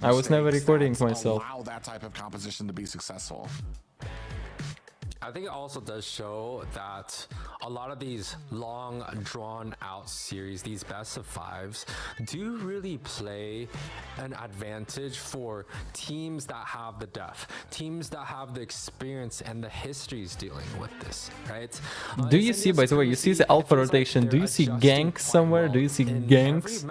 I was never recording myself. Allow that type of composition to be successful. I think it also does show that a lot of these long drawn out series, these best of 5s, do really play an advantage for teams that have the depth, teams that have the experience and the histories dealing with this, right? Do you see, by the way, you see the alpha rotation, do you see ganks somewhere? Do you see ganks?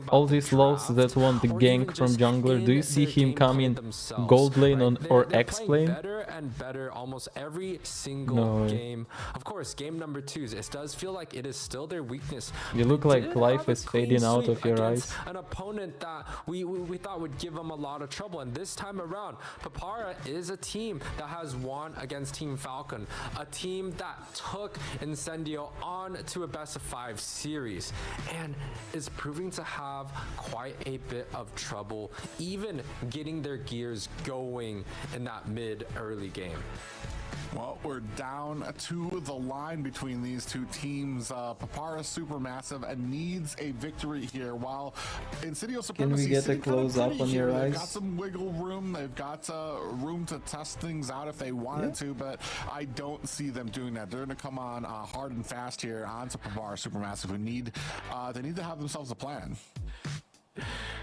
All these lows that want the gank from jungler, do you see him coming gold lane on or X lane? Better and better almost every single game. Of course, game number 2, it does feel like it is still their weakness. You look like life is fading out of your eyes. An opponent that we thought would give them a lot of trouble, and this time around, Papara is a team that has won against Team Falcon, a team that took Incendio on to a best of 5 series, and is proving to have quite a bit of trouble even getting their gears going in that mid-early game. Well, we're down to the line between these two teams. Papara SuperMassive needs a victory here, while Incendio Supremacy, can we get a close up on your eyes? They've got some wiggle room. They've got room to test things out if they wanted to, but I don't see them doing that. They're going to come on hard and fast here onto Papara SuperMassive, who need to have themselves a plan.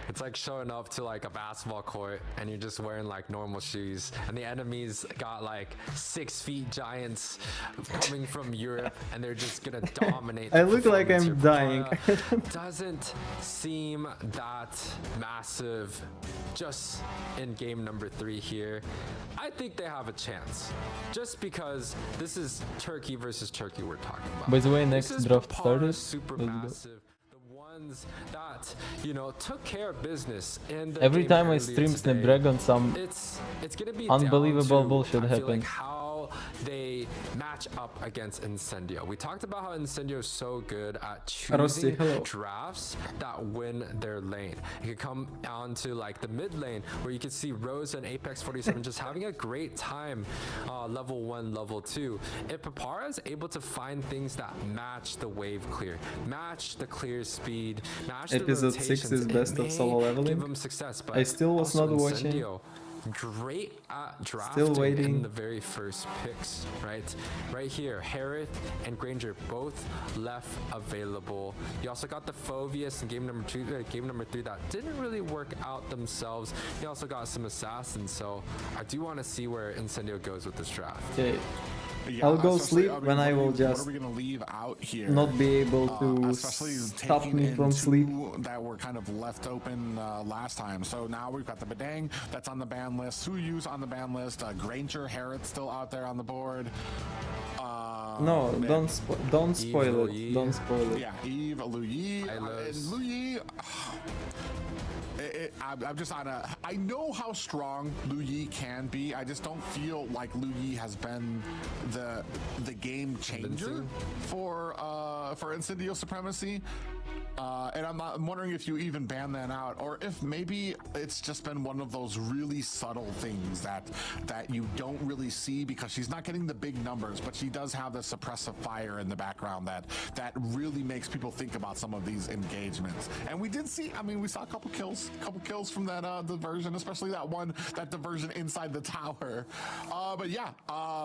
It's like showing up to like a basketball court and you're just wearing like normal shoes, and the enemies got like 6 feet giants coming from Europe, and they're just gonna dominate. I the look like performance I'm here. dying. Papara doesn't seem that massive just in game number 3 here. I think they have a chance, just because this is Turkey versus Turkey we're talking about. By the way, This next is draft Papara started. SuperMassive, the ones that, you know, took care of business in the Every game time I earlier stream today. Snapdragon, some It's gonna be unbelievable down to, bullshit I feel happens. like, how they match up against Incendio. We talked about how Incendio is so good at Rossi, choosing hello. drafts that win their lane. It could come down to like the mid lane, where you can see Rose and Apex 47 just having a great time, level 1, level 2. If Papara is able to find things that match the wave clear, match the clear speed, match the Episode 6 rotations, is it best of may solo leveling. give them success. But I still was also not watching. Incendio, great at drafting waiting. in the very first picks, right here. Harith and Granger both left available. You also got the Phobius in game number 2, game number 3 that didn't really work out themselves. You also got some assassins, so I do want to see where Incendio goes with this draft. Okay, Yeah, I'll go especially, sleep I mean, when I will what just are we gonna leave out here? not be able to Especially stop taking me in from sleep. 2 that were kind of left open last time. So now we've got the Badang that's on the ban list, Suyu's on the ban list, Granger, Harrod still out there on the board. No, man. don't spoil Lu it. Yi. Don't spoil it. Yeah, Eve, Lu Yi. Hylos. Lu Yi. I'm just on a. I know how strong Lu Yi can be. I just don't feel like Lu Yi has been the game changer for Incendio Supremacy. And I'm wondering if you even ban that out, or if maybe it's just been one of those really subtle things that you don't really see, because she's not getting the big numbers, but she does have the suppressive fire in the background that really makes people think about some of these engagements. And we did see, I mean, we saw a couple kills from that diversion, especially that diversion inside the tower. But yeah,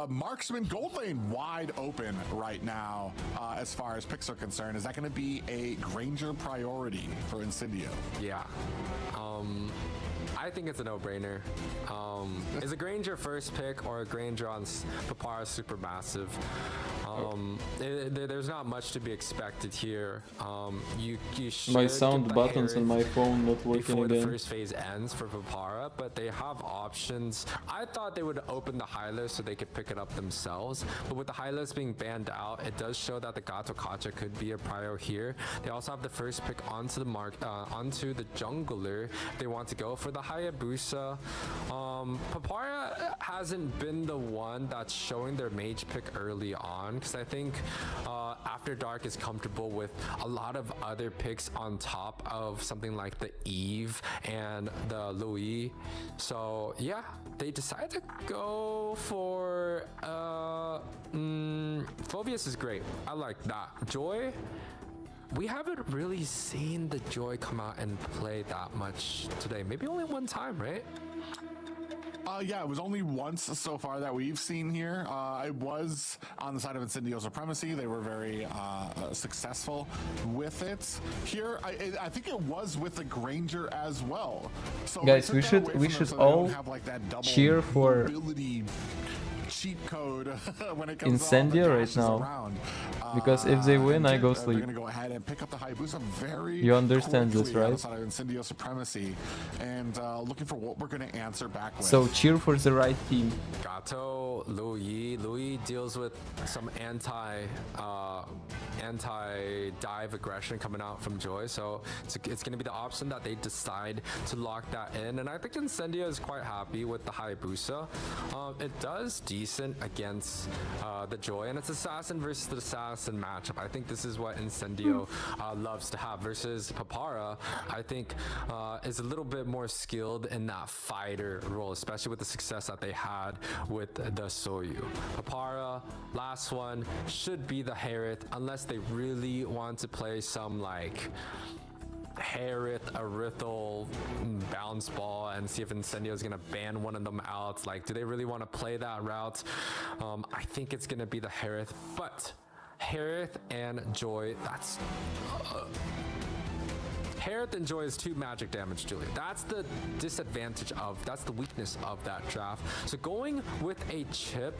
marksman gold lane wide open right now as far as picks are concerned. Is that going to be a Granger priority for Incendio? Yeah. I think it's a no-brainer. Is a Granger first pick or a Granger on Papara SuperMassive? There's not much to be expected here. You should My get sound the buttons on Harith my phone not working before the again. first phase ends for Papara, but they have options. I thought they would open the Hylos so they could pick it up themselves, but with the Hylos being banned out, it does show that the Gato Kacha could be a prio here. They also have the first pick onto the jungler. They want to go for the Hayabusa. Papara hasn't been the one that's showing their mage pick early on, because I think After Dark is comfortable with a lot of other picks on top of something like the Eve and the Louis. So yeah, they decided to go for Phobius is great. I like that. Joy, we haven't really seen the Joy come out and play that much today. Maybe only one time, right? Yeah, it was only once so far that we've seen here. It was on the side of Incendio Supremacy. They were very successful with it. Here, I think it was with the Granger as well. So Guys, they took that away we from them should so they don't all have, like, that double cheer for mobility cheat code when it comes Incendio to all the right dashes now. around. Because if they win, I go They're sleep. gonna go ahead and pick up the Hayabusa very You understand this, quickly right? outside of Incendio Supremacy, and looking for what we're gonna answer back with. So cheer for the right team. Gato, Louis deals with some anti-dive aggression coming out from Joy, so it's going to be the option that they decide to lock that in. And I think Incendio is quite happy with the Hayabusa. It does decent against the Joy, and it's assassin versus the assassin matchup. I think this is what Incendio loves to have, versus Papara, I think is a little bit more skilled in that fighter role, especially with the success that they had with the Soyu. Papara, last one, should be the Harith, unless they really want to play some like Harith, Arithal, bounce ball and see if Incendio is going to ban one of them out. Like, do they really want to play that route? I think it's going to be the Harith, but Harith and Joy, that's Harith enjoys 2 magic damage, Julia. That's the disadvantage that's the weakness of that draft. So going with a chip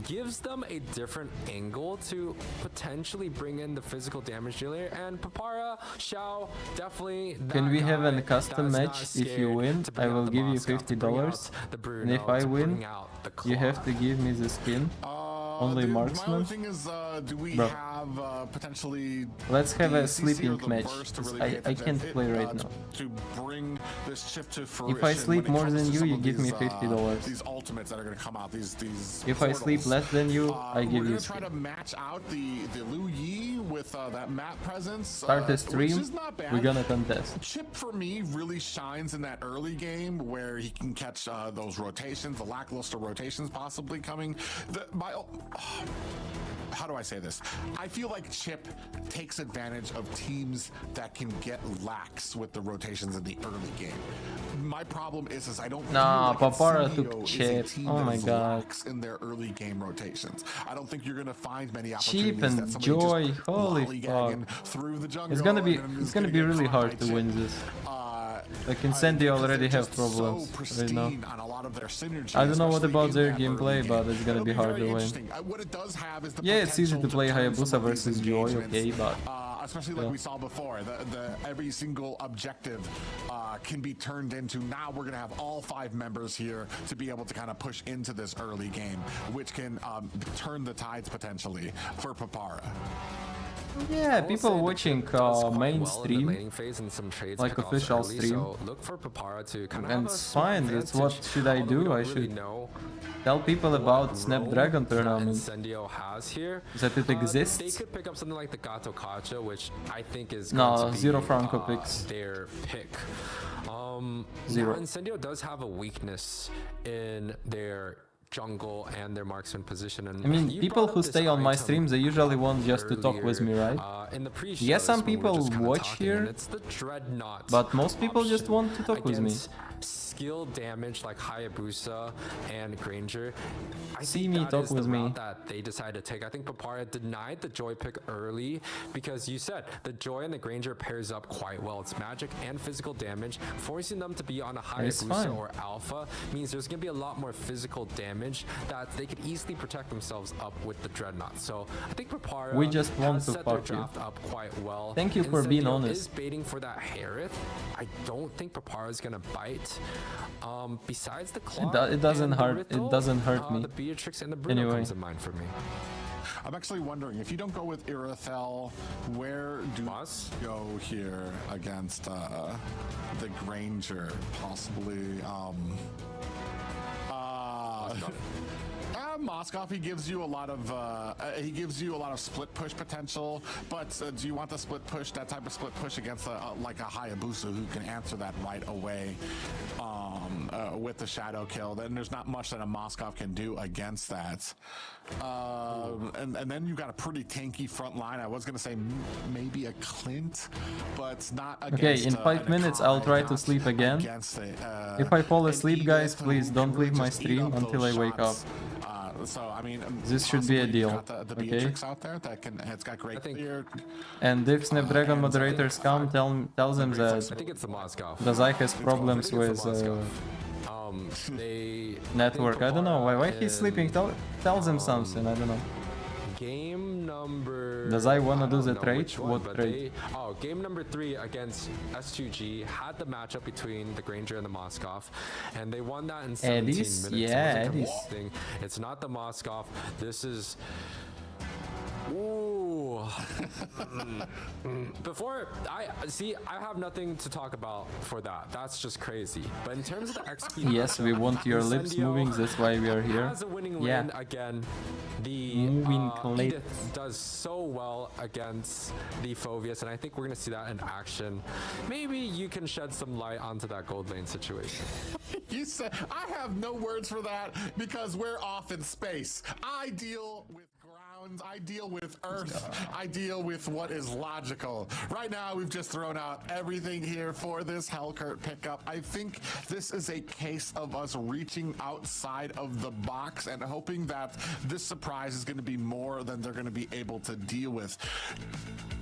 gives them a different angle to potentially bring in the physical damage dealer. And Papara, Xiao, definitely. Can we have a custom match? If you win, I will give you $50. And if I win, you have to give me the skin. Only marksman. My only thing is, do we Bro. have potentially? Let's have a DCC sleeping or the match. burst to really I get can't it, play right now. To bring this chip to If I fruition sleep when it more comes than to you, some you of give me these, $50. These ultimates that are going to come out. These. If I sleep portals. less than you, I give We're you gonna skin. try to match out the Lu Yi with that map presence. Start the which stream, is not bad. we're gonna contest. Chip for me really shines in that early game where he can catch those rotations, the lackluster rotations possibly coming. How do I say this? I feel like Chip takes advantage of teams that can get lax with the rotations in the early game. My problem is I don't Nah, feel like Papara Incendio took is a Chip. team Oh that my is god. lax in their early game rotations. I don't think you're gonna find many Cheap opportunities that and somebody Joy, just holy lollygagging fuck. through the jungle. It's gonna be and it's is gonna be get really caught hard by to win Chip. this. Like Because Incendio they're already have just problems so right now. pristine on a lot of their synergy, I don't know what especially about in their that gameplay, early but game. it's gonna It'll be hard very to win. interesting. What it does have is the Yeah, it's easy to potential play turn some Hayabusa of these versus Joy, engagements, okay, but especially like we saw before, the every single objective can be turned into. Now we're gonna have all 5 members here to be able to kind of push into this early game, which can turn the tides potentially for Papara. yeah, people watching mainstream, like official early, stream, so look for Papara to kind of and have it's a fine. That's what advantage, should I although we do? don't I really should know tell people about what Snapdragon role that tournament. Incendio has here. That it They exists. could pick up something like the Gato Kacha, which I think is No, going to be, Zero Franco picks. their pick. Zero. Now Incendio does have a weakness in their jungle and their marksman position. And I mean, you people brought who up this stay on my item streams, they usually want just to talk with me, earlier, right? in the pre-shows Yes, some when we were people just kinda watch talking, here, and it's the Dreadnought but most people just option want to talk with me. against skill damage like Hayabusa and Granger. I See think me that talk is the with me. route that they decided to take. I think Papara denied the Joy pick early because you said the Joy and the Granger pairs up quite well. It's magic and physical damage. Forcing them to be on a It's Hayabusa fine. or Alpha means there's going to be a lot more physical damage that they could easily protect themselves up with the Dreadnought. So I think Papara We just want has to set their fuck you. draft up quite well. Thank you for being Incendio honest. is baiting for that Harith. I don't think Papara is gonna bite. Besides the claw, It doesn't and the hurt. It Rithel, doesn't hurt me. The Beatrix and the Bruno Anyway. comes to mind for me. I'm actually wondering if you don't go with Irithel, where do Moss? you go here against the Granger? Possibly. Moskov, he gives you a lot of split push potential, but do you want the split push, that type of split push against like a Hayabusa who can answer that right away with the shadow kill? Then there's not much that a Moskov can do against that. And then you've got a pretty tanky front line. I was gonna say maybe a Clint, but not against. Okay, in 5 minutes I'll try to sleep again. If I fall asleep, guys, please don't leave my stream until I wake up. So I mean, This should be a possibly you've deal, got the okay? Beatrix out there that it's got great think- clear. And if Snapdragon moderators come, tell them I that think it's the Moscow. Dazai has problems with network. I don't know why he's sleeping. Tell them something. I don't know. Game number. Does I wanna I do don't the know trade? which one, What but trade? Game number 3 against S2G had the matchup between the Granger and the Moskov, and they won that in 17 Eddies? minutes. Yeah, It wasn't Eddies. convincing. It's not the Moskov. This is. Ooh. Before I have nothing to talk about for that. That's just crazy. But in terms of the XP, Yes, we want your lips Incendio moving. That's why we are here. has a winning Yeah. win again. The Moving lips. Edith does so well against the Phoveus, and I think we're gonna see that in action. Maybe you can shed some light onto that gold lane situation. You said I have no words for that because we're off in space. I deal with grounds, I deal with earth, I deal with what is logical. Right now, we've just thrown out everything here for this Hellcurt pickup. I think this is a case of us reaching outside of the box and hoping that this surprise is going to be more than they're going to be able to deal with.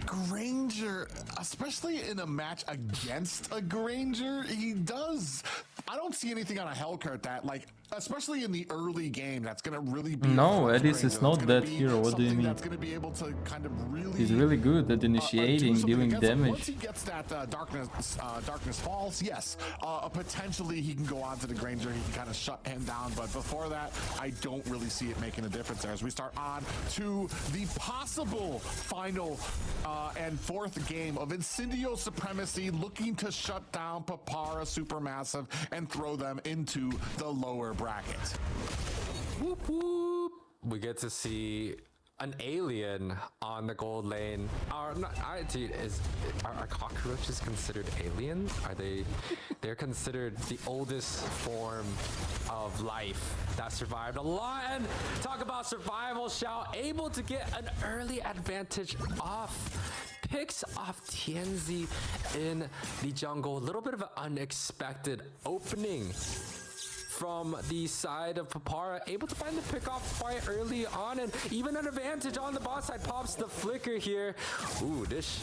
Granger, especially in a match against a Granger, he does. I don't see anything on a Hellcurt that, like, especially in the early game, that's going to really be. No, Edis is not that hero. What do you mean? That's going to be able to kind of really. He's really good at initiating, dealing damage. Once he gets that darkness falls, yes, potentially he can go on to the Granger. He can kind of shut him down. But before that, I don't really see it making a difference there. As we start on to the possible final and fourth game of Incendio Supremacy, looking to shut down Papara SuperMassive and throw them into the lower bracket. Whoop, whoop. We get to see an alien on the gold lane. Are cockroaches considered aliens? They're considered the oldest form of life that survived a lot. And talk about survival, Xiao able to get an early advantage off. Picks off Tianzi in the jungle. A little bit of an unexpected opening from the side of Papara, able to find the pick off quite early on, and even an advantage on the bot side. Pops the flicker here. Ooh, this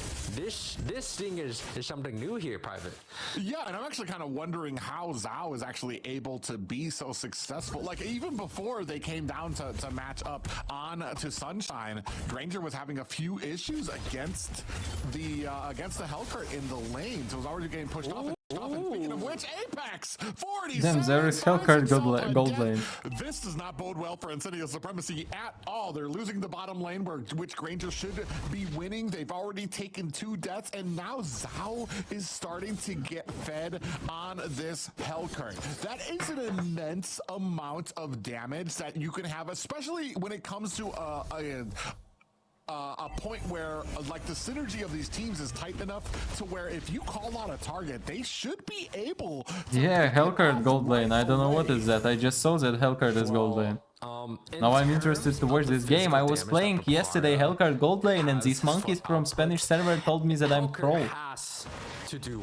thing is something new here, Private. Yeah, and I'm actually kind of wondering how Zhao is actually able to be so successful. Like, even before they came down to match up on to Sunshine, Granger was having a few issues against the Hellcurt in the lane, so it was already getting pushed off. And speaking of which, Apex 47. Damn, there is Hellcurt gold lane. This does not bode well for Incendio Supremacy at all. They're losing the bottom lane, which Granger should be winning. They've already taken 2 deaths, and now Zhao is starting to get fed on this Hellcurt. That is an immense amount of damage that you can have, especially when it comes to a point where like the synergy of these teams is tight enough to where if you call out a target, they should be able to. Yeah, Hellcurt gold lane. I don't know what is that. I just saw that Hellcurt is gold lane. Now I'm interested to watch this game. I was playing yesterday Hellcurt gold lane, and these monkeys from Spanish server told me that I'm troll.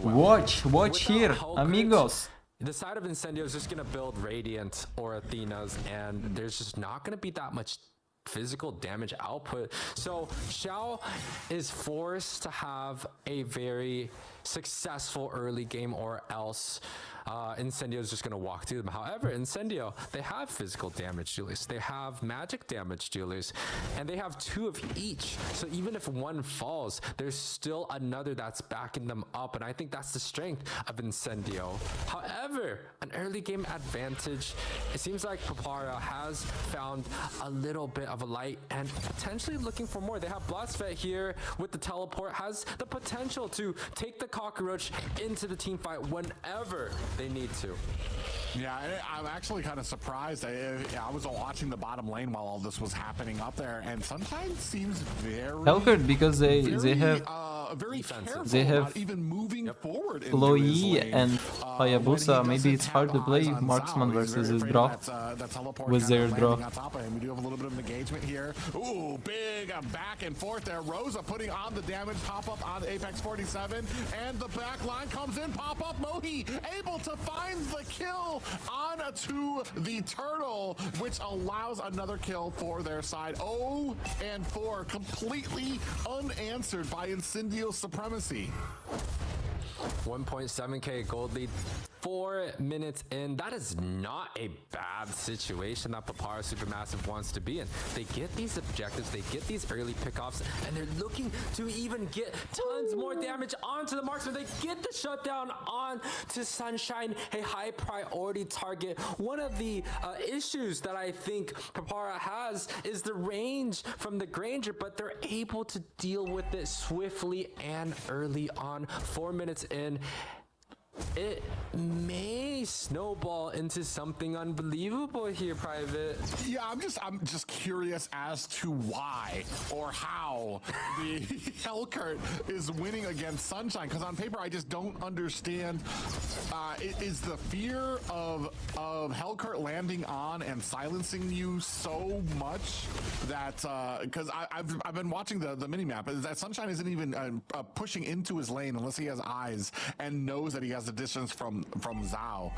Watch here, amigos. The side of Incendio is just gonna build Radiant or Athena's, and there's just not gonna be that much physical damage output. So Xiao is forced to have a very successful early game, or else Incendio is just going to walk through them. However, Incendio, they have physical damage dealers, they have magic damage dealers, and they have 2 of each. So even if one falls, there's still another that's backing them up, and I think that's the strength of Incendio. However, an early game advantage, it seems like Papara has found a little bit of a light and potentially looking for more. They have Bloodsphet here with the teleport, has the potential to take the cockroach into the team fight whenever they need to. Yeah, I'm actually kind of surprised. I was watching the bottom lane while all this was happening up there, and Sunshine seems very Hellcurt, because they have very careful they have about even moving forward. Chloe and Hayabusa. Maybe it's hard to play Marksman versus his draw with their draw. On top of him. We do have a little bit of engagement here. Ooh, big back and forth there. Rosa putting on the damage. Pop up on Apex 47, and the back line comes in. Pop up Mohi able to find the kill on to the turtle, which allows another kill for their side. 0-4, completely unanswered by Incendio Supremacy. 1.7k gold lead, 4 minutes in. That is not a bad situation that Papara SuperMassive wants to be in. They get these objectives, they get these early pickoffs, and they're looking to even get tons more damage onto the marksman. They get the shutdown on to Sunshine, a high priority target. One of the issues that I think Papara has is the range from the Granger, but they're able to deal with it swiftly and early on. 4 minutes in, it may snowball into something unbelievable here, Private. Yeah, I'm just curious as to why or how the Hellcurt is winning against Sunshine, because on paper I just don't understand. Is the fear of Hellcurt landing on and silencing you so much that because I've been watching the minimap, is that Sunshine isn't even pushing into his lane unless he has eyes and knows that he has the distance from Zhao.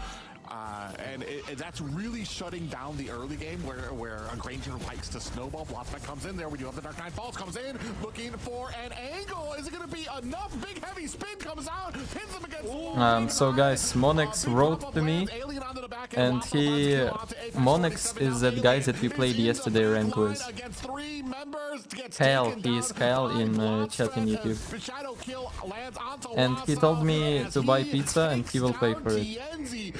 And that's really shutting down the early game where a Granger likes to snowball. Bloodspec comes in there. We do have the Dark Knight Falls comes in, looking for an angle. Is it going to be enough? Big heavy spin comes out, pins him against So guys, Monix wrote to me, and Monix is that guy that we played yesterday rank with. Kyle, he is Kyle in chat in YouTube. And he told me to buy pizza and he will pay for it.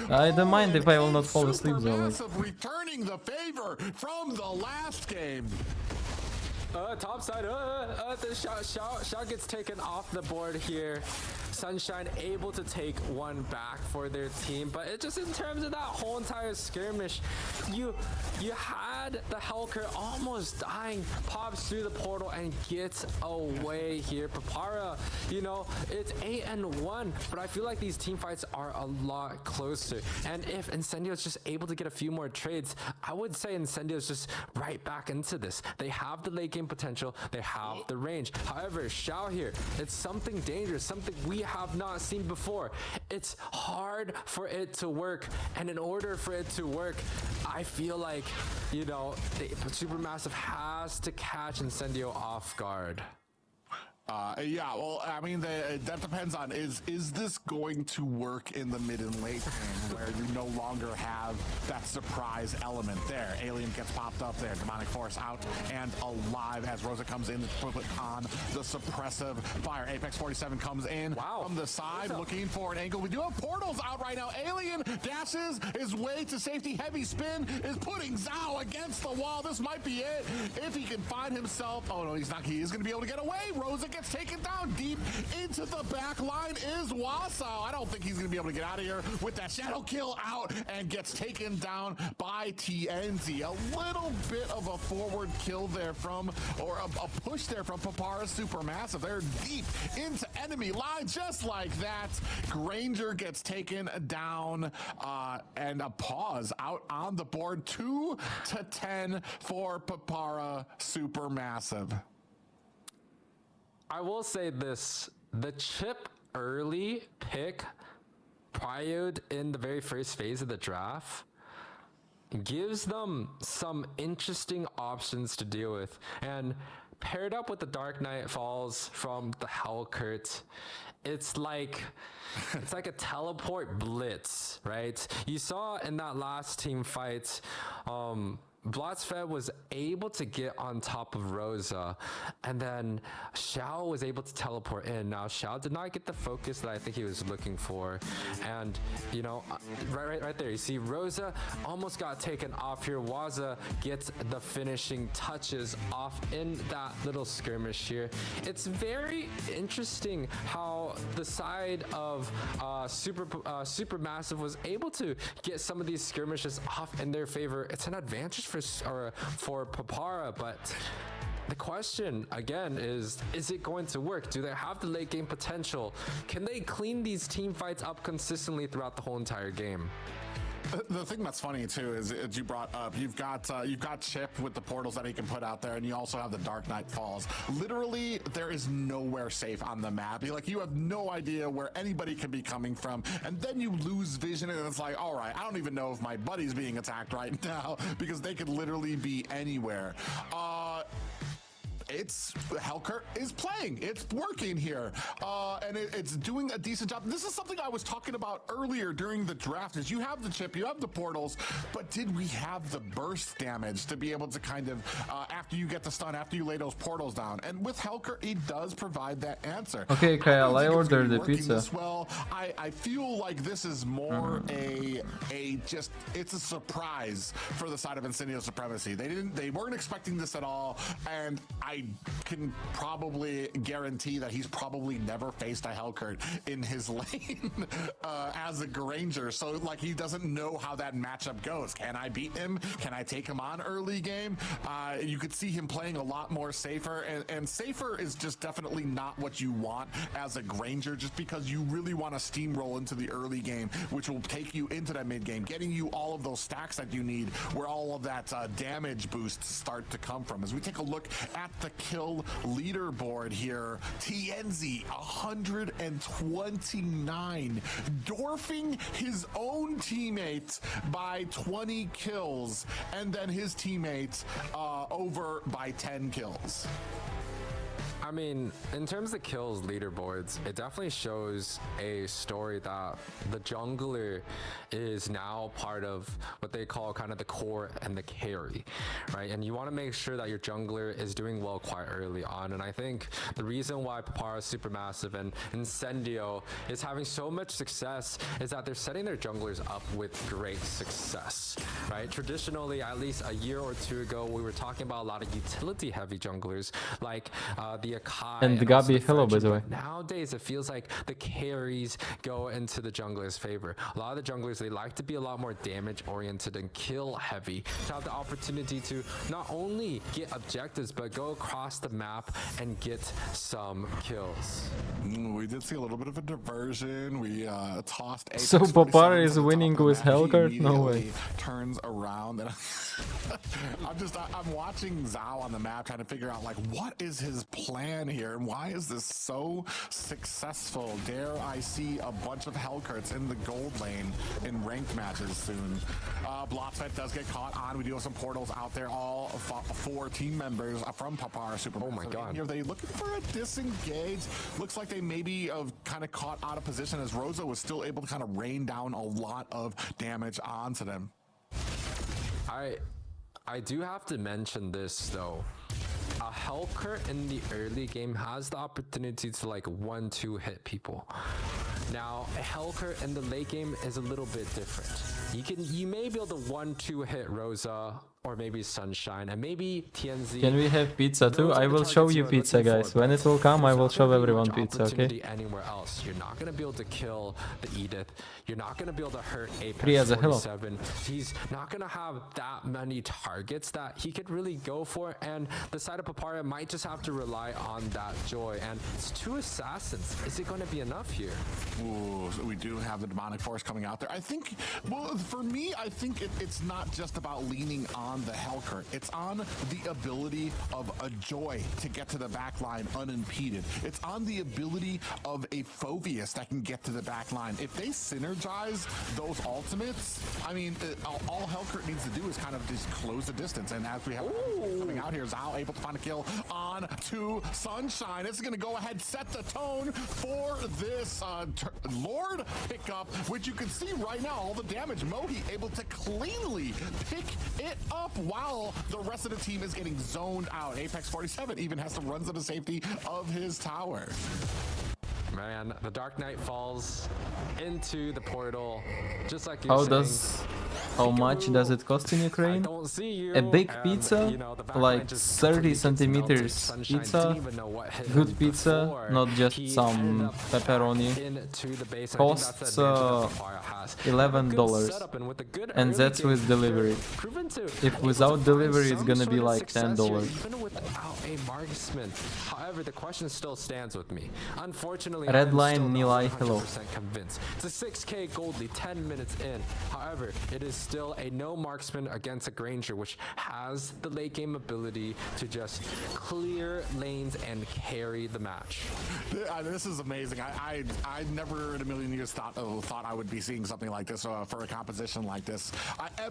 I don't mind if I will not fall asleep though. Like. Returning the favor from the last game. Top side, the shot gets taken off the board here. Sunshine able to take one back for their team, but it just in terms of that whole entire skirmish, you had the Helker almost dying, pops through the portal and gets away here. Papara, you know, it's 8-1, but I feel like these team fights are a lot closer. And if Incendio is just able to get a few more trades, I would say Incendio is just right back into this. They have the late game potential, they have the range. However, Xiao here, it's something dangerous, something we have not seen before. It's hard for it to work, and in order for it to work, I feel like, you know, Supermassive has to catch Incendio off guard. Yeah, well, I mean, that depends on, is this going to work in the mid and late game where you no longer have that surprise element there? Alien gets popped up there, Demonic Force out and alive as Rosa comes in to put on the suppressive fire. Apex 47 comes in from the side looking for an angle. We do have portals out right now. Alien dashes his way to safety. Heavy spin is putting Zhao against the wall. This might be it. If he can find himself, oh no, he's not. He is going to be able to get away. Rosa gets taken down deep into the back line is Wasau. I don't think he's going to be able to get out of here with that shadow kill out and gets taken down by TNZ. A little bit of a forward kill there from, or a push there from Papara SuperMassive. They're deep into enemy line just like that. Granger gets taken down and a pause out on the board. 2-10 for Papara SuperMassive. I will say this, the chip early pick prioed in the very first phase of the draft gives them some interesting options to deal with. And paired up with the Dark Knight Falls from the Hellkurt, it's like a teleport blitz, right? You saw in that last team fight, Blotsfed was able to get on top of Rosa, and then Xiao was able to teleport in. Now, Xiao did not get the focus that I think he was looking for. And, you know, right there, you see Rosa almost got taken off here. Waza gets the finishing touches off in that little skirmish here. It's very interesting how the side of Supermassive was able to get some of these skirmishes off in their favor. It's an advantage for Papara, but the question again is it going to work? Do they have the late game potential? Can they clean these team fights up consistently throughout the whole entire game? The thing that's funny too is, as you brought up, you've got Chip with the portals that he can put out there, and you also have the Dark Knight Falls. Literally, there is nowhere safe on the map. You have no idea where anybody can be coming from, and then you lose vision, and it's like, all right, I don't even know if my buddy's being attacked right now because they could literally be anywhere. It's Hellkurt is playing. It's working here, and it's doing a decent job. This is something I was talking about earlier during the draft. Is you have the chip, you have the portals, but did we have the burst damage to be able to kind of after you get the stun, after you lay those portals down? And with Hellkurt, he does provide that answer. Okay, Kyle, I ordered the pizza. Well, I feel like this is more it's a surprise for the side of Incendio Supremacy. They weren't expecting this at all, and I can probably guarantee that he's probably never faced a Hellkurt in his lane as a Granger. So like he doesn't know how that matchup goes. Can I beat him? Can I take him on early game? You could see him playing a lot more safer, and safer is just definitely not what you want as a Granger, just because you really want to steamroll into the early game, which will take you into that mid game, getting you all of those stacks that you need, where all of that damage boosts start to come from. As we take a look at the kill leaderboard here. TNZ 129, dwarfing his own teammates by 20 kills, and then his teammates over by 10 kills. I mean, in terms of kills leaderboards, it definitely shows a story that the jungler is now part of what they call kind of the core and the carry, right? And you want to make sure that your jungler is doing well quite early on. And I think the reason why Papara SuperMassive and Incendio is having so much success is that they're setting their junglers up with great success, right? Traditionally, at least a year or two ago, we were talking about a lot of utility heavy junglers like the Akai And also Gabi, the hello, by French, the way. but nowadays, it feels like the carries go into the jungler's favor. A lot of the junglers, they like to be a lot more damage oriented and kill heavy to have the opportunity to not only get objectives, but go across the map and get some kills. We did see a little bit of a diversion. We tossed Apex So Papara 47 is to the top winning of the with map. He Hellcurt? No way. immediately turns around and I'm watching Zhao on the map trying to figure out like what is his plan here and why is this so successful? Dare I see a bunch of Hellcurts in the gold lane in ranked matches soon? Blotsvet does get caught on. We do have some portals out there. All four team members from Papara SuperMassive. Oh my God. Are they looking for a disengage? Looks like they maybe have kind of caught out of position as Rosa was still able to kind of rain down a lot of damage onto them. I do have to mention this though. A Hellcurt in the early game has the opportunity to like 1-2 hit people. Now, a Hellcurt in the late game is a little bit different. You may be able to 1-2 hit Rosa or maybe Sunshine and maybe TNZ. Can we have pizza too? Those I are the will show targets you are pizza, looking guys. for, When but it will come, I there's will not show gonna be everyone much pizza, okay? opportunity anywhere else. You're not going to be able to kill the Edith. You're not going to be able to hurt Priya, Apex hello. 47. He's not going to have that many targets that he could really go for, and the side of Papara might just have to rely on that Joy. And it's 2 assassins. Is it going to be enough here? Ooh, so we do have the demonic force coming out there. I think, well, for me, I think it's not just about leaning on the Hellcurt. It's on the ability of a Joy to get to the back line unimpeded. It's on the ability of a Phoveus that can get to the back line. If they synergize those ultimates, I mean, all Hellcurt needs to do is kind of just close the distance. And as we have coming out here, Zhao able to find a kill on to Sunshine. It's going to go ahead, set the tone for this Lord pickup, which you can see right now, all the damage. Mohi able to cleanly pick it up while the rest of the team is getting zoned out. Apex 47 even has to run to the safety of his tower. Man, the Dark Knight falls into the portal, just like you're How much does it cost in I Ukraine? don't see you. A big And, pizza, you know, the back line like just 30 completely gets melted. centimeters Sunshine pizza, didn't even know what hit him good pizza, before not just he some ended up pepperoni. into the base. Costs $11, and that's with delivery. If without delivery, it's gonna be like $10. Even without a marksman. However, the question still stands with me. Unfortunately, Red I'm line, still not Nilai, hello. 100% convinced. It's a 6k gold lead 10 minutes in. However, it is still a no marksman against a Granger, which has the late game ability to just clear lanes and carry the match. This is amazing. I never in a million years thought I would be seeing something like this for a composition like this.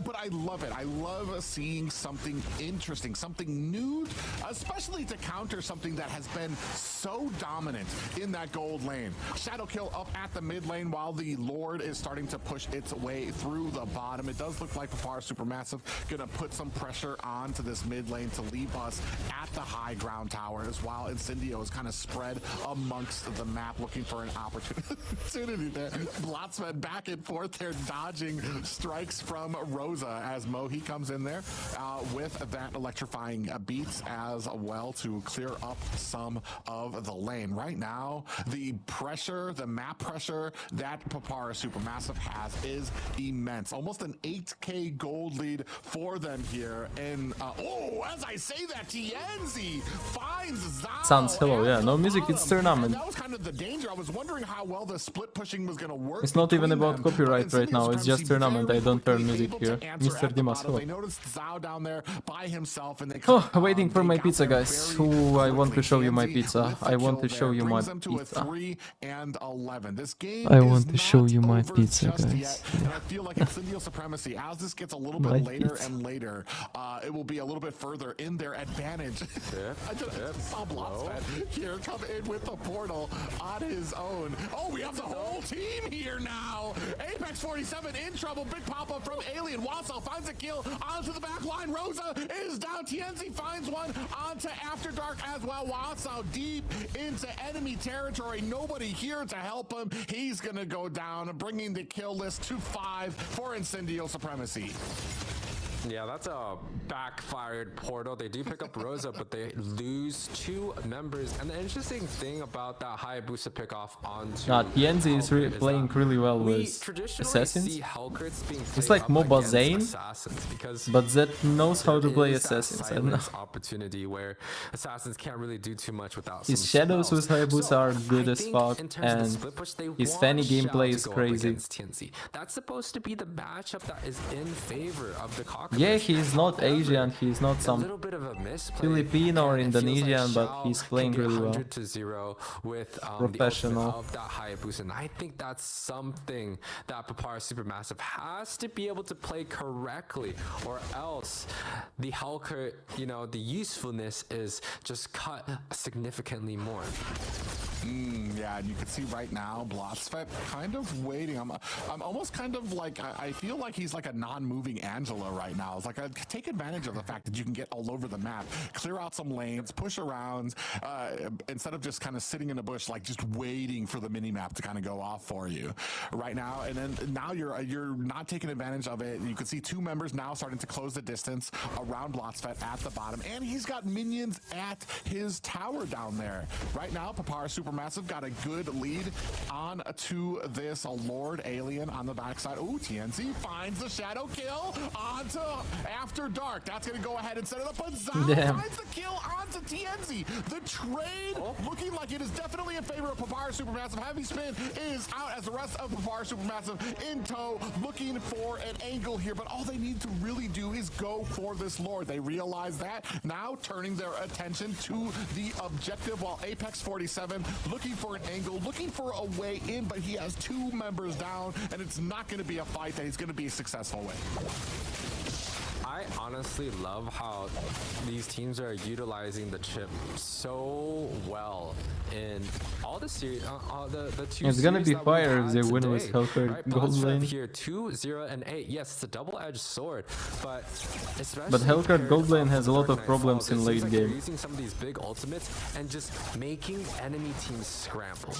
But I love it. I love seeing something interesting, something new, especially to counter something that has been so dominant in that gold lane. Shadow kill up at the mid lane while the Lord is starting to push its way through the bottom. It does look like Papara SuperMassive gonna put some pressure onto this mid lane to leave us at the high ground towers while Incendio is kind of spread amongst the map looking for an opportunity there. Blotsman back and forth there dodging strikes from Rosa as Mohi comes in there with that electrifying beats as well to clear up some of the lane. Right now, the pressure, the map pressure that Papara SuperMassive has is immense. Almost an 8K gold lead for them here. And as I say that, TNZ finds Zao. Sounds hello, at yeah. the No music, bottom. it's tournament. And that was kind of the danger. I was wondering how well the split pushing was going to work. It's not even between about them. copyright But right now, it's just Incendio tournament. very I don't turn quickly music able to here. answer Mr. at the Dimas, bottom. hello. They noticed Zao down there by himself, and they Waiting for my got pizza, there guys. very Ooh, I want to quickly. show you my TNZ pizza. with the I want kill to show there you my brings them to a pizza. 3-11. This game I is want to show not you my over pizza, just guys. yet, and I feel like Incendio Supremacy, as this gets a little bit My later pizza. and later, it will be a little bit further in their advantage. I just saw Blotsfed here come in with the portal on his own. Oh, we have the whole team here now. Apex 47 in trouble. Big pop-up from Alien. Wassail finds a kill onto the back line. Rosa is down. TNZ finds one onto After Dark as well. Wassail deep into enemy territory. Nobody here to help him. He's going to go down, bringing the kill list to 5 for Incendio Supremacy. Yeah, that's a backfired portal. They do pick up Rosa, but they lose 2 members. And the interesting thing about that Hayabusa pickoff onto TNZ is Hellcurt playing that really well we with traditionally Assassins. see Hellcurts being It's played like up MOBA against Zane, Assassins because but Zed knows how to play there is that Assassins. I don't know. silence opportunity where Assassins can't really do too much without His some shadows spells. with Hayabusa So, are good I as think fuck, in terms of the and split push, they his want Fanny Shao gameplay to is go up crazy. against TNZ. That's supposed to be the matchup that is in favor of the Cockroach. Yeah, he's not Asian, he's not A some little bit of a misplay. Filipino or and it feels like Indonesian, but Shao he's can playing get really well. 100-0 with Professional. the ultimate of that Hayabusa, and I think that's something that Papara SuperMassive has to be able to play correctly, or else the Hellcurt, the usefulness is just cut significantly more. Yeah, and you can see right now, Blotsfed kind of waiting. I'm almost kind of like, I feel like he's like a non-moving Angela right now. It's like, take advantage of the fact that you can get all over the map, clear out some lanes, push around, instead of just kind of sitting in a bush, like just waiting for the mini-map to kind of go off for you right now. And then now you're not taking advantage of it. You can see 2 members now starting to close the distance around Blotsfed at the bottom, and he's got minions at his tower down there. Right now, Papara SuperMassive got a good lead on to this Lord Alien on the backside. Ooh, TNZ finds the shadow kill onto After Dark. That's going to go ahead instead of the Zao finds the kill onto TNZ. The trade looking like it is definitely in favor of Papara SuperMassive. Heavy Spin is out as the rest of Papara SuperMassive in tow, looking for an angle here, but all they need to really do is go for this Lord. They realize that, now turning their attention to the objective, while Apex 47 looking for an angle, looking for a way in, but he has 2 members down, and it's not going to be a fight that he's going to be successful with. I honestly love how these teams are utilizing the chip so well in all the series, the 2 It's gonna series be that fire we've if they had win with today, Hellcurt right? gold Blotsfed lane. here 2, 0, and 8. Yes, it's a double-edged sword, but especially But Hellcurt paired gold lane up has a with lot Dark of Knight problems Falls, in it late seems like they're game. using some of these big ultimates and just making enemy teams scramble.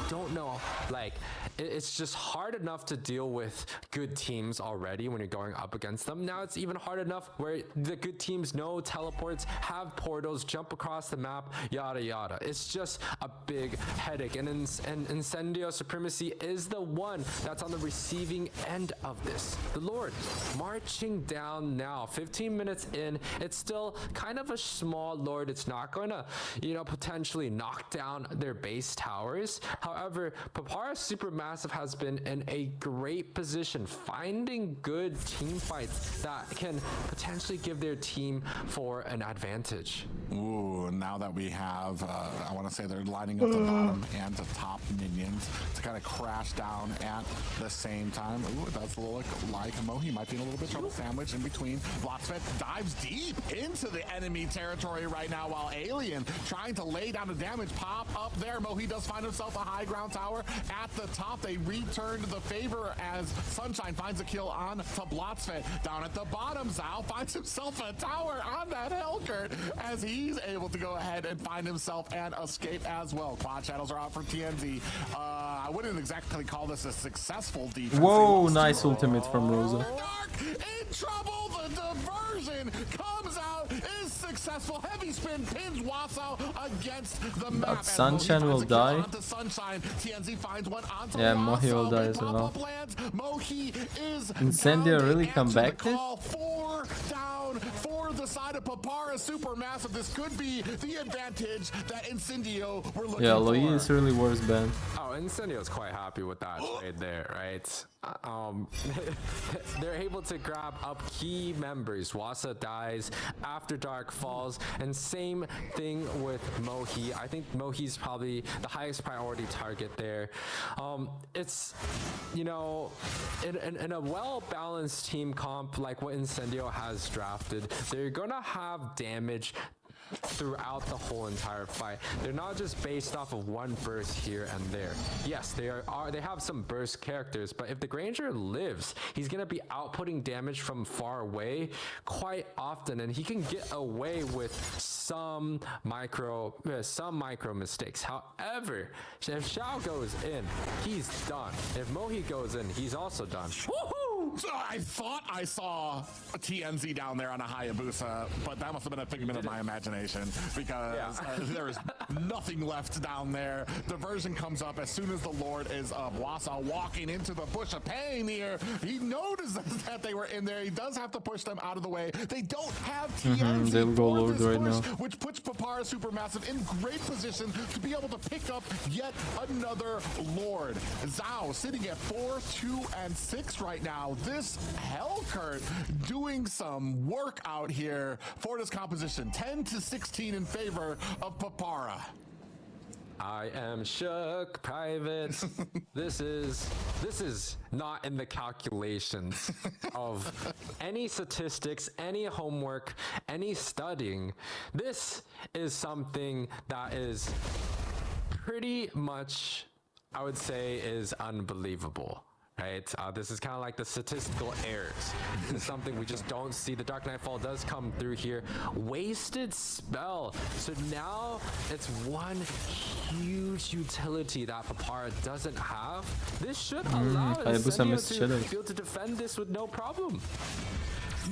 Don't know, like it's just hard enough to deal with good teams already when you're going up against them. Now it's even hard enough where the good teams know teleports, have portals, jump across the map, yada yada. It's just a big headache, and Incendio Supremacy is the one that's on the receiving end of this. The Lord marching down now, 15 minutes in. It's still kind of a small Lord. It's not going to, potentially knock down their base towers. However, Papara SuperMassive has been in a great position, finding good team fights that can potentially give their team for an advantage. Ooh, now that we have, I want to say they're lining up the bottom and the top minions to kind of crash down at the same time. Ooh, it does look like Mohi might be in a little bit of trouble. Sandwich in between. Blotsfed dives deep into the enemy territory right now, while Alien trying to lay down the damage. Pop up there. Mohi does find himself a high ground tower at the top. They return the favor as Sunshine finds a kill on to Blotsfed. Down at the bottom, Zao finds himself a tower on that Hellcurt as he's able to go ahead and find himself an escape as well. Quad shadows are out for TNZ. I wouldn't exactly call this a successful defense. Whoa, nice ultimate from Rosa. Dark in trouble. The diversion comes out, is successful. successful heavy spin pins Wasau against the map. But Sunshine will die. Sunshine. TNZ finds one onto Yeah, Mohi will die as well. Incendio really come back to? 4 down for the side of Papara SuperMassive. This could be the advantage that Incendio were looking Yeah, for. Loi is really worse ban. Oh, Incendio's quite happy with that trade there, right? They're able to grab up key members. Wasa dies, After Dark falls, and same thing with Mohi. I think Mohi's probably the highest priority target there. It's, you know, in a well-balanced team comp like what Incendio has drafted, they're gonna have damage throughout the whole entire fight. They're not just based off of one burst here and there. Yes, they have some burst characters, but if the Granger lives, he's gonna be outputting damage from far away quite often, and he can get away with some micro mistakes. However, if Xiao goes in, he's done. If Mohi goes in, he's also done. Woohoo! So I thought I saw a TNZ down there on a Hayabusa, but that must have been a figment of my imagination because there is nothing left down there. Diversion comes up as soon as the Lord is up. Wasa walking into the bush of pain here. He notices that they were in there. He does have to push them out of the way. They don't have TNZ they'll go for Lord this right push, now. which puts Papara SuperMassive in great position to be able to pick up yet another Lord. Zhao sitting at 4, 2, and 6 right now. This Hellcurt doing some work out here for this composition. 10-16 in favor of Papara. I am shook, Private. This is not in the calculations of any statistics, any homework, any studying. This is something that is pretty much, I would say, is unbelievable. Right, this is kind of like the statistical errors. This is something we just don't see. The Dark Nightfall does come through here. Wasted spell. So now it's one huge utility that Papara doesn't have. This should allow Hayabusa missed Incendio to Shadows. be able to defend this with no problem.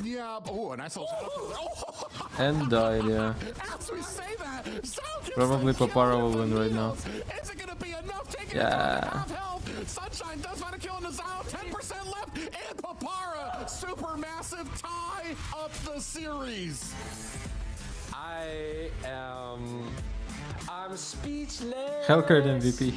Yeah, oh, a nice little setup. And died, yeah. As we say that, Zhao Probably gives the Papara kill will win right now. Is it gonna be enough? Taking Yeah. it to half health. Sunshine does find a kill on the Zhao. 10% left, and Papara SuperMassive tie up the series. I'm speechless. Hellcurt MVP.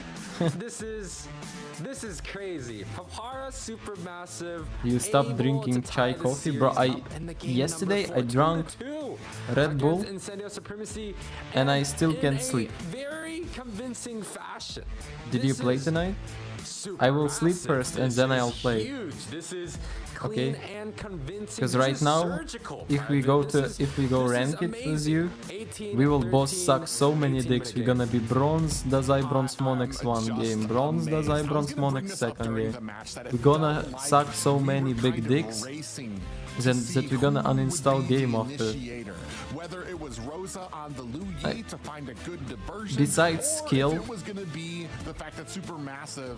This is crazy. Papara SuperMassive. You stop able drinking to chai tie the coffee, bro. series up in the game Yesterday number I drank 4-2 Red Bull against Incendio Supremacy, and I still in can't a sleep. Very convincing fashion. Did you This play is tonight? super I will sleep massive. first and This then is I'll play. Huge. This is Okay. clean and convincing. Because This right is now, surgical, if we Private. go This to is- if we go this is rank it with amazing. you, 18, we will both 13, suck so many 18 dicks. We're minute gonna be bronze, Dazai, bronze, Monex one Just game, bronze, amazed. Dazai, I was bronze, gonna bring Monex this up second during game. the match that it We're gonna felt like suck so we many were big kind of dicks racing that to see we're gonna who would uninstall be game the after. initiator. Whether it was Rosa on the Lu Yi to find a good diversion, Besides or skill, if it was gonna be the fact that Supermassive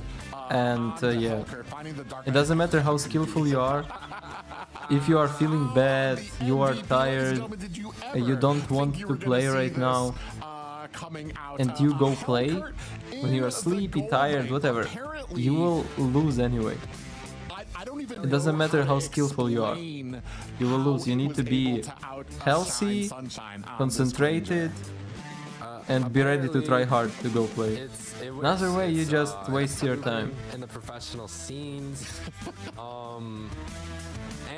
and, on the yeah. Hellcurt, finding the Dark It doesn't matter how skillful you are. If you are feeling bad, you are tired, you don't want to play right now, and you go play, when you are sleepy, tired, whatever, you will lose anyway. It doesn't matter how skillful you are. You will lose. You need to be healthy, concentrated, and be ready to try hard to go play. Another way, you just waste your time. In the professional scenes.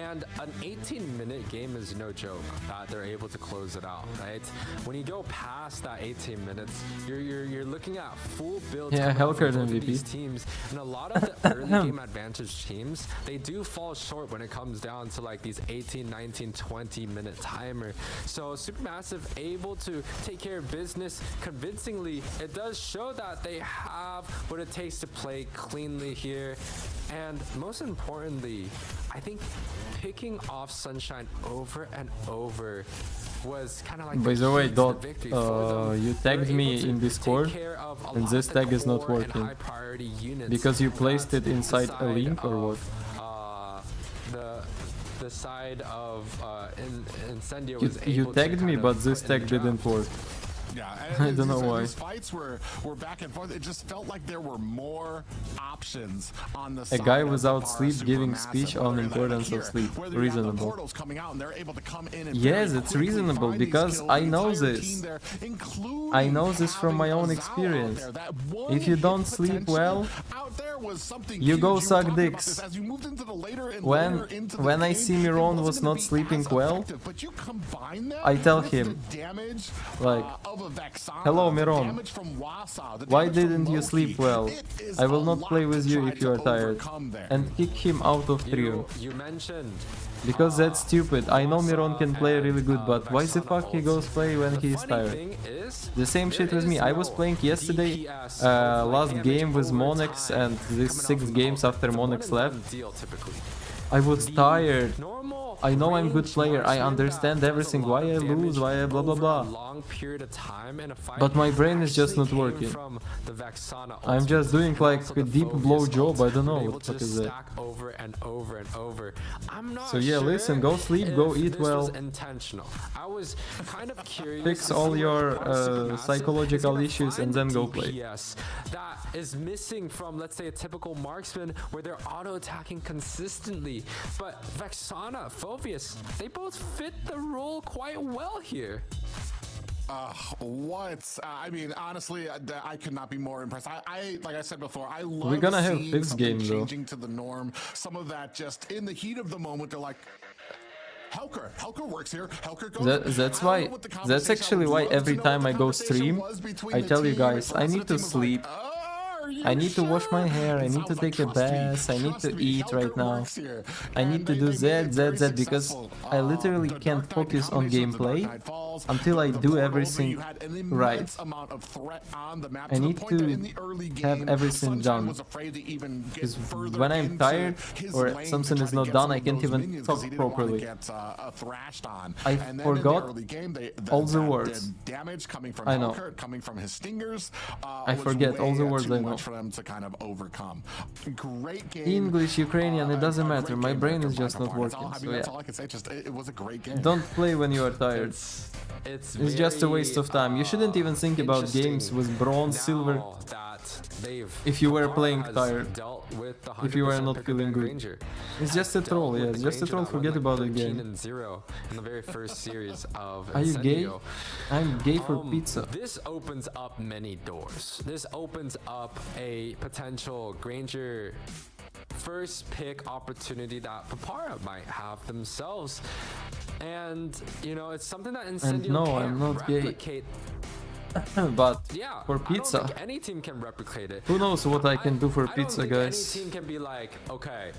And an 18-minute game is no joke that they're able to close it out, right? When you go past that 18 minutes, you're looking at full builds. Yeah, coming out from Hellcurt both of MVP. these teams, and a lot of the early game advantage teams, they do fall short when it comes down to like these 18, 19, 20-minute timer. So Supermassive able to take care of business convincingly. It does show that they have what it takes to play cleanly here, and most importantly, I think picking off Sunshine over and over was kind of like By the way, key to Dot, victory for them. you tagged They're me able to in take Discord, care of a and lot this of the tag is not core and working. high-priority units Because you placed it that inside a side link or what? of, the the side of Incendio You, was you able tagged to me, kind but of this put in tag the didn't draft. work. Yeah, I don't know why. These fights were back and forth. It just felt like there were more options on the A side guy of without Papara sleep giving SuperMassive, speech whether on like importance here, of sleep. whether you have the Reasonable. portals coming out and they're able to come in and Yes, very it's quickly reasonable find these because kills. I The know entire this. team there, including I know this from my having own Dazai out experience. there. That one If you hit don't sleep potential well, out there was something you huge. go were suck talking about dicks. this as you moved into the later and When- later into the when I game, see it Miron wasn't was gonna not be sleeping as well, effective, but you combine that I tell with him, the damage, like, of a Vexana, hello, the Miron. damage from Wasa, the Why damage from didn't you Loki, sleep well? it is I will a not lot play to with you try if you to are tired. overcome there. And kick him out of trio. You mentioned Because that's stupid. I know Miron can play really good, and, but why the Vexana fuck he ults. goes play when The he's funny tired? thing is, The same there shit with is me. I was no playing yesterday, DPS of, like, last damage game with over Monix, time and this coming out 6 from games the after ults. It's a Monix one and left. done deal, typically. I was The tired. normal I know I'm good range player. I marksman understand that does a everything. lot Why of I lose, damage why I blah blah over a blah. long period of time in a fight But my brain is just actually not came working. from the Vexana I'm ult, just doing and like also a the deep Phobius blow ult. job. I don't know We're what able the fuck to is that. stack over and over and over. I'm not So yeah, sure listen, go sleep, go if eat this well. was intentional. I was kind of curious. Fix to all see your, what Papara Supermassive psychological is gonna issues and find then go DPS that is missing from, let's say, a typical marksman where they're auto-attacking consistently. But Vexana, Phobius, they both fit the role quite well here. What? I mean, honestly, I could not be more impressed. I like I said before, I love We're gonna have seeing fixed something game, though. changing to the norm. Some of that just in the heat of the moment, they're like, Helker works here. Helker goes. That's I don't why. know what the That's conversation- actually I would why love to every know time what I the go conversation stream, was between I the tell you team. guys, The I rest of need the to team was sleep. like, "Are you I need to wash my sure?" hair, I And need to Sal's take a like, "Trust me, bath, I need trust to me, eat right Helker now. works here." I need And to they do made it very that because successful. I literally The can't Dark Knight focus on combination of the Dark gameplay Knight Falls, until I the do portals where everything you had an right. immense amount of threat on the map I to the need point that to in the early have game, everything Sunshine done. was afraid to even get Because further when I'm into tired his or lane something to is try to not get done, some I of can't those even minions, talk 'cause he didn't wanna properly. get, thrashed on. I And then in the forgot early game, all the words. the damage coming from I know. Helker, coming from his stingers, I was forget all the way words too I know. much for them to kind of overcome. Great game. English, Ukrainian, it doesn't a matter. great My game brain there is from just not Papara. That's all- working. I So mean, that's yeah, all I can say. Just it was a great game. don't play when you are tired. It's It's just a waste of time. You shouldn't even think about games interesting with bronze, silver. now that they've if you were Papara playing has tired. dealt with the If you were 100% not pick feeling and good. Granger. It's just a Dealt troll, with yeah. the It's just a Granger troll. that went Forget about the 13 game. and 0 in the very first series of Are you gay? Incendio. I'm gay for pizza. This opens up many doors. This opens up a potential Granger first pick opportunity that Papara might have themselves. And, you know, it's something that Incendio no, can't I'm not gay. replicate. But Yeah, for I don't pizza, think any team can replicate it. who knows what I can do for I don't pizza, think guys? Any team can be like, okay,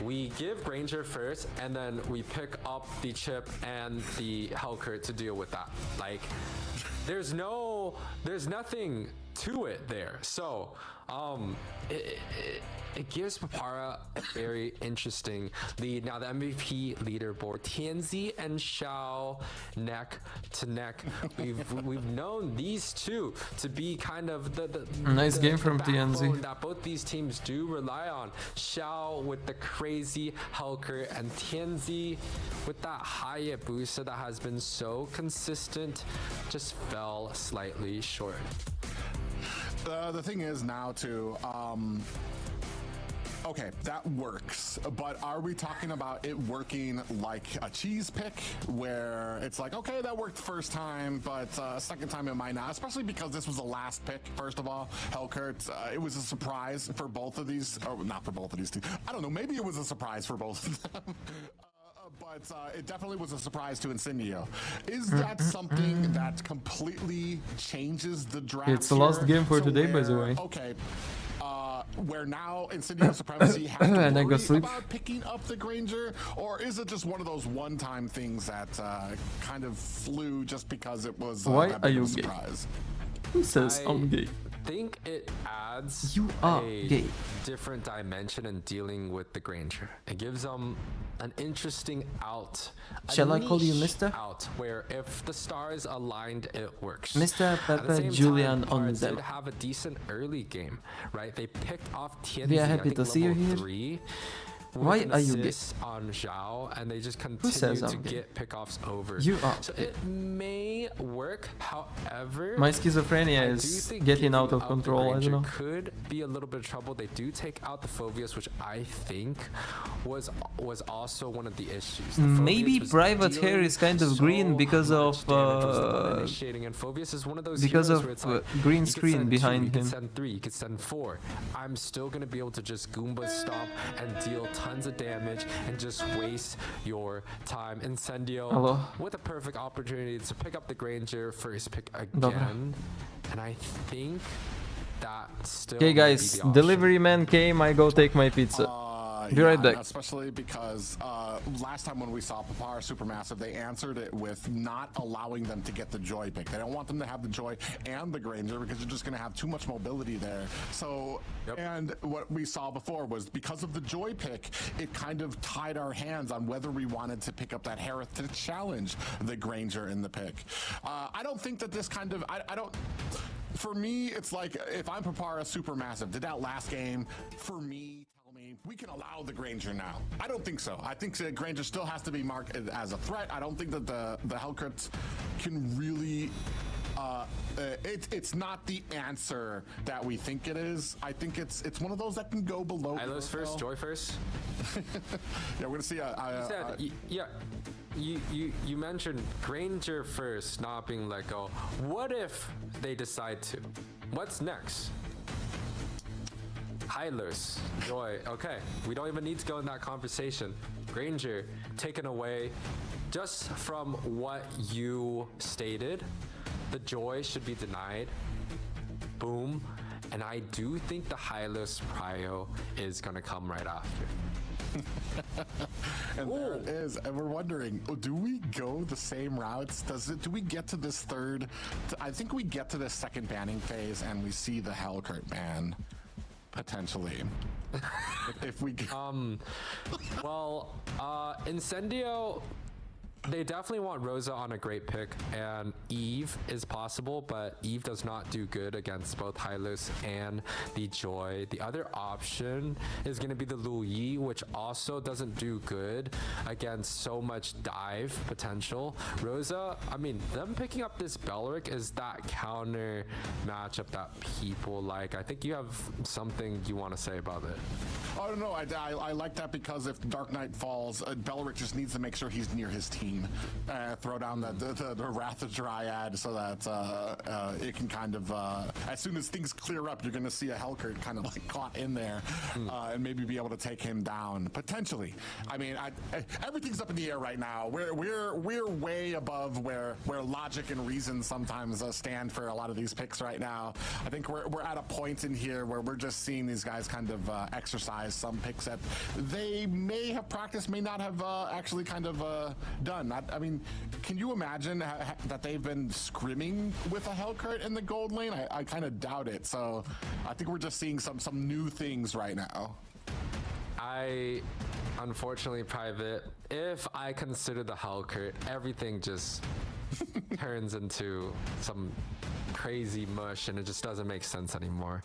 we give Granger first, and then we pick up the chip and the Helker to deal with that. Like, there's nothing to it there. So, it gives Papara a very interesting lead. Now the MVP leaderboard, Tianzi and Xiao neck to neck. We've known these two to be kind of the Nice game from backbone Tianzi. that both these teams do rely on. Xiao with the crazy Helker and Tianzi with that high Yabusa that has been so consistent, just fell slightly short. The thing is now too, okay, that works, but are we talking about it working like a cheese pick where it's like, okay, that worked first time, but second time it might not, especially because this was the last pick, first of all. Hellkurt, it was a surprise for both of these, or not for both of these two. I don't know, maybe it was a surprise for both of them. But it definitely was a surprise to Incendio. Is that something that completely changes the draft? It's the last here? game for So today, by the where- way. Okay. Where now Incendio Supremacy has to And I go worry sleep. about picking up the Granger, or is it just one of those one-time things that kind of flew just because it was Why that are big of you a gay? surprise? Who says I'm gay? Think it adds You are a gay. different dimension in dealing with the Granger. It gives them an interesting out. a Shall I call you niche Mister? Out where if the stars aligned, it works. Mr. At the Pepper same Julian time, on Pirates them. did have a decent early game, right? They picked off Tianzi, We are I happy think to see you level here. 3. Why with an are you assist on Zhao, and they just continue says to I'm gay? get pickoffs over. You are. So it may work, however, My schizophrenia I do is think getting out giving of up the control. I don't Granger know. could be a little bit of trouble. They do take out the Phobius, which I think was also one of the issues. The Maybe Phobius was private hair dealing is kind of so green because much of damage, was dominating, and Phobius is one of those because heroes of where it's like, green you could screen send behind 2, you him. could send 3, you could send 4. I'm still gonna be able to just Goomba stomp and deal tons of damage and just waste your time. Incendio Hello. with a perfect opportunity to pick up the Granger first pick Dobra. again, and I think that still Okay, might be guys, the option. delivery man came. I go take my pizza. Be right back. Especially because last time when we saw Papara SuperMassive, they answered it with not allowing them to get the Joy pick. They don't want them to have the Joy and the Granger because you're just going to have too much mobility there. So, and what we saw before was because of the Joy pick, it kind of tied our hands on whether we wanted to pick up that Harith to challenge the Granger in the pick. I don't think that this kind of, I don't, for me, it's like if I'm Papara SuperMassive, did that last game, for me, we can allow the Granger now. I don't think so. I think the Granger still has to be marked as a threat. I don't think that the Hellcrits can really it's not the answer that we think it is. I think it's one of those that can go below. Hylos first, Joy first. Yeah, we're gonna see you mentioned Granger first not being let go. What if they decide to? What's next? Hylos, Joy, okay, we don't even need to go in that conversation. Granger taken away. Just from what you stated, the Joy should be denied. Boom. And I do think the Hylos prio is gonna come right after. And there it is, and we're wondering, do we go the same routes? Do we get to this third? I think we get to this second banning phase and we see the Hellcurt ban. Potentially. if we well, Incendio, they definitely want Rosa on a great pick, and Eve is possible, but Eve does not do good against both Hylos and the Joy. The other option is going to be the Lu Yi, which also doesn't do good against so much dive potential. Rosa, I mean, them picking up this Belric is that counter matchup that people like. I think you have something you want to say about it. Oh no, I like that because if Dark Knight falls, Belric just needs to make sure he's near his team. Throw down the Wrath of Dryad so that it can kind of, as soon as things clear up, you're going to see a Hellcurt kind of like caught in there and maybe be able to take him down potentially. I mean, everything's up in the air right now. We're way above where logic and reason sometimes stand for a lot of these picks right now. I think we're at a point in here where we're just seeing these guys kind of exercise some picks that they may have practiced, may not have actually kind of done. I mean, can you imagine that they've been scrimming with a Hellcurt in the gold lane? I kind of doubt it. So I think we're just seeing some new things right now. I, unfortunately, Private, if I consider the Hellcurt, everything just turns into some crazy mush and it just doesn't make sense anymore.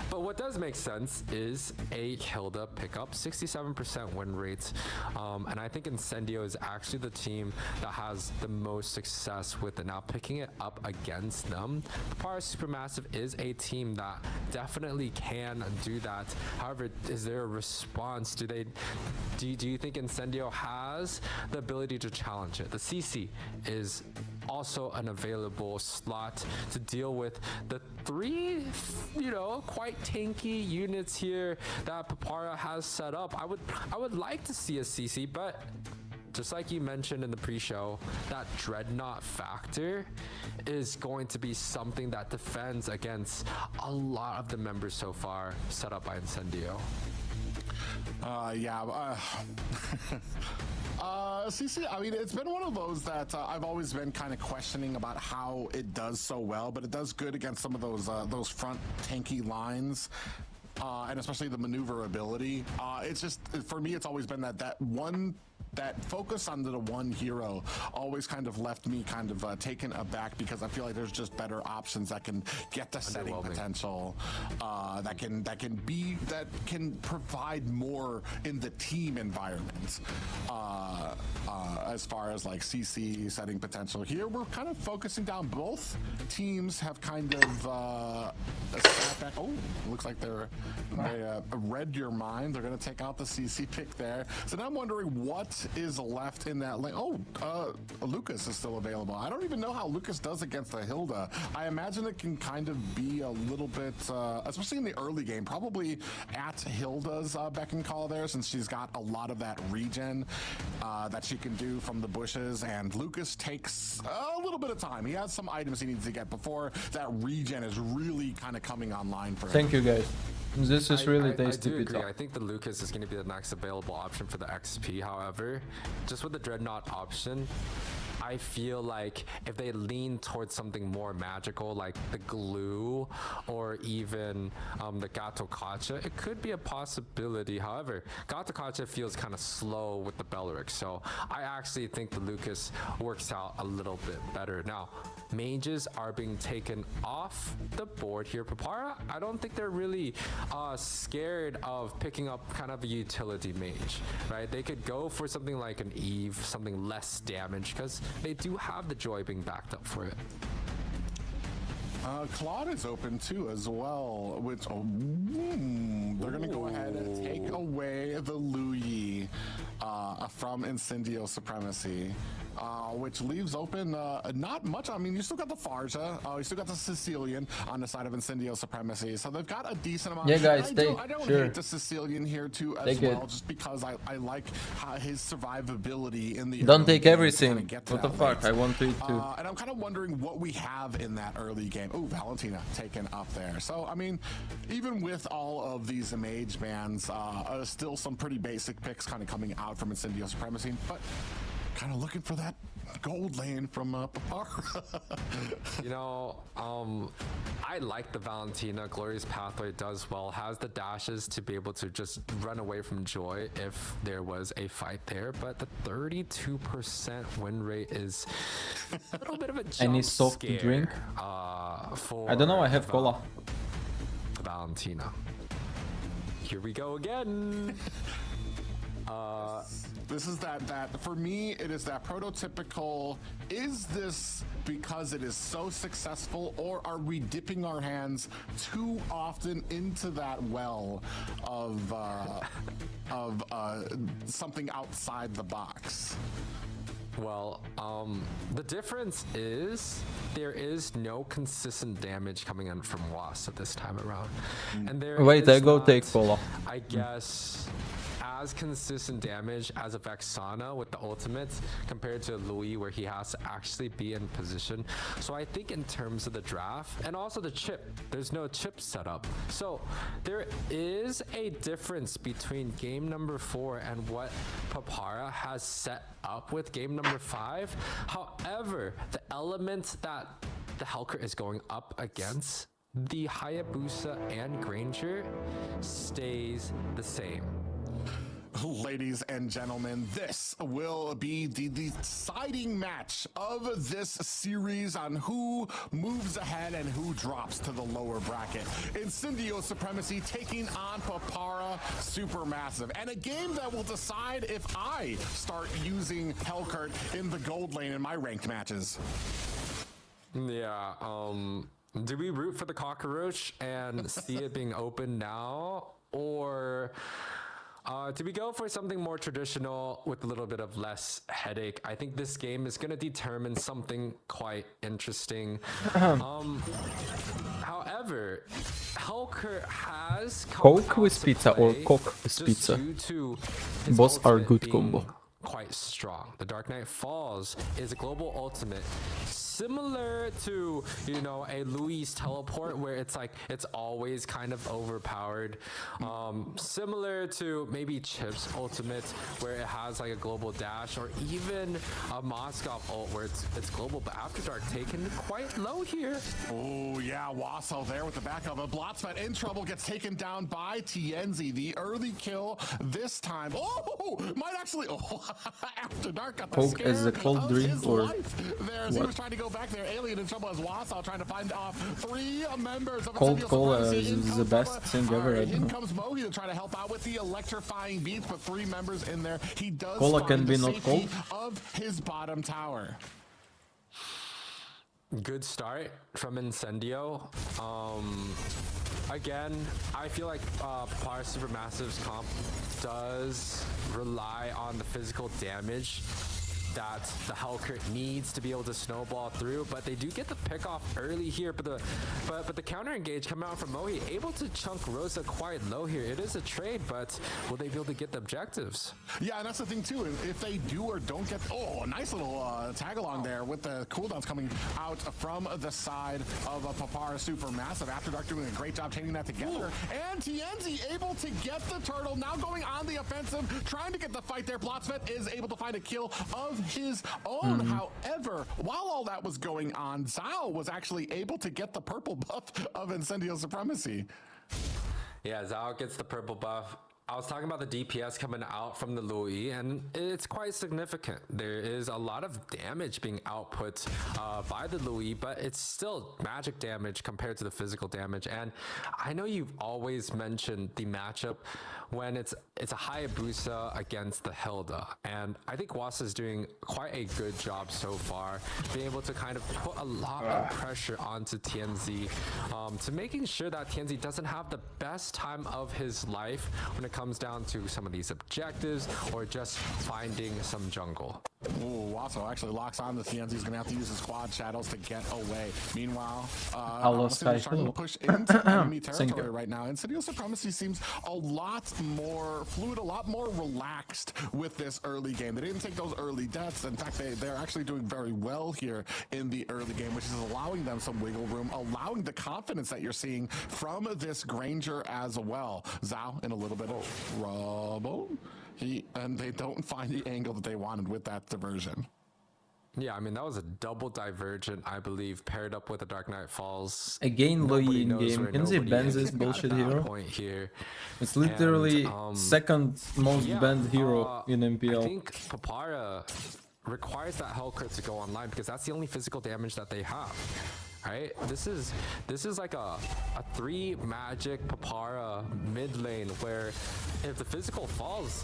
But what does make sense is a Hilda pickup, 67% win rates, and I think Incendio is actually the team that has the most success with it. Now picking it up against them, Papara SuperMassive is a team that definitely can do that. However, is there a response? Do you think Incendio has the ability to challenge it? The CC is also an available slot to deal with the 3, quite tanky units here that Papara has set up. I would like to see a CC, but just like you mentioned in the pre-show, that Dreadnought factor is going to be something that defends against a lot of the members so far set up by Incendio. CC, I mean, it's been one of those that I've always been kind of questioning about how it does so well, but it does good against some of those front tanky lines. And especially the maneuverability. It's just, for me, it's always been that one that focus on the one hero always kind of left me kind of taken aback, because I feel like there's just better options that can get the setting potential, that can provide more in the team environment, as far as like CC setting potential. Here we're kind of focusing down. Both teams have kind of sat back. Oh, looks like they read your mind. They're going to take out the CC pick there. So now I'm wondering what is left in that lane. Oh, Lucas is still available. I don't even know how Lucas does against the Hilda. I imagine it can kind of be a little bit, especially in the early game, probably at Hilda's beck and call there, since she's got a lot of that regen that she can do from the bushes, and Lucas takes a little bit of time. He has some items he needs to get before that regen is really kind of coming online for him. Thank you guys. This is really tasty I do pizza. agree. I think the Lucas is going to be the next available option for the XP. However, just with the Dreadnought option, I feel like if they lean towards something more magical like the glue or even the Gato Kacha, it could be a possibility. However, Gato Kacha feels kind of slow with the Belric, so I actually think the Lucas works out a little bit better. Now, mages are being taken off the board here. Papara, I don't think they're really scared of picking up kind of a utility mage, right? They could go for something like an Eve, something less damage, because they do have the joy being backed up for it. Claude is open too as well, which they're gonna go ahead and take away the Luyi from Incendio Supremacy, which leaves open not much. I mean, you still got the Farja, you still got the Sicilian on the side of Incendio Supremacy, so they've got a decent amount. Yeah, guys, I don't hate the Sicilian here too as well, just because I like his survivability in the Don't early take game everything. to get to What the that fuck? late. I want to eat too. And I'm kind of wondering what we have in that early game. Oh, Valentina taken up there. So, I mean, even with all of these mage bans, still some pretty basic picks kind of coming out from Incendio Supremacy, but kind of looking for that gold lane from Papara. You know, I like the Valentina. Glorious Pathway does well, has the dashes to be able to just run away from Joy if there was a fight there, but the 32% win rate is a little bit of a jump Any soft scare, drink? for I don't know, I have cola. the Valentina. Here we go again. This is that for me, it is that prototypical, is this because it is so successful, or are we dipping our hands too often into that well of something outside the box? Well, the difference is there is no consistent damage coming in from Wasp at this time around. And there Wait, is I go not, take cola. I guess, as consistent damage as a Vexana with the ultimate compared to Louis, where he has to actually be in position. So I think in terms of the draft and also the chip, there's no chip setup. So there is a difference between game number 4 and what Papara has set up with game number 5. However, the element that the Helker is going up against, the Hayabusa and Granger, stays the same. Ladies and gentlemen, this will be the deciding match of this series on who moves ahead and who drops to the lower bracket. Incendio Supremacy taking on Papara SuperMassive, and a game that will decide if I start using Hellcurt in the gold lane in my ranked matches. Yeah, do we root for the cockroach and see it being open now, or do we go for something more traditional with a little bit of less headache? I think this game is going to determine something quite interesting. However, Helker has come Coke out with to pizza or play Coke with just pizza. due to his Both are ultimate good being combo. quite strong. The Dark Knight Falls is a global ultimate similar to, you know, a Louis teleport where it's like it's always kind of overpowered. Similar to maybe Chip's ultimate where it has like a global dash, or even a Moskov ult where it's global, but After Dark taken quite low here. Oh yeah, Wasso there with the backup. But Blotsvet in trouble, gets taken down by Tienzi. The early kill this time. Oh, might actually. Oh, After Dark got the Poke scare as a cold of drink his or life there as he was trying to go back there. Alien in trouble as Wasso trying to find off 3 members of Cold Incendio Cola Supremacy. is In the comes best Bubba. thing ever, I In don't know. comes Mohi to try to help out with the electrifying beats, but 3 members in there. He does Cola find can the be not safety cold. of his bottom tower. Good start from Incendio. Again, I feel like Papara SuperMassive's comp does rely on the physical damage that the Hellcurt needs to be able to snowball through, but they do get the pick off early here. But the counter engage coming out from Mohi, able to chunk Rosa quite low here. It is a trade, but will they be able to get the objectives? Yeah, and that's the thing too. If they do or don't get, a nice little tag along there with the cooldowns coming out from the side of a Papara SuperMassive. After Dark doing a great job chaining that together, and Tienzi able to get the turtle. Now going on the offensive, trying to get the fight there. Blotsvet is able to find a kill of his own. However, while all that was going on, Zao was actually able to get the purple buff of Incendio Supremacy. Yeah, Zao gets the purple buff. I was talking about the DPS coming out from the Louis, and it's quite significant. There is a lot of damage being output by the Louis, but it's still magic damage compared to the physical damage. And I know you've always mentioned the matchup when it's a Hayabusa against the Hilda, and I think Wasa is doing quite a good job so far, being able to kind of put a lot of pressure onto Tienzi, to making sure that Tienzi doesn't have the best time of his life when it comes down to some of these objectives or just finding some jungle. Ooh, Wasso actually locks on the Tienzi. He's going to have to use his quad shadows to get away. Meanwhile, Sky starting to push into enemy territory right now. Incendio Supremacy seems a lot more fluid, a lot more relaxed with this early game. They didn't take those early deaths. In fact, they're actually doing very well here in the early game, which is allowing them some wiggle room, allowing the confidence that you're seeing from this Granger as well. Zao in a little bit of trouble. And they don't find the angle that they wanted with that diversion. Yeah, I mean, that was a double divergent, I believe, paired up with a Dark Knight Falls. Again, Louis in game. Can they ban this bullshit hero? Point here. It's literally second most banned hero in MPL. I think Papara requires that Hellcurt to go online because that's the only physical damage that they have. Right? This is like a 3 magic Papara mid lane where if the physical falls,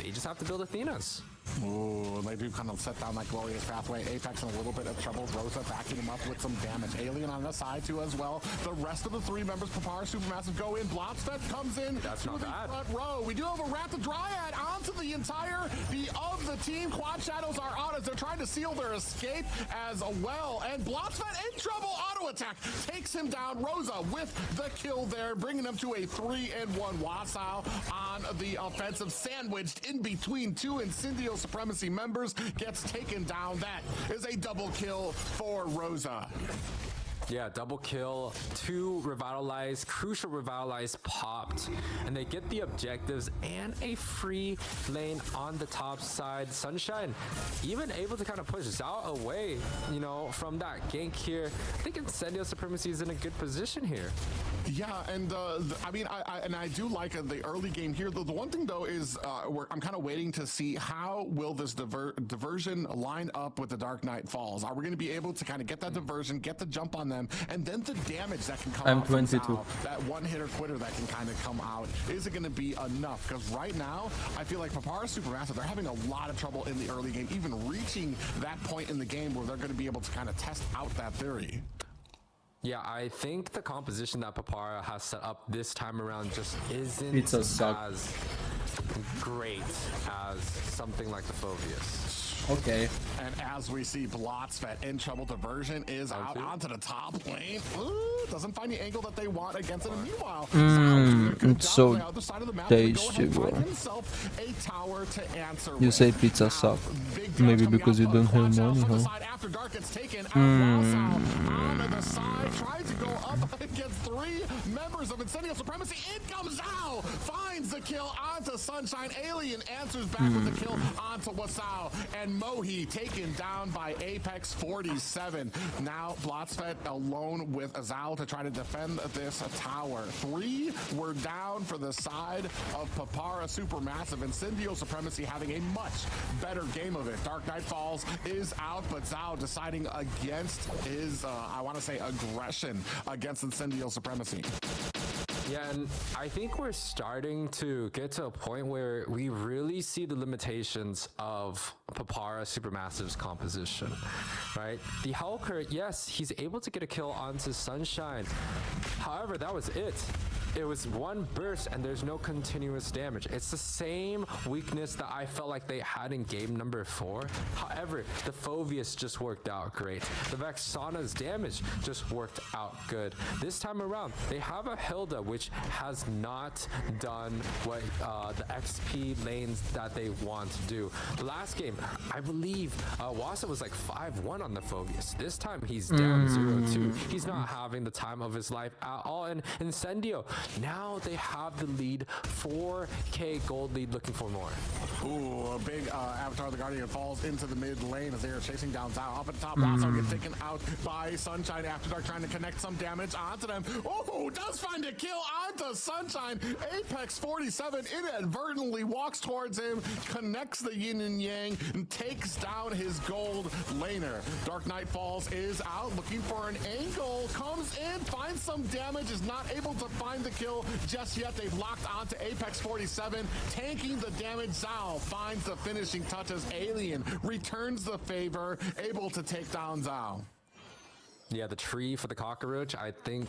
they just have to build Athenas. Ooh, they do kind of set down that glorious pathway. Apex in a little bit of trouble. Rosa backing him up with some damage. Alien on the side too as well. The rest of the 3 members, Papara SuperMassive, go in. Blotsvet comes in. That's not bad. Front row. We do have a Wrath the Dryad onto the entirety of the team. Quad shadows are out as they're trying to seal their escape as well. And Blotsvet in trouble. Auto attack takes him down. Rosa with the kill there, bringing him to a 3-1. Wasau on the offensive, sandwiched in between 2 Incendio Supremacy members, gets taken down. That is a double kill for Rosa. Yeah, double kill, 2 revitalize, crucial revitalize popped, and they get the objectives and a free lane on the top side. Sunshine even able to kind of push Zao away, you know, from that gank here. I think Incendio Supremacy is in a good position here. Yeah, and I mean, I do like the early game here. The one thing though is I'm kind of waiting to see how will this diversion line up with the Dark Knight Falls. Are we going to be able to kind of get that diversion, get the jump on them, and then the damage that can come out from 22. Zao, that one-hitter quitter that can kind of come out, is it going to be enough? Because right now, I feel like Papara SuperMassive, they're having a lot of trouble in the early game, even reaching that point in the game where they're going to be able to kind of test out that theory. Yeah, I think the composition that Papara has set up this time around just isn't as great as something like the Phobius. Okay. And as we see, Blotsvet in trouble. Diversion is out onto the top lane. Ooh, doesn't find the angle that they want against it. And meanwhile, it's so tasty, bro. You say pizza suck. Big Maybe because you don't have money, huh? After Dark gets taken out. Wasau on the side, tries to go up against three members of Incendio Supremacy. In comes Zhao, finds the kill onto Sunshine. Alien answers back with the kill onto Wasau. And Mohi taken down by Apex 47. Now Blotsfet alone with Zhao to try to defend this tower. Three were down for the side of Papara Supermassive. Incendio Supremacy having a much better game of it. Dark Knight Falls is out, but Zhao deciding against his, I want to say, aggression against Incendio Supremacy. Yeah, and I think we're starting to get to a point where we really see the limitations of Papara Supermassive's composition, right? The Hulker, yes, he's able to get a kill onto Sunshine. However, that was it. It was one burst and there's no continuous damage. It's the same weakness that I felt like they had in game number 4. However, the Phoveus just worked out great. The Vexana's damage just worked out good. This time around, they have a Hilda which has not done what the XP lanes that they want to do. The last game, I believe Wasa was like 5-1 on the Phoveus. This time he's down 0-2. He's not having the time of his life at all. And Incendio, now they have the lead, 4K gold lead, looking for more. Ooh, a big Avatar the Guardian falls into the mid lane as they are chasing down Zhao. Up at the top, Wasau gets taken out by Sunshine After Dark, trying to connect some damage onto them. Oh, does find a kill onto Sunshine. Apex 47 inadvertently walks towards him, connects the yin and yang, and takes down his gold laner. Dark Knight Falls is out, looking for an angle, comes in, finds some damage, is not able to find the kill just yet. They've locked onto Apex 47, tanking the damage. Zhao finds the finishing touches. Alien returns the favor, able to take down Zhao. Yeah, the tree for the cockroach, I think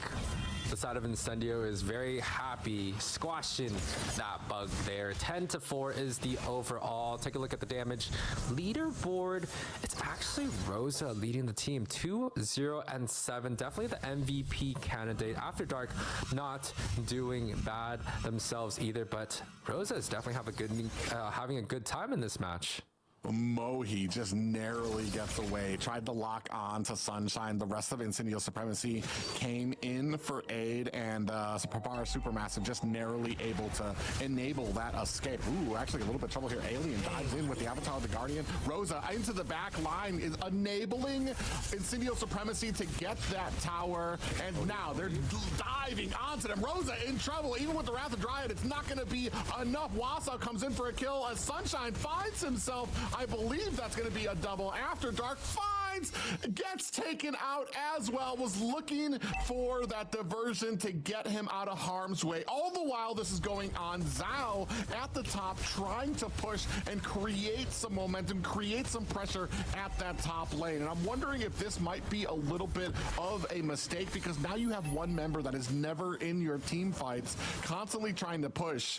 the side of Incendio is very happy squashing that bug there. 10-4 is the overall. Take a look at the damage leaderboard. It's actually Rosa leading the team, 2-0-7. Definitely the MVP candidate. After Dark not doing bad themselves either, but Rosa is definitely having a good time in this match. Mohi just narrowly gets away, tried to lock on to Sunshine. The rest of Incendio Supremacy came in for aid, and Papara Supermassive just narrowly able to enable that escape. Ooh, actually a little bit of trouble here. Alien dives in with the Avatar of the Guardian. Rosa into the back line is enabling Incendio Supremacy to get that tower, and now they're diving onto them. Rosa in trouble, even with the Wrath of Dryad. It's not going to be enough. Wasau comes in for a kill as Sunshine finds himself. I believe that's going to be a double. After Dark finds, gets taken out as well. Was looking for that diversion to get him out of harm's way. All the while this is going on, Zhao at the top trying to push and create some momentum, create some pressure at that top lane. And I'm wondering if this might be a little bit of a mistake, because now you have one member that is never in your team fights, constantly trying to push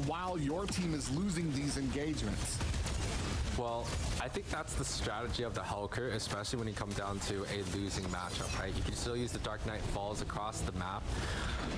while your team is losing these engagements. Well, I think that's the strategy of the Hulker, especially when you come down to a losing matchup, right? You can still use the Dark Knight Falls across the map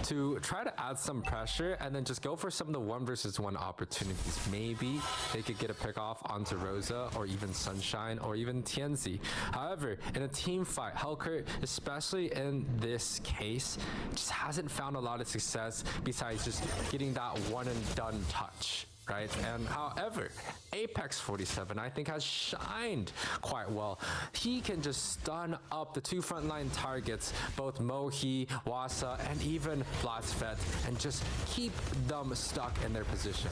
to try to add some pressure and then just go for some of the 1-versus-1 opportunities. Maybe they could get a pick off onto Rosa or even Sunshine or even Tianzi. However, in a team fight, Hulker, especially in this case, just hasn't found a lot of success besides just getting that one and done touch. Right, and however, Apex 47 I think has shined quite well. He can just stun up the two frontline targets, both Mohi, Wasa, and even Blotsfet, and just keep them stuck in their position.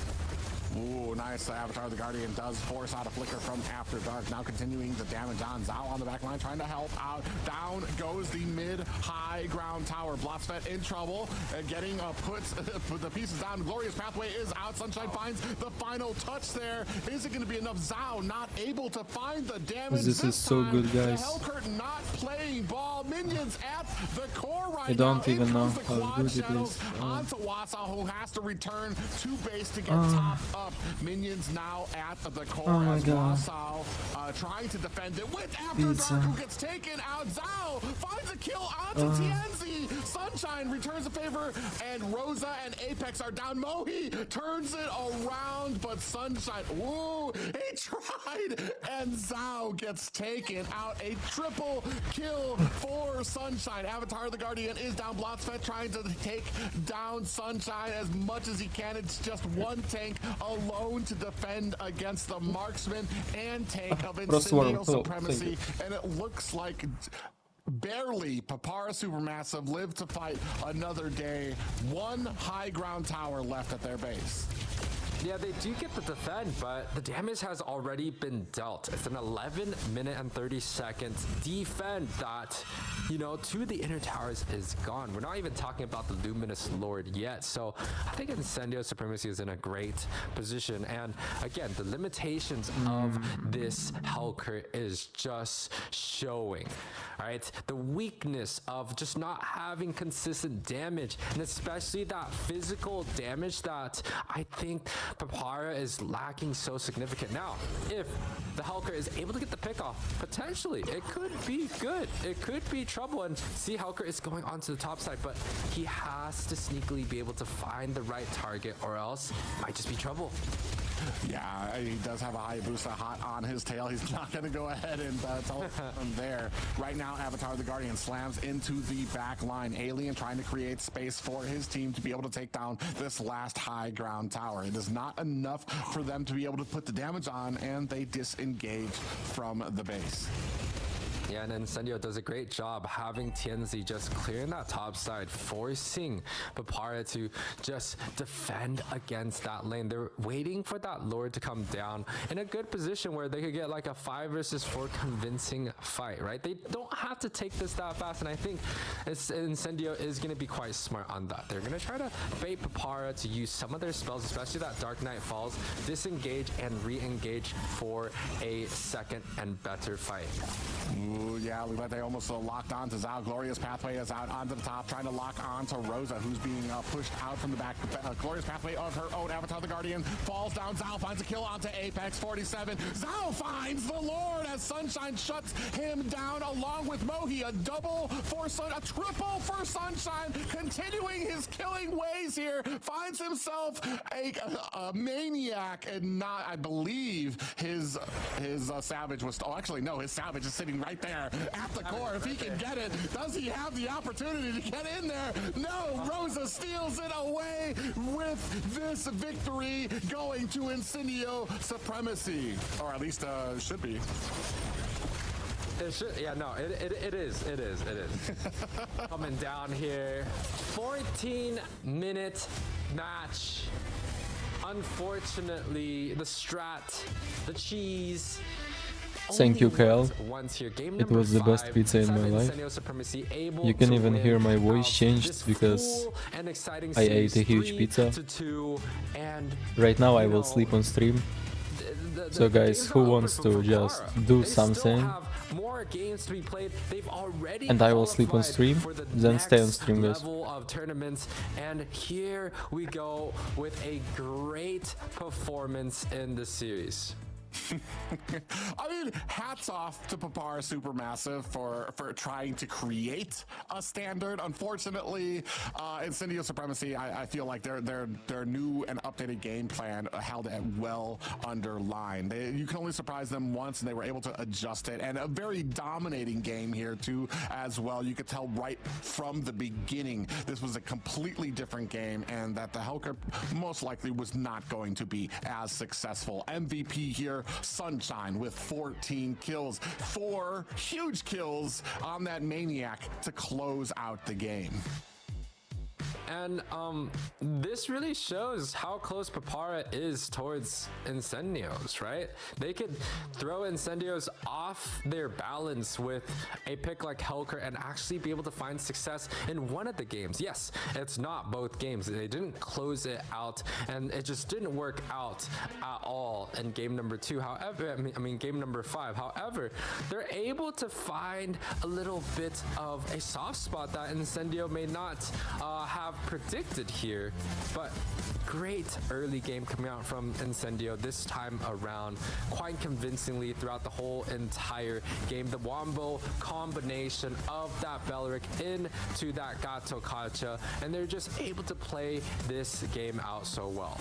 Ooh, nice. Avatar the Guardian does force out a flicker from After Dark. Now continuing the damage on Zhao on the back line, trying to help out. Down goes the mid-high ground tower. Blotsfet in trouble, getting puts the pieces down. Glorious Pathway is out. Sunshine finds the final touch there. Is it going to be enough? Zhao not able to find the damage. This is so good, guys. The Hellcurt not playing ball. Minions at the core right now. I don't even know the how good it is. Onto Wasau, who has to return to base to get top up. Minions now at the core as Wasau trying to defend it with After Dark, who gets taken out. Zhao finds a kill onto Tianzi. Sunshine returns the favor, and Rosa and Apex are down. Mohi turns it around, but Sunshine, whoa, he tried side, and Zhao gets taken out. A triple kill for Sunshine. Avatar the Guardian is down. Blotsfet trying to take down Sunshine as much as he can. It's just one tank alone to defend against the marksman and tank of Incendio Supremacy, and it looks like barely Papara SuperMassive lived to fight another day. One high ground tower left at their base. Yeah, they do get the defend, but the damage has already been dealt. It's an 11 minute and 30 seconds defend that, you know, to the inner towers is gone. We're not even talking about the Luminous Lord yet. So I think Incendio Supremacy is in a great position. And again, the limitations of this Helker is just showing, right? The weakness of just not having consistent damage, and especially that physical damage that I think Papara is lacking so significant. Now, if the Helker is able to get the pick off, potentially it could be good. It could be trouble, and see Helker is going onto the top side, but he has to sneakily be able to find the right target, or else it might just be trouble. Yeah, he does have a Hayabusa hot on his tail. He's not going to go ahead and teleport from there. Right now, Avatar the Guardian slams into the back line. Alien trying to create space for his team to be able to take down this last high ground tower. It is not enough for them to be able to put the damage on, and they disengage from the base. Yeah, and Incendio does a great job having Tianzi just clearing that top side, forcing Papara to just defend against that lane. They're waiting for that Lord to come down in a good position where they could get like a 5 versus 4 convincing fight, right? They don't have to take this that fast, and I think Incendio is going to be quite smart on that. They're going to try to bait Papara to use some of their spells, especially that Dark Knight Falls, disengage and re-engage for a second and better fight. Ooh, yeah, Liquipedia almost locked on to Zhao. Glorious Pathway is out onto the top, trying to lock on to Rosa, who's being pushed out from the back. Glorious Pathway of her own. Avatar the Guardian falls down. Zhao finds a kill onto Apex 47. Zhao finds the Lord as Sunshine shuts him down along with Mohi. A double for a triple for Sunshine, continuing his killing ways here. Finds himself a maniac, and not, I believe, his Savage was, oh, actually, no, his Savage is sitting right there at the core. If he can get it, does he have the opportunity to get in there? No, Rosa steals it away with this victory, going to Incendio Supremacy, or at least should be. It should, yeah, no, it is. Coming down here, 14-minute match. Unfortunately, the strat, the cheese. Thank you, Kyle. It was the best pizza in my life. You can even hear my voice changed because I ate a huge pizza. Right now I will sleep on stream. So guys, who wants to just do something and I will sleep on stream, then stay on stream, guys. And here we go with a great performance in the series. I mean, hats off to Papara SuperMassive for trying to create a standard. Unfortunately, Incendio Supremacy, I feel like their new and updated game plan held it well underlined. You can only surprise them once, and they were able to adjust it. And a very dominating game here too, as well. You could tell right from the beginning this was a completely different game, and that the Helker most likely was not going to be as successful. MVP here, Sunshine with 14 kills, 4 huge kills on that Maniac to close out the game. And this really shows how close Papara is towards Incendios, right? They could throw Incendios off their balance with a pick like Helker and actually be able to find success in one of the games. Yes, it's not both games. They didn't close it out, and it just didn't work out at all in game number 2. However, I mean game number 5. However, they're able to find a little bit of a soft spot that Incendio may not have predicted here, but great early game coming out from Incendio this time around, quite convincingly throughout the whole entire game. The wombo combination of that Belric into that Gato Kacha, and they're just able to play this game out so well.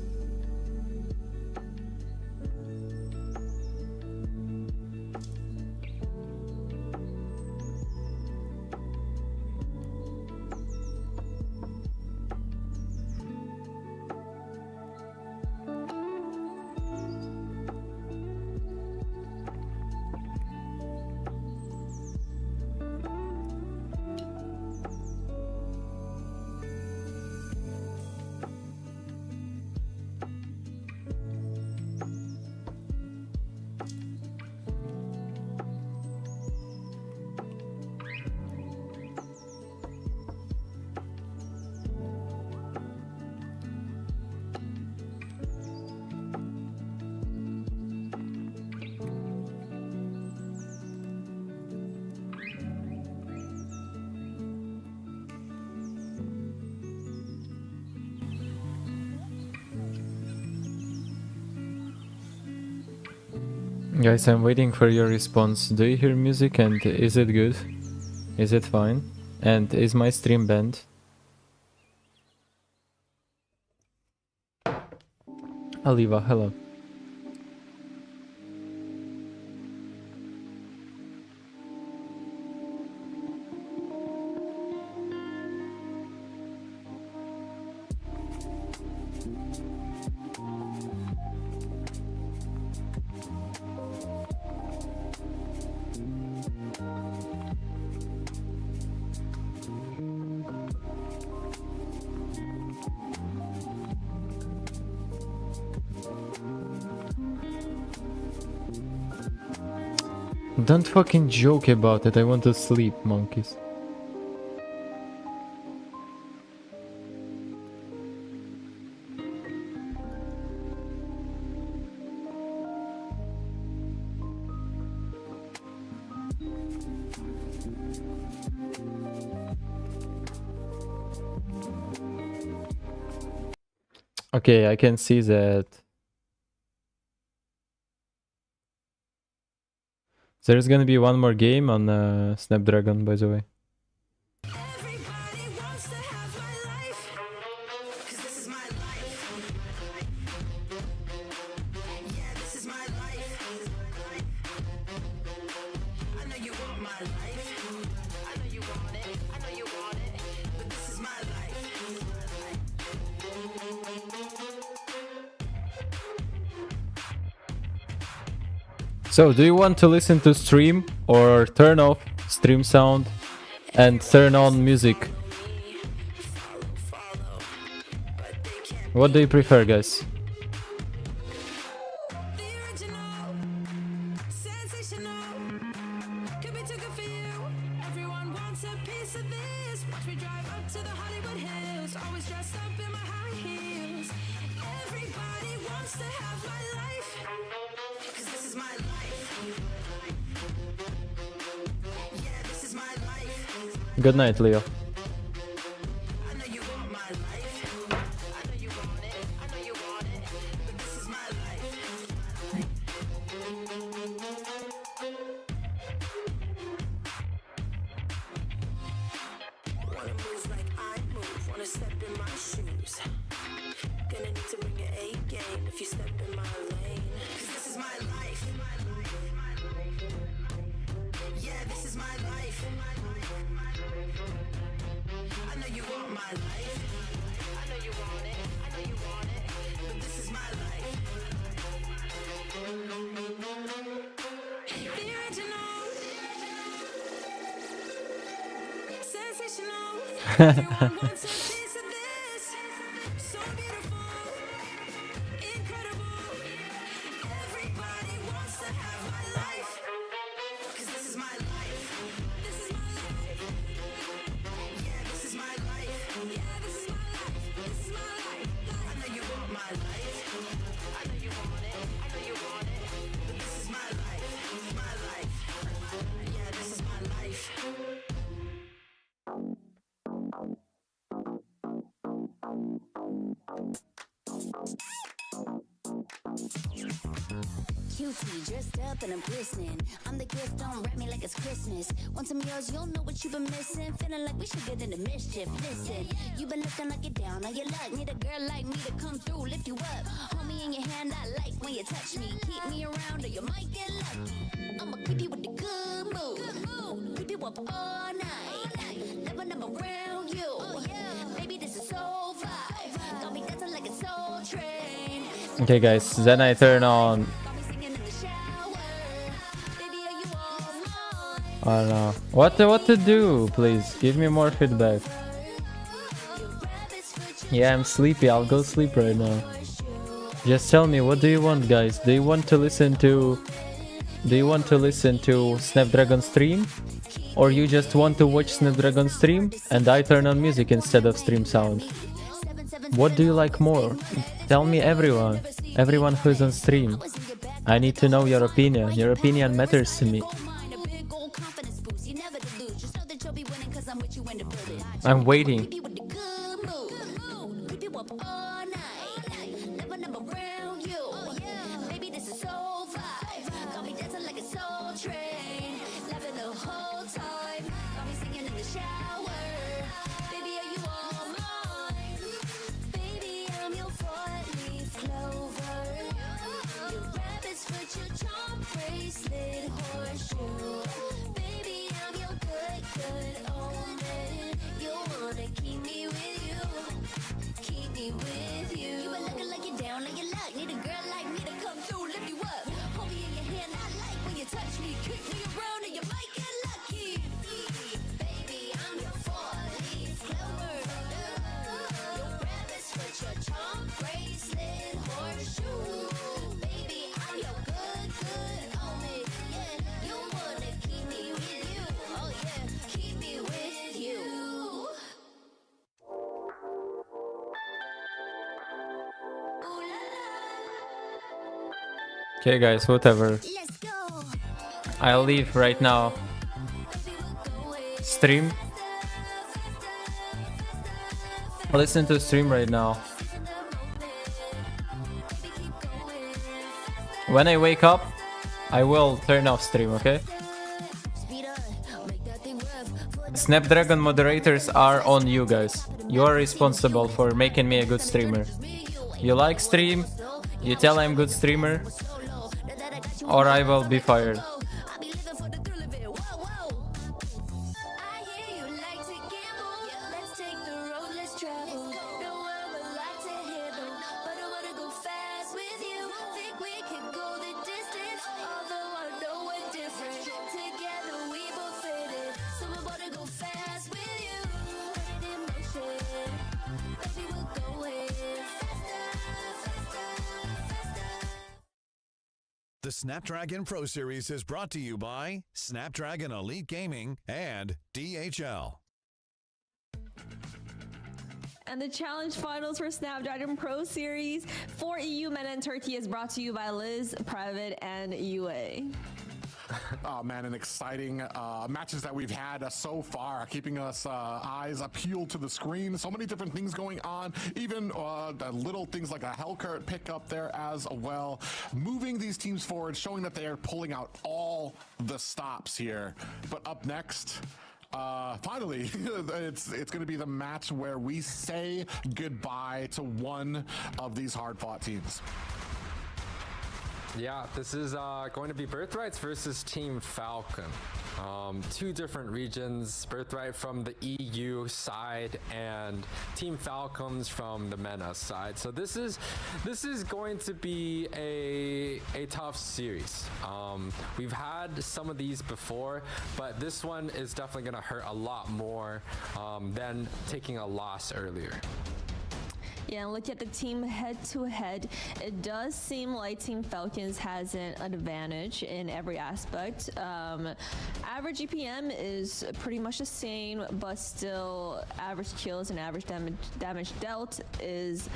Guys, I'm waiting for your response. Do you hear music and is it good? Is it fine? And is my stream banned? Aliva, hello. Don't fucking joke about it, I want to sleep, monkeys. Okay, I can see that. There's gonna be one more game on Snapdragon, by the way. Everybody wants to have my life, 'cause this is my life. Yeah, this is my life. I know you want my life. I know you want it. I know you want it. But this is my life. So, do you want to listen to stream or turn off stream sound and turn on music? What do you prefer, guys? The original, sensational. Could be too good for you. Everyone wants a piece of this. Watch me drive up to the Hollywood Hills. Always dressed up in my high heels. Everybody wants to have my life, 'cause this is my life. Yeah, this is my life. Good night, Leo. I know you want my life. I know you want it. I know you want it. But this is my life. Wanna move like I move. Wanna step in my shoes. Gonna need to bring your A game if you step in my lane. 'Cause this is my life. Yeah, this is my life. I know you want my life. I know you want it. I know you want it. But this is my life. The original. Sensational. Everyone wants a piece of this. So beautiful. Incredible. Everybody wants to have my life. 'Cause this is my life. This is my life. Yeah, this is my life. Yeah, this is my life. This is my life. I know you want my life. I know you want it. I know you want it. But this is my life. My life. Yeah, this is my life. Cutie, dressed up and I'm glistening. I'm the gift, don't wrap me like it's Christmas. Want some yours, you'll know what you've been missing. Feeling like we should get into mischief. Listen, you've been looking like you're down on your luck. Need a girl like me to come through, lift you up. Hold me in your hand, I like when you touch me. Keep me around or you might get lucky. I'ma keep you with the good mood. Keep you up all night. Never, never around you. Baby, this is so vibe. Got me dancing like a soul train. Okay, guys, then I turn on. I don't know. What to do, please? Give me more feedback. Yeah, I'm sleepy. I'll go sleep right now. Just tell me, what do you want, guys? Do you want to listen to Snapdragon stream? Or you just want to watch Snapdragon stream and I turn on music instead of stream sound? What do you like more? Tell me, everyone who's on stream. I need to know your opinion. Your opinion matters to me. I'm waiting. Okay, guys, whatever. Let's go. I'll leave right now. Stream. Listen to stream right now. When I wake up, I will turn off stream, okay? Speed up, make that thing rough. Snapdragon moderators are on you guys. You are responsible for making me a good streamer. You like stream, you tell I'm good streamer, or I will be fired. I be living for the thrill of it. Whoa, whoa. I hear you like to gamble. Let's take the road, let's travel. No, I'm a lot to handle, but I wanna go fast with you. Think we could go the distance, although I know we're different. Together we both fit it, so I wanna go fast with you. Put it in motion, baby, we're going The Snapdragon Pro Series is brought to you by Snapdragon Elite Gaming and DHL. And the challenge finals for Snapdragon Pro Series for EU, MENA, and Turkey is brought to you by Liz, Private, and UA. Oh man, an exciting matches that we've had so far, keeping us eyes appealed to the screen. So many different things going on, even little things like a Hellcurt pickup there as well. Moving these teams forward, showing that they are pulling out all the stops here. But up next, finally, it's going to be the match where we say goodbye to one of these hard-fought teams. Yeah, this is going to be Birthrights versus Team Falcon. Two different regions, Birthright from the EU side and Team Falcons from the MENA side. So this is going to be a tough series. We've had some of these before, but this one is definitely going to hurt a lot more than taking a loss earlier. Yeah, and look at the team head-to-head. It does seem like Team Falcons has an advantage in every aspect. Average EPM is pretty much the same, but still average kills and average damage dealt is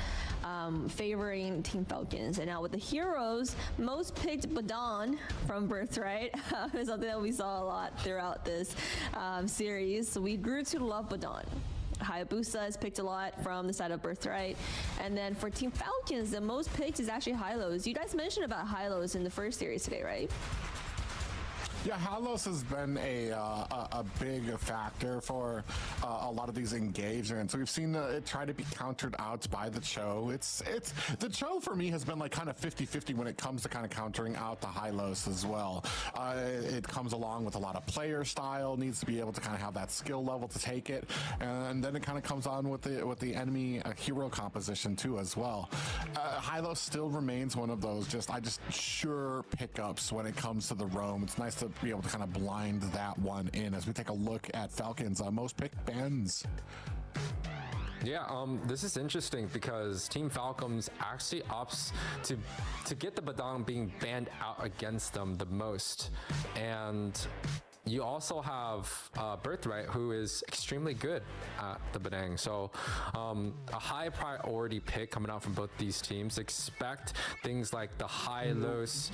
favoring Team Falcons. And now with the heroes, most picked Badon from Birthright is something that we saw a lot throughout this series. So we grew to love Badon. Hayabusa is picked a lot from the side of Birthright. And then for Team Falcons, the most picked is actually Hylos. You guys mentioned about Hylos in the first series today, right? Yeah, Hylos has been a big factor for a lot of these engagements. We've seen it try to be countered out by the Cho. It's the Cho for me has been like kind of 50-50 when it comes to kind of countering out the Hylos as well. It comes along with a lot of player style, needs to be able to kind of have that skill level to take it, and then it kind of comes on with the enemy hero composition too as well. Hylos still remains one of those just sure pickups when it comes to the roam. It's nice to be able to kind of blind that one in as we take a look at Falcons most picked bans. Yeah, this is interesting because Team Falcons actually opts to get the Badang being banned out against them the most. And you also have Birthright, who is extremely good at the Badang. So a high priority pick coming out from both these teams. Expect things like the Hylos,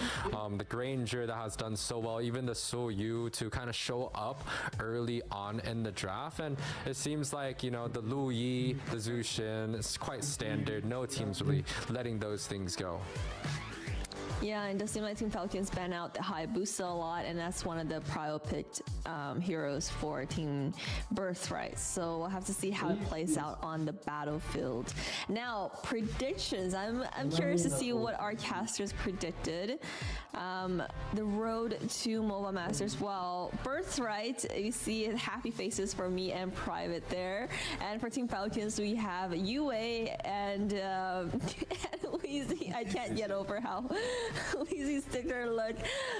the Granger that has done so well, even the Soyu to kind of show up early on in the draft. And it seems like, you know, the Lu Yi, the Zushin, it's quite standard. No team's really letting those things go. Yeah, and it does seem like Team Falcons ban out the Hayabusa a lot, and that's one of the prio-picked heroes for Team Birthright. So we'll have to see how it plays out on the battlefield. Now, predictions. I'm curious to see what our casters predicted. The road to MOBA Masters. Well, Birthright, you see happy faces for me and Private there. And for Team Falcons, we have UA and Weezy. I can't get over how Weezy sticker look.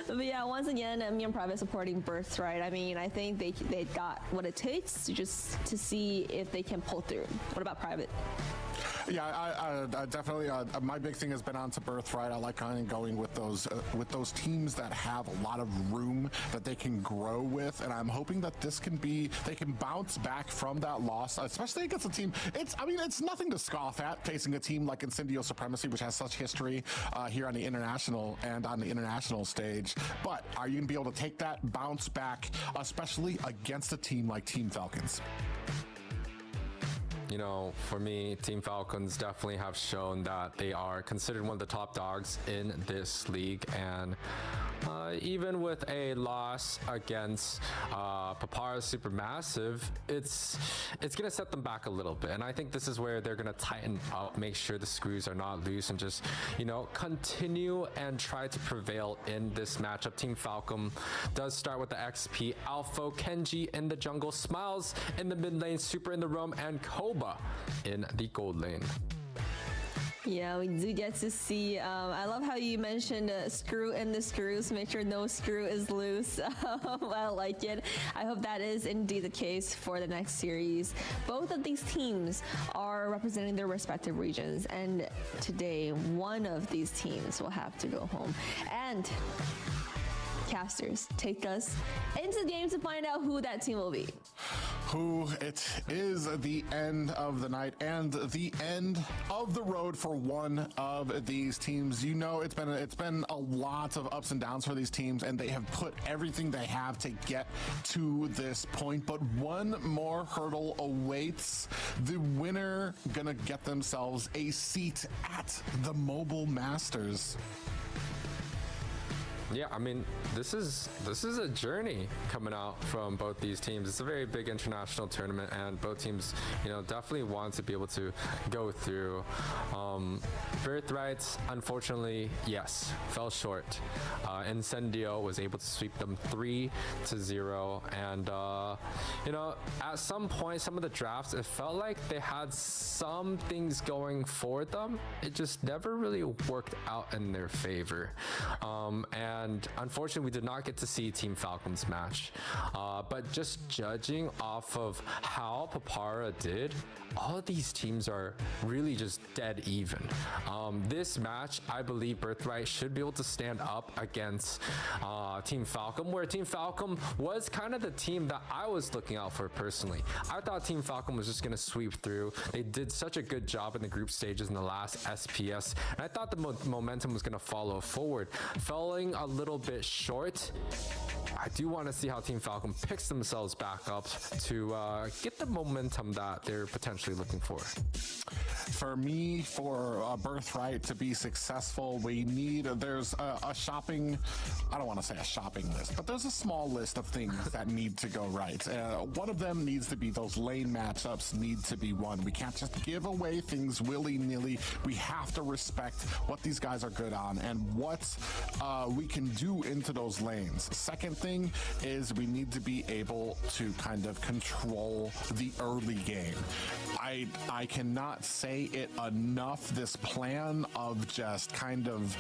But yeah, once again, me and Private supporting Birthright. I mean, I think they got what it takes to see if they can pull through. What about Private? Yeah, I definitely. My big thing has been onto Birthright. I like kind of going with those teams that have a lot of room that they can grow with, and I'm hoping that they can bounce back from that loss, especially against a team. It's nothing to scoff at facing a team like Incendio Supremacy, which has such history here on the international national and on the international stage. But are you going to be able to take that bounce back, especially against a team like Team Falcons? You know, for me, Team Falcons definitely have shown that they are considered one of the top dogs in this league. And even with a loss against Papara SuperMassive, it's going to set them back a little bit. And I think this is where they're going to tighten up, make sure the screws are not loose, and just, you know, continue and try to prevail in this matchup. Team Falcon does start with the XP, Alpha, Kenji in the jungle, Smiles in the mid lane, Super in the roam, and Koba in the gold lane. Yeah, we do get to see. I love how you mentioned screw in the screws, make sure no screw is loose. I like it. I hope that is indeed the case for the next series. Both of these teams are representing their respective regions, and today one of these teams will have to go home. And casters, take us into the game to find out who that team will be. Who it is the end of the night and the end of the road for one of these teams. You know, it's been a lot of ups and downs for these teams, and they have put everything they have to get to this point. But one more hurdle awaits. The winner gonna get themselves a seat at the Mobile Masters. Yeah, I mean, this is a journey coming out from both these teams. It's a very big international tournament, and both teams, you know, definitely want to be able to go through. Birthright, unfortunately, yes, fell short. Incendio was able to sweep them 3-0, and you know, at some point, some of the drafts, it felt like they had some things going for them. It just never really worked out in their favor, and unfortunately, we did not get to see Team Falcons match. But just judging off of how Papara did, all of these teams are really just dead even. This match, I believe Birthright should be able to stand up against Team Falcon, where Team Falcon was kind of the team that I was looking out for personally. I thought Team Falcon was just going to sweep through. They did such a good job in the group stages in the last SPS, and I thought the momentum was going to follow forward. Falling a little bit short, I do want to see how Team Falcon picks themselves back up to get the momentum that they're potentially looking for. For me, for Birthright to be successful, there's a shopping, I don't want to say a shopping list, but there's a small list of things that need to go right. One of them needs to be those lane matchups need to be won. We can't just give away things willy-nilly. We have to respect what these guys are good on and what we can do into those lanes. Second thing is we need to be able to kind of control the early game. I cannot say it enough, this plan of just kind of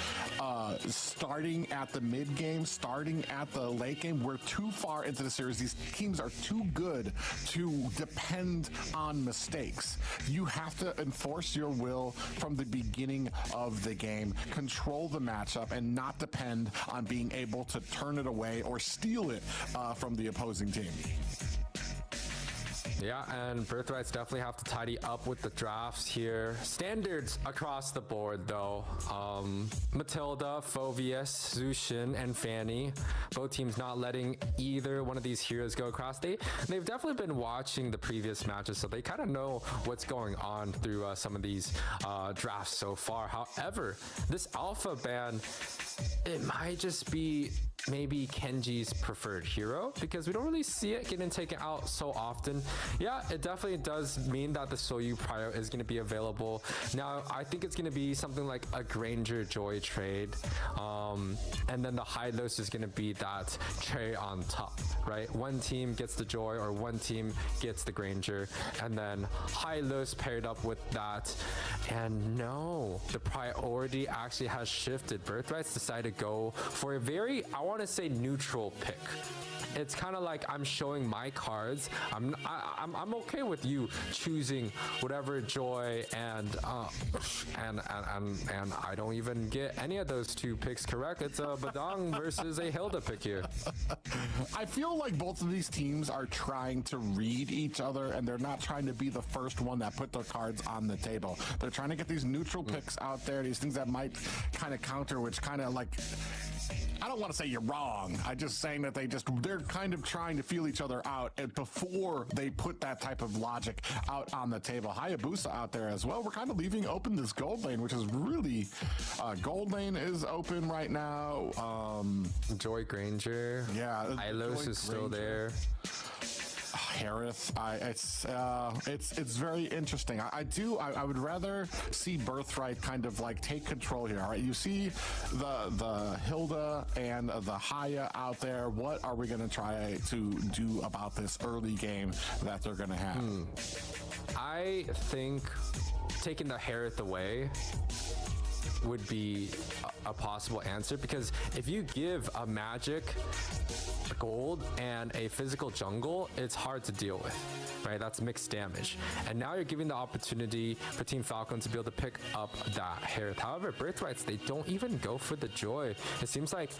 starting at the mid game, starting at the late game. We're too far into the series. These teams are too good to depend on mistakes. You have to enforce your will from the beginning of the game, control the matchup, and not depend on being able to turn it away or steal it from the opposing team. Yeah, and Birthrights definitely have to tidy up with the drafts here. Standards across the board, though. Matilda, Phoveus, Zushin, and Fanny. Both teams not letting either one of these heroes go across. They've definitely been watching the previous matches, so they kind of know what's going on through some of these drafts so far. However, this alpha ban, it might just be maybe Kenji's preferred hero, because we don't really see it getting taken out so often. Yeah, it definitely does mean that the Soyu Prio is going to be available. Now, I think it's going to be something like a Granger Joy trade, and then the Hylos is going to be that cherry on top, right? One team gets the Joy or one team gets the Granger, and then Hylos paired up with that. And no, the priority actually has shifted. Birthrights decided to go for a very, I want to say, neutral pick. it's kind of like I'm showing my cards. I'm okay with you choosing whatever joy and I don't even get any of those two picks correct. It's a Badang versus a Hilda pick here. I feel like both of these teams are trying to read each other, and they're not trying to be the first one that put their cards on the table. They're trying to get these neutral picks out there, these things that might kind of counter, which kind of like, I don't want to say you're wrong. I'm just saying that they're kind of trying to feel each other out before they put that type of logic out on the table. Hayabusa out there as well. We're kind of leaving open this gold lane, which is really, gold lane is open right now. Joy Granger. Yeah. Ilos is still there. Harith, it's very interesting. I would rather see Birthright kind of like take control here. All right, you see the Hilda and the Haya out there. What are we going to try to do about this early game that they're going to have? I think taking the Harith away would be a possible answer, because if you give a magic, a gold, and a physical jungle, it's hard to deal with, right? That's mixed damage. And now you're giving the opportunity for Team Falcon to be able to pick up that Harith. However, Birthrights, they don't even go for the joy. It seems like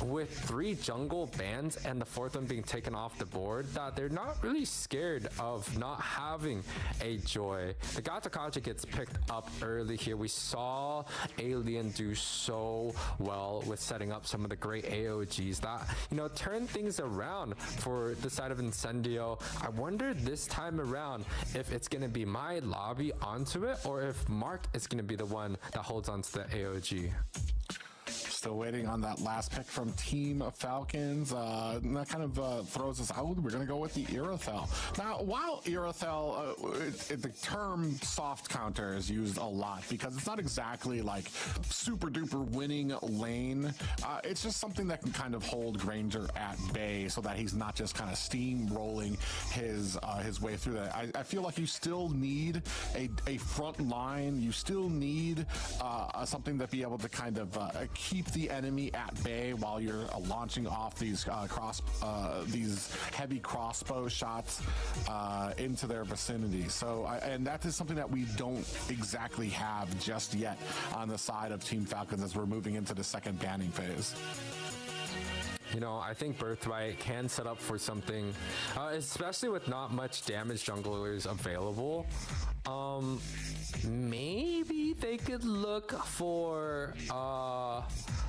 with 3 jungle bans and the 4th one being taken off the board, that they're not really scared of not having a joy. The Gatakaja gets picked up early here. We saw Alien do so well with setting up some of the great AOGs that, you know, turn things around for the side of Incendio. I wonder this time around if it's going to be my lobby onto it, or if Mark is going to be the one that holds onto the AOG. Still waiting on that last pick from Team Falcons. And that kind of throws us out. We're going to go with the Irithel. Now, while Irithel, the term soft counter is used a lot because it's not exactly like super duper winning lane. It's just something that can kind of hold Granger at bay so that he's not just kind of steamrolling his way through that. I feel like you still need a front line. You still need something to be able to kind of keep the enemy at bay while you're launching off these these heavy crossbow shots into their vicinity. So, and that is something that we don't exactly have just yet on the side of Team Falcons as we're moving into the second banning phase. You know, I think Birthright can set up for something, especially with not much damage junglers available. Maybe they could look for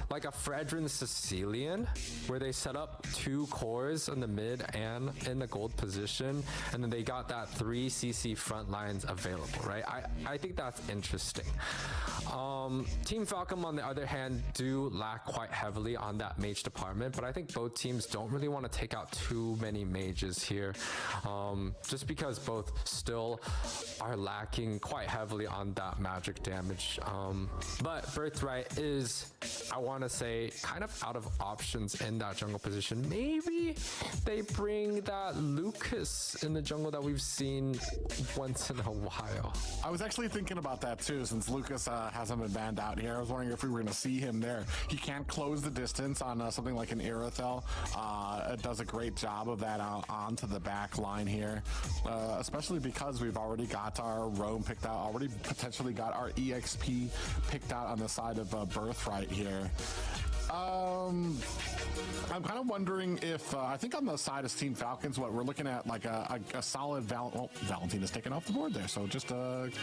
like a Fredrin Sicilian, where they set up 2 cores in the mid and in the gold position, and then they got that 3 CC front lines available, right? I think that's interesting. Team Falcon, on the other hand, do lack quite heavily on that mage department, but I think both teams don't really want to take out too many mages here, just because both still are lacking quite heavily on that magic damage. But Birthright is, I want to say, kind of out of options in that jungle position. Maybe they bring that Lucas in the jungle that we've seen once in a while. I was actually thinking about that too, since Lucas hasn't been banned out here. I was wondering if we were going to see him there. He can't close the distance on something like an Irithel. It does a great job of that onto the back line here, especially because we've already got our roam picked out, already potentially got our EXP picked out on the side of Birthright here. I'm kind of wondering if I think on the side of Team Falcons, what we're looking at, like a solid Valentin is taken off the board there, so just throws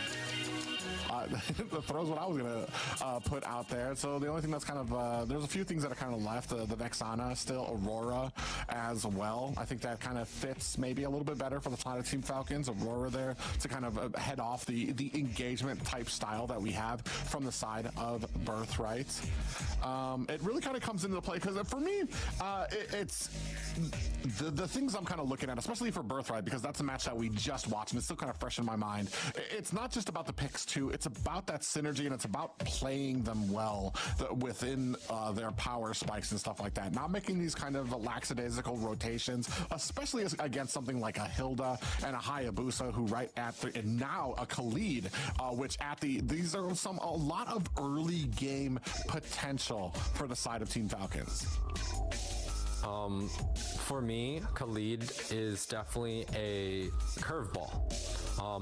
what I was gonna put out there. So the only thing that's kind of there's a few things that are kind of left. The Vexana, still Aurora as well. I think that kind of fits maybe a little bit better for the side of Team Falcons. Aurora there to kind of head off the engagement type style that we have from the side of Birthright. It really kind of comes into play because for me, it's the things I'm kind of looking at, especially for Birthright, because that's a match that we just watched and it's still kind of fresh in my mind. It's not just about the picks too. It's about that synergy and it's about playing them well within their power spikes and stuff like that. Not making these kind of lackadaisical rotations, especially against something like a Hilda and a Hayabusa, who right at the, and now a Khalid, which at these are a lot of early game potential for the side of Team Falcons. For me, Khalid is definitely a curveball.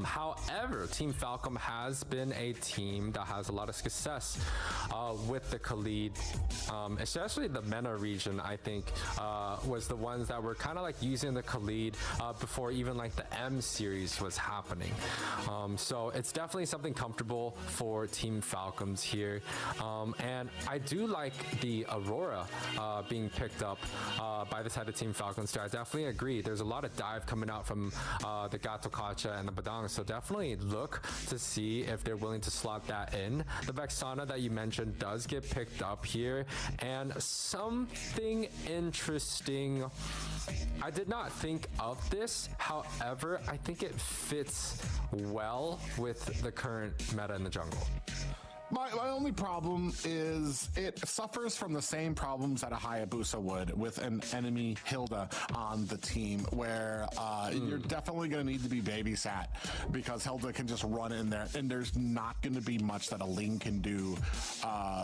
However, Team Falcon has been a team that has a lot of success with the Khalid, especially the MENA region. I think was the ones that were kind of like using the Khalid before even like the M series was happening. So it's definitely something comfortable for Team Falcons here, and I do like the Aurora being picked up by the side of Team Falcons too. I definitely agree. There's a lot of dive coming out from the Gato Kacha and the Badang, so definitely look to see if they're willing to slot that in. The Vexana that you mentioned does get picked up here, and something interesting. I did not think of this, however, I think it fits well with the current meta in the jungle. My only problem is it suffers from the same problems that a Hayabusa would with an enemy Hilda on the team, where you're definitely going to need to be babysat because Hilda can just run in there, and there's not going to be much that a Ling can do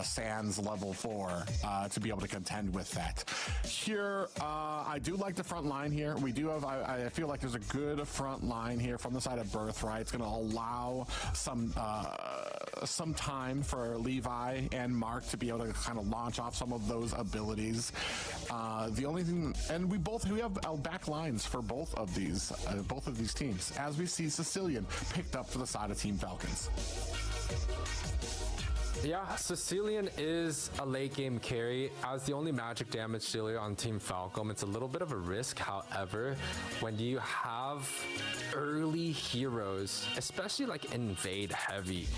sans level 4 to be able to contend with that. Here, I do like the front line here. We do have, I feel like there's a good front line here from the side of Birthright. It's going to allow some time for Levi and Mark to be able to kind of launch off some of those abilities. The only thing, and we have back lines for both of these teams, as we see Sicilian picked up for the side of Team Falcons. Yeah, Sicilian is a late game carry. As the only magic damage dealer on Team Falcon, it's a little bit of a risk. However, when you have early heroes, especially like invade heavy,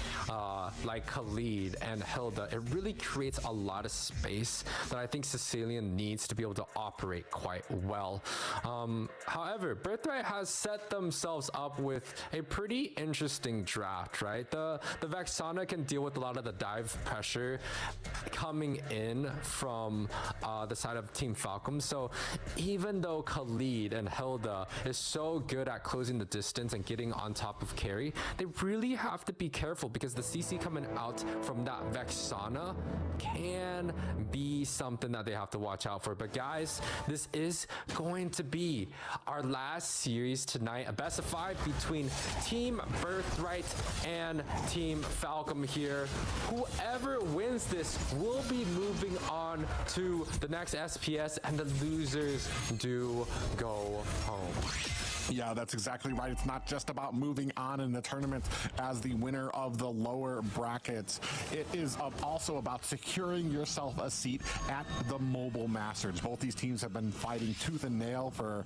like Khalid and Hilda, it really creates a lot of space that I think Sicilian needs to be able to operate quite well. However, Birthright has set themselves up with a pretty interesting draft, right? The Vexana can deal with a lot of the dive pressure coming in from the side of Team Falcon. So even though Khalid and Hilda is so good at closing the distance and getting on top of carry, they really have to be careful because the CC coming out from that Vexana can be something that they have to watch out for. But guys, this is going to be our last series tonight, a best of 5 between Team Birthright and Team Falcon here. Whoever wins this will be moving on to the next SPS, and the losers do go home. Yeah, that's exactly right. It's not just about moving on in the tournament as the winner of the lower brackets. It is also about securing yourself a seat at the Mobile Masters. Both these teams have been fighting tooth and nail for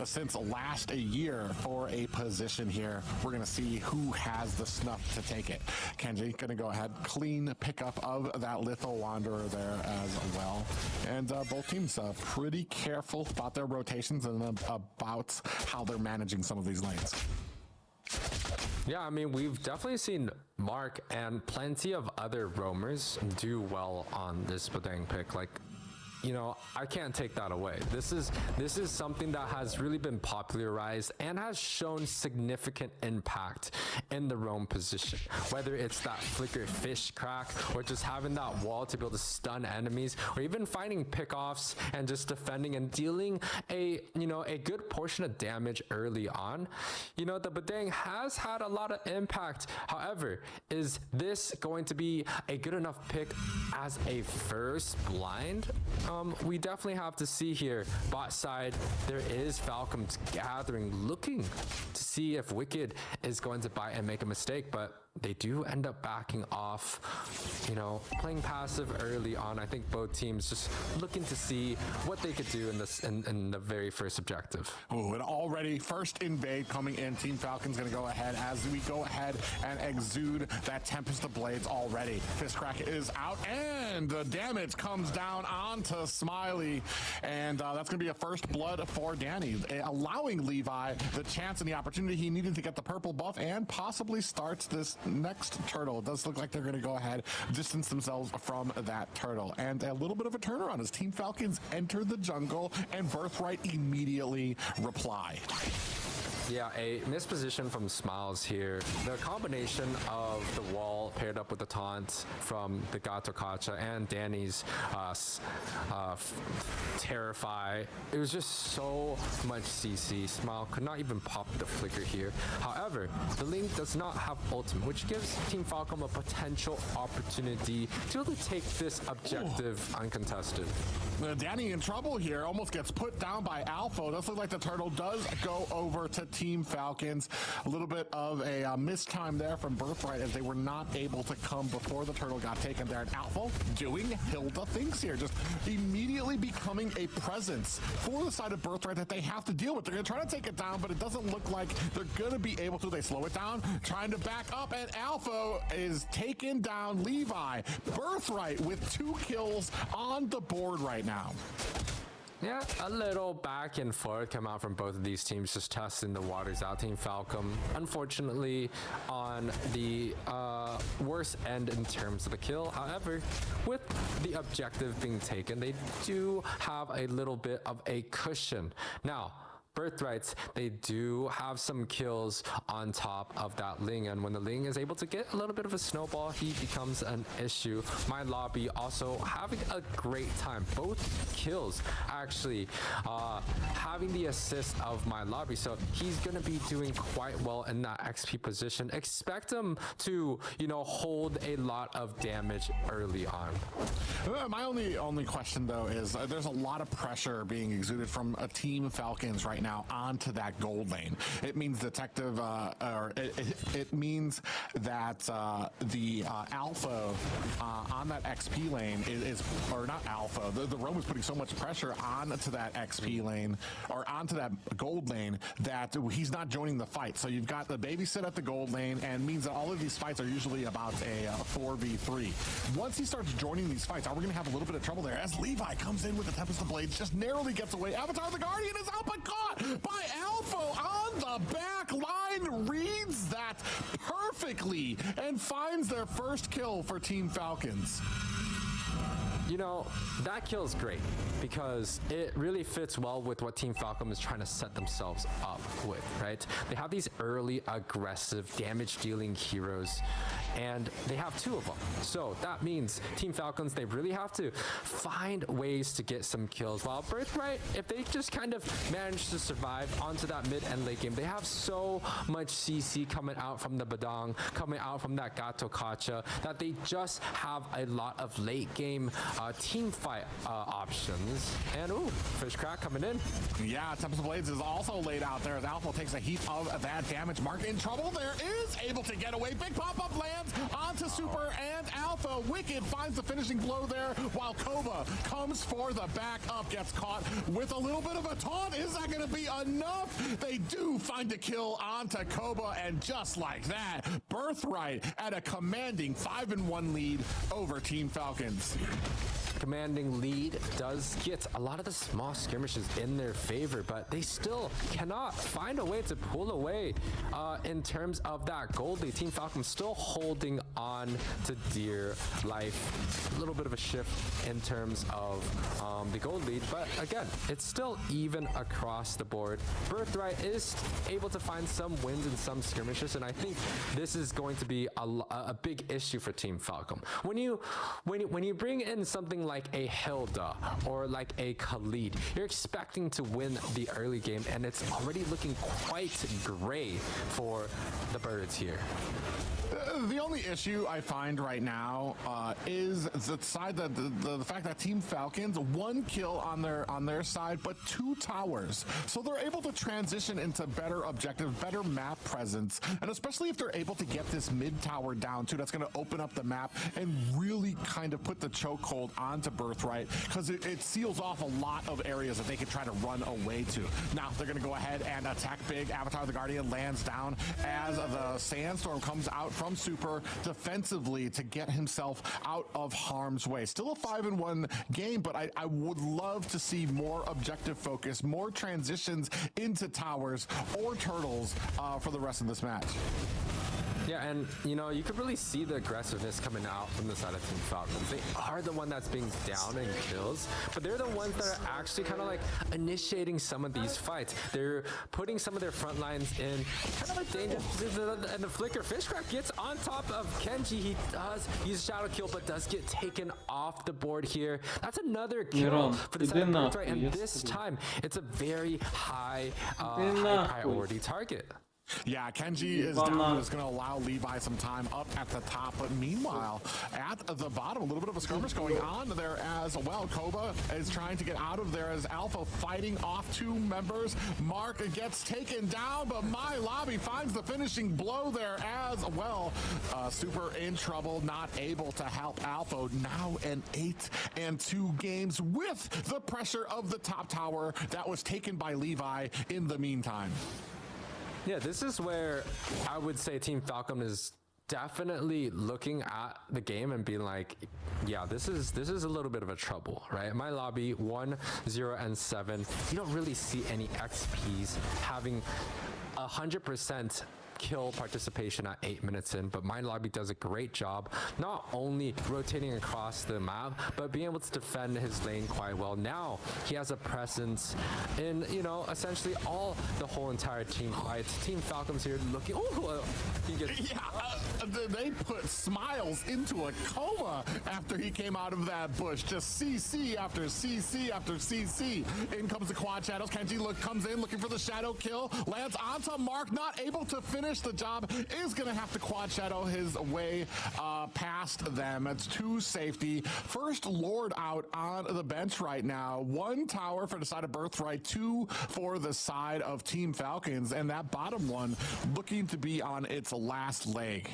since last year for a position here. We're going to see who has the snuff to take it. Kenji going to go ahead, clean pickup of that Lethal Wanderer there as well. And both teams pretty careful about their rotations and about how they're managing some of these lanes. Yeah, I mean, we've definitely seen Mark and plenty of other roamers do well on this Badang pick. Like, you know, I can't take that away. This is something that has really been popularized and has shown significant impact in the roam position. Whether it's that flicker fish crack, or just having that wall to be able to stun enemies, or even finding pickoffs and just defending and dealing a good portion of damage early on. You know, the Badang has had a lot of impact. However, is this going to be a good enough pick as a first blind? We definitely have to see here. Bot side, there is Falcons gathering, looking to see if Wicked is going to bite and make a mistake, but they do end up backing off, you know, playing passive early on. I think both teams just looking to see what they could do in this in the very first objective. Oh, and already first invade coming in. Team Falcon's going to go ahead as we go ahead and exude that Tempest of Blades already. Fist crack is out, and the damage comes down onto Smiley, and that's going to be a first blood for Danny, allowing Levi the chance and the opportunity he needed to get the purple buff and possibly starts this next turtle. It does look like they're going to go ahead, distance themselves from that turtle. And a little bit of a turnaround as Team Falcons enter the jungle and Birthright immediately reply. Yeah, a misposition from Smiles here. The combination of the wall paired up with the taunt from the Gato Kacha and Danny's Terrify. It was just so much CC. Smile could not even pop the flicker here. However, the Link does not have ultimate, which gives Team Falcon a potential opportunity to really take this objective uncontested. Danny in trouble here, almost gets put down by Alpha. Does look like the turtle does go over to Team Falcons. A little bit of a mistime there from Birthright as they were not able to come before the turtle got taken there. And Alpha doing Hilda things here, just immediately becoming a presence for the side of Birthright that they have to deal with. They're going to try to take it down, but it doesn't look like they're going to be able to. They slow it down, trying to back up, and Alpha is taking down Levi. Birthright with 2 kills on the board right now. Yeah, a little back and forth come out from both of these teams, just testing the waters out. Team Falcon, unfortunately, on the worst end in terms of the kill. However, with the objective being taken, they do have a little bit of a cushion. Now, Birthrights, they do have some kills on top of that Ling, and when the Ling is able to get a little bit of a snowball, he becomes an issue. My Lobby also having a great time. Both kills actually having the assist of My Lobby, so he's going to be doing quite well in that XP position. Expect him to, you know, hold a lot of damage early on. My only question though is there's a lot of pressure being exuded from a Team Falcons right now onto that gold lane. It means detective, or it means that the Alpha on that XP lane is or not Alpha. The Rome is putting so much pressure onto that XP lane or onto that gold lane that he's not joining the fight. So you've got the babysit at the gold lane, and means that all of these fights are usually about a 4v3. Once he starts joining these fights, we're going to have a little bit of trouble there as Levi comes in with the Tempest of Blades, just narrowly gets away. Avatar the Guardian is out, but caught by Alpha on the back line, reads that perfectly and finds their first kill for Team Falcons. You know, that kill is great because it really fits well with what Team Falcon is trying to set themselves up with, right? They have these early aggressive damage dealing heroes, and they have 2 of them. So that means Team Falcons, they really have to find ways to get some kills. While Birthright, if they just kind of manage to survive onto that mid and late game, they have so much CC coming out from the Badang, coming out from that Gato Kacha, that they just have a lot of late game team fight options. And ooh, Fish Crack coming in. Yeah, Tempest of Blades is also laid out there as Alpha takes a heap of that damage. Mark in trouble there, is able to get away. Big pop-up lands onto Super and Alpha. Wicked finds the finishing blow there while Kova comes for the back up, gets caught with a little bit of a taunt. Is that going to be enough? They do find a kill onto Koba, and just like that, Birthright at a commanding 5-1 lead over Team Falcons. Commanding lead does get a lot of the small skirmishes in their favor, but they still cannot find a way to pull away in terms of that gold lead. Team Falcon still holding on to dear life. A little bit of a shift in terms of the gold lead, but again, it's still even across the board. Birthright is able to find some wins in some skirmishes, and I think this is going to be a big issue for Team Falcon. When you bring in something like a Hilda or like a Khalid, you're expecting to win the early game, and it's already looking quite gray for the Birds here. The only issue I find right now is the side that the fact that Team Falcons 1 kill on their side, but 2 towers, so they're able to transition into better objective, better map presence, and especially if they're able to get this mid tower down too, that's going to open up the map and really kind of put the chokehold onto Birthright, because it seals off a lot of areas that they can try to run away to. Now they're going to go ahead and attack big. Avatar the Guardian lands down as the Sandstorm comes out from Super defensively to get himself out of harm's way. Still a 5-1 game, but I would love to see more objective focus, more transitions into towers or turtles for the rest of this match. Yeah, and you know, you could really see the aggressiveness coming out from the side of Team Falcons. They are the one that's being down in kills, but they're the ones that are actually kind of like initiating some of these fights. They're putting some of their front lines in kind of a dangerous position, and the Flicker Fishcraft gets on top of Kenji. He does use Shadow Kill, but does get taken off the board here. That's another kill Miron, for the iди side of nahуй, Birthright, and если this бы. time it's a very high нахуй. priority target. Yeah, Kenji is down, but it's going to allow Levi some time up at the top. But meanwhile, at the bottom, a little bit of a skirmish going on there as well. Koba is trying to get out of there as Alpha fighting off two members. Mark gets taken down, but My Lobby finds the finishing blow there as well. Super in trouble, not able to help Alpha. Now an 8-2 games with the pressure of the top tower that was taken by Levi in the meantime. Yeah, this is where I would say Team Falcon is definitely looking at the game and being like, yeah, this is a little bit of a trouble, right? My Lobby 1-0-7. You don't really see any XPs having 100% kill participation at 8 minutes in, but My Lobby does a great job not only rotating across the map but being able to defend his lane quite well. Now he has a presence in, you know, essentially all the whole entire team fights. Team Falcons here looking, he gets They put Smiles into a coma after he came out of that bush. Just CC after CC after CC. In comes the quad shadows. Kenji comes in looking for the shadow kill. Lands onto Mark, not able to finish the job. Is going to have to quad shadow his way past them. It's 2 safety. First Lord out on the bench right now. 1 tower for the side of Birthright, 2 for the side of Team Falcons. And that bottom one looking to be on its last leg.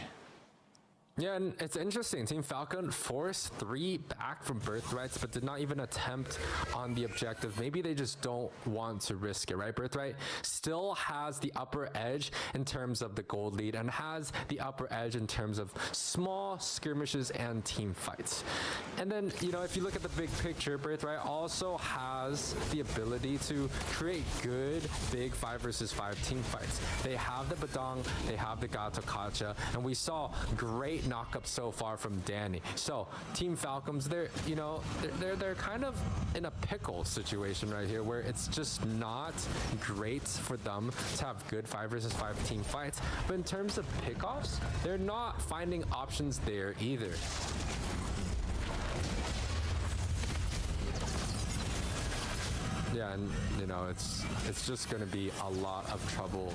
Yeah, and it's interesting. Team Falcon forced 3 back from Birthrights, but did not even attempt on the objective. Maybe they just don't want to risk it, right? Birthright still has the upper edge in terms of the gold lead and has the upper edge in terms of small skirmishes and team fights. And then, you know, if you look at the big picture, Birthright also has the ability to create good, big 5 versus 5 team fights. They have the Badong, they have the Gato Kacha, and we saw great knockup so far from Danny. So Team Falcons, they're kind of in a pickle situation right here where it's just not great for them to have good 5 versus 5 team fights. But in terms of pickoffs, they're not finding options there either. Yeah, and you know, it's just going to be a lot of trouble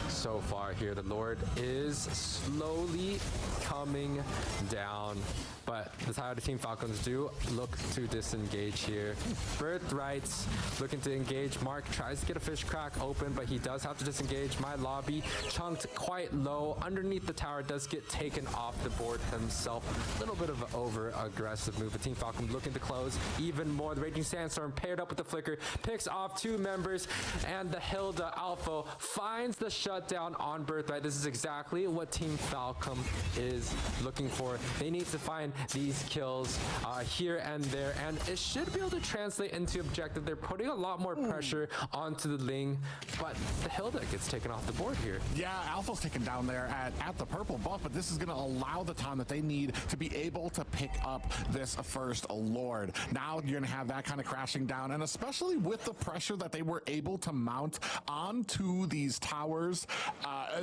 so far here. The Lord is slowly coming down, but the side of the Team Falcons do look to disengage here. Birthrights looking to engage. Mark tries to get a fish crack open, but he does have to disengage. My Lobby chunked quite low underneath the tower, does get taken off the board himself. A little bit of an over aggressive move, but Team Falcon looking to close even more. The Raging Sandstorm paired up with the Flicker, picks off 2 members, and the Hilda Alpha finds the shutdown on Birthright. This is exactly what Team Falcon is looking for. They need to find these kills here and there, and it should be able to translate into objective. They're putting a lot more pressure onto the Ling, but the Hilda gets taken off the board here. Yeah, Alpha's taken down there at the purple buff, but this is going to allow the time that they need to be able to pick up this first Lord. Now you're going to have that kind of crashing down, and especially with the pressure that they were able to mount onto these towers,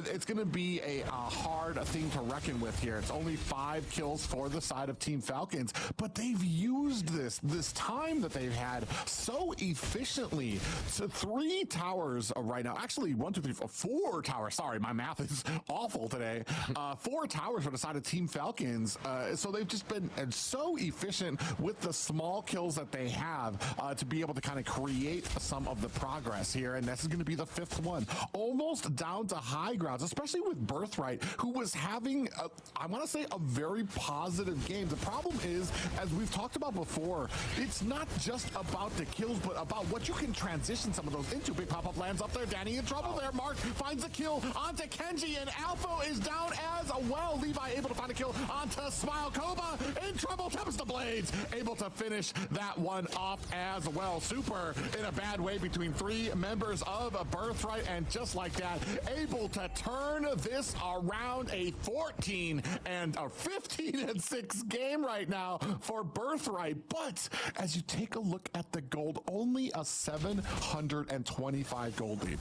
it's going to be a hard thing to reckon with here. It's only 5 kills for the side of Team Falcons, but they've used this time that they've had so efficiently. So 3 towers right now. Actually, 1, 2, 3, 4 towers. Sorry, my math is awful today. 4 towers for the side of Team Falcons. So they've just been so efficient with the small kills that they have to be able to kind of create some of the progress here. And this is going to be the 5th one. Almost down to high grounds, especially with Birthright, who was having, I want to say, a very positive game. The problem is, as we've talked about before, it's not just about the kills, but about what you can transition some of those into. Big pop-up lands up there. Danny in trouble there. Mark finds a kill onto Kenji, and Alpha is down as well. Levi able to find a kill onto Smile. Koba in trouble. Taps the blades. Able to finish that one off as well. Super in a bad way between 3 members of a Birthright, and just like that, able to turn this around. A 14 and a 15-6 game right now for Birthright. But as you take a look at the gold, only a 725 gold lead.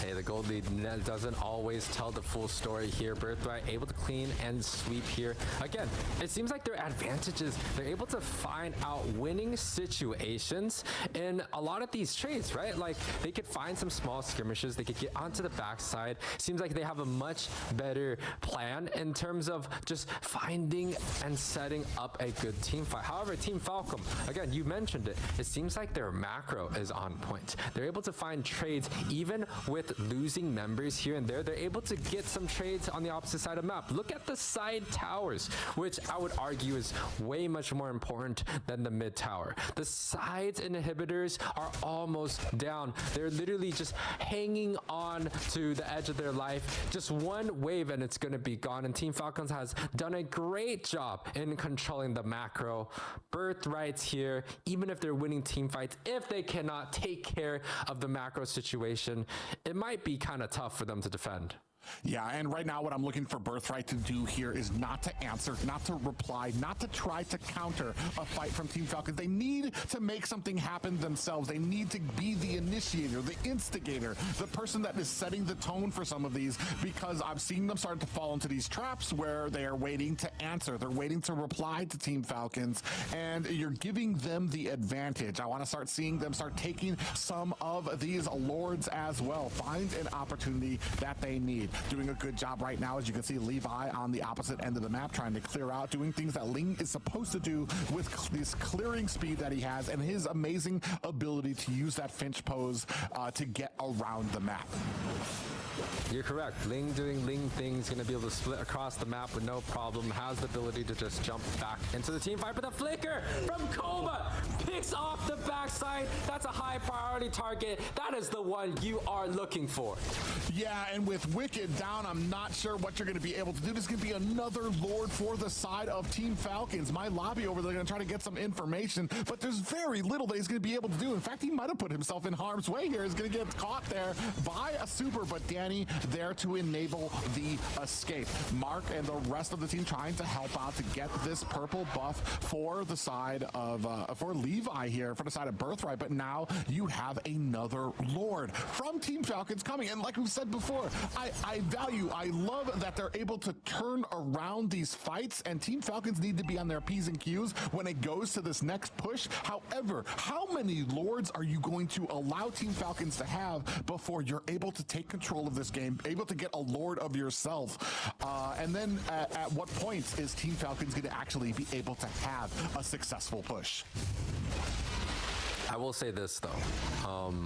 Hey, the gold lead doesn't always tell the full story here. Birthright able to clean and sweep here. Again, it seems like their advantages, they're able to find out winning situations in a lot of these trades, right? Like they could find some small skirmishes, they could get onto the backside. Seems like they have a much better plan in terms of just finding and setting up a good team fight. However, Team Falcon, again, you mentioned it, it seems like their macro is on point. They're able to find trades even with losing members here and there. They're able to get some trades on the opposite side of the map. Look at the side towers, which I would argue is way much more important than the mid tower. The sides inhibitors are almost down. They're literally just hanging on to the edge of their life. Just one wave and it's going to be gone. And Team Falcons has done a great job in controlling the macro. Birthrights here, even if they're winning team fights, if they cannot take care of the macro situation, it might be kind of tough for them to defend. Yeah, and right now what I'm looking for Birthright to do here is not to answer, not to reply, not to try to counter a fight from Team Falcons. They need to make something happen themselves. They need to be the initiator, the instigator, the person that is setting the tone for some of these, because I'm seeing them start to fall into these traps where they are waiting to answer. They're waiting to reply to Team Falcons, and you're giving them the advantage. I want to start seeing them start taking some of these lords as well. Find an opportunity that they need. Doing a good job right now, as you can see Levi on the opposite end of the map trying to clear out, doing things that Ling is supposed to do with this clearing speed that he has and his amazing ability to use that Finch pose to get around the map. You're correct. Ling doing Ling things, gonna be able to split across the map with no problem. Has the ability to just jump back into the team fight, but the flicker from Koba picks off the backside. That's a high priority target. That is the one you are looking for. Yeah, and with Wicked down, I'm not sure what you're gonna be able to do. This is gonna be another Lord for the side of Team Falcons. My lobby over there gonna try to get some information, but there's very little that he's gonna be able to do. In fact, he might have put himself in harm's way here. He's gonna get caught there by a super, but Danny there to enable the escape. Mark and the rest of the team trying to help out to get this purple buff for the side of for Levi here, for the side of Birthright. But now you have another Lord from Team Falcons coming, and like we said before, I love that they're able to turn around these fights, and Team Falcons need to be on their P's and Q's when it goes to this next push. However, how many Lords are you going to allow Team Falcons to have before you're able to take control of this game, able to get a Lord of yourself? And then at what point is Team Falcons going to actually be able to have a successful push? I will say this though.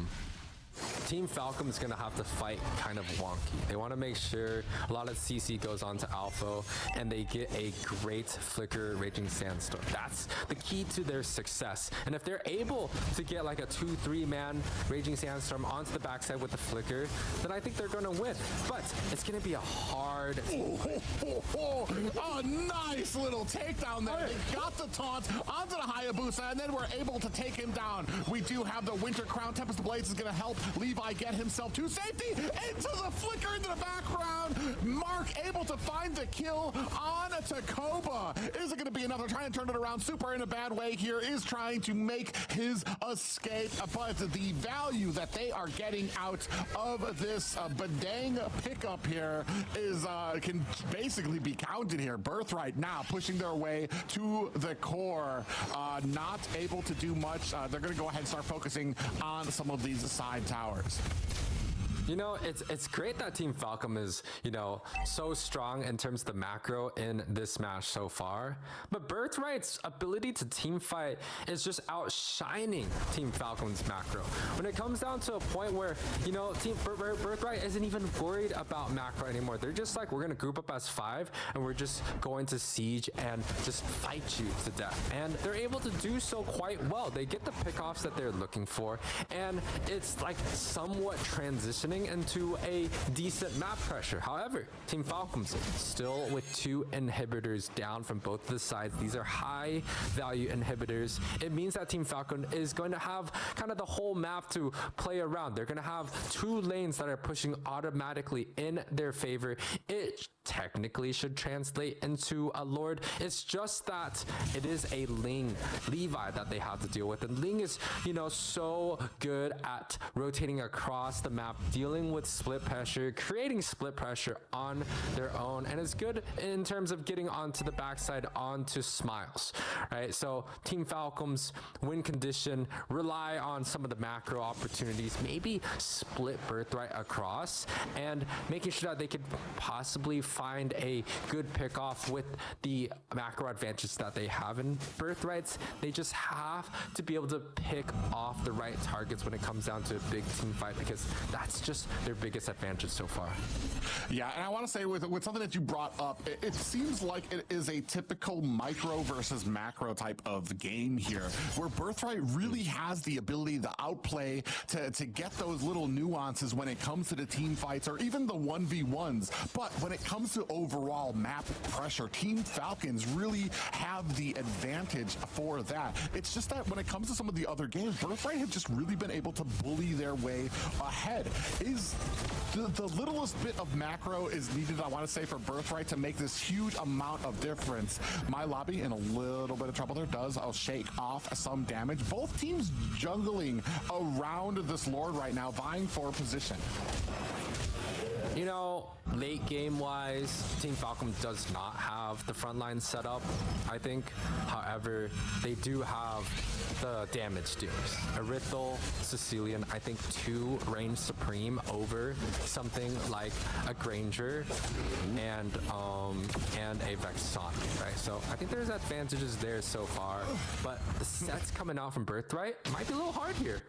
Team Falcon is going to have to fight kind of wonky. They want to make sure a lot of CC goes on to Alpha and they get a great Flicker Raging Sandstorm. That's the key to their success. And if they're able to get like a 2-3 man Raging Sandstorm onto the backside with the Flicker, then I think they're going to win. But it's going to be a hard... A nice little takedown there. They got the taunt onto the Hayabusa, and then we're able to take him down. We do have the Winter Crown. Tempest Blades is going to help Levi get himself to safety. Into the flicker into the background. Mark able to find the kill on Takoba. Is it going to be another? Trying to turn it around. Super in a bad way here is trying to make his escape, but the value that they are getting out of this Badang pickup here is can basically be counted here. Birthright now pushing their way to the core. Not able to do much. They're going to go ahead and start focusing on some of these side towers. You know, it's great that Team Falcon is, you know, so strong in terms of the macro in this match so far. But Birthright's ability to team fight is just outshining Team Falcon's macro. When it comes down to a point where, you know, Team Birthright isn't even worried about macro anymore. They're just like, we're going to group up as 5 and we're just going to siege and just fight you to death. And they're able to do so quite well. They get the pickoffs that they're looking for. And it's like somewhat transitioning running into a decent map pressure. However, Team Falcons still with 2 inhibitors down from both of the sides. These are high value inhibitors. It means that Team Falcon is going to have kind of the whole map to play around. They're going to have 2 lanes that are pushing automatically in their favor. It technically should translate into a Lord. It's just that it is a Ling Levi that they have to deal with. And Ling is, you know, so good at rotating across the map, dealing with split pressure, creating split pressure on their own, and is good in terms of getting onto the backside onto Smiles, right? So Team Falcons win condition, rely on some of the macro opportunities, maybe split Birthright across, and making sure that they could possibly find a good pick off with the macro advantage that they have in Birthrights. They just have to be able to pick off the right targets when it comes down to a big team fight, because that's just their biggest advantage so far. Yeah, and I want to say with something that you brought up, it seems like it is a typical micro versus macro type of game here, where Birthright really has the ability to outplay, to get those little nuances when it comes to the team fights or even the 1v1s. But when it comes to overall map pressure, Team Falcons really have the advantage for that. It's just that when it comes to some of the other games, Birthright have just really been able to bully their way ahead. Is the littlest bit of macro is needed, I want to say, for Birthright to make this huge amount of difference. My lobby in a little bit of trouble there. I'll shake off some damage. Both teams jungling around this Lord right now, vying for position. You know, late game wise, Team Falcon does not have the frontline set up, I think. However, they do have the damage dealers. Arythal, Sicilian, I think 2 range supreme over something like a Granger and a Vexon, right? So I think there's advantages there so far, but the sets coming out from Birthright might be a little hard here.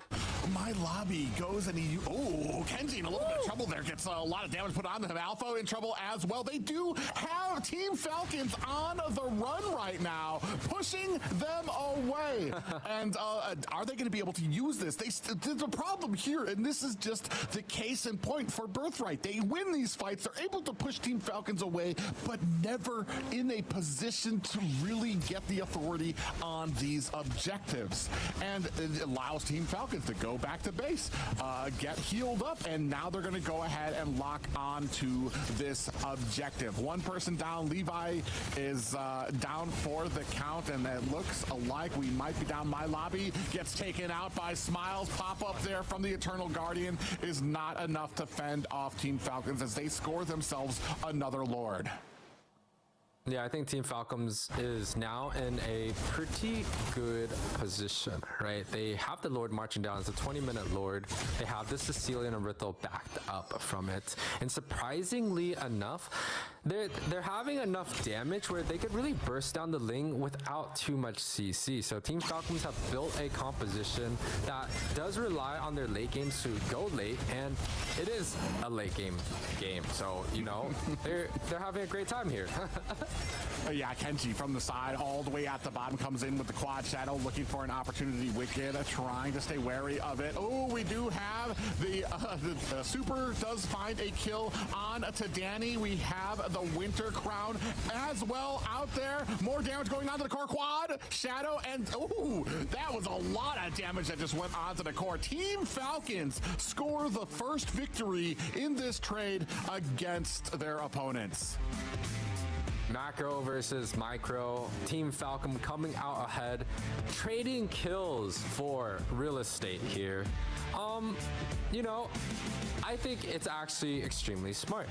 My lobby goes and he, Kenji in a little bit of trouble there, gets a lot of damage put on him. Alpha in trouble as well. They do have Team Falcons on the run right now, pushing them away. And are they going to be able to use this? There's a problem here, and this is just the case in point for Birthright. They win these fights, they're able to push Team Falcons away, but never in a position to really get the authority on these objectives. And it allows Team Falcons to go back to base, get healed up, and now they're going to go ahead and lock on to this objective. 1 person down. Levi is down for the count, and it looks like we might be down. My lobby gets taken out by Smiles. Pop up there from the Eternal Guardian is not enough to fend off Team Falcons as they score themselves another Lord. Yeah, I think Team Falcons is now in a pretty good position, right? They have the Lord marching down. It's a 20-minute Lord. They have the Sicilian and Arythal backed up from it. And surprisingly enough, they're having enough damage where they could really burst down the Ling without too much CC. So Team Falcons have built a composition that does rely on their late games to go late, and it is a late game. So, you know, they're having a great time here. Yeah, Kenji from the side all the way at the bottom comes in with the quad shadow, looking for an opportunity. Wicked trying to stay wary of it. Oh, we do have the Super does find a kill on to Danny. We have the Winter Crown as well out there. More damage going on to the core quad shadow, and oh, that was a lot of damage that just went onto the core. Team Falcons score the first victory in this trade against their opponents. Macro versus micro. Team Falcon coming out ahead, trading kills for real estate here. You know, I think it's actually extremely smart,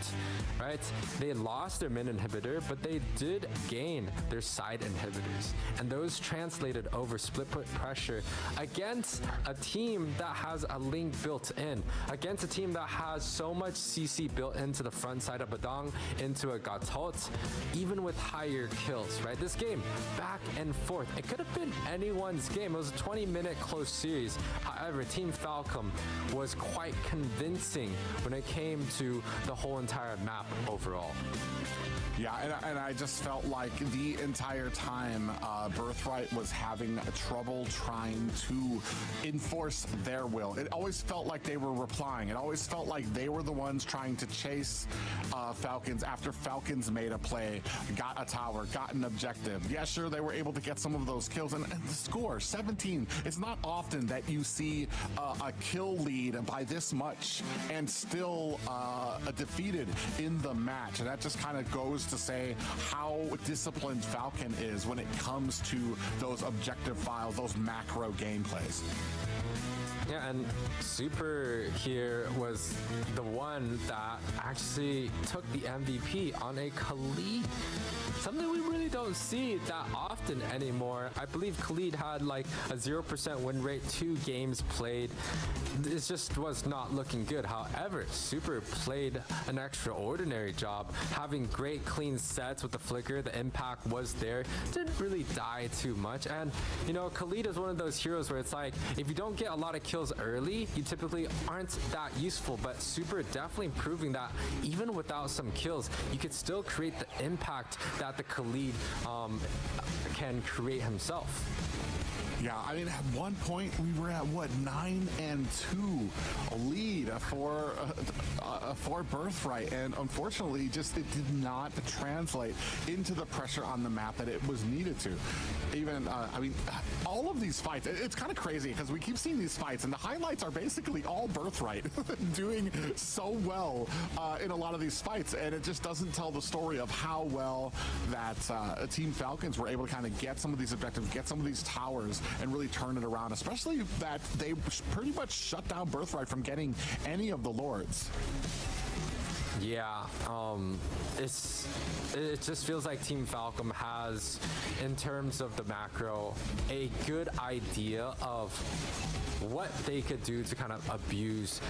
right? They lost their mid inhibitor, but they did gain their side inhibitors, and those translated over split put pressure against a team that has a link built in, against a team that has so much CC built into the front side of Badang, into a Gatot. even with higher kills, right? This game, back and forth. It could have been anyone's game. It was a 20-minute close series. However, Team Falcon was quite convincing when it came to the whole entire map overall. Yeah, and I just felt like the entire time Birthright was having trouble trying to enforce their will. It always felt like they were replying. It always felt like they were the ones trying to chase Falcons after Falcons made a play, got a tower, got an objective. Yeah, sure, they were able to get some of those kills. And the score, 17. It's not often that you see a kill lead by this much and still defeated in the match. And that just kind of goes to say how disciplined Falcon is when it comes to those objective files, those macro gameplays. Yeah, and Super here was the one that actually took the MVP on a Khalid. Something we really don't see that often anymore. I believe Khalid had like a 0% win rate, 2 games played. This just was not looking good. However, Super played an extraordinary job, having great clean sets with the flicker. The impact was there. Didn't really die too much. And, you know, Khalid is one of those heroes where it's like, if you don't get a lot of kills early, you typically aren't that useful. But Super definitely proving that even without some kills, you could still create the impact that the Khalid can create himself. Yeah, I mean, at one point we were at what, 9-2 lead for Birthright, and unfortunately, just it did not translate into the pressure on the map that it was needed to. Even, I mean, all of these fights, it's kind of crazy because we keep seeing these fights, and the highlights are basically all Birthright doing so well in a lot of these fights, and it just doesn't tell the story of how well that Team Falcons were able to kind of get some of these objectives, get some of these towers, and really turn it around, especially that they pretty much shut down Birthright from getting any of the Lords. Yeah, it just feels like Team Falcon has, in terms of the macro, a good idea of what they could do to kind of abuse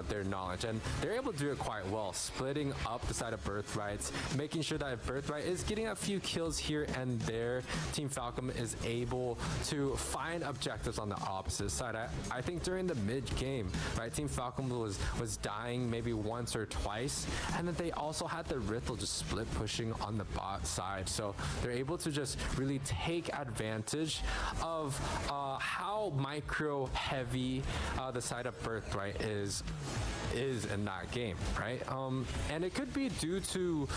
their knowledge, and they're able to do it quite well, splitting up the side of Birthrights, making sure that if Birthright is getting a few kills here and there, Team Falcon is able to find objectives on the opposite side. I think during the mid game, right, Team Falcon was dying maybe once or twice, and then they also had the Riddle just split pushing on the bot side, so they're able to just really take advantage of how micro heavy the side of Birthright is in that game, right? And it could be due to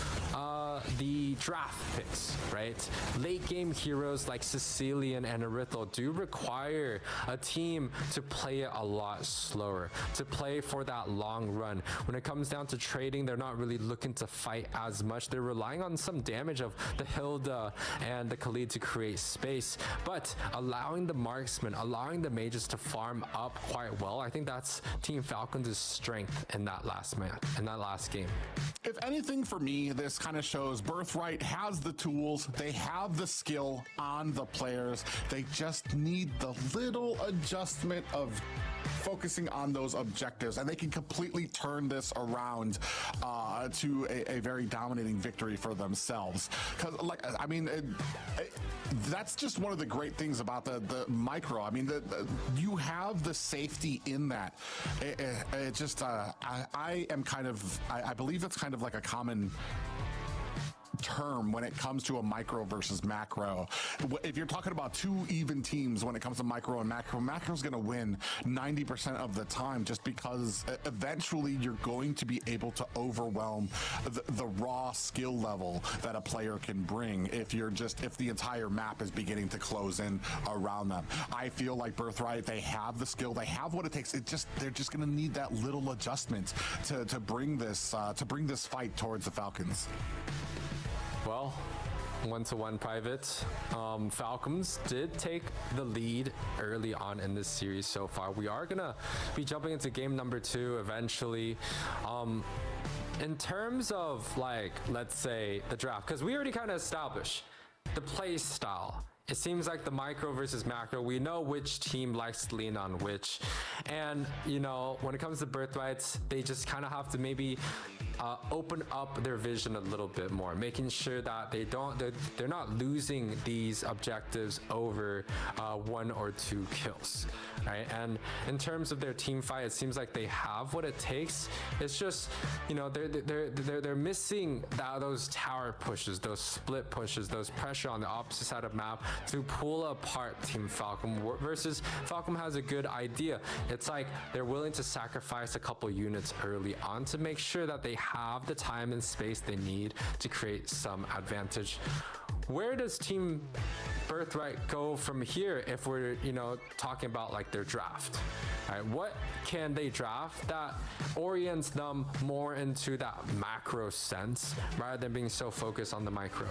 the draft picks, right? Late game heroes like Sicilian and Arithel do require a team to play it a lot slower, to play for that long run. When it comes down to trading, they're not really looking to fight as much. They're relying on some damage of the Hilda and the Khalid to create space, but allowing the marksmen, allowing the mages to farm up quite well. I think that's Team Falcons' strength in that last game. If anything, for me, this kind of shows Birthright has the tools, they have the skill on the players. They just need the little adjustment of focusing on those objectives, and they can completely turn this around to a very dominating victory for themselves. Because, like, I mean, that's just one of the great things about the micro. I mean, you have the safety in that. It just, I am kind of, I believe it's kind of like a common term when it comes to a micro versus macro. If you're talking about two even teams when it comes to micro and macro, macro's going to win 90% of the time, just because eventually you're going to be able to overwhelm the raw skill level that a player can bring if the entire map is beginning to close in around them. I feel like Birthright, they have the skill, they have what it takes. They're just going to need that little adjustment to bring this fight towards the Falcons. Well, 1-1 private. Falcons did take the lead early on in this series so far. We are gonna be jumping into game number 2 eventually. In terms of, like, let's say the draft, because we already kind of established the play style. It seems like the micro versus macro, we know which team likes to lean on which. And, you know, when it comes to Birthrights, they just kind of have to maybe open up their vision a little bit more, making sure that they're not losing these objectives over 1 or 2 kills, right? And in terms of their team fight, it seems like they have what it takes. It's just, you know, they're missing those tower pushes, those split pushes, those pressure on the opposite side of map to pull apart Team Falcon. Versus Falcon has a good idea. It's like they're willing to sacrifice a couple units early on to make sure that they have the time and space they need to create some advantage. Where does Team Birthright go from here if we're, you know, talking about like their draft? Right, what can they draft that orients them more into that macro sense rather than being so focused on the micro?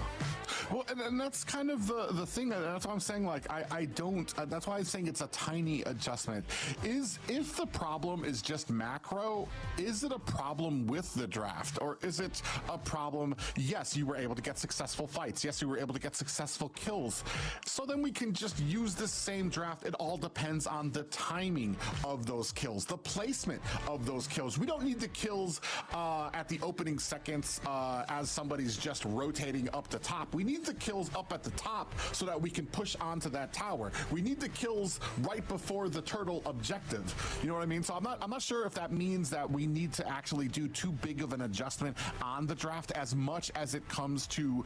Well, and that's kind of the thing. That's why I'm saying, like, I don't. That's why I'm saying it's a tiny adjustment. Is if the problem is just macro, is it a problem with the draft, or is it a problem? Yes, you were able to get successful fights. Yes, you were able to get successful kills. So then we can just use this same draft. It all depends on the timing of those kills, the placement of those kills. We don't need the kills at the opening seconds as somebody's just rotating up the top. We need the kills up at the top so that we can push onto that tower. We need the kills right before the turtle objective. You know what I mean? So I'm not sure if that means that we need to actually do too big of an adjustment on the draft as much as it comes to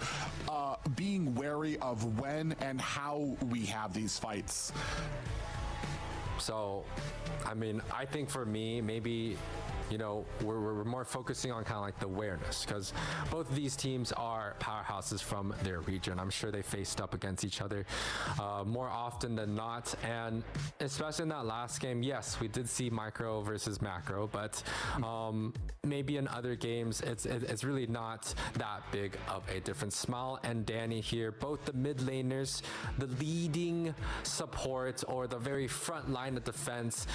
being wary of when and how we have these fights. So, I mean, I think for me, maybe, you know, we're more focusing on kind of like the awareness, because both of these teams are powerhouses from their region. I'm sure they faced up against each other more often than not, and especially in that last game, yes, we did see micro versus macro, but maybe in other games it's really not that big of a difference. Smile and Danny here, both the mid laners, the leading support or the very front line of defense.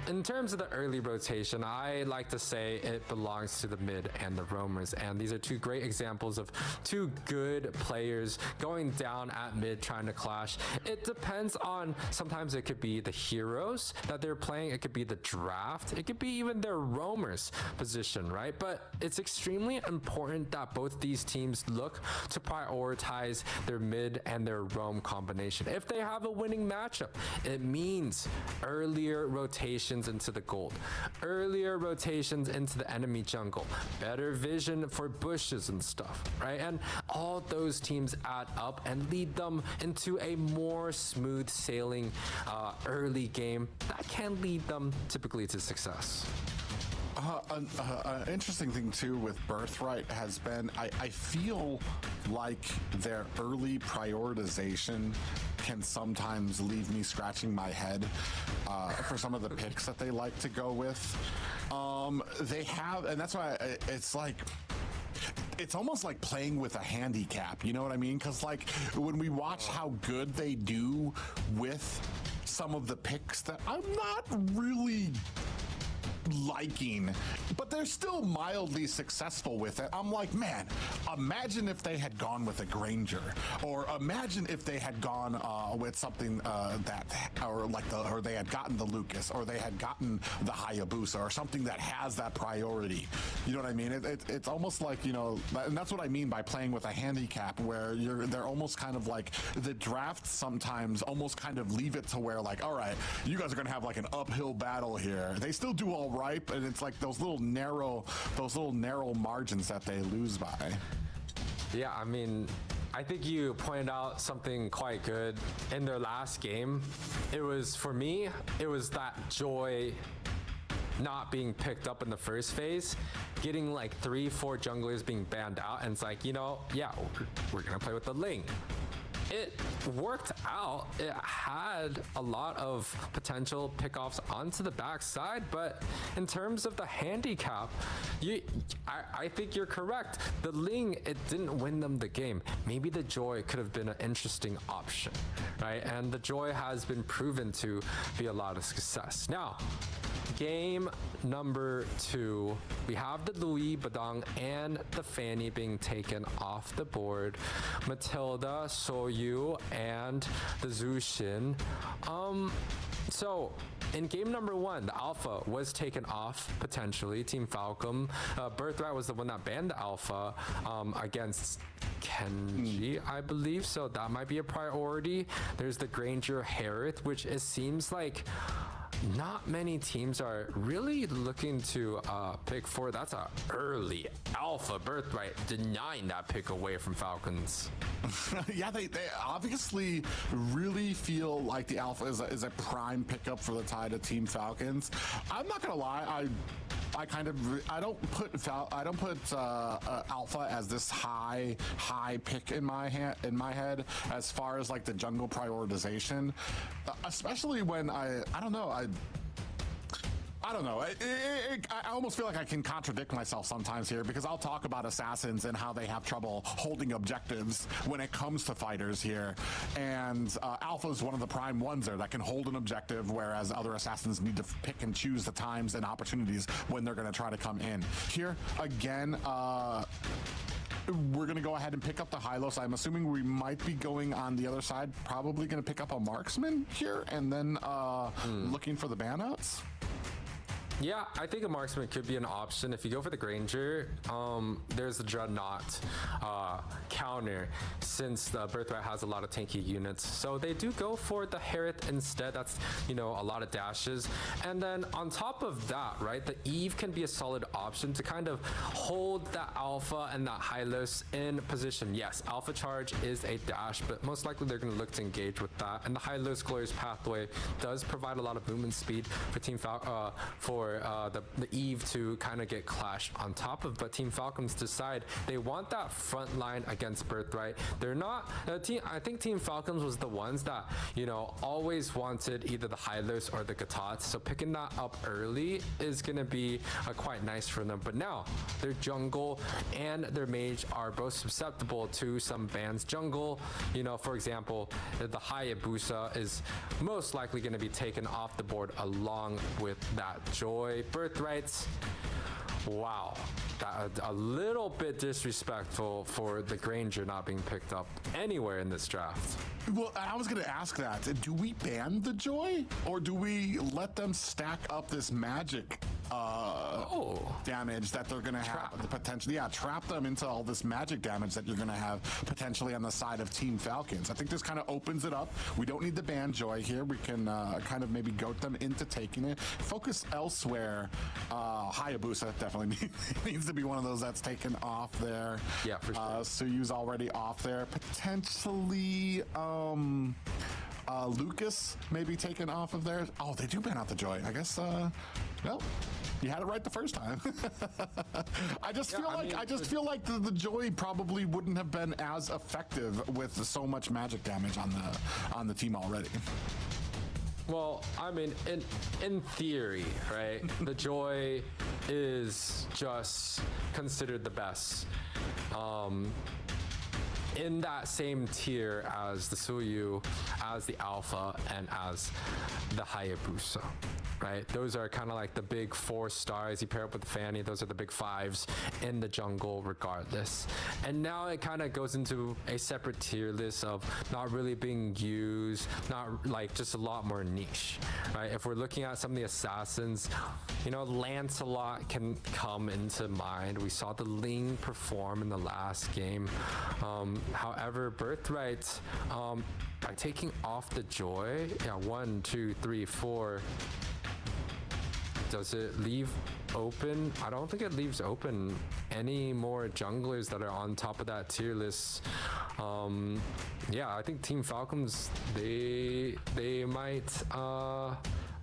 In terms of the early rotation, I like to say it belongs to the mid and the roamers, and these are two great examples of two good players going down at mid trying to clash. It depends on, sometimes it could be the heroes that they're playing, it could be the draft, it could be even their roamers position, right? But it's extremely important that both these teams look to prioritize their mid and their roam combination. If they have a winning matchup, it means earlier rotations into the gold, earlier rotations into the enemy jungle, better vision for bushes and stuff, right? And all those teams add up and lead them into a more smooth sailing early game that can lead them typically to success. An interesting thing too with Birthright has been, I feel like their early prioritization can sometimes leave me scratching my head for some of the picks that they like to go with. They have, and that's why it's like, it's almost like playing with a handicap, you know what I mean? Because like when we watch how good they do with some of the picks that I'm not really liking, but they're still mildly successful with it. I'm like, man, imagine if they had gone with a Granger, or imagine if they had gone with something or they had gotten the Lucas, or they had gotten the Hayabusa, or something that has that priority. You know what I mean? It's almost like, you know, and that's what I mean by playing with a handicap, where they're almost kind of like the draft sometimes almost kind of leave it to where like, all right, you guys are gonna have like an uphill battle here. They still do all right, but it's like those little narrow margins that they lose by. Yeah, I mean, I think you pointed out something quite good in their last game. It was, for me, it was that joy not being picked up in the first phase, getting like 3-4 junglers being banned out, and it's like, you know, yeah, we're gonna play with the Ling. It worked out. It had a lot of potential pickoffs onto the backside, but in terms of the handicap, I think you're correct. The Ling, it didn't win them the game. Maybe the Joy could have been an interesting option, right? And the Joy has been proven to be a lot of success. Now, game number 2, we have the Louis, Badang, and the Fanny being taken off the board. Matilda, Soyu, and the Zushin. So in game number 1, the alpha was taken off potentially. Team Falcon, Birthright was the one that banned the alpha against Kenji, I believe. So that might be a priority. There's the Granger Harith, which it seems like not many teams are really looking to pick for. That's a early alpha. Birthright denying that pick away from Falcons. Yeah, they obviously really feel like the alpha is a prime pickup for the Tide of Team Falcons. I'm not gonna lie, I don't put alpha as this high pick in my head as far as like the jungle prioritization, especially when I don't know. I almost feel like I can contradict myself sometimes here, because I'll talk about assassins and how they have trouble holding objectives when it comes to fighters here. And Alpha is one of the prime ones there that can hold an objective, whereas other assassins need to pick and choose the times and opportunities when they're going to try to come in. Here, again, we're going to go ahead and pick up the Hylos. I'm assuming we might be going on the other side, probably going to pick up a marksman here, and then looking for the banouts. Yeah, I think a marksman could be an option. If you go for the Granger, there's the Dreadnought counter, since the Birthright has a lot of tanky units. So they do go for the Harith instead. That's, a lot of dashes. And then on top of that, right, the Eve can be a solid option to kind of hold that Alpha and that Hylos in position. Yes, Alpha Charge is a dash, but most likely they're going to look to engage with that. And the Hylos Glorious Pathway does provide a lot of movement speed for Team the Eve to kind of get clashed on top of, but Team Falcons decide they want that front line against Birthright. They're not I think Team Falcons was the ones that always wanted either the Hylos or the Gatats, so picking that up early is gonna be quite nice for them. But now their jungle and their mage are both susceptible to some bans. Jungle, for example, the Hayabusa is most likely going to be taken off the board along with that Joy. Birthrights, wow, that a little bit disrespectful for the Granger not being picked up anywhere in this draft. Well, I was going to ask that. Do we ban the Joy, or do we let them stack up this magic damage that they're going to have the potential? Yeah, trap them into all this magic damage that you're going to have potentially on the side of Team Falcons. I think this kind of opens it up. We don't need the ban Joy here. We can kind of maybe goat them into taking it. Focus elsewhere. Hayabusa definitely needs to be one of those that's taken off there. Yeah, for sure. Suyu's already off there. Potentially, Lucas maybe taken off of there. Oh, they do ban out the Joy. I guess, well, you had it right the first time. I just feel like the Joy probably wouldn't have been as effective with so much magic damage on the team already. Well, I mean, in theory, right, the Joy is just considered the best. In that same tier as the Suyu, as the Alpha, and as the Hayabusa, right? Those are kind of like the big 4 stars. You pair up with the Fanny, those are the big 5s in the jungle regardless. And now it kind of goes into a separate tier list of not really being used, not like just a lot more niche, right? If we're looking at some of the assassins, Lancelot can come into mind. We saw the Ling perform in the last game. However, Birthright, by taking off the Joy, 1, 2, 3, 4, does it leave open? I don't think it leaves open any more junglers that are on top of that tier list. Yeah, I think Team Falcons, they might, I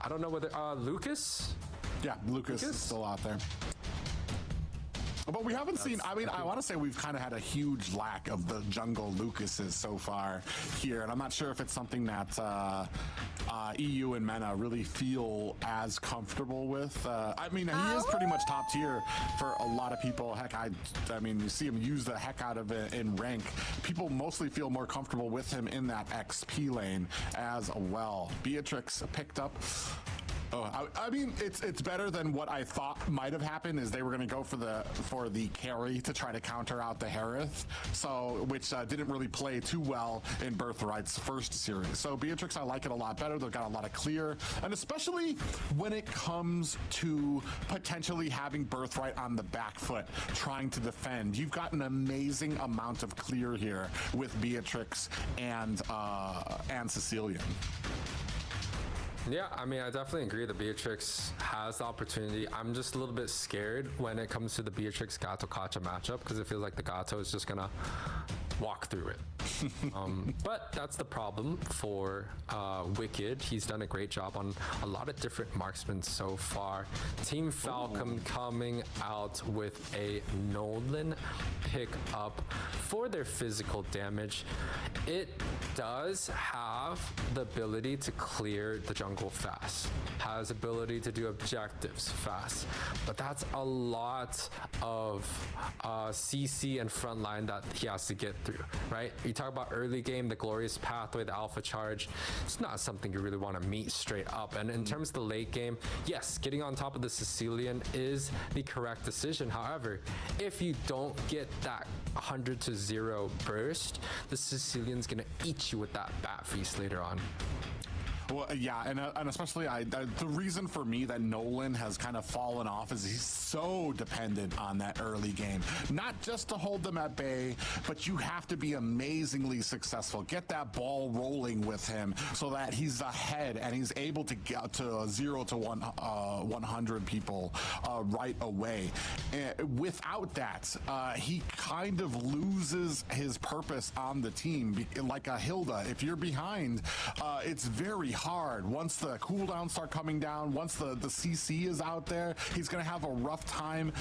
don't know whether, Lucas? Yeah, Lucas is still out there. But we haven't seen, I want to say we've kind of had a huge lack of the jungle Lucases so far here. And I'm not sure if it's something that EU and MENA really feel as comfortable with. He is pretty much top tier for a lot of people. Heck, you see him use the heck out of it in rank. People mostly feel more comfortable with him in that XP lane as well. Beatrix picked up. Oh, I mean, it's better than what I thought might have happened. Is they were going to go for the carry to try to counter out the Harith, so which didn't really play too well in Birthright's first series. So Beatrix, I like it a lot better. They've got a lot of clear, and especially when it comes to potentially having Birthright on the back foot, trying to defend. You've got an amazing amount of clear here with Beatrix and Cecilian. Yeah, I mean, I definitely agree that Beatrix has the opportunity. I'm just a little bit scared when it comes to the Beatrix Gato Kacha matchup because it feels like the Gato is just gonna walk through it. But that's the problem for Wicked. He's done a great job on a lot of different marksmen so far. Team Falcon coming out with a Nolan pick up for their physical damage. It does have the ability to clear the jungle fast, has ability to do objectives fast, but that's a lot of CC and frontline that he has to get through, right? You talk about early game, the glorious pathway, the alpha charge. It's not something you really want to meet straight up. And in terms of the late game, yes, getting on top of the Sicilian is the correct decision. However, if you don't get that 100-0 burst, the Sicilian's gonna eat you with that bat feast later on. Well, yeah, and especially the reason for me that Nolan has kind of fallen off is he's so dependent on that early game. Not just to hold them at bay, but you have to be amazingly successful. Get that ball rolling with him so that he's ahead and he's able to get to 0 to 100 people right away. Without that, he kind of loses his purpose on the team. Like a Hilda, if you're behind, it's very hard. Once the cooldowns start coming down, once the CC is out there, he's going to have a rough time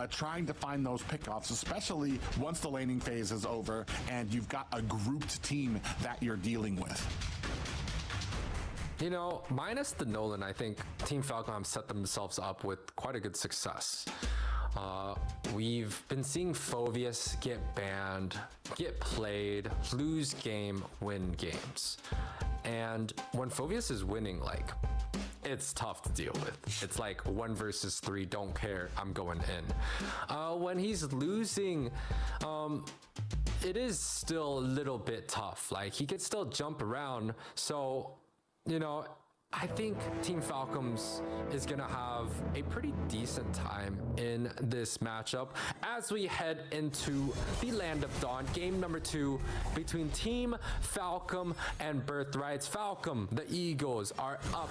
trying to find those pickoffs, especially once the laning phase is over and you've got a grouped team that you're dealing with. You know, minus the Nolan, I think Team Falcon have set themselves up with quite a good success. We've been seeing Phoveus get banned, get played, lose game, win games. And when Phoveus is winning, like, it's tough to deal with. It's like 1 versus 3, don't care, I'm going in. When he's losing, it is still a little bit tough. Like, he could still jump around. So, you know, I think Team Falcons is going to have a pretty decent time in this matchup as we head into the Land of Dawn, game number 2 between Team Falcon and Birthrights. Falcon, the Eagles, are up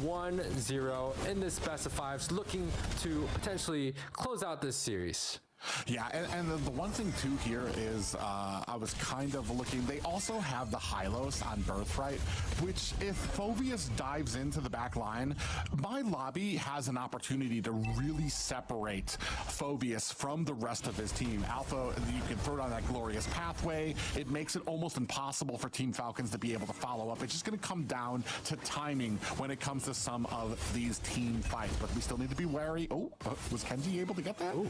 1-0 in this best of 5s, looking to potentially close out this series. Yeah, and the one thing too here is I was kind of looking, they also have the Hylos on Birthright, which if Phoveus dives into the back line, my lobby has an opportunity to really separate Phoveus from the rest of his team. Alpha, you can throw down that glorious pathway. It makes it almost impossible for Team Falcons to be able to follow up. It's just going to come down to timing when it comes to some of these team fights, but we still need to be wary. Oh, was Kenji able to get that? Ooh.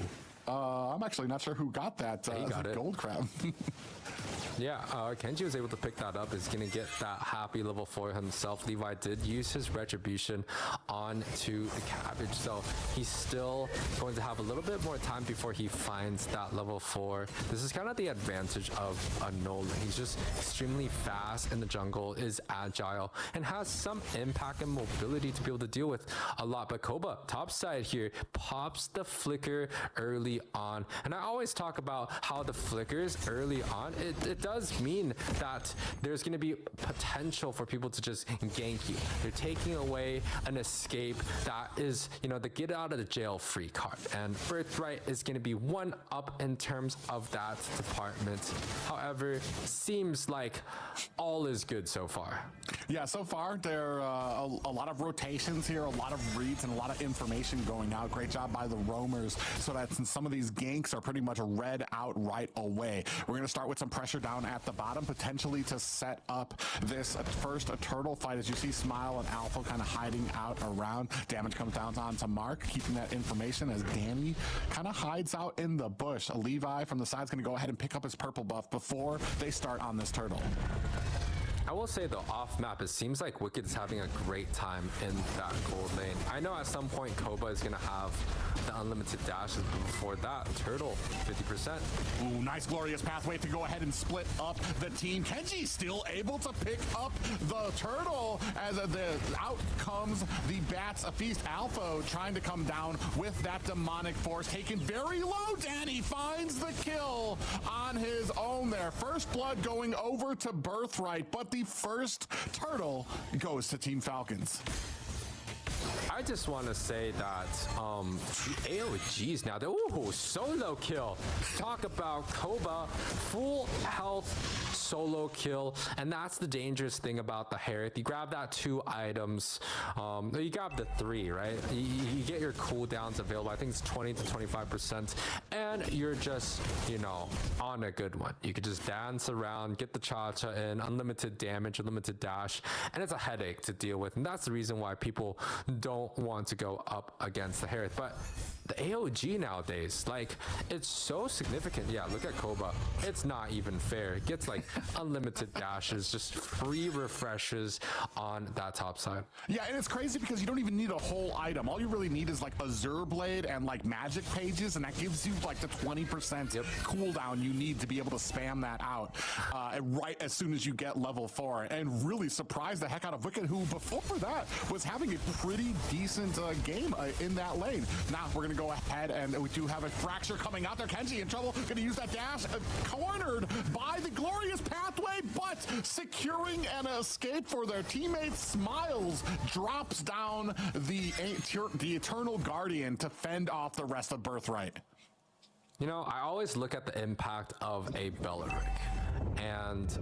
I'm actually not sure who got that gold crab. Yeah, Kenji was able to pick that up. Is going to get that happy level 4 himself. Levi did use his retribution onto the cabbage, so he's still going to have a little bit more time before he finds that level 4. This is kind of the advantage of a Nolan. He's just extremely fast in the jungle, is agile, and has some impact and mobility to be able to deal with a lot. But Koba, top side here, pops the flicker early on. And I always talk about how the flickers early on, it does mean that there's going to be potential for people to just gank you. They're taking away an escape that is, you know, the get out of the jail free card. And Birthright is going to be one up in terms of that department. However, seems like all is good so far. Yeah, so far there are a lot of rotations here, a lot of reads, and a lot of information going out. Great job by the roamers, so that since some of these ganks are pretty much read out right away. We're going to start with some pressure down at the bottom, potentially to set up this first turtle fight. As you see Smile and Alpha kind of hiding out around. Damage comes down onto Mark, keeping that information as Danny kind of hides out in the bush. Levi from the side is going to go ahead and pick up his purple buff before they start on this turtle. I will say though, off map, it seems like Wicked is having a great time in that gold lane. I know at some point Koba is going to have the unlimited dashes, but before that, Turtle, 50%. Ooh, nice glorious pathway to go ahead and split up the team. Kenji still able to pick up the Turtle as out comes the Bats Feast. Alpha trying to come down with that demonic force, taken very low. Danny finds the kill on his own there. First blood going over to Birthright, but the first Turtle goes to Team Falcons. I just want to say that the AOGs now, ooh, solo kill. Talk about Koba, full health solo kill, and that's the dangerous thing about the Harith. You grab that 2 items, you grab the 3, right? You get your cooldowns available. I think it's 20 to 25%, and you're just, you know, on a good one. You could just dance around, get the cha-cha in, unlimited damage, unlimited dash, and it's a headache to deal with, and that's the reason why people don't want to go up against the Harith. But the AOG nowadays, like, it's so significant. Yeah, look at Koba. It's not even fair. It gets like unlimited dashes, just free refreshes on that top side. Yeah, and it's crazy because you don't even need a whole item. All you really need is like Azure Blade and like magic pages, and that gives you like the 20% cooldown you need to be able to spam that out right as soon as you get level 4. And really surprised the heck out of Wicked, who before that was having a pretty decent game in that lane. Now we're gonna go ahead, and we do have a fracture coming out there. Kenji in trouble, gonna use that dash, cornered by the glorious pathway, but securing an escape for their teammates. Smiles drops down the Eternal Guardian to fend off the rest of Birthright. You know, I always look at the impact of a Beleric, and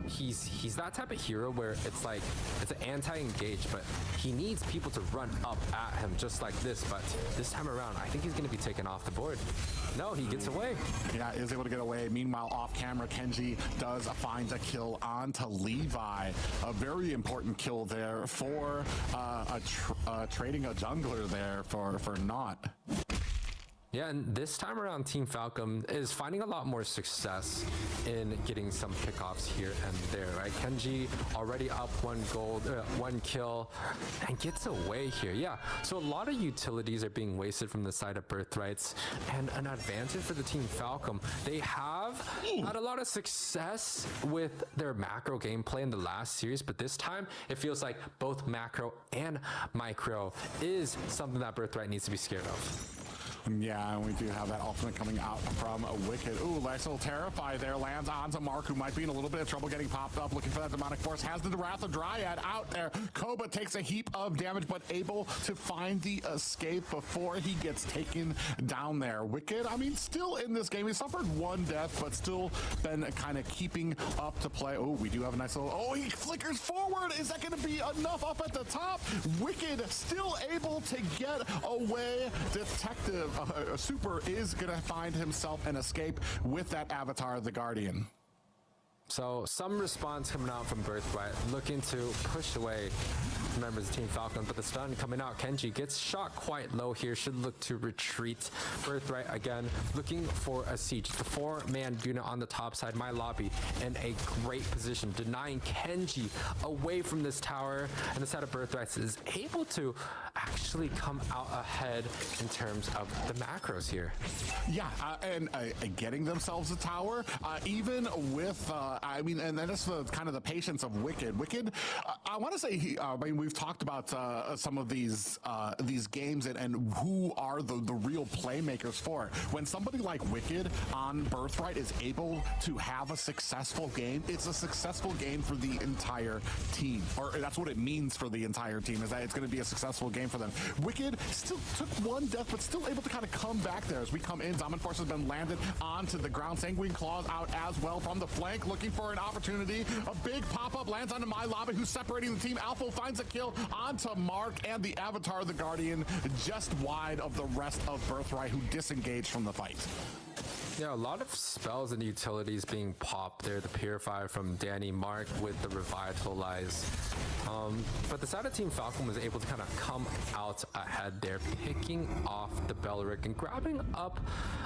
he's that type of hero where it's like it's an anti-engage, but he needs people to run up at him just like this. But this time around, I think he's going to be taken off the board. No, he gets away. Yeah, is able to get away. Meanwhile, off camera, Kenji does find a kill onto Levi. A very important kill there for trading a jungler there for naught. Yeah, and this time around, Team Falcon is finding a lot more success in getting some pickoffs here and there, right? Kenji already up 1 kill, and gets away here. Yeah, so a lot of utilities are being wasted from the side of Birthrights, and an advantage for the Team Falcon. They have had a lot of success with their macro gameplay in the last series, but this time it feels like both macro and micro is something that Birthright needs to be scared of. Yeah, and we do have that ultimate coming out from a Wicked. Ooh, nice little Terrify there. Lands onto Mark, who might be in a little bit of trouble getting popped up, looking for that demonic force. Has the Wrath of Dryad out there. Koba takes a heap of damage, but able to find the escape before he gets taken down there. Wicked, I mean, still in this game. He suffered 1 death, but still been kind of keeping up to play. Oh, we do have a nice little... Oh, he flickers forward. Is that going to be enough up at the top? Wicked still able to get away. Detective Super is going to find himself an escape with that avatar, the Guardian. So some response coming out from Birthright, looking to push away members of Team Falcon, but the stun coming out. Kenji gets shot quite low here, should look to retreat. Birthright again looking for a siege. The 4-man unit on the top side, my lobby in a great position, denying Kenji away from this tower, and the side of Birthright is able to actually come out ahead in terms of the macros here. Yeah, and getting themselves a tower, even with I mean, and then that's the kind of the patience of Wicked. Wicked, I want to say, I mean, we've talked about some of these games and who are the real playmakers for it. When somebody like Wicked on Birthright is able to have a successful game, it's a successful game for the entire team, or that's what it means for the entire team, is that it's going to be a successful game for them. Wicked still took 1 death, but still able to kind of come back there as we come in. Dominant Force has been landed onto the ground. Sanguine Claws out as well from the flank, looking for an opportunity. A big pop-up lands onto my lobby, who's separating the team. Alpha finds a kill onto Mark, and the avatar, the Guardian, just wide of the rest of Birthright, who disengaged from the fight. Yeah, a lot of spells and utilities being popped there. The Purify from Danny Mark with the Revitalize. But the side of Team Falcon was able to kind of come out ahead there, picking off the Belric and grabbing up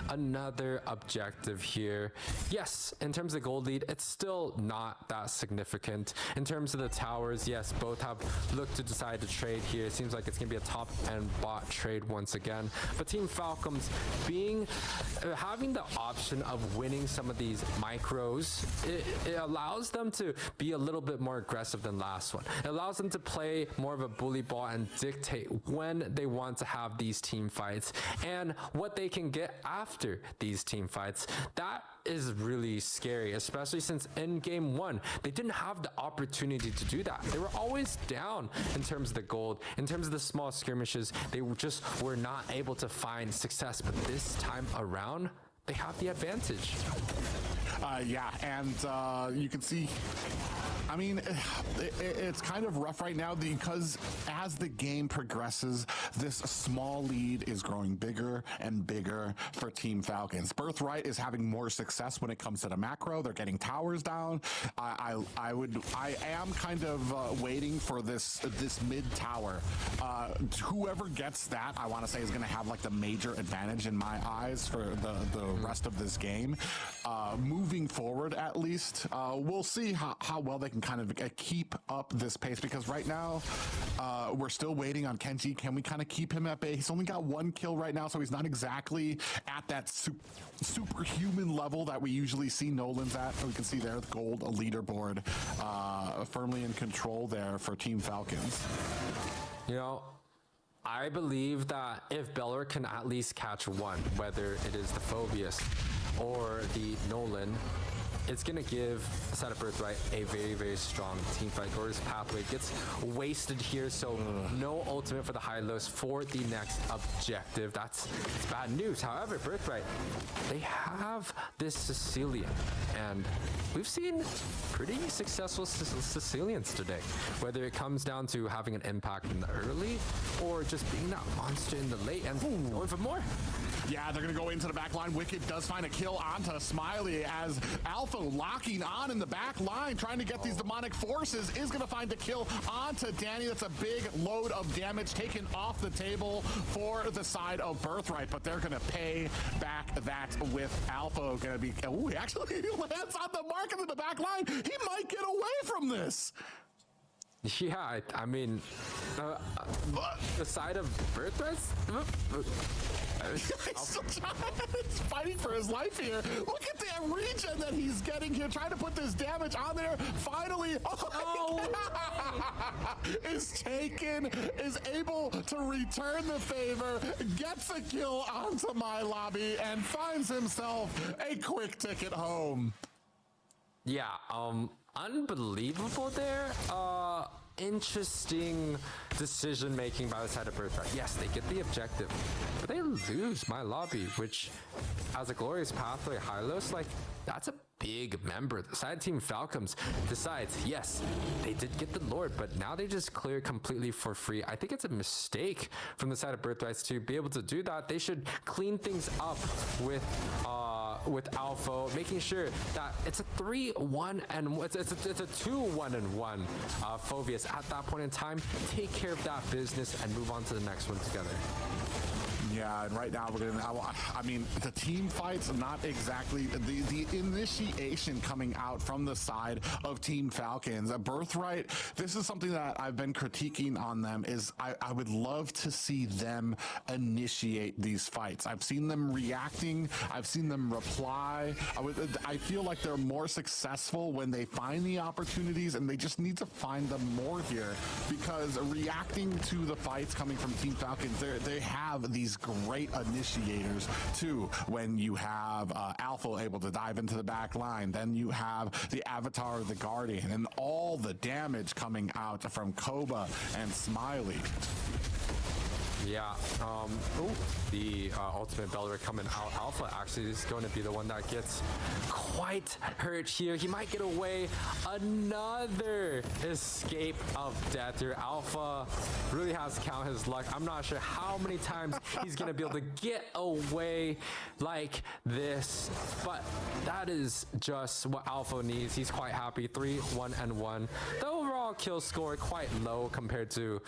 another objective here. Yes, in terms of gold lead, it's still not that significant. In terms of the towers, yes, both have looked to decide to trade here. It seems like it's going to be a top and bot trade once again. But Team Falcons having the option of winning some of these micros, it allows them to be a little bit more aggressive than last one. It allows them to play more of a bully ball and dictate when they want to have these team fights and what they can get after these team fights. That is really scary, especially since in game one, they didn't have the opportunity to do that. They were always down in terms of the gold, in terms of the small skirmishes. They just were not able to find success, but this time around, they have the advantage. Yeah, and you can see, I mean, it's kind of rough right now because as the game progresses, this small lead is growing bigger and bigger for Team Falcons. Birthright is having more success when it comes to the macro. They're getting towers down. I am kind of waiting for this mid tower. Whoever gets that, I want to say, is going to have like the major advantage in my eyes for the rest of this game. Moving forward, at least, we'll see how well they can kind of keep up this pace, because right now we're still waiting on Kenji. Can we kind of keep him at bay? He's only got 1 kill right now, so he's not exactly at that superhuman level that we usually see Nolan's at. We can see there the gold leaderboard firmly in control there for Team Falcons. You know, I believe that if Beller can at least catch one, whether it is the Phobius or the Nolan, it's going to give the side of Birthright a very, very strong team fight. Glorious Pathway gets wasted here, so no ultimate for the Hylos for the next objective. It's bad news. However, Birthright, they have this Sicilian, and we've seen pretty successful Sicilians today, whether it comes down to having an impact in the early or just being that monster in the late and going for more. Yeah, they're going to go into the back line. Wicked does find a kill onto Smiley as Alpha locking on in the back line, trying to get these demonic forces, is going to find a kill onto Danny. That's a big load of damage taken off the table for the side of Birthright, but they're going to pay back that with Alpha going to be... Oh, he actually lands on the mark in the back line. He might get away from this. Yeah, I mean, the side of Birthrights? He's fighting for his life here. Look at that regen that he's getting here, trying to put this damage on there. Finally, is able to return the favor, gets a kill onto my lobby, and finds himself a quick ticket home. Yeah, unbelievable there. Interesting decision making by the side of Birthright. Yes, they get the objective, but they lose my lobby, which as a Glorious Pathway Hylos, like, that's a big member. The side Team Falcons decides, yes, they did get the Lord, but now they just clear completely for free. I think it's a mistake from the side of Birthrights to be able to do that. They should clean things up with Alpha, making sure that it's a 3-1 and it's a 2-1-1 Phobius at that point in time. Take care of that business and move on to the next one together. Yeah, and right now we're gonna. I mean, the team fights, not exactly the initiation coming out from the side of Team Falcons. Birthright. This is something that I've been critiquing on them. Is I would love to see them initiate these fights. I've seen them reacting. I've seen them reply. I feel like they're more successful when they find the opportunities, and they just need to find them more here, because reacting to the fights coming from Team Falcons, they have these great initiators too. When you have Alpha able to dive into the back line, then you have the Avatar of the Guardian, and all the damage coming out from Koba and Smiley. Yeah, the ultimate Belric coming out alpha actually is going to be the one that gets quite hurt here. He might get away. Another escape of death here. Alpha really has to count his luck. I'm not sure how many times he's going to be able to get away like this, but that is just what Alpha needs. He's quite happy. 3-1-1. The overall kill score quite low compared to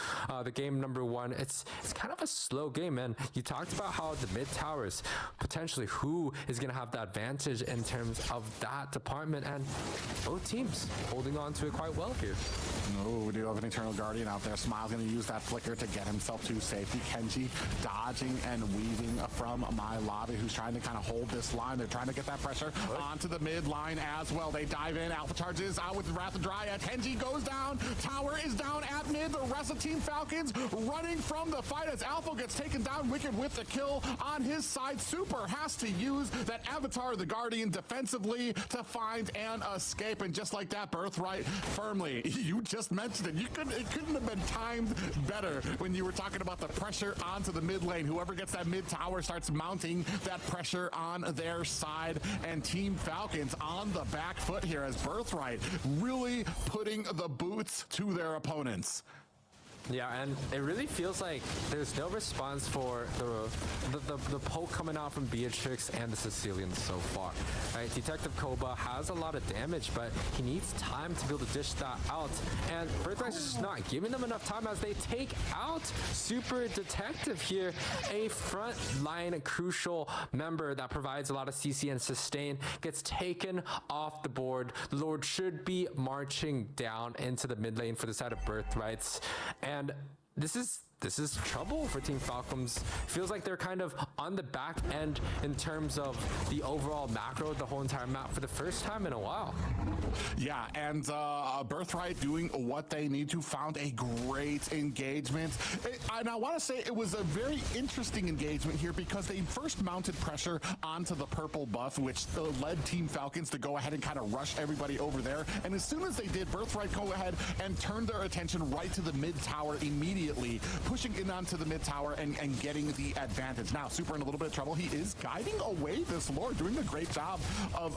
the game number one. It's kind of a slow game, and you talked about how the mid towers, potentially who is going to have the advantage in terms of that department, and both teams holding on to it quite well here. Oh, we do have an Eternal Guardian out there. Smile's going to use that flicker to get himself to safety. Kenji dodging and weaving from MLBB, who's trying to kind of hold this line. They're trying to get that pressure onto the mid line as well. They dive in. Alpha charges out with Wrath of Dryad. Kenji goes down. Tower is down at mid. The rest of Team Falcons running from the fight as Alpha gets taken down. Wicked with the kill on his side. Super has to use that Avatar, the Guardian, defensively to find an escape. And just like that, Birthright firmly. You just mentioned it. It couldn't have been timed better when you were talking about the pressure onto the mid lane. Whoever gets that mid tower starts mounting that pressure on their side. And Team Falcons on the back foot here as Birthright really putting the boots to their opponents. Yeah, and it really feels like there's no response for the poke coming out from Beatrix and the Sicilians so far. Right? Detective Koba has a lot of damage, but he needs time to be able to dish that out. And Birthright's just not giving them enough time as they take out Super Detective here, a front line crucial member that provides a lot of CC and sustain, gets taken off the board. The Lord should be marching down into the mid lane for the side of Birthrights. And this is trouble for Team Falcons. Feels like they're kind of on the back end in terms of the overall macro, the whole entire map for the first time in a while. Yeah, and Birthright doing what they need to. Found a great engagement. And I want to say it was a very interesting engagement here because they first mounted pressure onto the purple buff, which led Team Falcons to go ahead and kind of rush everybody over there. And as soon as they did, Birthright go ahead and turned their attention right to the mid tower immediately, pushing in onto the mid tower and getting the advantage. Now, Super in a little bit of trouble. He is guiding away this Lord, doing a great job of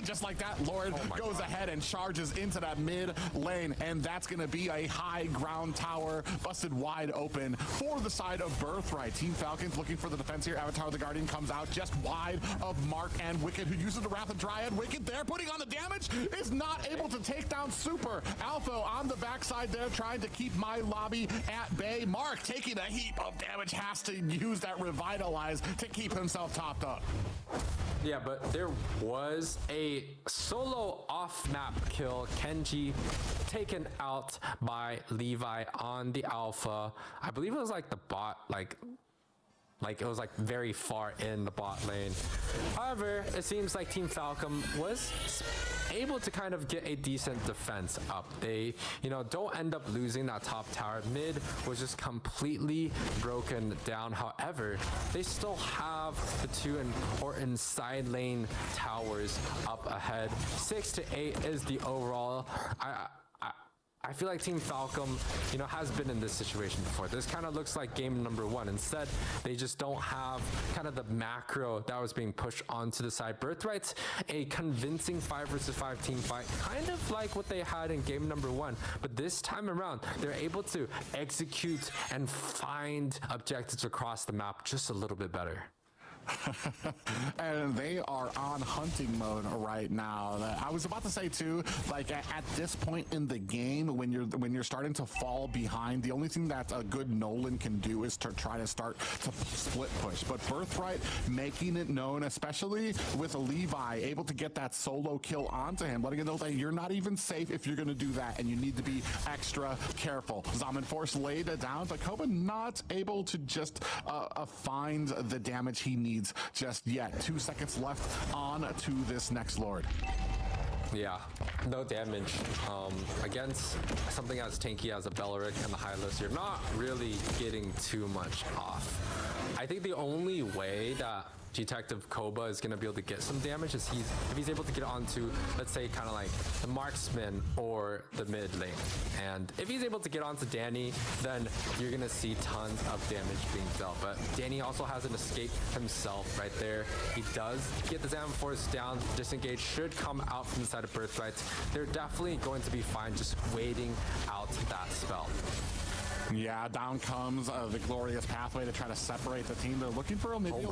just like that, Lord goes ahead and charges into that mid lane, and that's going to be a high ground tower busted wide open for the side of Birthright. Team Falcons looking for the defense here. Avatar the Guardian comes out just wide of Mark and Wicked, who uses the Wrath of Dryad. Wicked there, putting on the damage, is not able to take down Super. Alpha on the backside there, trying to keep MLBB at bay. Mark taking a heap of damage, has to use that Revitalize to keep himself topped up. Yeah, but there was a solo off-map kill. Kenji taken out by Levi on the alpha. I believe it was like the bot, like it was like very far in the bot lane. However, it seems like Team Falcon was able to kind of get a decent defense up. They, don't end up losing that top tower. Mid was just completely broken down. However, they still have the two important side lane towers up ahead. 6-8 is the overall. I feel like Team Falcon, has been in this situation before. This kind of looks like game number one. Instead, they just don't have kind of the macro that was being pushed onto the side. Birthright's a convincing 5 versus 5 team fight, kind of like what they had in game number one. But this time around, they're able to execute and find objectives across the map just a little bit better. And they are on hunting mode right now. I was about to say too, like at this point in the game, when you're starting to fall behind, the only thing that a good Nolan can do is to try to start to split push. But Birthright making it known, especially with Levi able to get that solo kill onto him, letting him know that you're not even safe if you're going to do that, and you need to be extra careful. Zaman Force laid it down, but Koba not able to just find the damage he needs just yet. 2 seconds left on to this next Lord. Yeah, no damage. Against something as tanky as a Belric and the Hylos, you're not really getting too much off. I think the only way that Detective Koba is going to be able to get some damage if he's able to get onto, let's say, kind of like the marksman or the mid lane. And if he's able to get onto Danny, then you're going to see tons of damage being dealt. But Danny also has an escape himself right there. He does get the Zam Force down. Disengage should come out from the side of Birthright. They're definitely going to be fine just waiting out that spell. Yeah, down comes the glorious pathway to try to separate the team. They're looking for maybe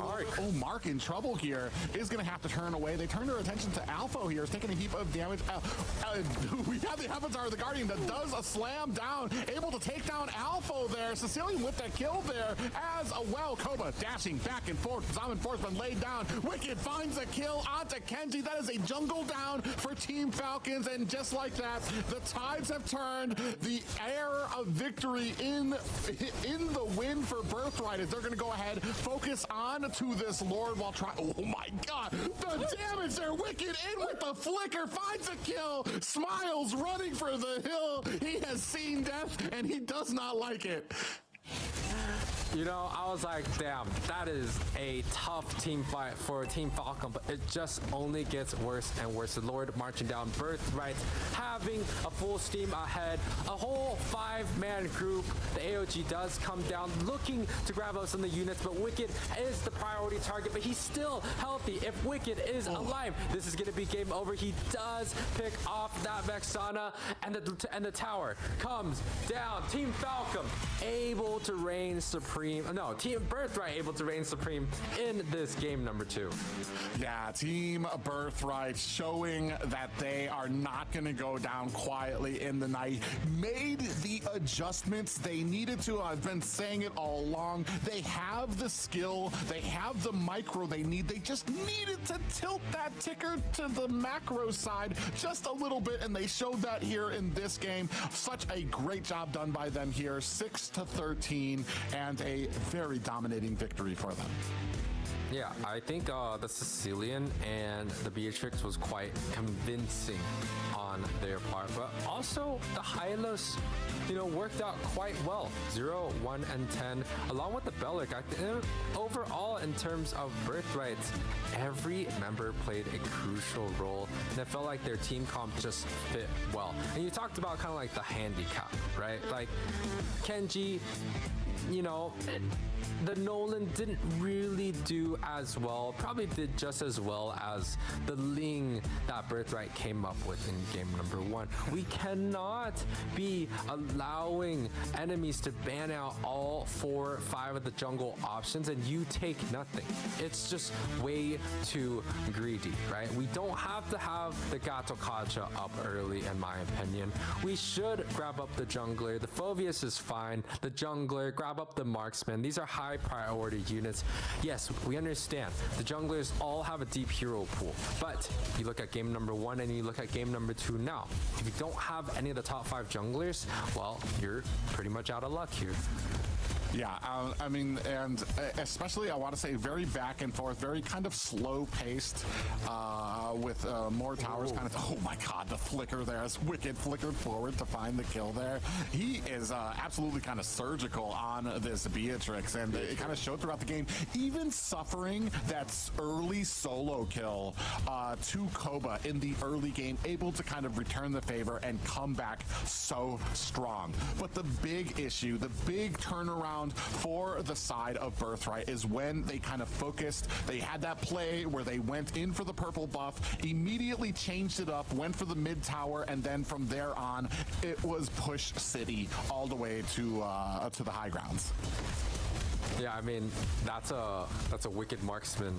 Mark in trouble here. Is going to have to turn away. They turn their attention to Alpha here. Is taking a heap of damage. We have the Avatar of the Guardian that does a slam down, able to take down Alpha there. Sicilian with the kill there as well. Koba dashing back and forth. Zaman Forceman laid down. Wicked finds a kill onto Kenji. That is a jungle down for Team Falcons. And just like that, the tides have turned. The air of victory in the win for Birthright as they're going to go ahead, focus on to this Lord while trying. Oh my God, the damage there. Wicked in with the flicker, finds a kill. Smiles running for the hill. He has seen death and he does not like it. You know, I was like, damn, that is a tough team fight for Team Falcon, but it just only gets worse and worse. The Lord marching down, Birthright having a full steam ahead, a whole 5-man group. The AOG does come down, looking to grab us on the units, but Wicked is the priority target, but he's still healthy. If Wicked is alive, this is going to be game over. He does pick off that Vexana, and the tower comes down. Team Falcon able to reign supreme. No, Team Birthright able to reign supreme in this game number 2. Yeah, Team Birthright showing that they are not going to go down quietly in the night. Made the adjustments they needed to. I've been saying it all along. They have the skill. They have the micro they need. They just needed to tilt that ticker to the macro side just a little bit, and they showed that here in this game. Such a great job done by them here. 6-13 and a very dominating victory for them. Yeah, I think the Sicilian and the Beatrix was quite convincing on their part, but also the Hylos, you know, worked out quite well. 0, 1, and 10, along with the Bellic. I think overall, in terms of Birthright, every member played a crucial role, and it felt like their team comp just fit well. And you talked about kind of like the handicap, right? Like Kenji, you know, the Nolan didn't really do as well, probably did just as well as the Ling that Birthright came up with in game number 1. We cannot be allowing enemies to ban out all 4 or 5 of the jungle options and you take nothing. It's just way too greedy, right? We don't have to have the Gato Kacha up early, in my opinion. We should grab up the jungler. The Phoveus is fine. The jungler, grab up the marksman. These are high priority units. Yes, we understand the junglers all have a deep hero pool, but you look at game number 1 and you look at game number 2 now. If you don't have any of the top 5 junglers, well, you're pretty much out of luck here. Yeah, I mean, and especially I want to say very back and forth, very kind of slow paced with more towers kind of, oh my God, the flicker there as Wicked flickered forward to find the kill there. He is absolutely kind of surgical on this Beatrix, and it kind of showed throughout the game, even suffering that early solo kill to Koba in the early game, able to kind of return the favor and come back so strong. But the big issue, the big turnaround for the side of Birthright is when they kind of focused. They had that play where they went in for the purple buff, immediately changed it up, went for the mid tower, and then from there on, it was push city all the way to the high grounds. Yeah, I mean, that's a wicked marksman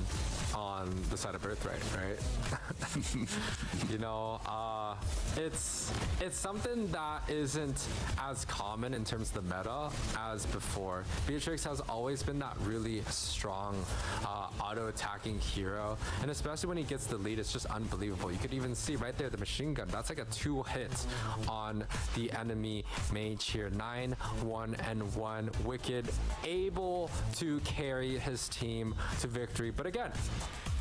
on the side of Birthright, right? You know, it's something that isn't as common in terms of the meta as before. Beatrix has always been that really strong auto-attacking hero, and especially when he gets the lead, it's just unbelievable. You could even see right there the machine gun. That's like a 2 hit on the enemy mage here. 9, 1, and 1. Wicked able to carry his team to victory, but again,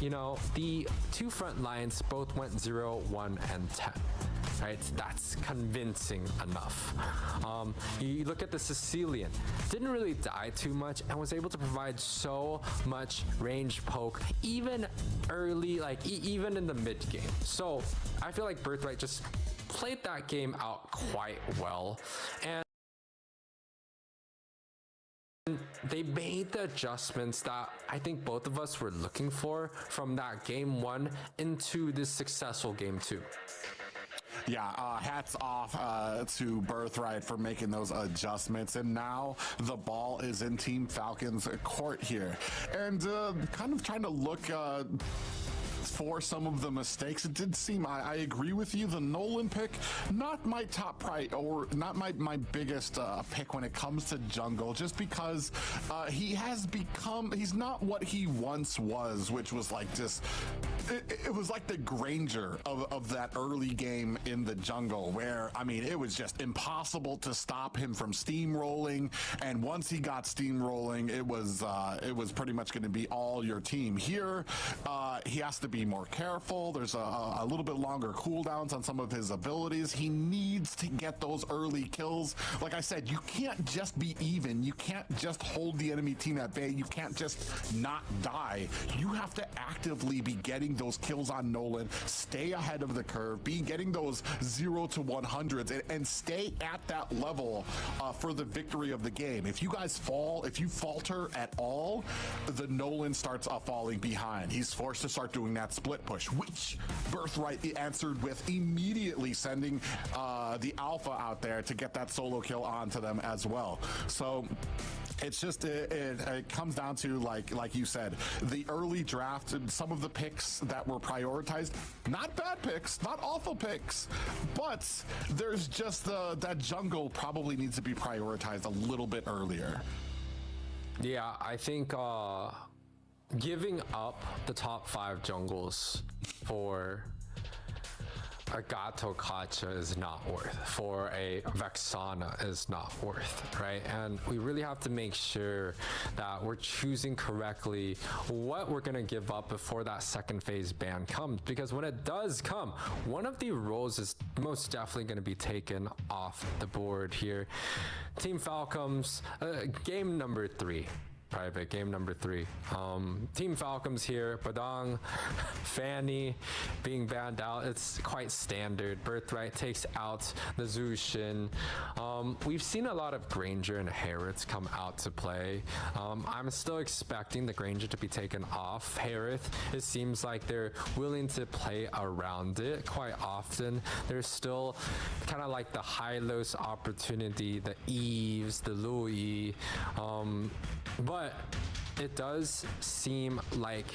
you know, the 2 front lines both went 0, 1, and 10. right? That's convincing enough. You look at the Sicilian, didn't really die too much and was able to provide so much range poke, even early, like even in the mid game. So I feel like Birthright just played that game out quite well, and they made the adjustments that I think both of us were looking for from that game 1 into this successful game 2. Yeah, hats off to Birthright for making those adjustments. And now the ball is in Team Falcons court here. And kind of trying to look for some of the mistakes. It did seem, I agree with you, the Nolan pick, not my top or not my biggest pick when it comes to jungle, just because he has become, he's not what he once was, which was like just, it was like the Granger of that early game in the jungle, where, I mean, it was just impossible to stop him from steamrolling, and once he got steamrolling, it was pretty much going to be all your team. Here, he has to be more careful. There's a little bit longer cooldowns on some of his abilities. He needs to get those early kills. Like I said, you can't just be even. You can't just hold the enemy team at bay. You can't just not die. You have to actively be getting those kills on Nolan, stay ahead of the curve, be getting those 0 to 100s, and stay at that level for the victory of the game. If you guys fall, if you falter at all, the Nolan starts falling behind. He's forced to start doing that split push, which Birthright answered with, immediately sending the Alpha out there to get that solo kill onto them as well. So it's just it comes down to, like you said, the early draft and some of the picks that were prioritized, not bad picks, not awful picks, but there's just that jungle probably needs to be prioritized a little bit earlier. Yeah, I think giving up the top 5 jungles for a Gato Kacha is not worth, for a Vexana is not worth, right? And we really have to make sure that we're choosing correctly what we're gonna give up before that second phase ban comes, because when it does come, one of the roles is most definitely gonna be taken off the board here. Team Falcons, game number 3. Private game number 3. Team Falcons here, Badang, Fanny being banned out. It's quite standard. Birthright takes out the Zushin. We've seen a lot of Granger and Harith come out to play. I'm still expecting the Granger to be taken off Harith. It seems like they're willing to play around it quite often. There's still kind of like the Hylos opportunity, the Eves, the Louis, but it does seem like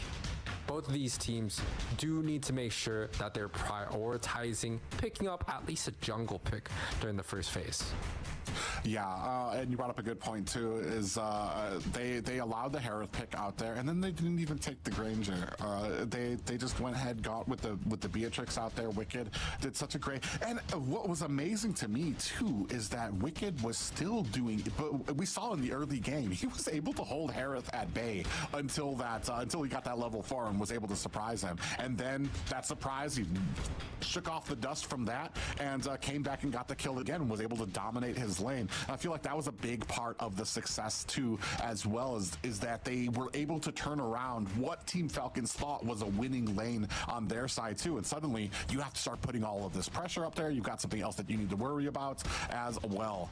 both of these teams do need to make sure that they're prioritizing picking up at least a jungle pick during the first phase. Yeah, and you brought up a good point too, is they allowed the Harith pick out there, and then they didn't even take the Granger. They just went ahead, got with the Beatrix out there. Wicked did such a great, and what was amazing to me too is that Wicked was still doing, but we saw in the early game, he was able to hold Harith at bay until he got that level 4 and was able to surprise him. And then that surprise, he shook off the dust from that and came back and got the kill again and was able to dominate his lane. And I feel like that was a big part of the success too, as well, is that they were able to turn around what Team Falcons thought was a winning lane on their side too. And suddenly you have to start putting all of this pressure up there. You've got something else that you need to worry about as well.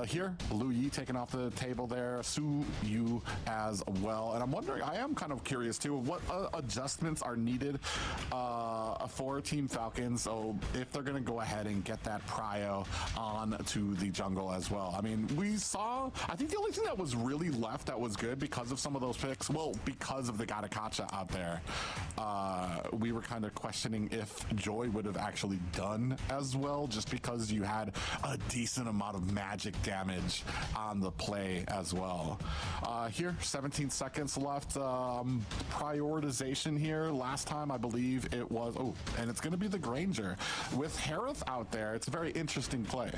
Here, Lu Yi taking off the table there, Su Yu as well. And I'm wondering, I am kind of curious too, what adjustments are needed for Team Falcons, so if they're going to go ahead and get that prio on to the jungle as well. I mean, we saw, I think the only thing that was really left that was good because of some of those picks, well, because of the Gatakacha out there, we were kind of questioning if Joy would have actually done as well, just because you had a decent amount of magic damage on the play as well. Here, 17 seconds left. Prioritization here. Last time, I believe it was, oh, and it's going to be the Granger. With Harith out there, it's a very interesting play.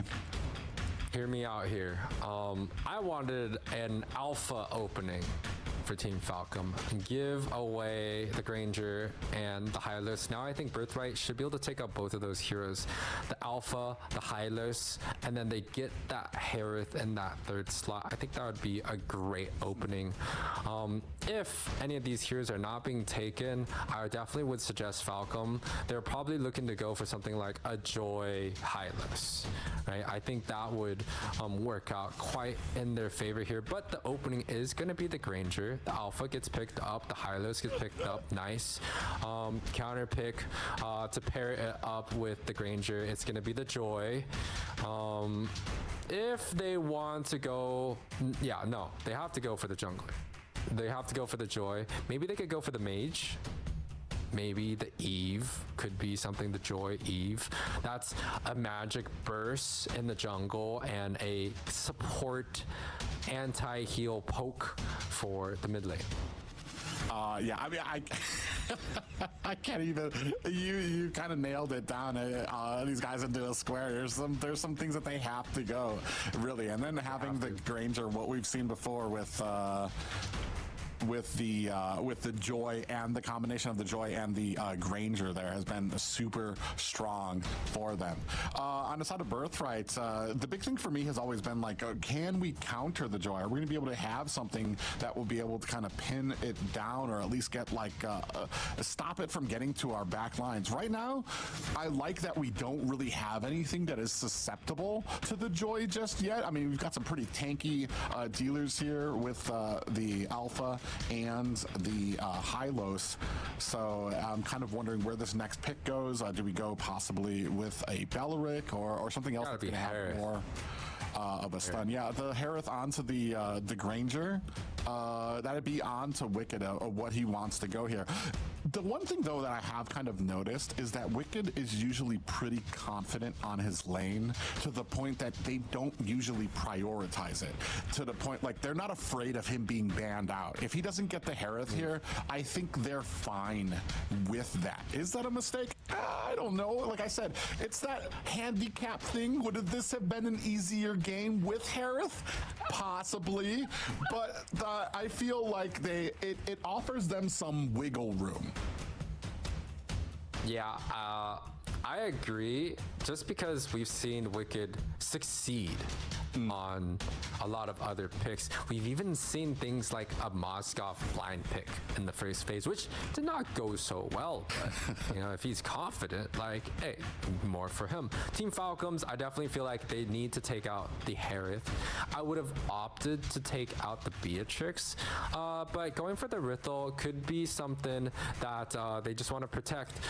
Hear me out here. I wanted an alpha opening for Team Falcon. Give away the Granger and the Hylos. Now I think Birthright should be able to take out both of those heroes. The Alpha, the Hylos, and then they get that Harith in that third slot. I think that would be a great opening. If any of these heroes are not being taken, I definitely would suggest Falcon. They're probably looking to go for something like a Joy Hylos, right? I think that would work out quite in their favor here, but the opening is going to be the Granger. The Alpha gets picked up, the Hylos gets picked up, nice. Counter pick to pair it up with the Granger, it's going to be the Joy. If they want to go, yeah, no, they have to go for the jungler. They have to go for the Joy. Maybe they could go for the Mage. Maybe the Eve could be something, the Joy Eve. That's a magic burst in the jungle and a support anti-heal poke for the mid lane. Yeah, I mean, I can't even. You kind of nailed it down. These guys into a square. There's some things that they have to go, really, and then having the Granger, what we've seen before with the Joy and the combination of the Joy and the Granger there has been super strong for them. On the side of Birthright, the big thing for me has always been like, can we counter the Joy? Are we going to be able to have something that will be able to kind of pin it down, or at least get like stop it from getting to our back lines? Right now, I like that we don't really have anything that is susceptible to the Joy just yet. I mean, we've got some pretty tanky dealers here with the Alpha and the Hylos, so I'm kind of wondering where this next pick goes. Do we go possibly with a Belleric or something else that's going to have more of a stun? Yeah, the Harith onto the Granger. That'd be on to Wicked of what he wants to go here. The one thing, though, that I have kind of noticed is that Wicked is usually pretty confident on his lane, to the point that they don't usually prioritize it. To the point, like, they're not afraid of him being banned out. If he doesn't get the Harith here, I think they're fine with that. Is that a mistake? I don't know. Like I said, it's that handicap thing. Would this have been an easier game with Harith? Possibly. But I feel like it offers them some wiggle room. Yeah, I agree. Just because we've seen Wicked succeed on a lot of other picks. We've even seen things like a Moskov blind pick in the first phase, which did not go so well. But, you know, if he's confident, like, hey, more for him. Team Falcons, I definitely feel like they need to take out the Harith. I would have opted to take out the Beatrix, but going for the Rithel could be something that they just want to protect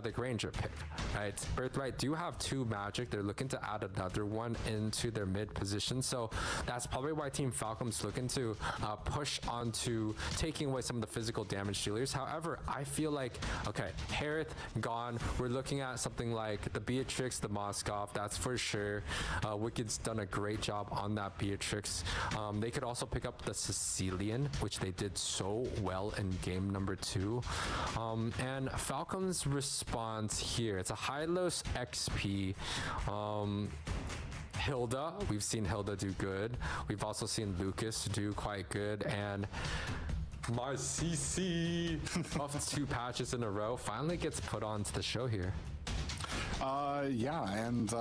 the Granger pick, right? Birthright do have 2 magic. They're looking to add another one into their mid position. So that's probably why Team Falcons looking to push onto taking away some of the physical damage dealers. However, I feel like, okay, Harith gone. We're looking at something like the Beatrix, the Moskov, that's for sure. Wicked's done a great job on that Beatrix. They could also pick up the Sicilian, which they did so well in game number 2. And Falcons' response here, it's a Hylos XP. Hilda, we've seen Hilda do good. We've also seen Lucas do quite good, and my CC off 2 patches in a row finally gets put onto the show here. Yeah, and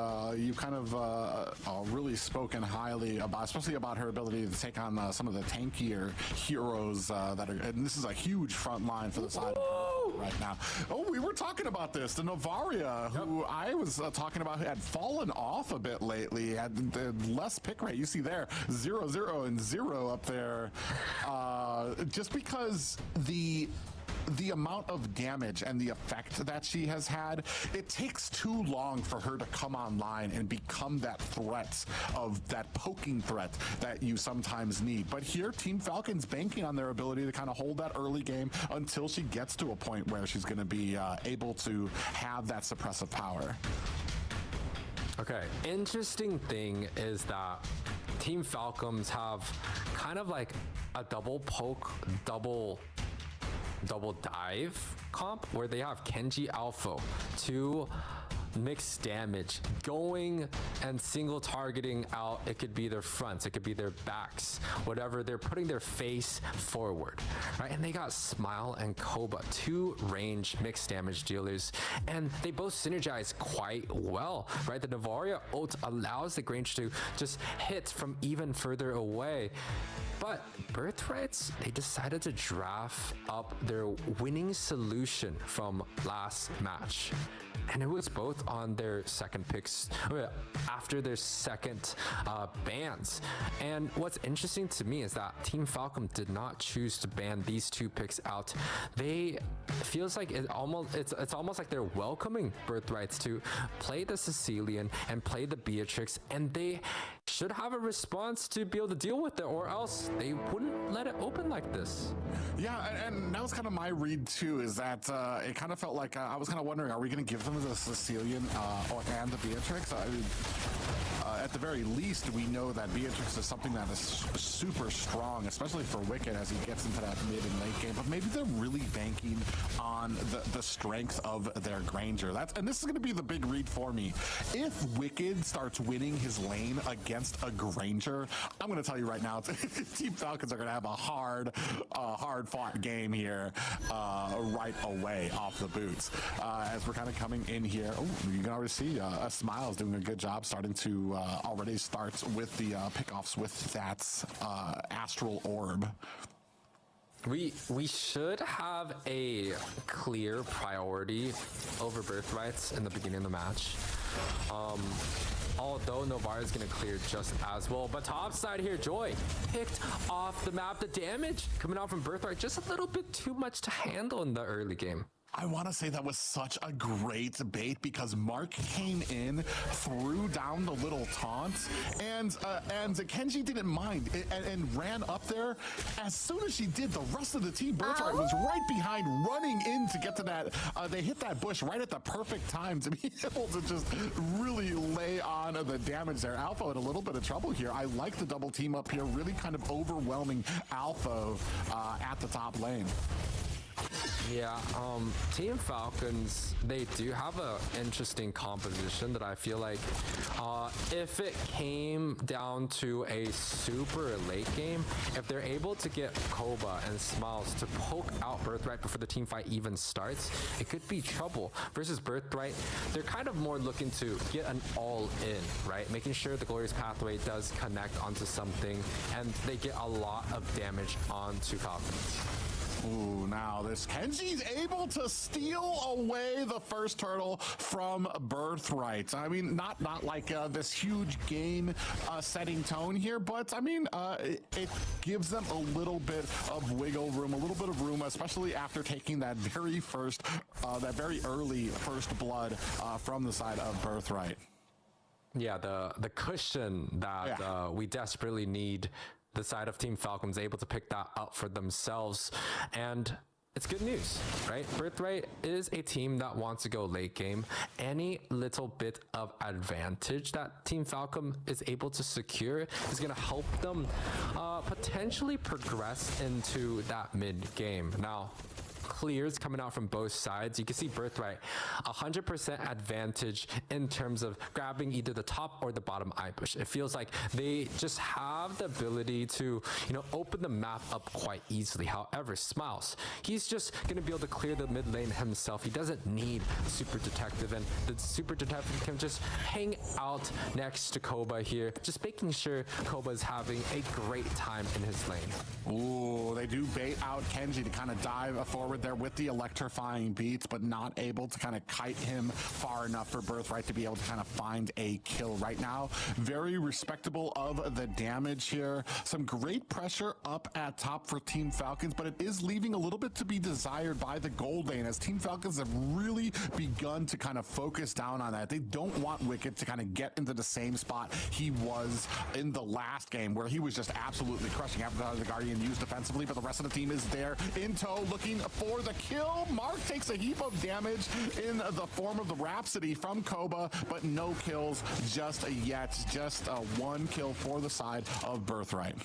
you kind of really spoken highly about, especially about her ability to take on some of the tankier heroes that are, and this is a huge front line for the side right now. Oh, we were talking about this. The Novaria, who I was talking about, had fallen off a bit lately, had the less pick rate. You see there, 0, 0, and 0 up there, just because the amount of damage and the effect that she has had, it takes too long for her to come online and become that threat, of that poking threat that you sometimes need. But here, Team Falcon's banking on their ability to kind of hold that early game until she gets to a point where she's going to be able to have that suppressive power. Okay, interesting thing is that Team Falcons have kind of like a double poke, double dive comp, where they have Kenji Alpha, 2 mixed damage, going and single targeting out. It could be their fronts, it could be their backs, whatever. They're putting their face forward, right? And they got Smile and Koba, two range mixed damage dealers, and they both synergize quite well, right? The Navaria ult allows the Grange to just hit from even further away. But Birthrights, they decided to draft up their winning solution from last match. And it was both on their second picks, after their second bans. And what's interesting to me is that Team Falcon did not choose to ban these two picks out. They feels like it's almost like they're welcoming Birthrights to play the Sicilian and play the Beatrix, and they should have a response to be able to deal with it, or else they wouldn't let it open like this. Yeah, and that was kind of my read too, is that it kind of felt like I was kind of wondering, are we going to give them the Sicilian and the Beatrix? I mean, at the very least, we know that Beatrix is something that is super strong, especially for Wicked as he gets into that mid and late game. But maybe they're really banking on the strength of their Granger. And this is going to be the big read for me. If Wicked starts winning his lane against a Granger, I'm going to tell you right now, Team Falcons are going to have a hard-fought game here right away off the boots. As we're kind of coming in here, you can already see Smile is doing a good job starting to already starts with the pickoffs with that Astral Orb. We should have a clear priority over Birthrights in the beginning of the match. Although Novara is going to clear just as well. But top side here, Joy picked off the map. The damage coming out from Birthright, just a little bit too much to handle in the early game. I want to say that was such a great bait because Mark came in, threw down the little taunt, and Kenji didn't mind and ran up there. As soon as she did, the rest of the team, Birthright, was right behind, running in to get to that. They hit that bush right at the perfect time to be able to just really lay on the damage there. Alpha in a little bit of trouble here. I like the double team up here, really kind of overwhelming Alpha at the top lane. Yeah, Team Falcons, they do have an interesting composition that I feel like if it came down to a super late game, if they're able to get Koba and Smiles to poke out Birthright before the team fight even starts, it could be trouble. Versus Birthright, they're kind of more looking to get an all-in, right? Making sure the Glorious Pathway does connect onto something, and they get a lot of damage onto Falcons. Ooh, now this Kenji's able to steal away the first turtle from Birthright. I mean, not like this huge game setting tone here, but I mean, it gives them a little bit of wiggle room, a little bit of room, especially after taking that very early first blood from the side of Birthright. Yeah, the cushion that we desperately need. The side of Team Falcons able to pick that up for themselves, and it's good news, right? Birthright is a team that wants to go late game. Any little bit of advantage that Team Falcon is able to secure is going to help them potentially progress into that mid game. Now, clears coming out from both sides. You can see Birthright 100% advantage in terms of grabbing either the top or the bottom eye bush. It feels like they just have the ability to, open the map up quite easily. However, Smiles, he's just going to be able to clear the mid lane himself. He doesn't need Super Detective, and the Super Detective can just hang out next to Koba here, just making sure Koba is having a great time in his lane. Ooh, they do bait out Kenji to kind of dive forward there with the electrifying beats, but not able to kind of kite him far enough for Birthright to be able to kind of find a kill right now. Very respectable of the damage here. Some great pressure up at top for Team Falcons, but it is leaving a little bit to be desired by the gold lane, as Team Falcons have really begun to kind of focus down on that. They don't want Wicked to kind of get into the same spot he was in the last game, where he was just absolutely crushing after the Guardian used defensively, but the rest of the team is there in tow looking for the kill. Mark takes a heap of damage in the form of the Rhapsody from Koba, but no kills just yet. Just one kill for the side of Birthright.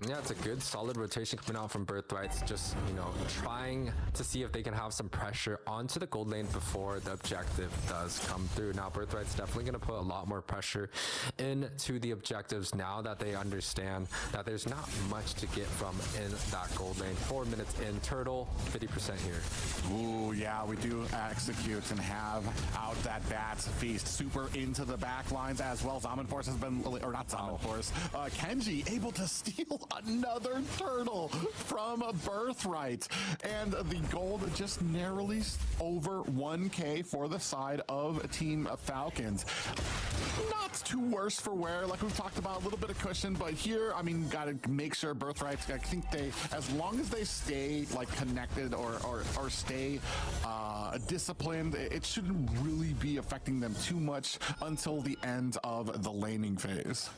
Yeah, it's a good solid rotation coming out from Birthright. Just, you know, trying to see if they can have some pressure onto the gold lane before the objective does come through. Now, Birthright's definitely going to put a lot more pressure into the objectives now that they understand that there's not much to get from in that gold lane. 4 minutes in. Turtle, 50% here. Ooh, yeah, we do execute and have out that Bats Feast. Super into the back lines as well. Zaman Force has been, or not Zaman Force, Kenji able to steal another turtle from Birthright. And the gold just narrowly over 1K for the side of Team Falcons. Not too worse for wear, like we've talked about, a little bit of cushion, but here, I mean, gotta make sure Birthright, I think they, as long as they stay like connected or stay disciplined, it shouldn't really be affecting them too much until the end of the laning phase.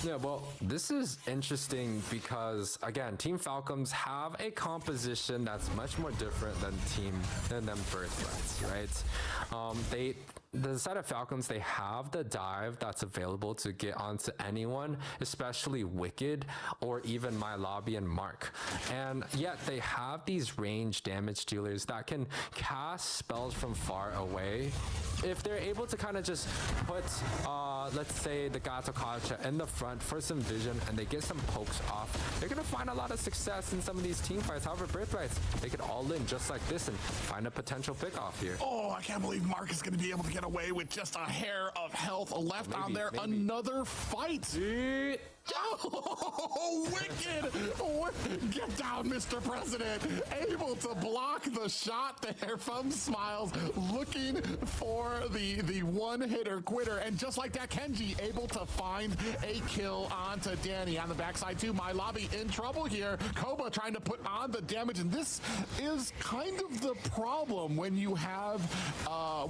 Yeah, well, this is interesting because, again, Team Falcons have a composition that's much more different than them Birthrights, right? The side of Falcons, they have the dive that's available to get onto anyone, especially Wicked or even My Lobby and Mark. And yet they have these range damage dealers that can cast spells from far away. If they're able to kind of just put, let's say, the Gato Kacha in the front for some vision and they get some pokes off, they're going to find a lot of success in some of these team fights. However, Birthrights, they could all in just like this and find a potential pick off here. Oh, I can't believe Mark is going to be able to get away with just a hair of health left on there. Maybe. Another fight. Oh, Wicked! Get down, Mr. President. Able to block the shot there from Smiles, looking for the one-hitter quitter. And just like that, Kenji able to find a kill onto Danny. On the backside, too, My Lobby in trouble here. Koba trying to put on the damage. And this is kind of the problem when you have,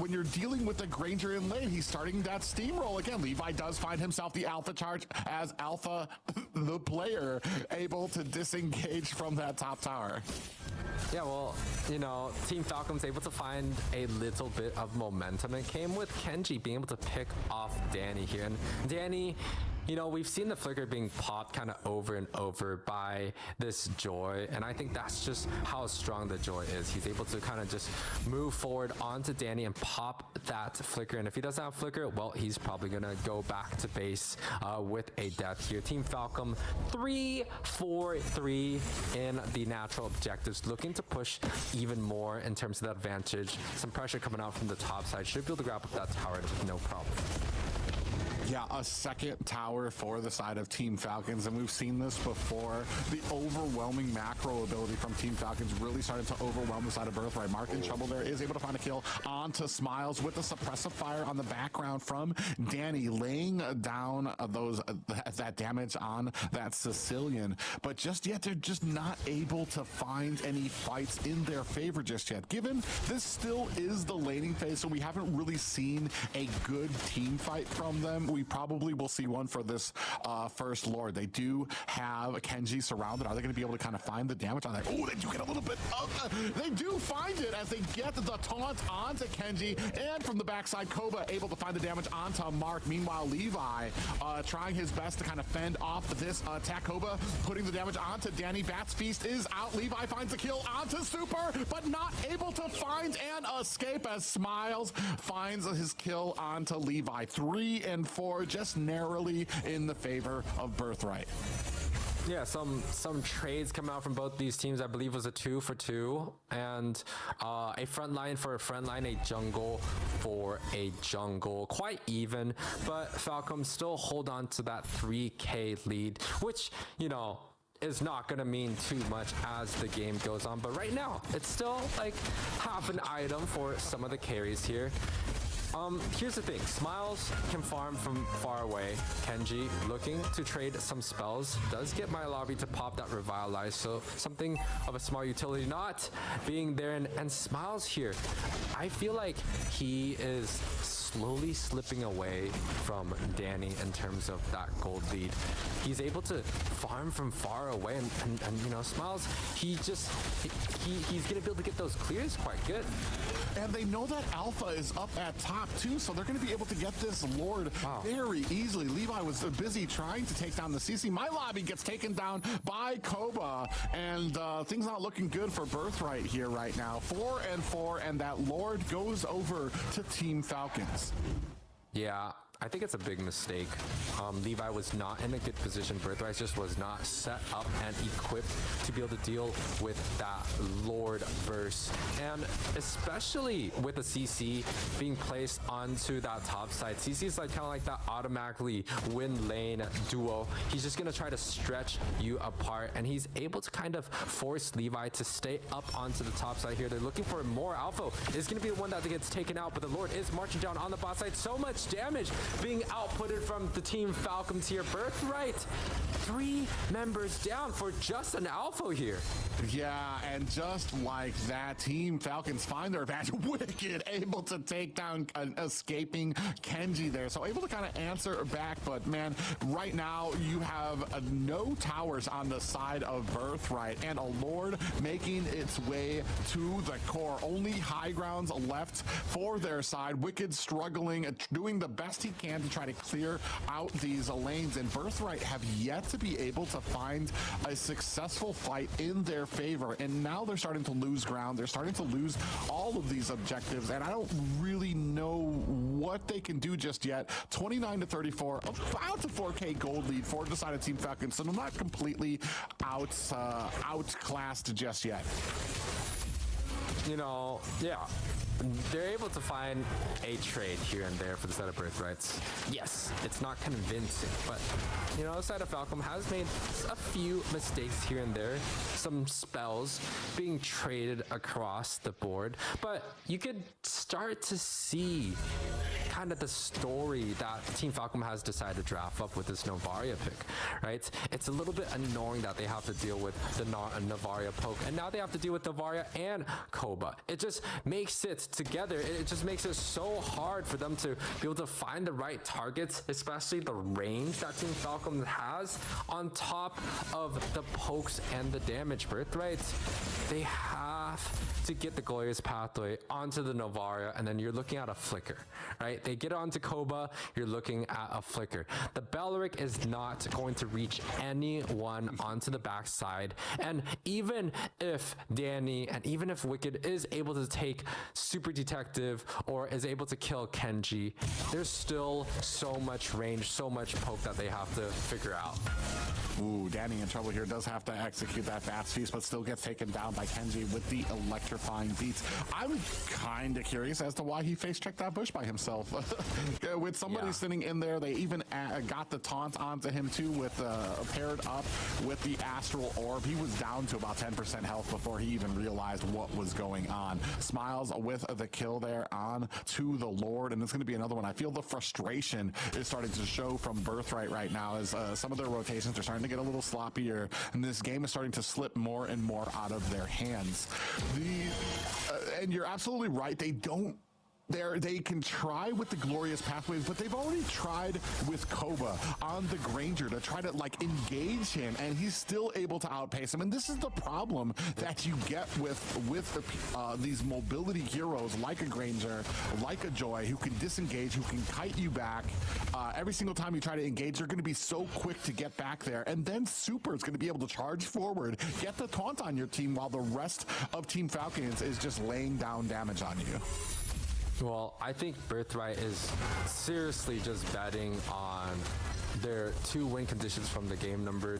when you're dealing with the Granger in lane. He's starting that steamroll again. Levi does find himself the alpha charge as Alpha, the player, able to disengage from that top tower. Yeah, well, you know, Team Falcons able to find a little bit of momentum. It came with Kenji being able to pick off Danny here. And Danny, you know, we've seen the flicker being popped kind of over and over by this Joy, and I think that's just how strong the Joy is. He's able to kind of just move forward onto Danny and pop that flicker, and if he doesn't have flicker, well, he's probably gonna go back to base with a death here. Team Falcon 3-4-3 in the natural objectives, looking to push even more in terms of the advantage. Some pressure coming out from the top side. Should be able to grab up that tower with no problem. Yeah, a second tower for the side of Team Falcons, and we've seen this before. The overwhelming macro ability from Team Falcons really started to overwhelm the side of Birthright. Mark in trouble there, is able to find a kill onto Smiles with the suppressive fire on the background from Danny, laying down that damage on that Sicilian. But just yet, they're just not able to find any fights in their favor just yet. Given this still is the laning phase, so we haven't really seen a good team fight from them. We probably will see one for this first Lord. They do have Kenji surrounded. Are they going to be able to kind of find the damage on that? Oh, they do get a little bit of, they do find it as they get the taunt onto Kenji, and from the backside, Koba able to find the damage onto Mark. Meanwhile, Levi trying his best to kind of fend off this attack. Koba putting the damage onto Danny. Bats Feast is out. Levi finds a kill onto Super, but not able to find an escape as Smiles finds his kill onto Levi. 3 and 4, just narrowly in the favor of Birthright. Yeah, some trades come out from both these teams. I believe it was a 2-for-2, and a front line for a front line, a jungle for a jungle. Quite even, but Falcons still hold on to that 3K lead, which, you know, is not going to mean too much as the game goes on. But right now, it's still like half an item for some of the carries here. Here's the thing, Smiles can farm from far away. Kenji looking to trade some spells, does get My Lobby to pop that Revitalize, so something of a small utility not being there. And Smiles here, I feel like he is slowly slipping away from Danny in terms of that gold lead. He's able to farm from far away, and you know, Smiles, he's gonna be able to get those clears quite good. And they know that Alpha is up at top too, so they're going to be able to get this Lord very easily. Levi was busy trying to take down the CC. My Lobby gets taken down by Koba, and things not looking good for Birthright here right now. 4-4, and that Lord goes over to Team Falcons. Yeah, I think it's a big mistake. Levi was not in a good position. Birthright just was not set up and equipped to be able to deal with that Lord verse. And especially with the CC being placed onto that top side. CC is like kind of like that automatically win lane duo. He's just going to try to stretch you apart, and he's able to kind of force Levi to stay up onto the top side here. They're looking for more Alpha. Is going to be the one that gets taken out, but the Lord is marching down on the bot side. So much damage being outputted from the Team Falcons here. Birthright, 3 members down for just an Alpha here. Yeah, and just like that, Team Falcons find their advantage. Wicked able to take down an escaping Kenji there. So able to kind of answer back, but man, right now you have no towers on the side of Birthright, and a Lord making its way to the core. Only high grounds left for their side. Wicked struggling, doing the best he can to try to clear out these lanes, and Birthright have yet to be able to find a successful fight in their favor, and now they're starting to lose ground. They're starting to lose all of these objectives, and I don't really know what they can do just yet. 29-34, about a 4K gold lead for the side of Team Falcons, so they're not completely outclassed just yet. You know, yeah. They're able to find a trade here and there for the side of Birthrights. Yes, it's not convincing, but you know, the side of Falcon has made a few mistakes here and there, some spells being traded across the board, but you could start to see kind of the story that Team Falcon has decided to draft up with this Novaria pick, right? It's a little bit annoying that they have to deal with the Novaria poke, and now they have to deal with Novaria and Koba. It just makes it together. It just makes it so hard for them to be able to find the right targets, especially the range that Team Falcon has, on top of the pokes and the damage. Birthright, they have to get the Glorious Pathway onto the Novaria, and then you're looking at a flicker, right? They get onto Koba, you're looking at a flicker. The Belleric is not going to reach anyone onto the backside, and even if Danny and even if Wicked is able to take Super Detective or is able to kill Kenji, there's still so much range, so much poke that they have to figure out. Ooh, Danny in trouble here. Does have to execute that fast feast, but still gets taken down by Kenji with the electrifying beats. I'm kind of curious as to why he face-checked that bush by himself. With somebody sitting in there, they even got the taunt onto him too, with paired up with the Astral Orb. He was down to about 10% health before he even realized what was going on. Smiles with the kill there on to the Lord, and it's going to be another one. I feel the frustration is starting to show from Birthright right now as some of their rotations are starting to get a little sloppier, and this game is starting to slip more and more out of their hands. And you're absolutely right, they can try with the Glorious Pathways, but they've already tried with Koba on the Granger to try to like engage him, and he's still able to outpace him. And this is the problem that you get with these mobility heroes like a Granger, like a Joy, who can disengage, who can kite you back. Every single time you try to engage, they're going to be so quick to get back there, and then Super is going to be able to charge forward, get the taunt on your team, while the rest of Team Falcons is just laying down damage on you. Well, I think Birthright is seriously just betting on their 2 win conditions from the game number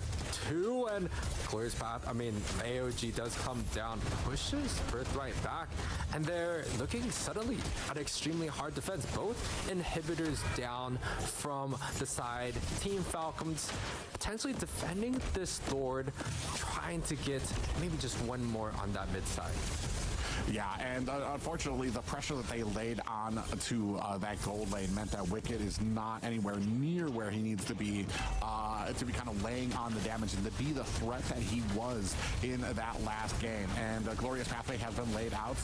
2, and Glorious Path, I mean, AOG does come down, pushes Birthright back, and they're looking suddenly at extremely hard defense. Both inhibitors down from the side. Team Falcons potentially defending this Lord, trying to get maybe just one more on that mid side. Yeah, and unfortunately, the pressure that they laid on to that gold lane meant that Wicked is not anywhere near where he needs to be. to be kind of laying on the damage and to be the threat that he was in that last game. And Glorious Pathway has been laid out.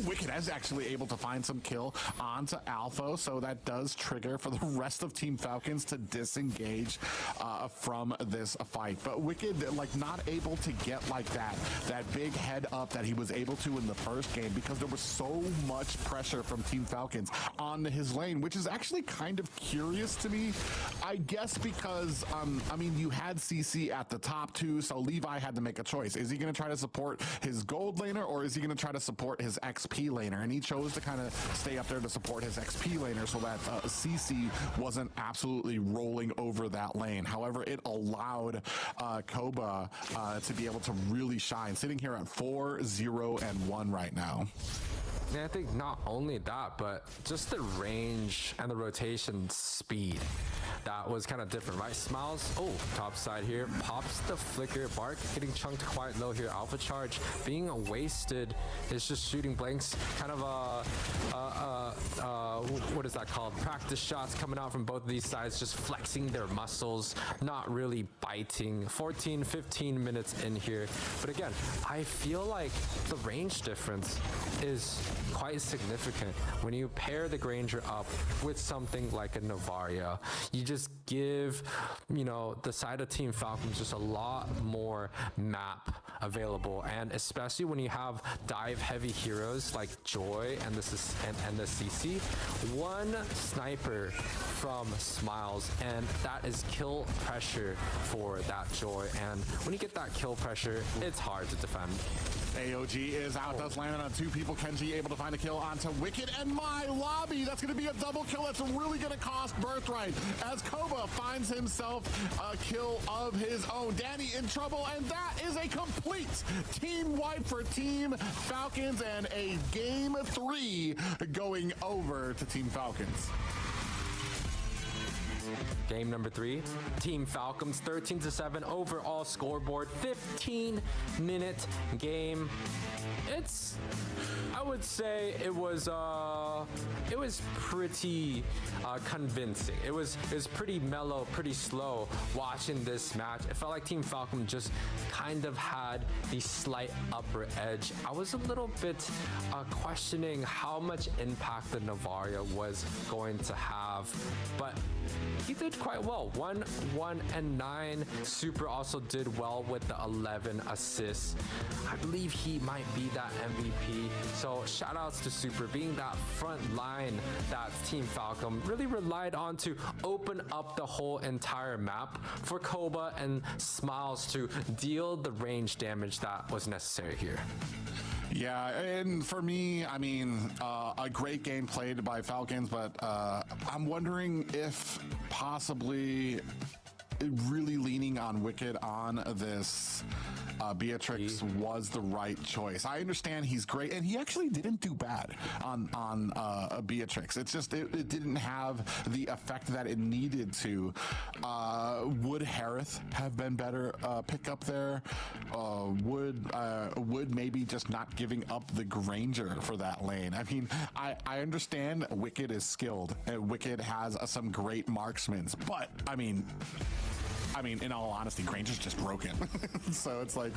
Wicked is actually able to find some kill onto Alpha, so that does trigger for the rest of Team Falcons to disengage from this fight. But Wicked, like, not able to get like that big head up that he was able to in the first game because there was so much pressure from Team Falcons on his lane, which is actually kind of curious to me. I guess because, I mean, you had CC at the top too, so Levi had to make a choice. Is he going to try to support his gold laner, or is he going to try to support his XP laner? And he chose to kind of stay up there to support his XP laner so that CC wasn't absolutely rolling over that lane. However, it allowed Koba to be able to really shine, sitting here at 4-0-1 right now. And I think not only that, but just the range and the rotation speed. That was kind of different, right? Smiles, top side here, pops the flicker, Bark getting chunked quite low here, Alpha Charge being wasted, is just shooting blanks, kind of what is that called? Practice shots coming out from both of these sides, just flexing their muscles, not really biting. 14, 15 minutes in here. But again, I feel like the range difference is quite significant when you pair the Granger up with something like a Novaria. You just give, you know, the side of Team Falcons just a lot more map available, and especially when you have dive heavy heroes like Joy and the CC, one sniper from Smiles, and that is kill pressure for that Joy, and when you get that kill pressure, it's hard to defend. AOG is out, does land on two people. Kenji able to find a kill onto Wicked and My Lobby. That's going to be a double kill. That's really going to cost Birthright as Koba finds himself a kill of his own. Danny in trouble, and that is a complete team wipe for Team Falcons and a game 3 going over to Team Falcons. Game number 3, Team Falcons 13-7 overall scoreboard, 15-minute game. I would say it was pretty convincing. It was pretty mellow, pretty slow watching this match. It felt like Team Falcon just kind of had the slight upper edge. I was a little bit questioning how much impact the Novaria was going to have, but he did quite well. 1-1-9. Super also did well with the 11 assists. I believe he might be that MVP. So shout outs to Super being that front line that Team Falcon really relied on to open up the whole entire map for Koba and Smiles to deal the range damage that was necessary here. Yeah, and for me, I mean, a great game played by Falcons, but I'm wondering if possibly really leaning on Wicked on this Beatrix was the right choice. I understand he's great, and he actually didn't do bad on Beatrix. It's just it didn't have the effect that it needed to. Would Harith have been better pick up there? Would maybe just not giving up the Granger for that lane? I mean, I understand Wicked is skilled, and Wicked has some great marksmen, but I mean, in all honesty, Granger's just broken. So it's like,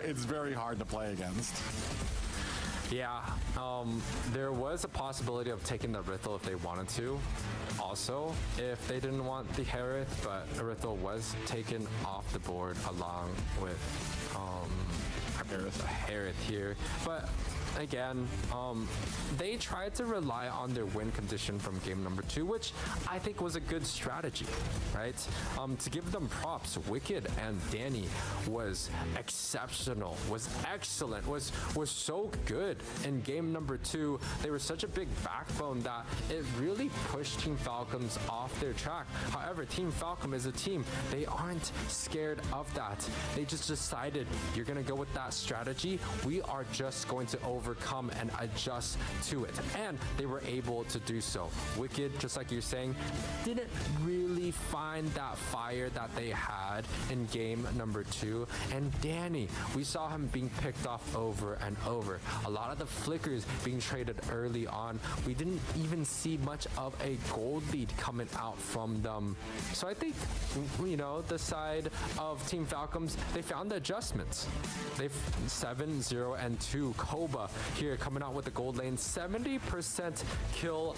it's very hard to play against. Yeah, there was a possibility of taking the Rithel if they wanted to. Also, if they didn't want the Harith, but Rithel was taken off the board along with Harith here. But again, they tried to rely on their win condition from game number 2, which I think was a good strategy, right? To give them props, Wicked and Danny was exceptional, was excellent, was so good in game number 2. They were such a big backbone that it really pushed Team Falcons off their track. However, Team Falcon is a team, they aren't scared of that. They just decided, you're gonna go with that strategy. We are just going to overcome and adjust to it. And they were able to do so. Wicked, just like you're saying, didn't really find that fire that they had in game number 2. And Danny, we saw him being picked off over and over. A lot of the flickers being traded early on. We didn't even see much of a gold lead coming out from them. So I think, you know, the side of Team Falcons, they found the adjustments. They've 7, 0, and 2. Koba here coming out with the gold lane. 70% kill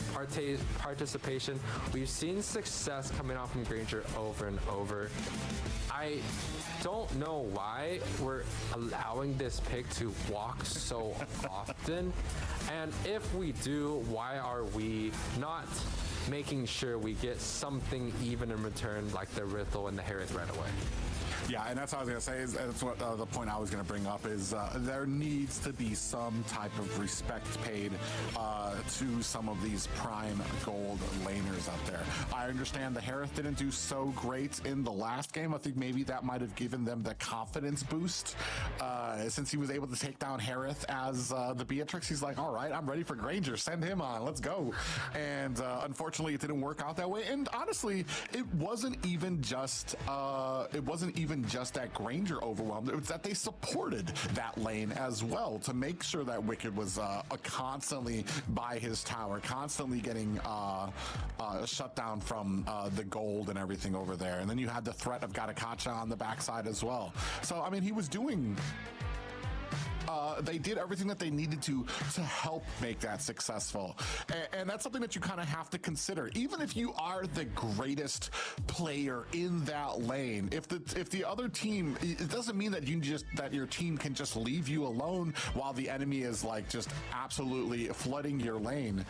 participation. We've seen success coming out from Granger over and over. I don't know why we're allowing this pick to walk so often. And if we do, why are we not making sure we get something even in return, like the Rithel and the Harith right away? Yeah, and that's what I was going to say. Is that's what the point I was going to bring up is there needs to be some type of respect paid to some of these prime gold laners out there. I understand the Harith didn't do so great in the last game. I think maybe that might have given them the confidence boost since he was able to take down Harith as the Beatrix. He's like, all right, I'm ready for Granger. Send him on. Let's go. And unfortunately, it didn't work out that way. And honestly, it wasn't even just that Granger overwhelmed. It was that they supported that lane as well to make sure that Wicked was constantly by his tower, constantly getting shut down from the gold and everything over there. And then you had the threat of Gatakacha on the backside as well. So, I mean, he was doing... they did everything that they needed to help make that successful. And that's something that you kind of have to consider. Even if you are the greatest player in that lane, if the other team, it doesn't mean that that your team can just leave you alone while the enemy is like just absolutely flooding your lane.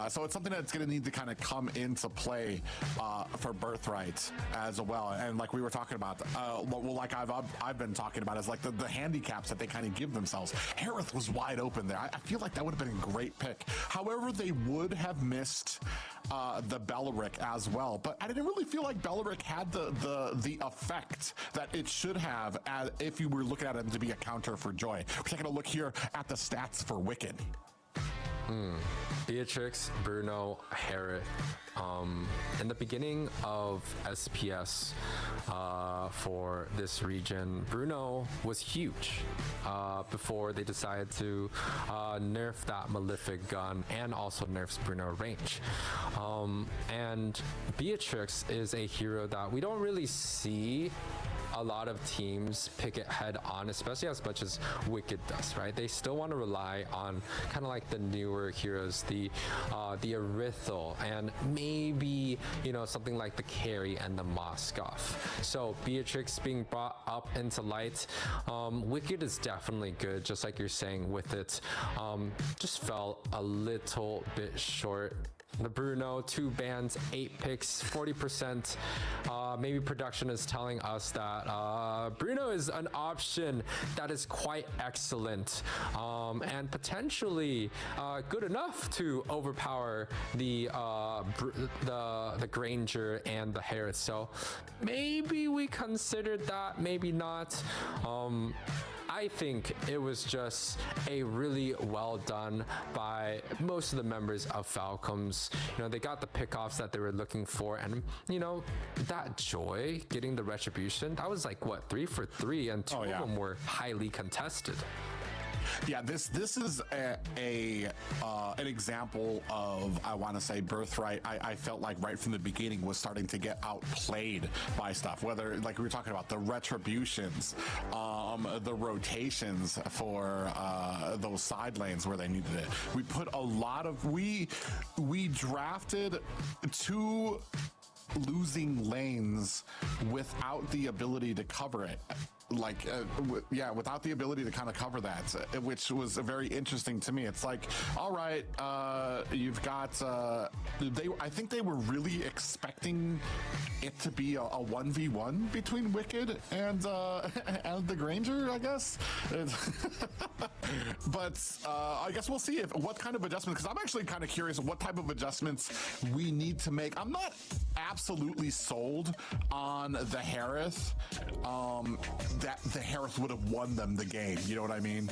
So it's something that's going to need to kind of come into play for Birthright as well. And like we were talking about, well, like I've been talking about, is like the handicaps that they kind of give themselves. Harith was wide open there. I feel like that would have been a great pick. However, they would have missed the Bellaric as well. But I didn't really feel like Bellaric had the effect that it should have if you were looking at him to be a counter for Joy. We're taking a look here at the stats for Wicked. Beatrix, Bruno, Harith. In the beginning of SPS for this region, Bruno was huge before they decided to nerf that Malefic gun and also nerfs Bruno range. And Beatrix is a hero that we don't really see a lot of teams pick it head on, especially as much as Wicked does, right? They still want to rely on kind of like the newer heroes, the Arithel, and maybe, you know, something like the Carry and the Moskov. So Beatrix being brought up into light, Wicked is definitely good, just like you're saying with it. Just fell a little bit short. The Bruno, 2 bans, 8 picks, 40%. Maybe production is telling us that Bruno is an option that is quite excellent and potentially good enough to overpower the Granger and the Harith. So maybe we considered that, maybe not. I think it was just a really well done by most of the members of Falcons. You know, they got the pickoffs that they were looking for, and you know, that Joy getting the retribution, that was like what, 3 for 3, and 2 of them were highly contested. Yeah, this is an example of, I want to say, Birthright. I felt like right from the beginning was starting to get outplayed by stuff. Whether, like we were talking about, the retributions, the rotations for those side lanes where they needed it. We put a lot of we drafted 2 losing lanes without the ability to cover it. Like without the ability to kind of cover that, which was very interesting to me. It's like, all right, you've got I think they were really expecting it to be a 1v1 between Wicked and the Granger, I guess. But I guess we'll see what kind of adjustments, because I'm actually kind of curious what type of adjustments we need to make. I'm not absolutely sold on the Harith, that the Harith would have won them the game. You know what I mean?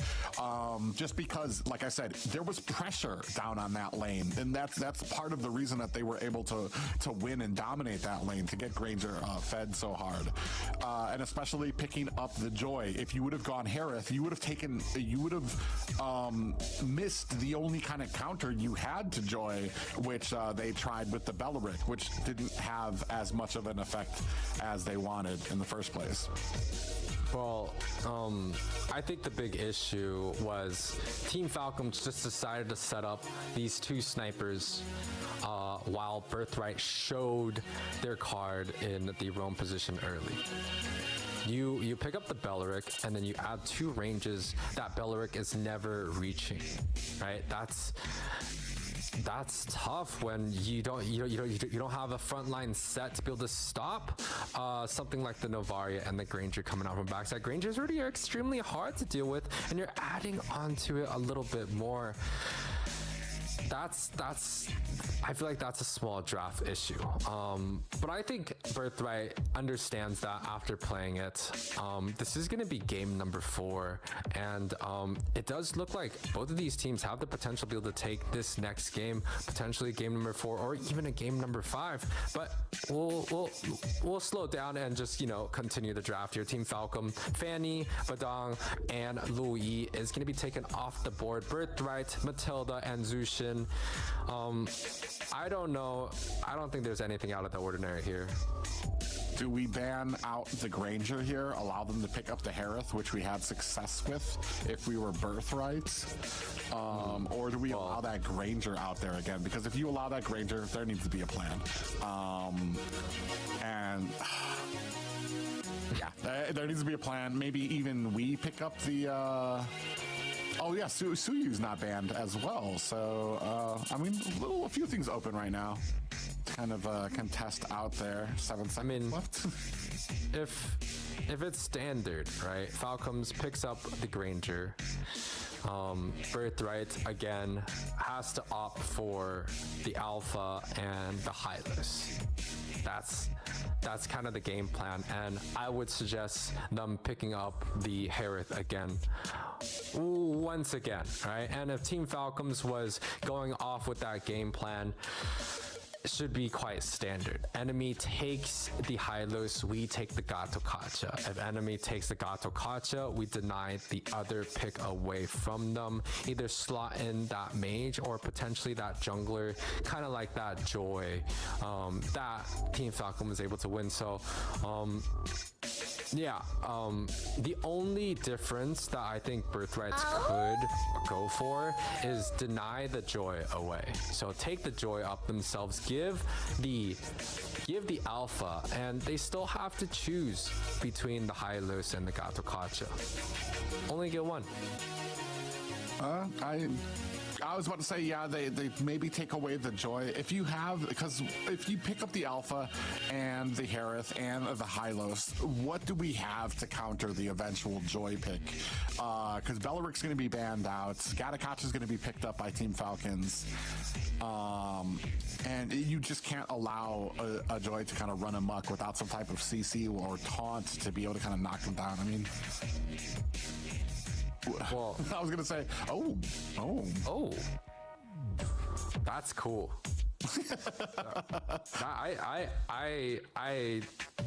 Just because, like I said, there was pressure down on that lane, and that's part of the reason that they were able to win and dominate that lane, to get Granger fed so hard, and especially picking up the Joy. If you would have gone Harith, you would have missed the only kind of counter you had to Joy, which they tried with the Belleric, which didn't have as much of an effect as they wanted in the first place. Well, I think the big issue was Team Falcons just decided to set up these two snipers while Birthright showed their card in the roam position early. You pick up the Belleric and then you add two ranges that Belleric is never reaching, right? That's tough when you don't have a front line set to be able to stop something like the Novaria and the Granger coming out from backside. Grangers already are extremely hard to deal with, and you're adding onto it a little bit more. I feel like that's a small draft issue. But I think Birthright understands that after playing it. This is going to be game number 4, and it does look like both of these teams have the potential to be able to take this next game, potentially game number 4 or even a game number 5. But we'll slow down and just continue the draft here. Team Falcon, Fanny, Badang, and Louis is going to be taken off the board. Birthright, Matilda, and Zushin. I don't know. I don't think there's anything out of the ordinary here. Do we ban out the Granger here, allow them to pick up the Harith, which we had success with if we were Birthright? Or do we allow that Granger out there again? Because if you allow that Granger, there needs to be a plan. And yeah, there needs to be a plan. Maybe even we pick up the... Oh yeah, Suyu's not banned as well. So I mean, a few things open right now. Kind of contest out there. 7 seconds left. If it's standard, right? Falcons picks up the Granger. Birthright again has to opt for the Alpha and the Hylos. That's kind of the game plan, and I would suggest them picking up the Harith again. Once again, right? And if Team Falcons was going off with that game plan, it should be quite standard. Enemy takes the Hylos, we take the Gato Kacha. If enemy takes the Gato Kacha, we deny the other pick away from them. Either slot in that mage or potentially that jungler, kind of like that Joy that Team Falcon was able to win. So yeah, the only difference that I think Birthrights could go for is deny the Joy away. So take the Joy up themselves, give the Alpha, and they still have to choose between the Hylos and the Gato Kacha. Only get one. I was about to say, yeah, they maybe take away the Joy. Because if you pick up the Alpha and the Harith and the Hylos, what do we have to counter the eventual Joy pick? Because Belleric's going to be banned out. Gatakacha is going to be picked up by Team Falcons. And you just can't allow a Joy to kind of run amok without some type of CC or taunt to be able to kind of knock them down. I mean... Well, I was gonna say, oh, that's cool. I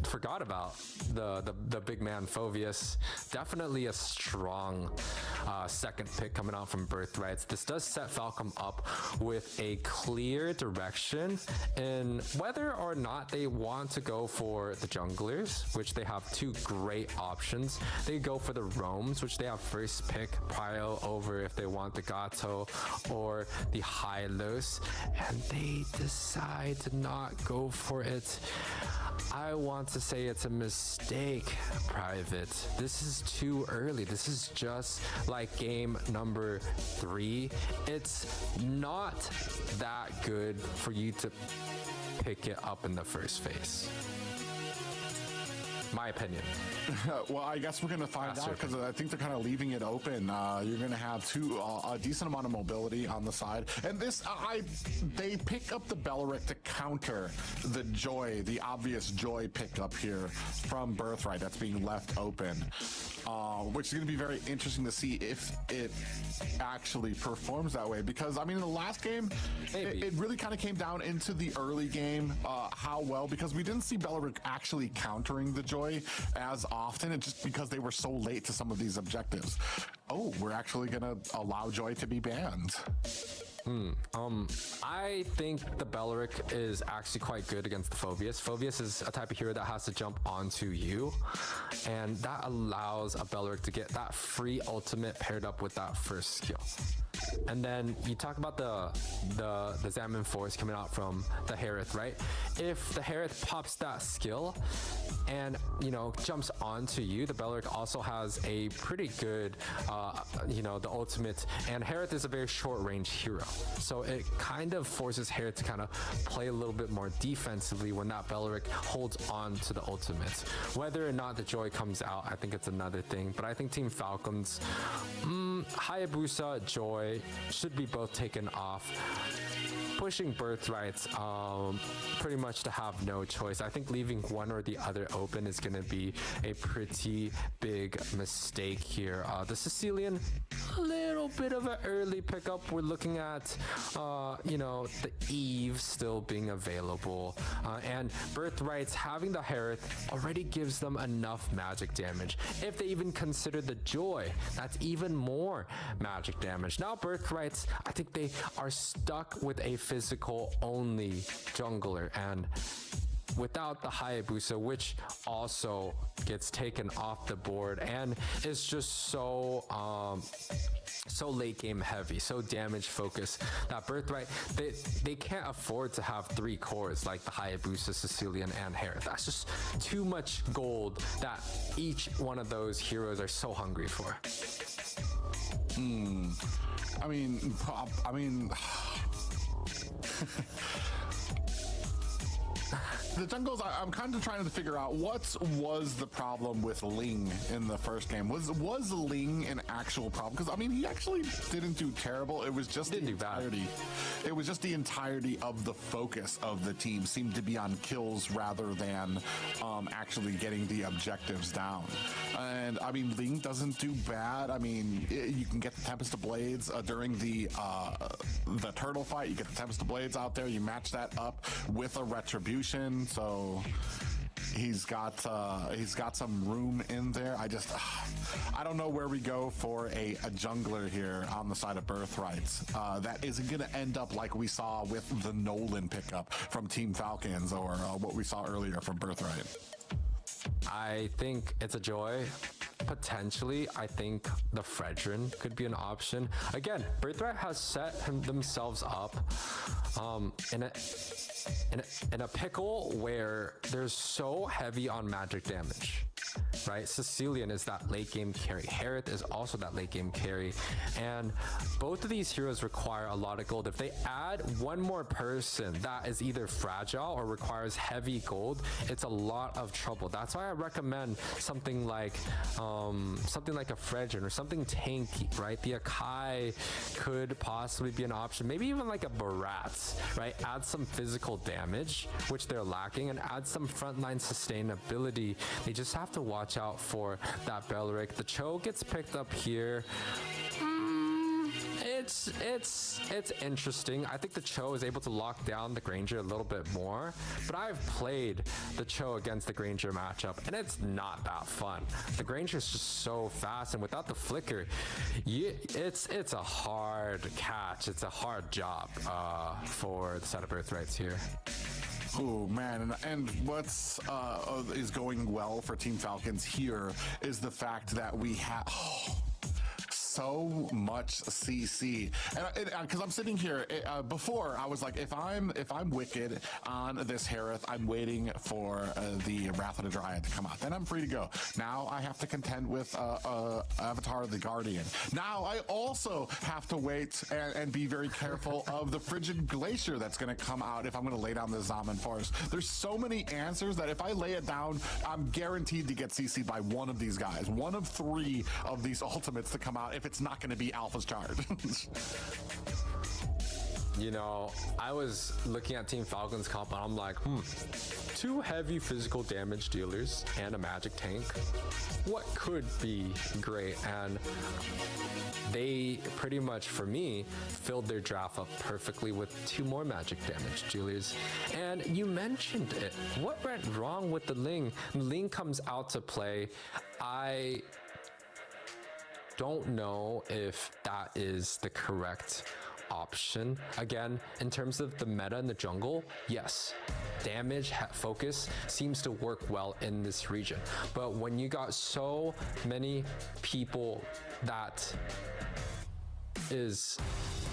forgot about the big man Phoveus. Definitely a strong second pick coming out from Birthrights. This does set Falcon up with a clear direction in whether or not they want to go for the junglers, which they have two great options. They go for the roams, which they have first pick prio over if they want the Gato or the Hylos, and they decide to not go for it. I want to say it's a mistake, Private. This is too early. This is just like game number 3. It's not that good for you to pick it up in the first phase. my opinion. Well, I guess we're going to find out because I think they're kind of leaving it open. You're going to have a decent amount of mobility on the side. And this, they pick up the Beleric to counter the Joy, the obvious Joy pickup here from Birthright that's being left open, which is going to be very interesting to see if it actually performs that way. Because, I mean, in the last game, it really kind of came down into the early game, how well, because we didn't see Beleric actually countering the Joy as often, and just because they were so late to some of these objectives. Oh, we're actually going to allow Joy to be banned. I think the Beleric is actually quite good against the Phobius. Phobius is a type of hero that has to jump onto you, and that allows a Beleric to get that free ultimate paired up with that first skill. And then you talk about the Xamarin Force coming out from the Harith, right? If the Harith pops that skill and, you know, jumps onto you, the Beleric also has a pretty good, you know, the ultimate. And Harith is a very short range hero. So it kind of forces Harith to kind of play a little bit more defensively when that Beleric holds on to the ultimate. Whether or not the Joy comes out, I think it's another thing. But I think Team Falcons, Hayabusa, Joy should be both taken off. Pushing Birthrights pretty much to have no choice. I think leaving one or the other open is going to be a pretty big mistake here. The Sicilian, a little bit of an early pickup. We're looking at, you know, the Eve still being available. And Birthrights having the Harith already gives them enough magic damage. If they even consider the Joy, that's even more magic damage. Now Birthrights, I think they are stuck with a physical only jungler, and without the Hayabusa, which also gets taken off the board and is just so so late game heavy, so damage focused, that Birthright, they can't afford to have 3 cores like the Hayabusa, Sicilian, and Harith. That's just too much gold that each one of those heroes are so hungry for. I mean, the jungles, I'm kind of trying to figure out what was the problem with Ling in the first game. Was Ling an actual problem? Because I mean, he actually didn't do terrible. It was just the entirety. It was just the entirety of the focus of the team seemed to be on kills rather than actually getting the objectives down. And I mean, Ling doesn't do bad. I mean, you can get the Tempest of Blades during the turtle fight. You get the Tempest of Blades out there. You match that up with a Retribution. So he's got some room in there. I don't know where we go for a jungler here on the side of Birthrights. That isn't going to end up like we saw with the Nolan pickup from Team Falcons, or what we saw earlier from Birthright. I think it's a Joy. Potentially, I think the Fredrin could be an option. Again, Birthright has set themselves up in a pickle where they're so heavy on magic damage, right? Sicilian is that late game carry. Harith is also that late game carry. And both of these heroes require a lot of gold. If they add one more person that is either fragile or requires heavy gold, it's a lot of trouble. That's why I recommend something like a Fredrin or something tanky, right? The Akai could possibly be an option. Maybe even like a Baratz, right? Add some physical damage, which they're lacking, and add some frontline sustainability. They just have to watch out for that Beleric. The Cho gets picked up here. It's interesting. I think the Cho is able to lock down the Granger a little bit more, but I've played the Cho against the Granger matchup, and it's not that fun. The Granger is just so fast, and without the flicker, it's a hard catch. It's a hard job for the set of Birthrights here. Oh man, and what's is going well for Team Falcons here is the fact that we have so much CC, and because I'm sitting here before, I was like, if I'm Wicked on this Harith, I'm waiting for the Wrath of the Dryad to come out. Then I'm free to go. Now I have to contend with Avatar the Guardian. Now I also have to wait and be very careful of the Frigid Glacier that's going to come out if I'm going to lay down the Zaman Forest. There's so many answers that if I lay it down, I'm guaranteed to get CC'd by one of these guys. One of three of these ultimates to come out if it's not going to be Alpha's Charge. You know, I was looking at Team Falcons comp and I'm like, two heavy physical damage dealers and a magic tank. What could be great? And they pretty much, for me, filled their draft up perfectly with two more magic damage dealers. And you mentioned it. What went wrong with the Ling? Ling comes out to play. I don't know if that is the correct option. Again, in terms of the meta in the jungle, yes, damage focus seems to work well in this region. But when you got so many people that is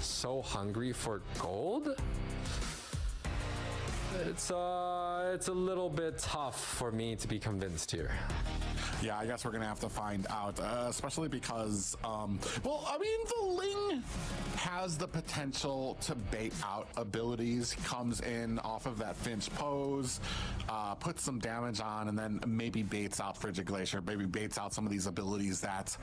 so hungry for gold, it's a little bit tough for me to be convinced here. Yeah, I guess we're gonna have to find out, especially because, well, I mean, the Ling has the potential to bait out abilities. He comes in off of that Finch pose, puts some damage on, and then maybe baits out Frigid Glacier, maybe baits out some of these abilities that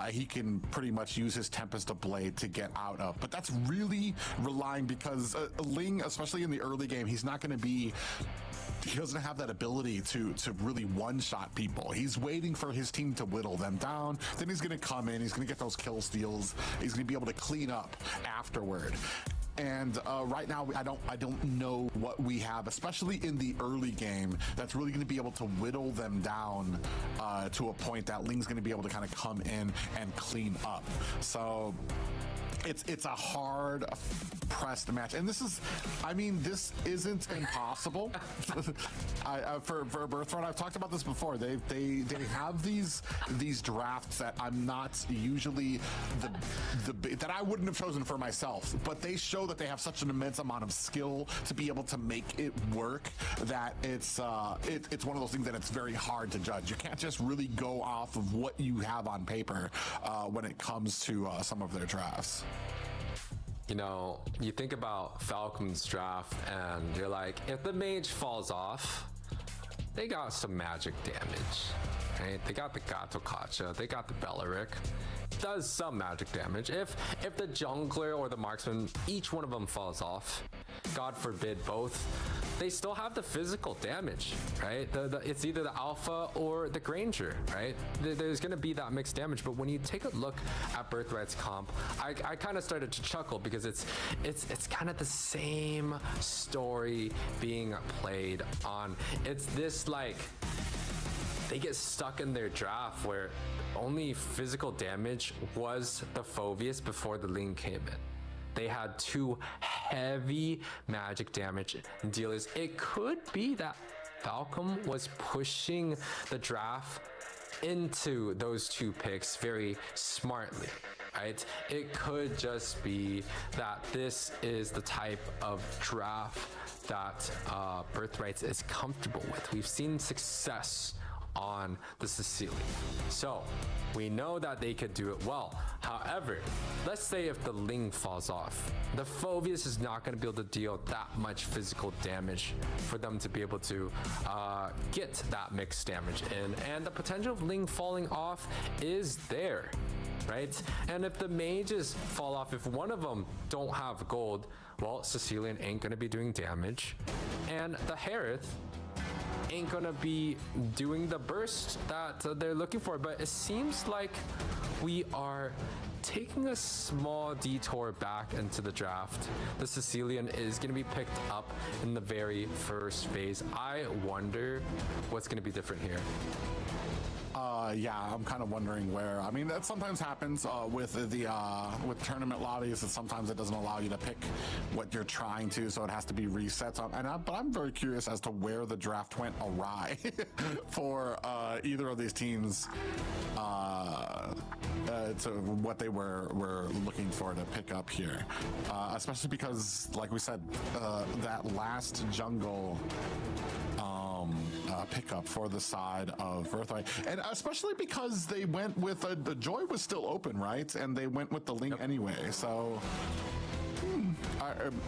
he can pretty much use his Tempest of Blade to get out of. But that's really relying, because Ling, especially in the early game, he's not gonna be, he doesn't have that ability to really one-shot people. He's waiting for his team to whittle them down. Then he's going to come in. He's going to get those kill steals. He's going to be able to clean up afterward. And right now, I don't know what we have, especially in the early game, that's really going to be able to whittle them down to a point that Ling's going to be able to kind of come in and clean up. So it's a hard pressed match, and this is, I mean, this isn't impossible. For Birthright, I've talked about this before. They have these drafts that I'm not usually that I wouldn't have chosen for myself, but they show that they have such an immense amount of skill to be able to make it work that it's one of those things that it's very hard to judge. You can't just really go off of what you have on paper when it comes to some of their drafts. You know, you think about Falcons draft and you're like, if the mage falls off, they got some magic damage, right? They got the Gato Kacha, they got the Bellaric, does some magic damage. If the jungler or the marksman, each one of them falls off, God forbid both, they still have the physical damage, right? It's either the Alpha or the Granger, right? There's going to be that mixed damage. But when you take a look at Birthright's comp, I kind of started to chuckle, because it's kind of the same story being played on. It's this, like, they get stuck in their draft where only physical damage was the Phoveus before the Ling came in. They had two heavy magic damage dealers. It could be that Falcon was pushing the draft into those two picks very smartly, right? It could just be that this is the type of draft that Birthright is comfortable with. We've seen success on the Sicilian, so we know that they could do it well. However, let's say if the Ling falls off, the Phoveus is not going to be able to deal that much physical damage for them to be able to get that mixed damage in, and the potential of Ling falling off is there, right? And if the mages fall off, if one of them don't have gold, well, Sicilian ain't going to be doing damage, and the Harith ain't gonna be doing the burst that they're looking for. But it seems like we are taking a small detour back into the draft. The Sicilian is gonna be picked up in the very first phase. I wonder what's gonna be different here. Yeah, I'm kind of wondering where. I mean, that sometimes happens with with tournament lobbies, and sometimes it doesn't allow you to pick what you're trying to, so it has to be reset. But I'm very curious as to where the draft went awry for either of these teams to what they were looking for to pick up here, especially because, like we said, that last jungle pickup for the side of Birthright, and especially because they went with the Joy was still open, right? And they went with the Ling anyway, so.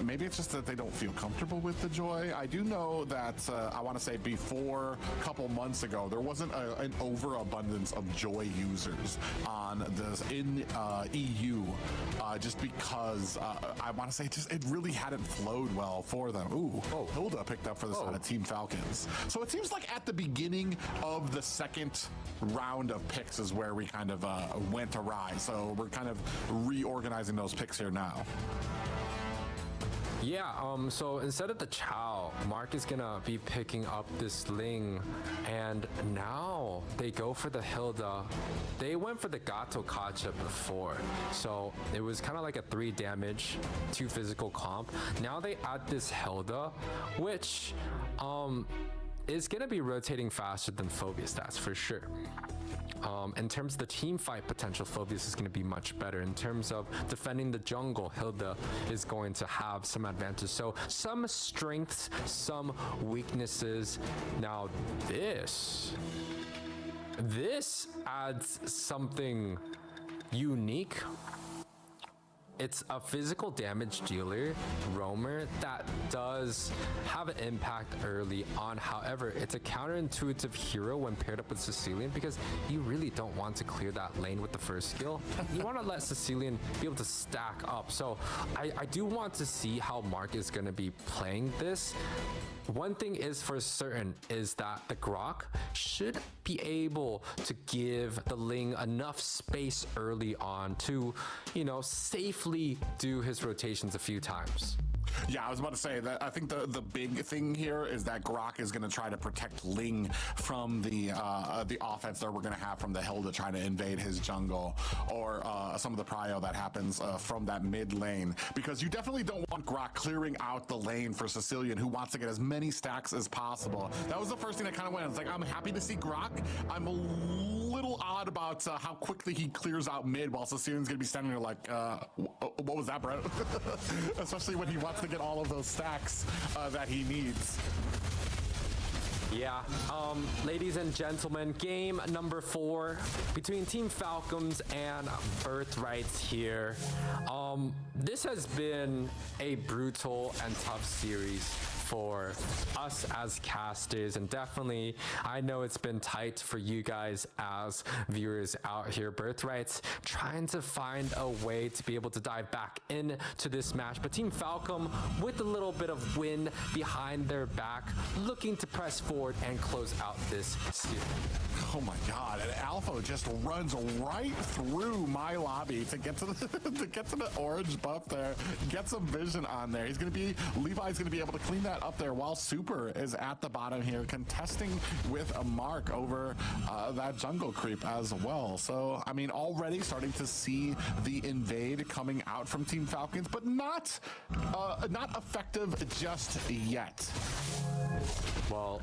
Maybe it's just that they don't feel comfortable with the Joy. I do know that I want to say before a couple months ago, there wasn't an overabundance of Joy users on this in EU, just because I want to say it really hadn't flowed well for them. Ooh, Hilda picked up for the side of Team Falcons. So it seems like at the beginning of the second round of picks is where we kind of went awry. So we're kind of reorganizing those picks here now. Yeah, so instead of the Chow, Mark is gonna be picking up this Ling, and now they go for the Hilda. They went for the Gato Kacha before, so it was kind of like a 3 damage, 2 physical comp. Now they add this Hilda, which is gonna be rotating faster than Phobius, that's for sure. In terms of the team fight potential, Phobius is going to be much better. In terms of defending the jungle, Hilda is going to have some advantage. So some strengths, some weaknesses. Now this adds something unique. It's a physical damage dealer, roamer, that does have an impact early on. However, it's a counterintuitive hero when paired up with Sicilian, because you really don't want to clear that lane with the first skill. You want to let Sicilian be able to stack up. So I do want to see how Mark is going to be playing this. One thing is for certain is that the Grok should be able to give the Ling enough space early on to, safely do his rotations a few times. Yeah, I was about to say that I think the big thing here is that Grok is going to try to protect Ling from the offense that we're going to have from the Hilda trying to invade his jungle, or some of the prio that happens from that mid lane, because you definitely don't want Grok clearing out the lane for Sicilian, who wants to get as many stacks as possible. That was the first thing that kind of went. It's like, I'm happy to see Grok. I'm a little odd about how quickly he clears out mid, while Sicilian's going to be standing there like, what was that, Brett? Especially when he wants to get all of those stacks that he needs. Yeah, ladies and gentlemen, game number 4 between Team Falcons and Birthrights here. This has been a brutal and tough series for us as casters, and definitely I know it's been tight for you guys as viewers out here. Birthrights trying to find a way to be able to dive back into this match, but Team Falcon with a little bit of win behind their back, looking to press forward and close out this series. Oh my God! And Alpha just runs right through my lobby to get to the orange buff there. Get some vision on there. Levi's gonna be able to clean that up there, while Super is at the bottom here contesting with a Mark over that jungle creep as well. So I mean, already starting to see the invade coming out from Team Falcons, but not effective just yet. Well,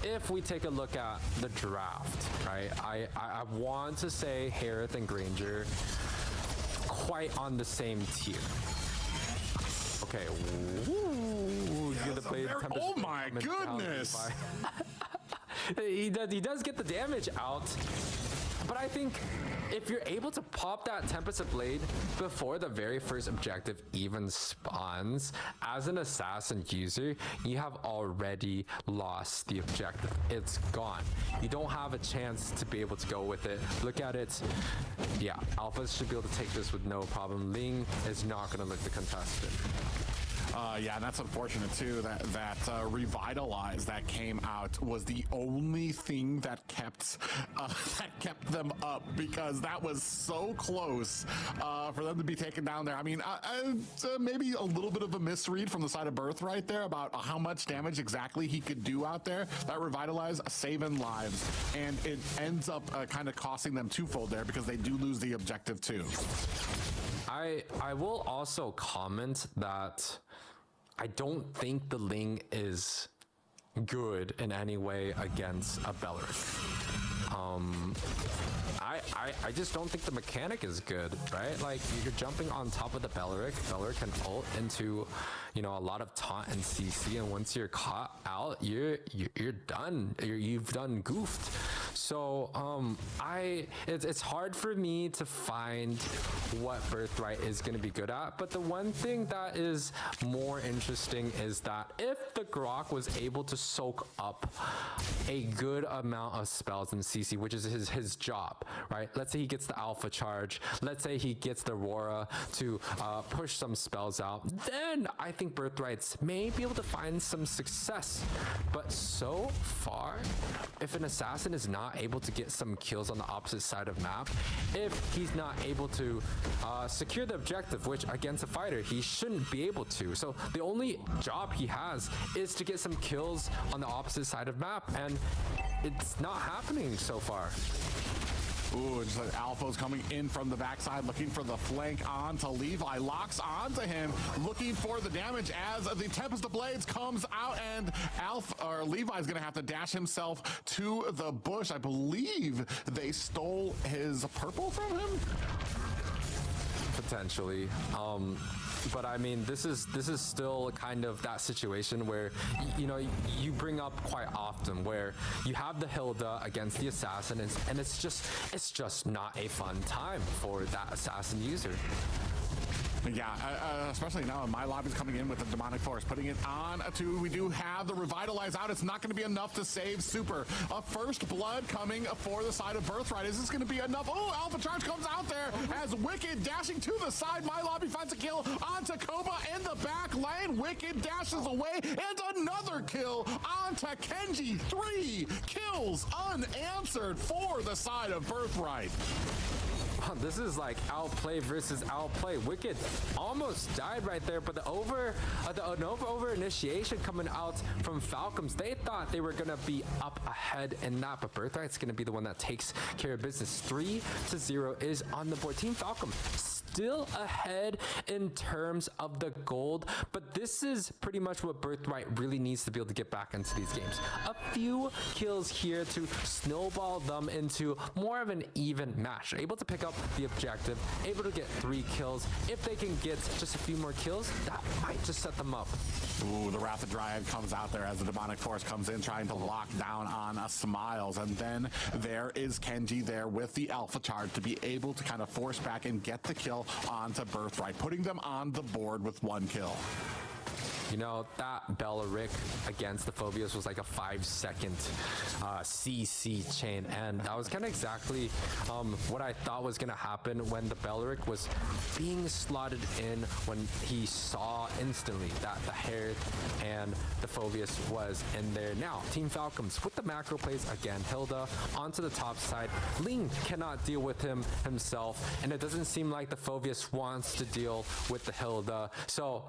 if we take a look at the draft, right, I want to say Harith and Granger quite on the same tier. Okay. Ooh, oh my goodness! He does get the damage out, but I think if you're able to pop that Tempest of Blade before the very first objective even spawns, as an assassin user, you have already lost the objective. It's gone. You don't have a chance to be able to go with it. Look at it. Yeah, Alphas should be able to take this with no problem. Ling is not going to look to contest it. Yeah, and that's unfortunate too. That Revitalize that came out was the only thing that kept them up, because that was so close for them to be taken down there. I mean, maybe a little bit of a misread from the side of Birthright there about how much damage exactly he could do out there. That Revitalize saving lives, and it ends up kind of costing them twofold there, because they do lose the objective too. I will also comment that I don't think the Ling is good in any way against a Bellerin. I just don't think the mechanic is good, right? Like, you're jumping on top of the Beleric. Beleric can ult into, you know, a lot of taunt and CC, and once you're caught out, you're done. You've done goofed. So it's hard for me to find what Birthright is going to be good at. But the one thing that is more interesting is that if the Grok was able to soak up a good amount of spells in CC, which is his job, right? Let's say he gets the Alpha Charge. Let's say he gets the Aurora to push some spells out. Then I think Birthrights may be able to find some success. But so far, if an assassin is not able to get some kills on the opposite side of map, if he's not able to secure the objective, which against a fighter he shouldn't be able to, so the only job he has is to get some kills on the opposite side of map, and it's not happening so far. Ooh, just like Alpha's coming in from the backside, looking for the flank onto Levi, locks onto him, looking for the damage as the Tempest of Blades comes out, and Levi's gonna have to dash himself to the bush. I believe they stole his purple from him. Potentially. But I mean, this is still kind of that situation where you know, you bring up quite often where you have the Hilda against the assassin, and it's just not a fun time for that assassin user. Yeah, especially now my lobby's coming in with the demonic force, putting it on to, we do have the revitalize out. It's not going to be enough to save Super. A first blood coming for the side of Birthright. Is this going to be enough? Oh, Alpha Charge comes out there as Wicked dashing to the side. My lobby finds a kill onto Koba in the back lane. Wicked dashes away, and another kill onto Kenji. 3 kills unanswered for the side of Birthright. This is like outplay versus outplay. Wicked almost died right there, but the over initiation coming out from Falcons, they thought they were gonna be up ahead in that, but Birthright's gonna be the one that takes care of business. 3-0 is on the board. Team Falcon still ahead in terms of the gold, but this is pretty much what Birthright really needs to be able to get back into these games. A few kills here to snowball them into more of an even match. They're able to pick up the objective, able to get 3 kills. If they can get just a few more kills, that might just set them up. Ooh, the Wrath of Dryad comes out there as the demonic force comes in, trying to lock down on Smiles, and then there is Kenji there with the Alpha Charge to be able to kind of force back and get the kill onto Birthright, putting them on the board with 1 kill. You know, that Beleric against the Phobias was like a 5-second CC chain, and that was kind of exactly what I thought was going to happen when the Beleric was being slotted in, when he saw instantly that the Herod and the Phobias was in there. Now, Team Falcons with the macro plays again. Hilda onto the top side. Ling cannot deal with him himself, and it doesn't seem like the Phobias wants to deal with the Hilda. So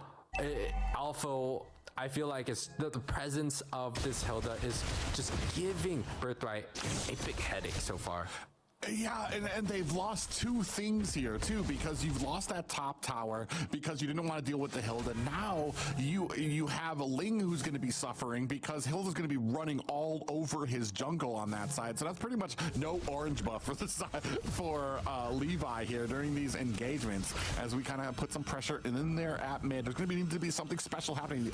Alpha, I feel like it's the presence of this Hilda is just giving Birthright a big headache so far. Yeah, and they've lost 2 things here too, because you've lost that top tower because you didn't want to deal with the Hilda. Now you have a Ling who's going to be suffering because Hilda's going to be running all over his jungle on that side. So that's pretty much no orange buff for the side for Levi here during these engagements, as we kind of put some pressure in there at mid. There's going to need to be something special happening.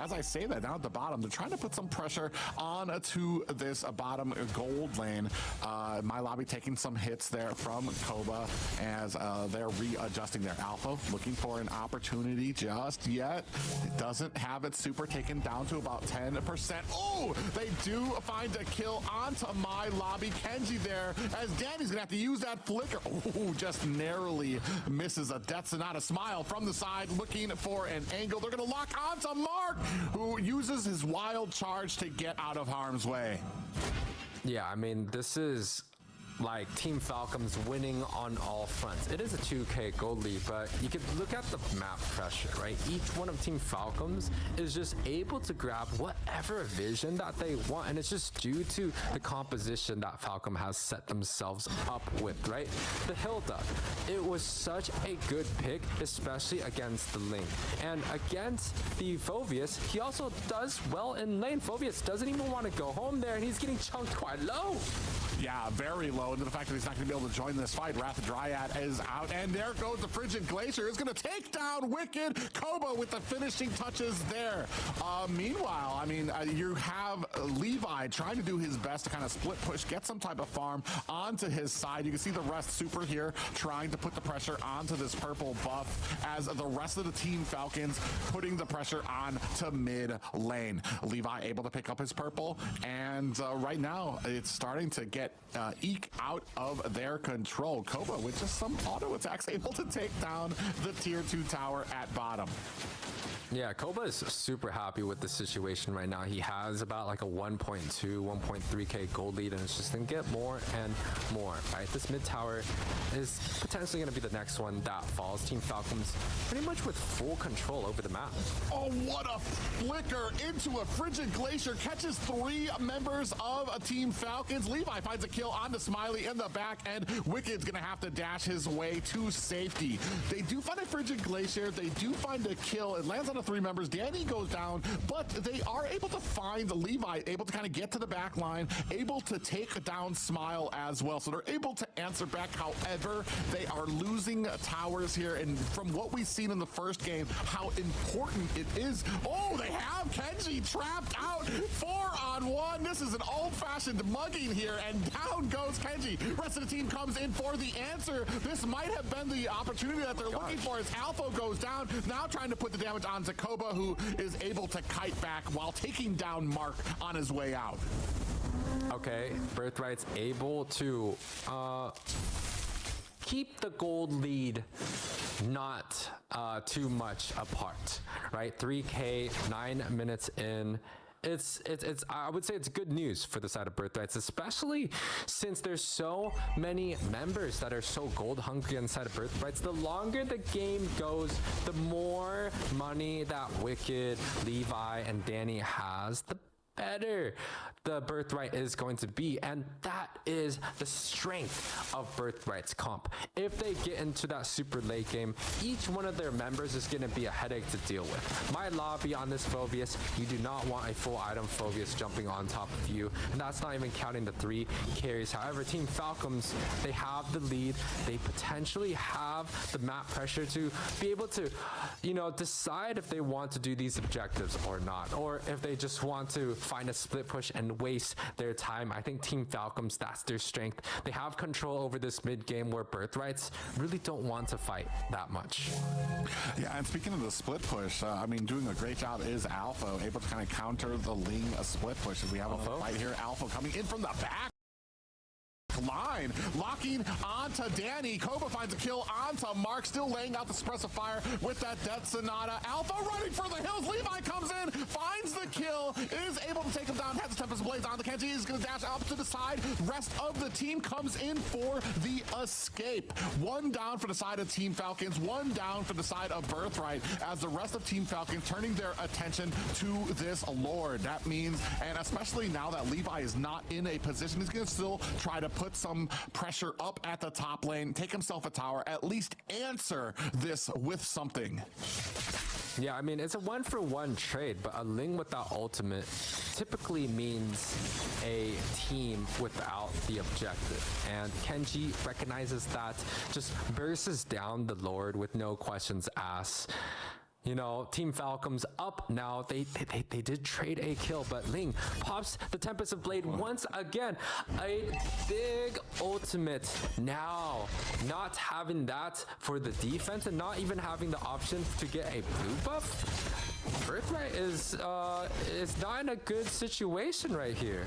As I say that, down at the bottom, they're trying to put some pressure on to this bottom gold lane. My lobby taking some hits there from Koba as they're readjusting their Alpha, looking for an opportunity just yet. It doesn't have its super taken down to about 10%. Oh, they do find a kill onto my lobby. Kenji there, as Danny's gonna have to use that flicker. Oh, just narrowly misses a Death Sonata. Smile from the side, looking for an angle. They're gonna lock onto Mark, who uses his wild charge to get out of harm's way. Yeah, I mean, this is like Team Falcons winning on all fronts. It is a 2K gold lead, but you could look at the map pressure, right? Each one of Team Falcons is just able to grab whatever vision that they want, and it's just due to the composition that Falcon has set themselves up with, right? The Hilda, it was such a good pick, especially against the Ling. And against the Phobias, he also does well in lane. Phobias doesn't even want to go home there, and he's getting chunked quite low. Yeah, very low. Kobo into the fact that he's not going to be able to join this fight. Wrath Dryad is out, and there goes the Frigid Glacier. Is going to take down Wicked. Kobo with the finishing touches there. Meanwhile, I mean, you have Levi trying to do his best to kind of split push, get some type of farm onto his side. You can see the rest Super here trying to put the pressure onto this purple buff as the rest of the Team Falcons putting the pressure on to mid lane. Levi able to pick up his purple, and right now it's starting to get eke out of their control. Koba with just some auto attacks able to take down the tier 2 tower at bottom. Yeah, Koba is super happy with the situation right now. He has about like a 1.2, 1.3k gold lead, and it's just gonna get more and more, right? This mid tower is potentially gonna be the next one that falls. Team Falcons pretty much with full control over the map. Oh, what a flicker into a Frigid Glacier. Catches 3 members of a Team Falcons. Levi finds a kill on the Smiley in the back, and Wicked's gonna have to dash his way to safety. They do find a Frigid Glacier. They do find a kill. It lands on the 3 members. Danny goes down, but they are able to find Levi, able to kind of get to the back line, able to take down Smile as well. So they're able to answer back. However, they are losing towers here. And from what we've seen in the first game, how important it is. Oh, they have Kenji trapped out 4-on-1. This is an old-fashioned mugging here, and down goes Kenji. Rest of the team comes in for the answer. This might have been the opportunity that they're looking for as Alpha goes down. Now trying to put the damage onto Koba, who is able to kite back while taking down Mark on his way out. Okay, Birthright's able to keep the gold lead not too much apart, right? 3K, 9 minutes in. It's I would say it's good news for the side of Birthrights, especially since there's so many members that are so gold hungry inside of Birthrights. The longer the game goes, the more money that Wicked, Levi, and Danny has, the better the Birthright is going to be, and that is the strength of Birthright's comp. If they get into that super late game, each one of their members is going to be a headache to deal with. My lobby on this Phobius, you do not want a full item Phobius jumping on top of you, and that's not even counting the 3 carries. However, Team Falcons, they have the lead. They potentially have the map pressure to be able to, you know, decide if they want to do these objectives or not, or if they just want to find a split push and waste their time. I think Team Falcons, that's their strength. They have control over this mid game where Birthrights really don't want to fight that much. Yeah, and speaking of the split push, I mean, doing a great job is Alpha, able to kind of counter the Ling split push. We have a fight here. Alpha coming in from the back line, locking onto Danny. Koba finds a kill onto Mark, still laying out the suppressive fire with that Death Sonata. Alpha running for the hills. Levi comes in, finds the kill, is able to take him down, has the Tempest Blaze on the Kenji, is going to dash up to the side. Rest of the team comes in for the escape. 1 down for the side of Team Falcons, 1 down for the side of Birthright, as the rest of Team Falcons turning their attention to this Lord. That means, and especially now that Levi is not in a position, he's going to still try to put some pressure up at the top lane, take himself a tower, at least answer this with something. Yeah, I mean, it's a 1-for-1 trade, but a Ling without ultimate typically means a team without the objective. And Kenji recognizes that, just bursts down the Lord with no questions asked. You know, Team Falcons up now. They did trade a kill, but Ling pops the Tempest of Blade once again. A big ultimate now. Not having that for the defense and not even having the option to get a blue buff. Birthright is not in a good situation right here.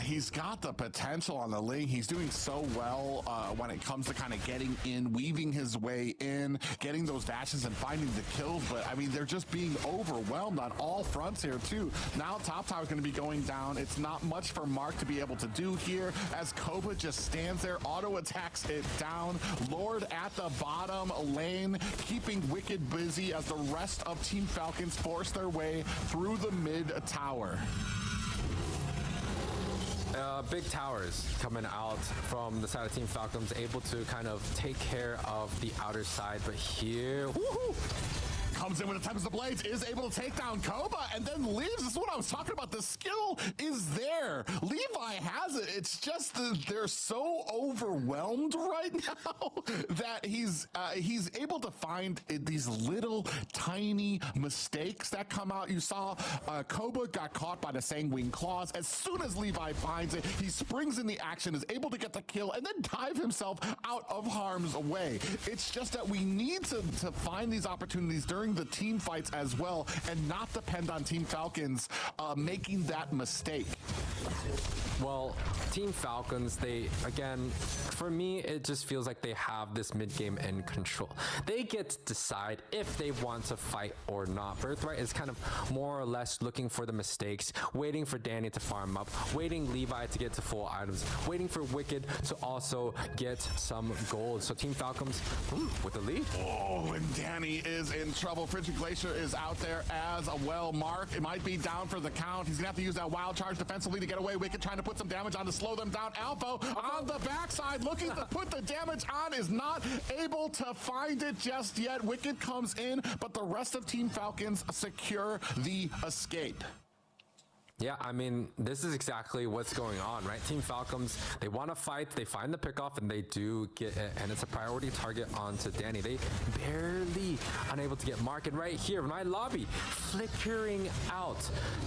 He's got the potential on the Ling. He's doing so well when it comes to kind of getting in, weaving his way in, getting those dashes and finding the kills. But I mean, they're just being overwhelmed on all fronts here too. Now top tower is going to be going down. It's not much for Mark to be able to do here, as Koba just stands there, auto attacks it down. Lord at the bottom lane, keeping Wicked busy as the rest of Team Falcons force their way through the mid tower. Big towers coming out from the side of Team Falcons, able to kind of take care of the outer side, but here, woohoo! Comes in with a Tempest of Blades, is able to take down Koba, and then leaves. This is what I was talking about. The skill is there. Levi has it. It's just that they're so overwhelmed right now that he's able to find these little tiny mistakes that come out. You saw Koba got caught by the Sanguine Claws. As soon as Levi finds it, he springs in the action, is able to get the kill, and then dive himself out of harm's way. It's just that we need to find these opportunities during the team fights as well, and not depend on Team Falcons making that mistake. Well, Team Falcons, they, again, for me, it just feels like they have this mid-game in control. They get to decide if they want to fight or not. Birthright is kind of more or less looking for the mistakes, waiting for Danny to farm up, waiting Levi to get to full items, waiting for Wicked to also get some gold. So Team Falcons, with the lead. Oh, and Danny is in trouble. Frigid Glacier is out there as well. Mark, it might be down for the count. He's gonna have to use that wild charge defensively to get away. Wicked trying to put some damage on to slow them down. Alpha on the backside, looking to put the damage on, is not able to find it just yet. Wicked comes in, but the rest of Team Falcons secure the escape. Yeah, I mean, this is exactly what's going on, right? Team Falcons, they want to fight, they find the pickoff, and they do get it, and it's a priority target onto Danny. They barely unable to get Mark, and right here, my lobby, flickering out.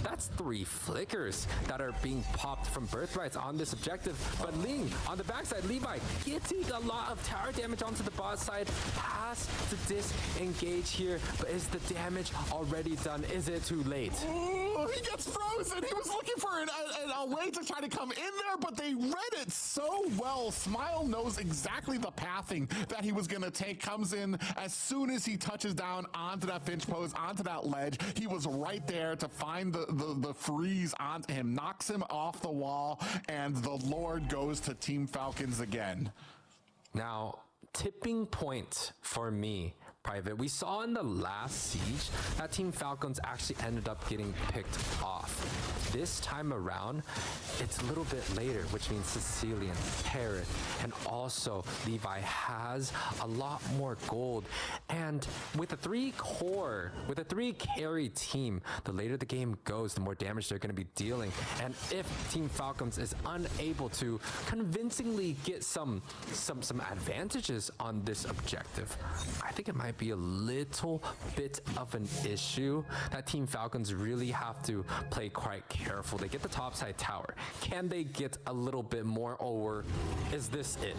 That's 3 flickers that are being popped from Birthrights on this objective, but Ling, on the backside, Levi getting a lot of tower damage onto the bot side, has to disengage here, but is the damage already done? Is it too late? Ooh, he gets frozen. He was looking for a way to try to come in there, but they read it so well. Smile knows exactly the pathing that he was going to take. Comes in as soon as he touches down onto that Finch pose, onto that ledge. He was right there to find the freeze onto him, knocks him off the wall, and the Lord goes to Team Falcons again. Now, tipping point for me, Private, we saw in the last siege that Team Falcons actually ended up getting picked off. This time around, it's a little bit later, which means Sicilian, Parrot, and also Levi has a lot more gold. And with a 3 carry team, the later the game goes, the more damage they're going to be dealing. And if Team Falcons is unable to convincingly get some advantages on this objective, I think it might be a little bit of an issue that Team Falcons really have to play quite careful. They get the topside tower. Can they get a little bit more, or is this it?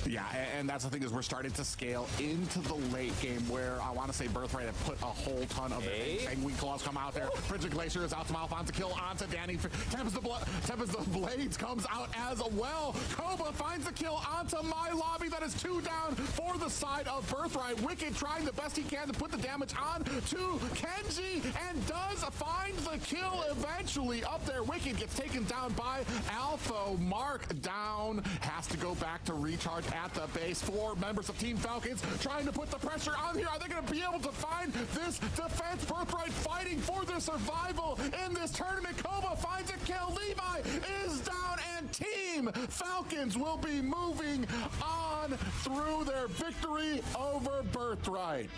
Yeah, and that's the thing, is we're starting to scale into the late game where I want to say Birthright have put a whole ton of their Sanguine Claws come out there. Frigid Glacier is out to Malphon kill onto Danny. Tempest of Blades comes out as well. Koba finds the kill onto my lobby. That is 2 down for the side of Birthright. Wicked trying the best he can to put the damage on to Kenji, and does find the kill eventually. Up there, Wicked gets taken down by Alpha. Mark down, has to go back to recharge at the base. 4 members of Team Falcons trying to put the pressure on here. Are they going to be able to find this defense? Birthright fighting for their survival in this tournament. Koba finds a kill. Levi is down, and Team Falcons will be moving on through their victory over Birthright.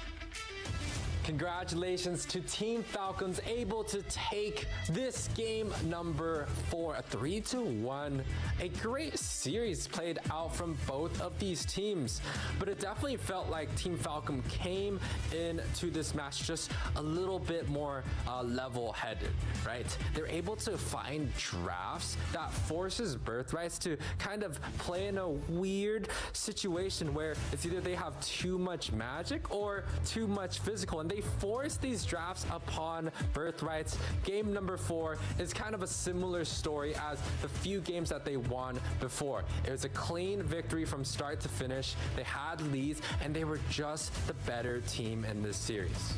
Congratulations to Team Falcons, able to take this game number 4, a 3-1. A great series played out from both of these teams, but it definitely felt like Team Falcon came into this match just a little bit more level-headed, right? They're able to find drafts that forces Birthrights to kind of play in a weird situation where it's either they have too much magic or too much physical, and they force these drafts upon Birthrights. Game number 4 is kind of a similar story as the few games that they won before. It was a clean victory from start to finish. They had leads, and they were just the better team in this series.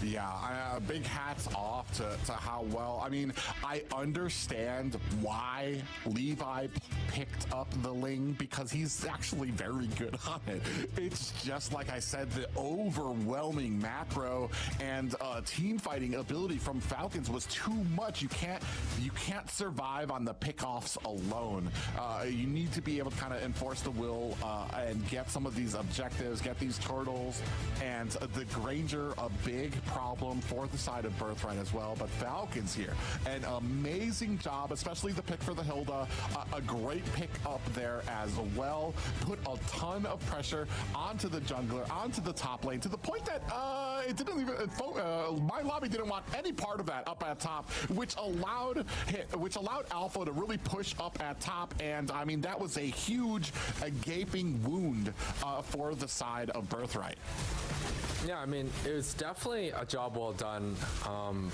Yeah, big hats off to how well. I mean, I understand why Levi picked up the Ling because he's actually very good on it. It's just like I said, the overwhelming macro and team fighting ability from Falcons was too much. You can't survive on the pickoffs alone. You need to be able to kind of enforce the will and get some of these objectives, get these turtles, and the Granger, a big problem for the side of Birthright as well. But Falcons here, an amazing job, especially the pick for the Hilda. A great pick up there as well. Put a ton of pressure onto the jungler, onto the top lane, to the point that it didn't even my lobby didn't want any part of that up at top, which allowed Alpha to really push up at top. And I mean, that was a huge, gaping wound for the side of Birthright. Yeah, I mean, it was definitely a job well done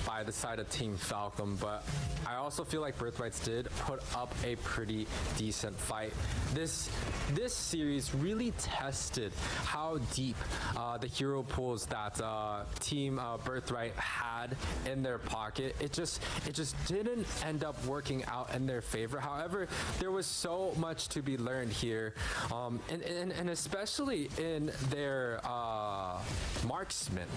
by the side of Team Falcon, but I also feel like Birthrights did put up a pretty decent fight. This series really tested how deep the hero pools that Team Birthright had in their pocket. It just didn't end up working out in their favor. However, there was so much to be learned here, and especially in their marksmen,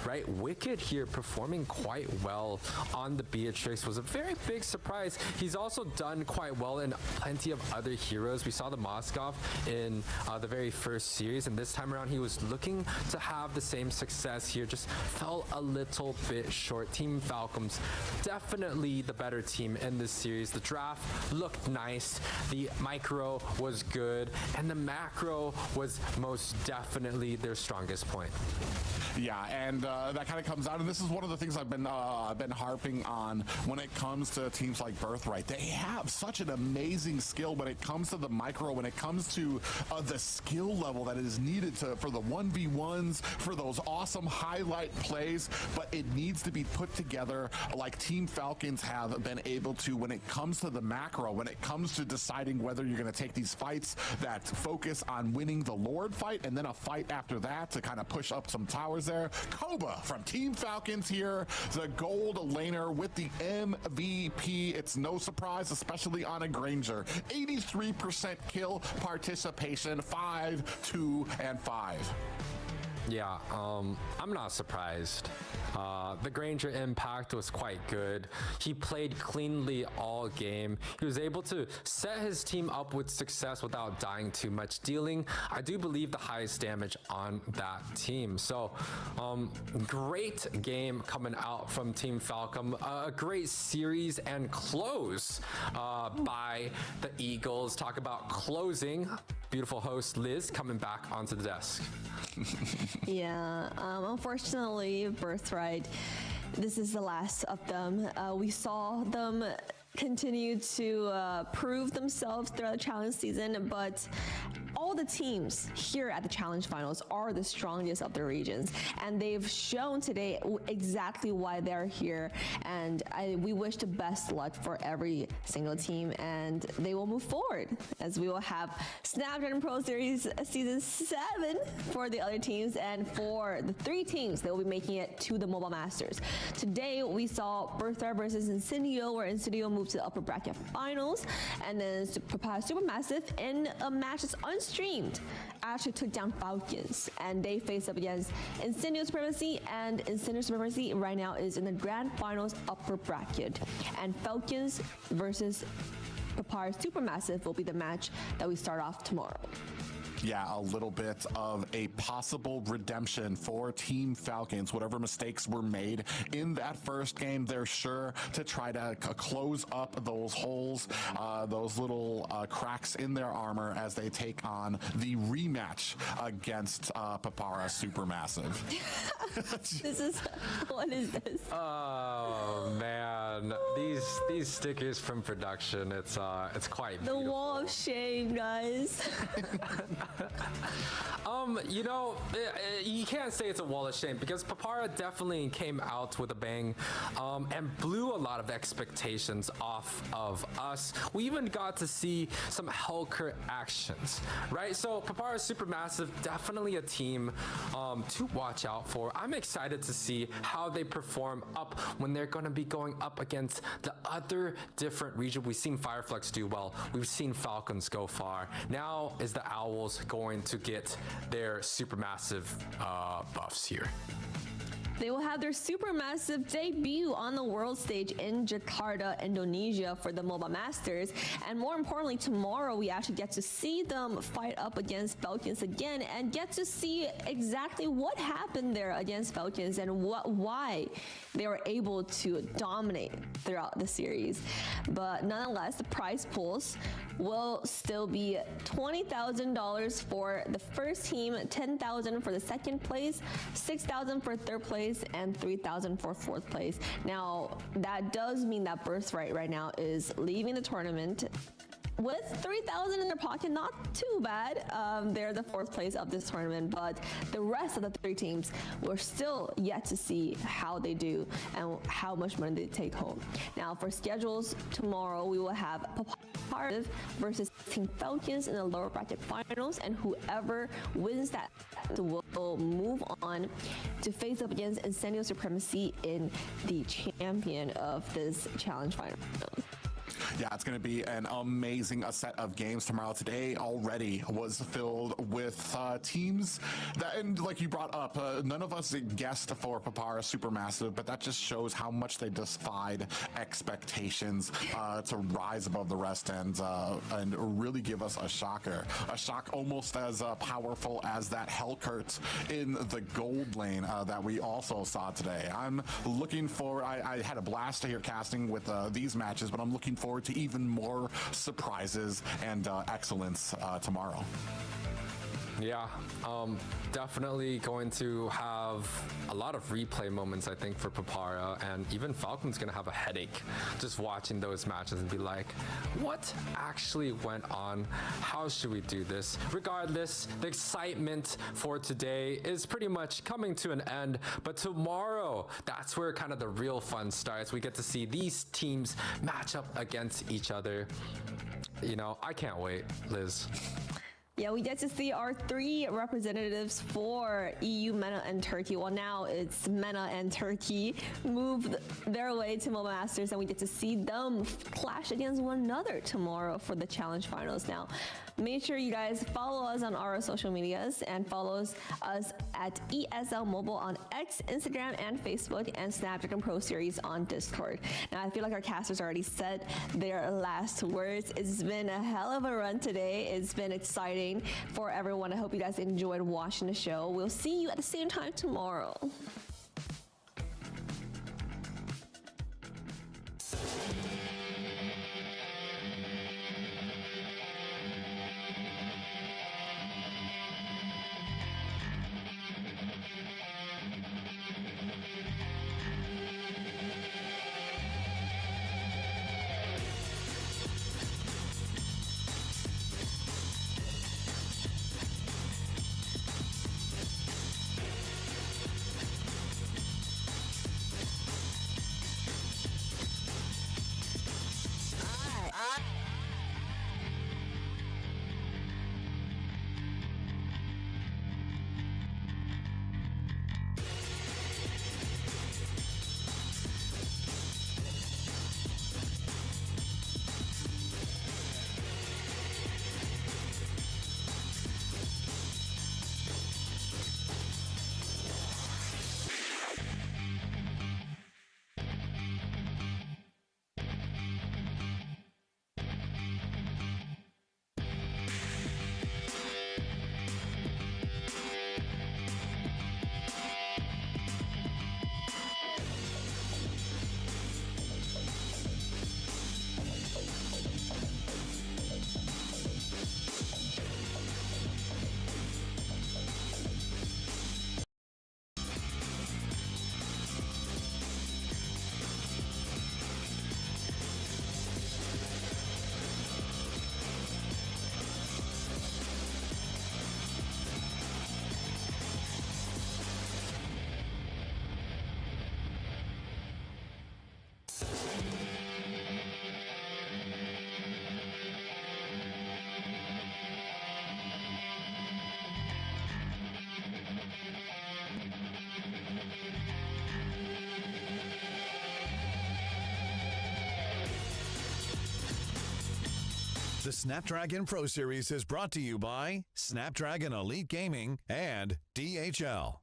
right? Wicked here performing quite well on the Beatrix was a very big surprise. He's also done quite well in plenty of other heroes. We saw the Moskov in the very first series, and this time around he was looking to have the same success here, just fell a little bit short. Team Falcons definitely the better team in this series. The draft looked nice, the micro was good, and the macro was most definitely their strongest point. Yeah, and that kind of comes out, and this is one of the things I've been harping on when it comes to teams like Birthright. They have such an amazing skill when it comes to the micro, when it comes to the skill level that is needed for the 1v1s, for those awesome highlight plays, but it needs to be put together like Team Falcons have been able to when it comes to the macro, when it comes to deciding whether you're going to take these fights that focus on winning the Lord fight and then a fight after that to kind of push up some towers there. Koba from Team Falcons here, the gold laner with the MVP. It's no surprise, especially on a Granger. 83% kill participation, 5, 2, and 5. Yeah, I'm not surprised. The Granger impact was quite good. He played cleanly all game. He was able to set his team up with success without dying too much, dealing, I do believe, the highest damage on that team. So, great game coming out from Team Falcon. A great series and close by the Eagles. Talk about closing. Beautiful host Liz coming back onto the desk. Yeah, unfortunately, Birthright, this is the last of them. We saw them continue to prove themselves throughout the challenge season, but all the teams here at the challenge finals are the strongest of their regions, and they've shown today exactly why they're here. And we wish the best luck for every single team, and they will move forward as we will have Snapdragon Pro Series Season 7 for the other teams, and for the 3 teams that will be making it to the Mobile Masters. Today we saw Birthright versus Incendio, where Incendio moved to the upper bracket finals, and then Papara SuperMassive in a match that's unstreamed actually took down Falcons, and they faced up against Incendio Supremacy, and Incendio Supremacy right now is in the grand finals upper bracket, and Falcons versus Papara SuperMassive will be the match that we start off tomorrow. Yeah, a little bit of a possible redemption for Team Falcons. Whatever mistakes were made in that first game, they're sure to try to close up those holes, those little cracks in their armor as they take on the rematch against Papara SuperMassive. What is this? Oh man, these stickers from production, it's quite The beautiful. wall of shame, guys. You know, you can't say it's a wall of shame because Papara definitely came out with a bang and blew a lot of expectations off of us. We even got to see some Hellcurt actions, right? So Papara SuperMassive, definitely a team to watch out for. I'm excited to see how they perform up when they're going to be going up against the other different region. We've seen Fireflex do well. We've seen Falcons go far. Now is the Owls going to get their Supermassive buffs here? They will have their supermassive debut on the world stage in Jakarta, Indonesia for the MOBA Masters. And more importantly, tomorrow we actually get to see them fight up against Falcons again and get to see exactly what happened there against Falcons and why they were able to dominate throughout the series. But nonetheless, the prize pools will still be $20,000 for the first team, $10,000 for the second place, $6,000 for third place, and $3,000 for fourth place. Now, that does mean that Birthright right now is leaving the tournament with $3,000 in their pocket. Not too bad. They're the fourth place of this tournament, but the rest of the three teams, we're still yet to see how they do and how much money they take home. Now, for schedules, tomorrow we will have Papara versus Team Falcons in the lower bracket finals, and whoever wins that will move on to face up against Incendio Supremacy in the champion of this challenge finals. Yeah, it's going to be an amazing set of games tomorrow. Today already was filled with teams that, and like you brought up, none of us guessed for Papara SuperMassive, but that just shows how much they defied expectations to rise above the rest and really give us a shocker. A shock almost as powerful as that Hellcurt in the gold lane that we also saw today. I'm looking for, I had a blast here casting with these matches, but I'm looking forward to even more surprises and excellence tomorrow. Yeah, definitely going to have a lot of replay moments, I think, for Papara, and even Falcon's gonna have a headache just watching those matches and be like, what actually went on? How should we do this? Regardless, the excitement for today is pretty much coming to an end, but tomorrow, that's where kind of the real fun starts. We get to see these teams match up against each other. You know, I can't wait, Liz. Yeah, we get to see our three representatives for EU, MENA, and Turkey. Well, now it's MENA and Turkey move their way to MOBA Masters, and we get to see them clash against one another tomorrow for the challenge finals. Now, make sure you guys follow us on our social medias and follow us at ESL Mobile on X, Instagram, and Facebook, and Snapdragon Pro Series on Discord. Now, I feel like our casters already said their last words. It's been a hell of a run today. It's been exciting for everyone. I hope you guys enjoyed watching the show. We'll see you at the same time tomorrow. The Snapdragon Pro Series is brought to you by Snapdragon Elite Gaming and DHL.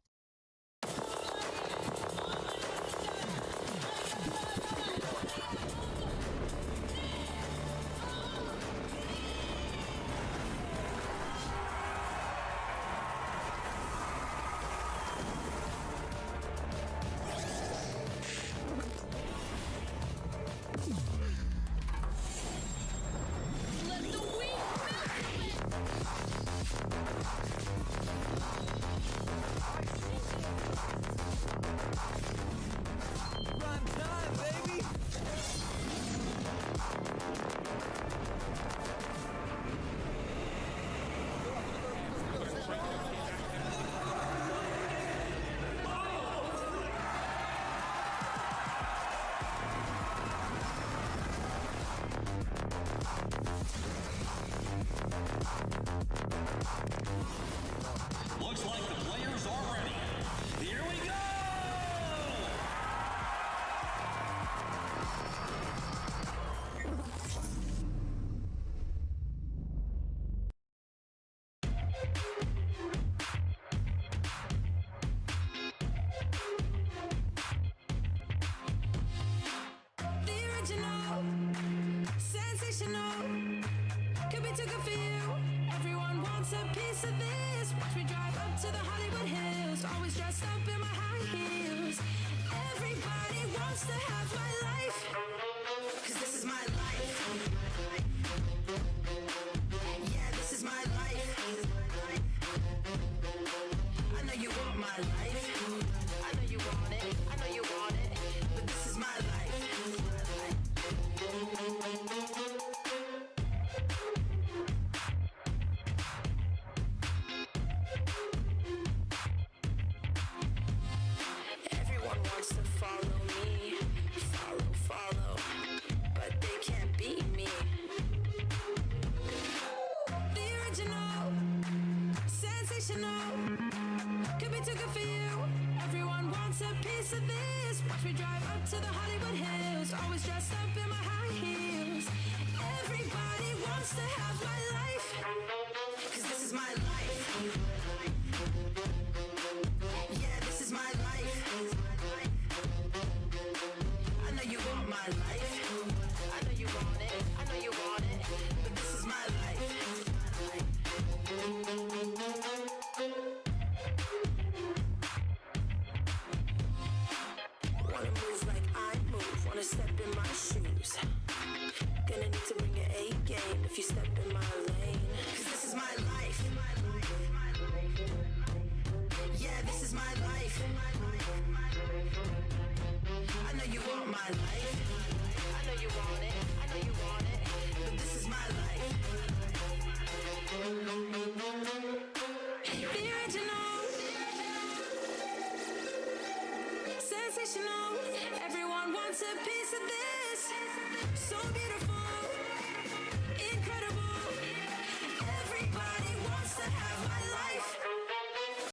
Looks like the players are ready. Here we go! The original, sensational, could be too good for you. Everyone wants a piece of this. Watch me drive up to the Hollywood Hills, always dressed up in my high heels. Everybody wants to have my life, 'cause this is my life. Yeah, this is my life. I know you want my life. I know you want it. I know you want it. But this is my life. Everyone wants to follow me, follow, but they can't beat me. The original, sensational, could be too good for you. Everyone wants a piece of this. Watch me drive up to the Hollywood Hills, always dressed up in my high heels. Everybody wants to have my life, 'cause this is my life. Yeah, this is my life. I know you want my life. I know you want it. I know you want it. But this is my life. Wanna move like I move. Wanna step in my shoes. Gonna need to bring your A game if you step in my lane. 'Cause this is my life. Yeah, this is my life. I know you want my life. I know you want it. I know you want it. But this is my life. The original, sensational. Everyone wants a piece of this.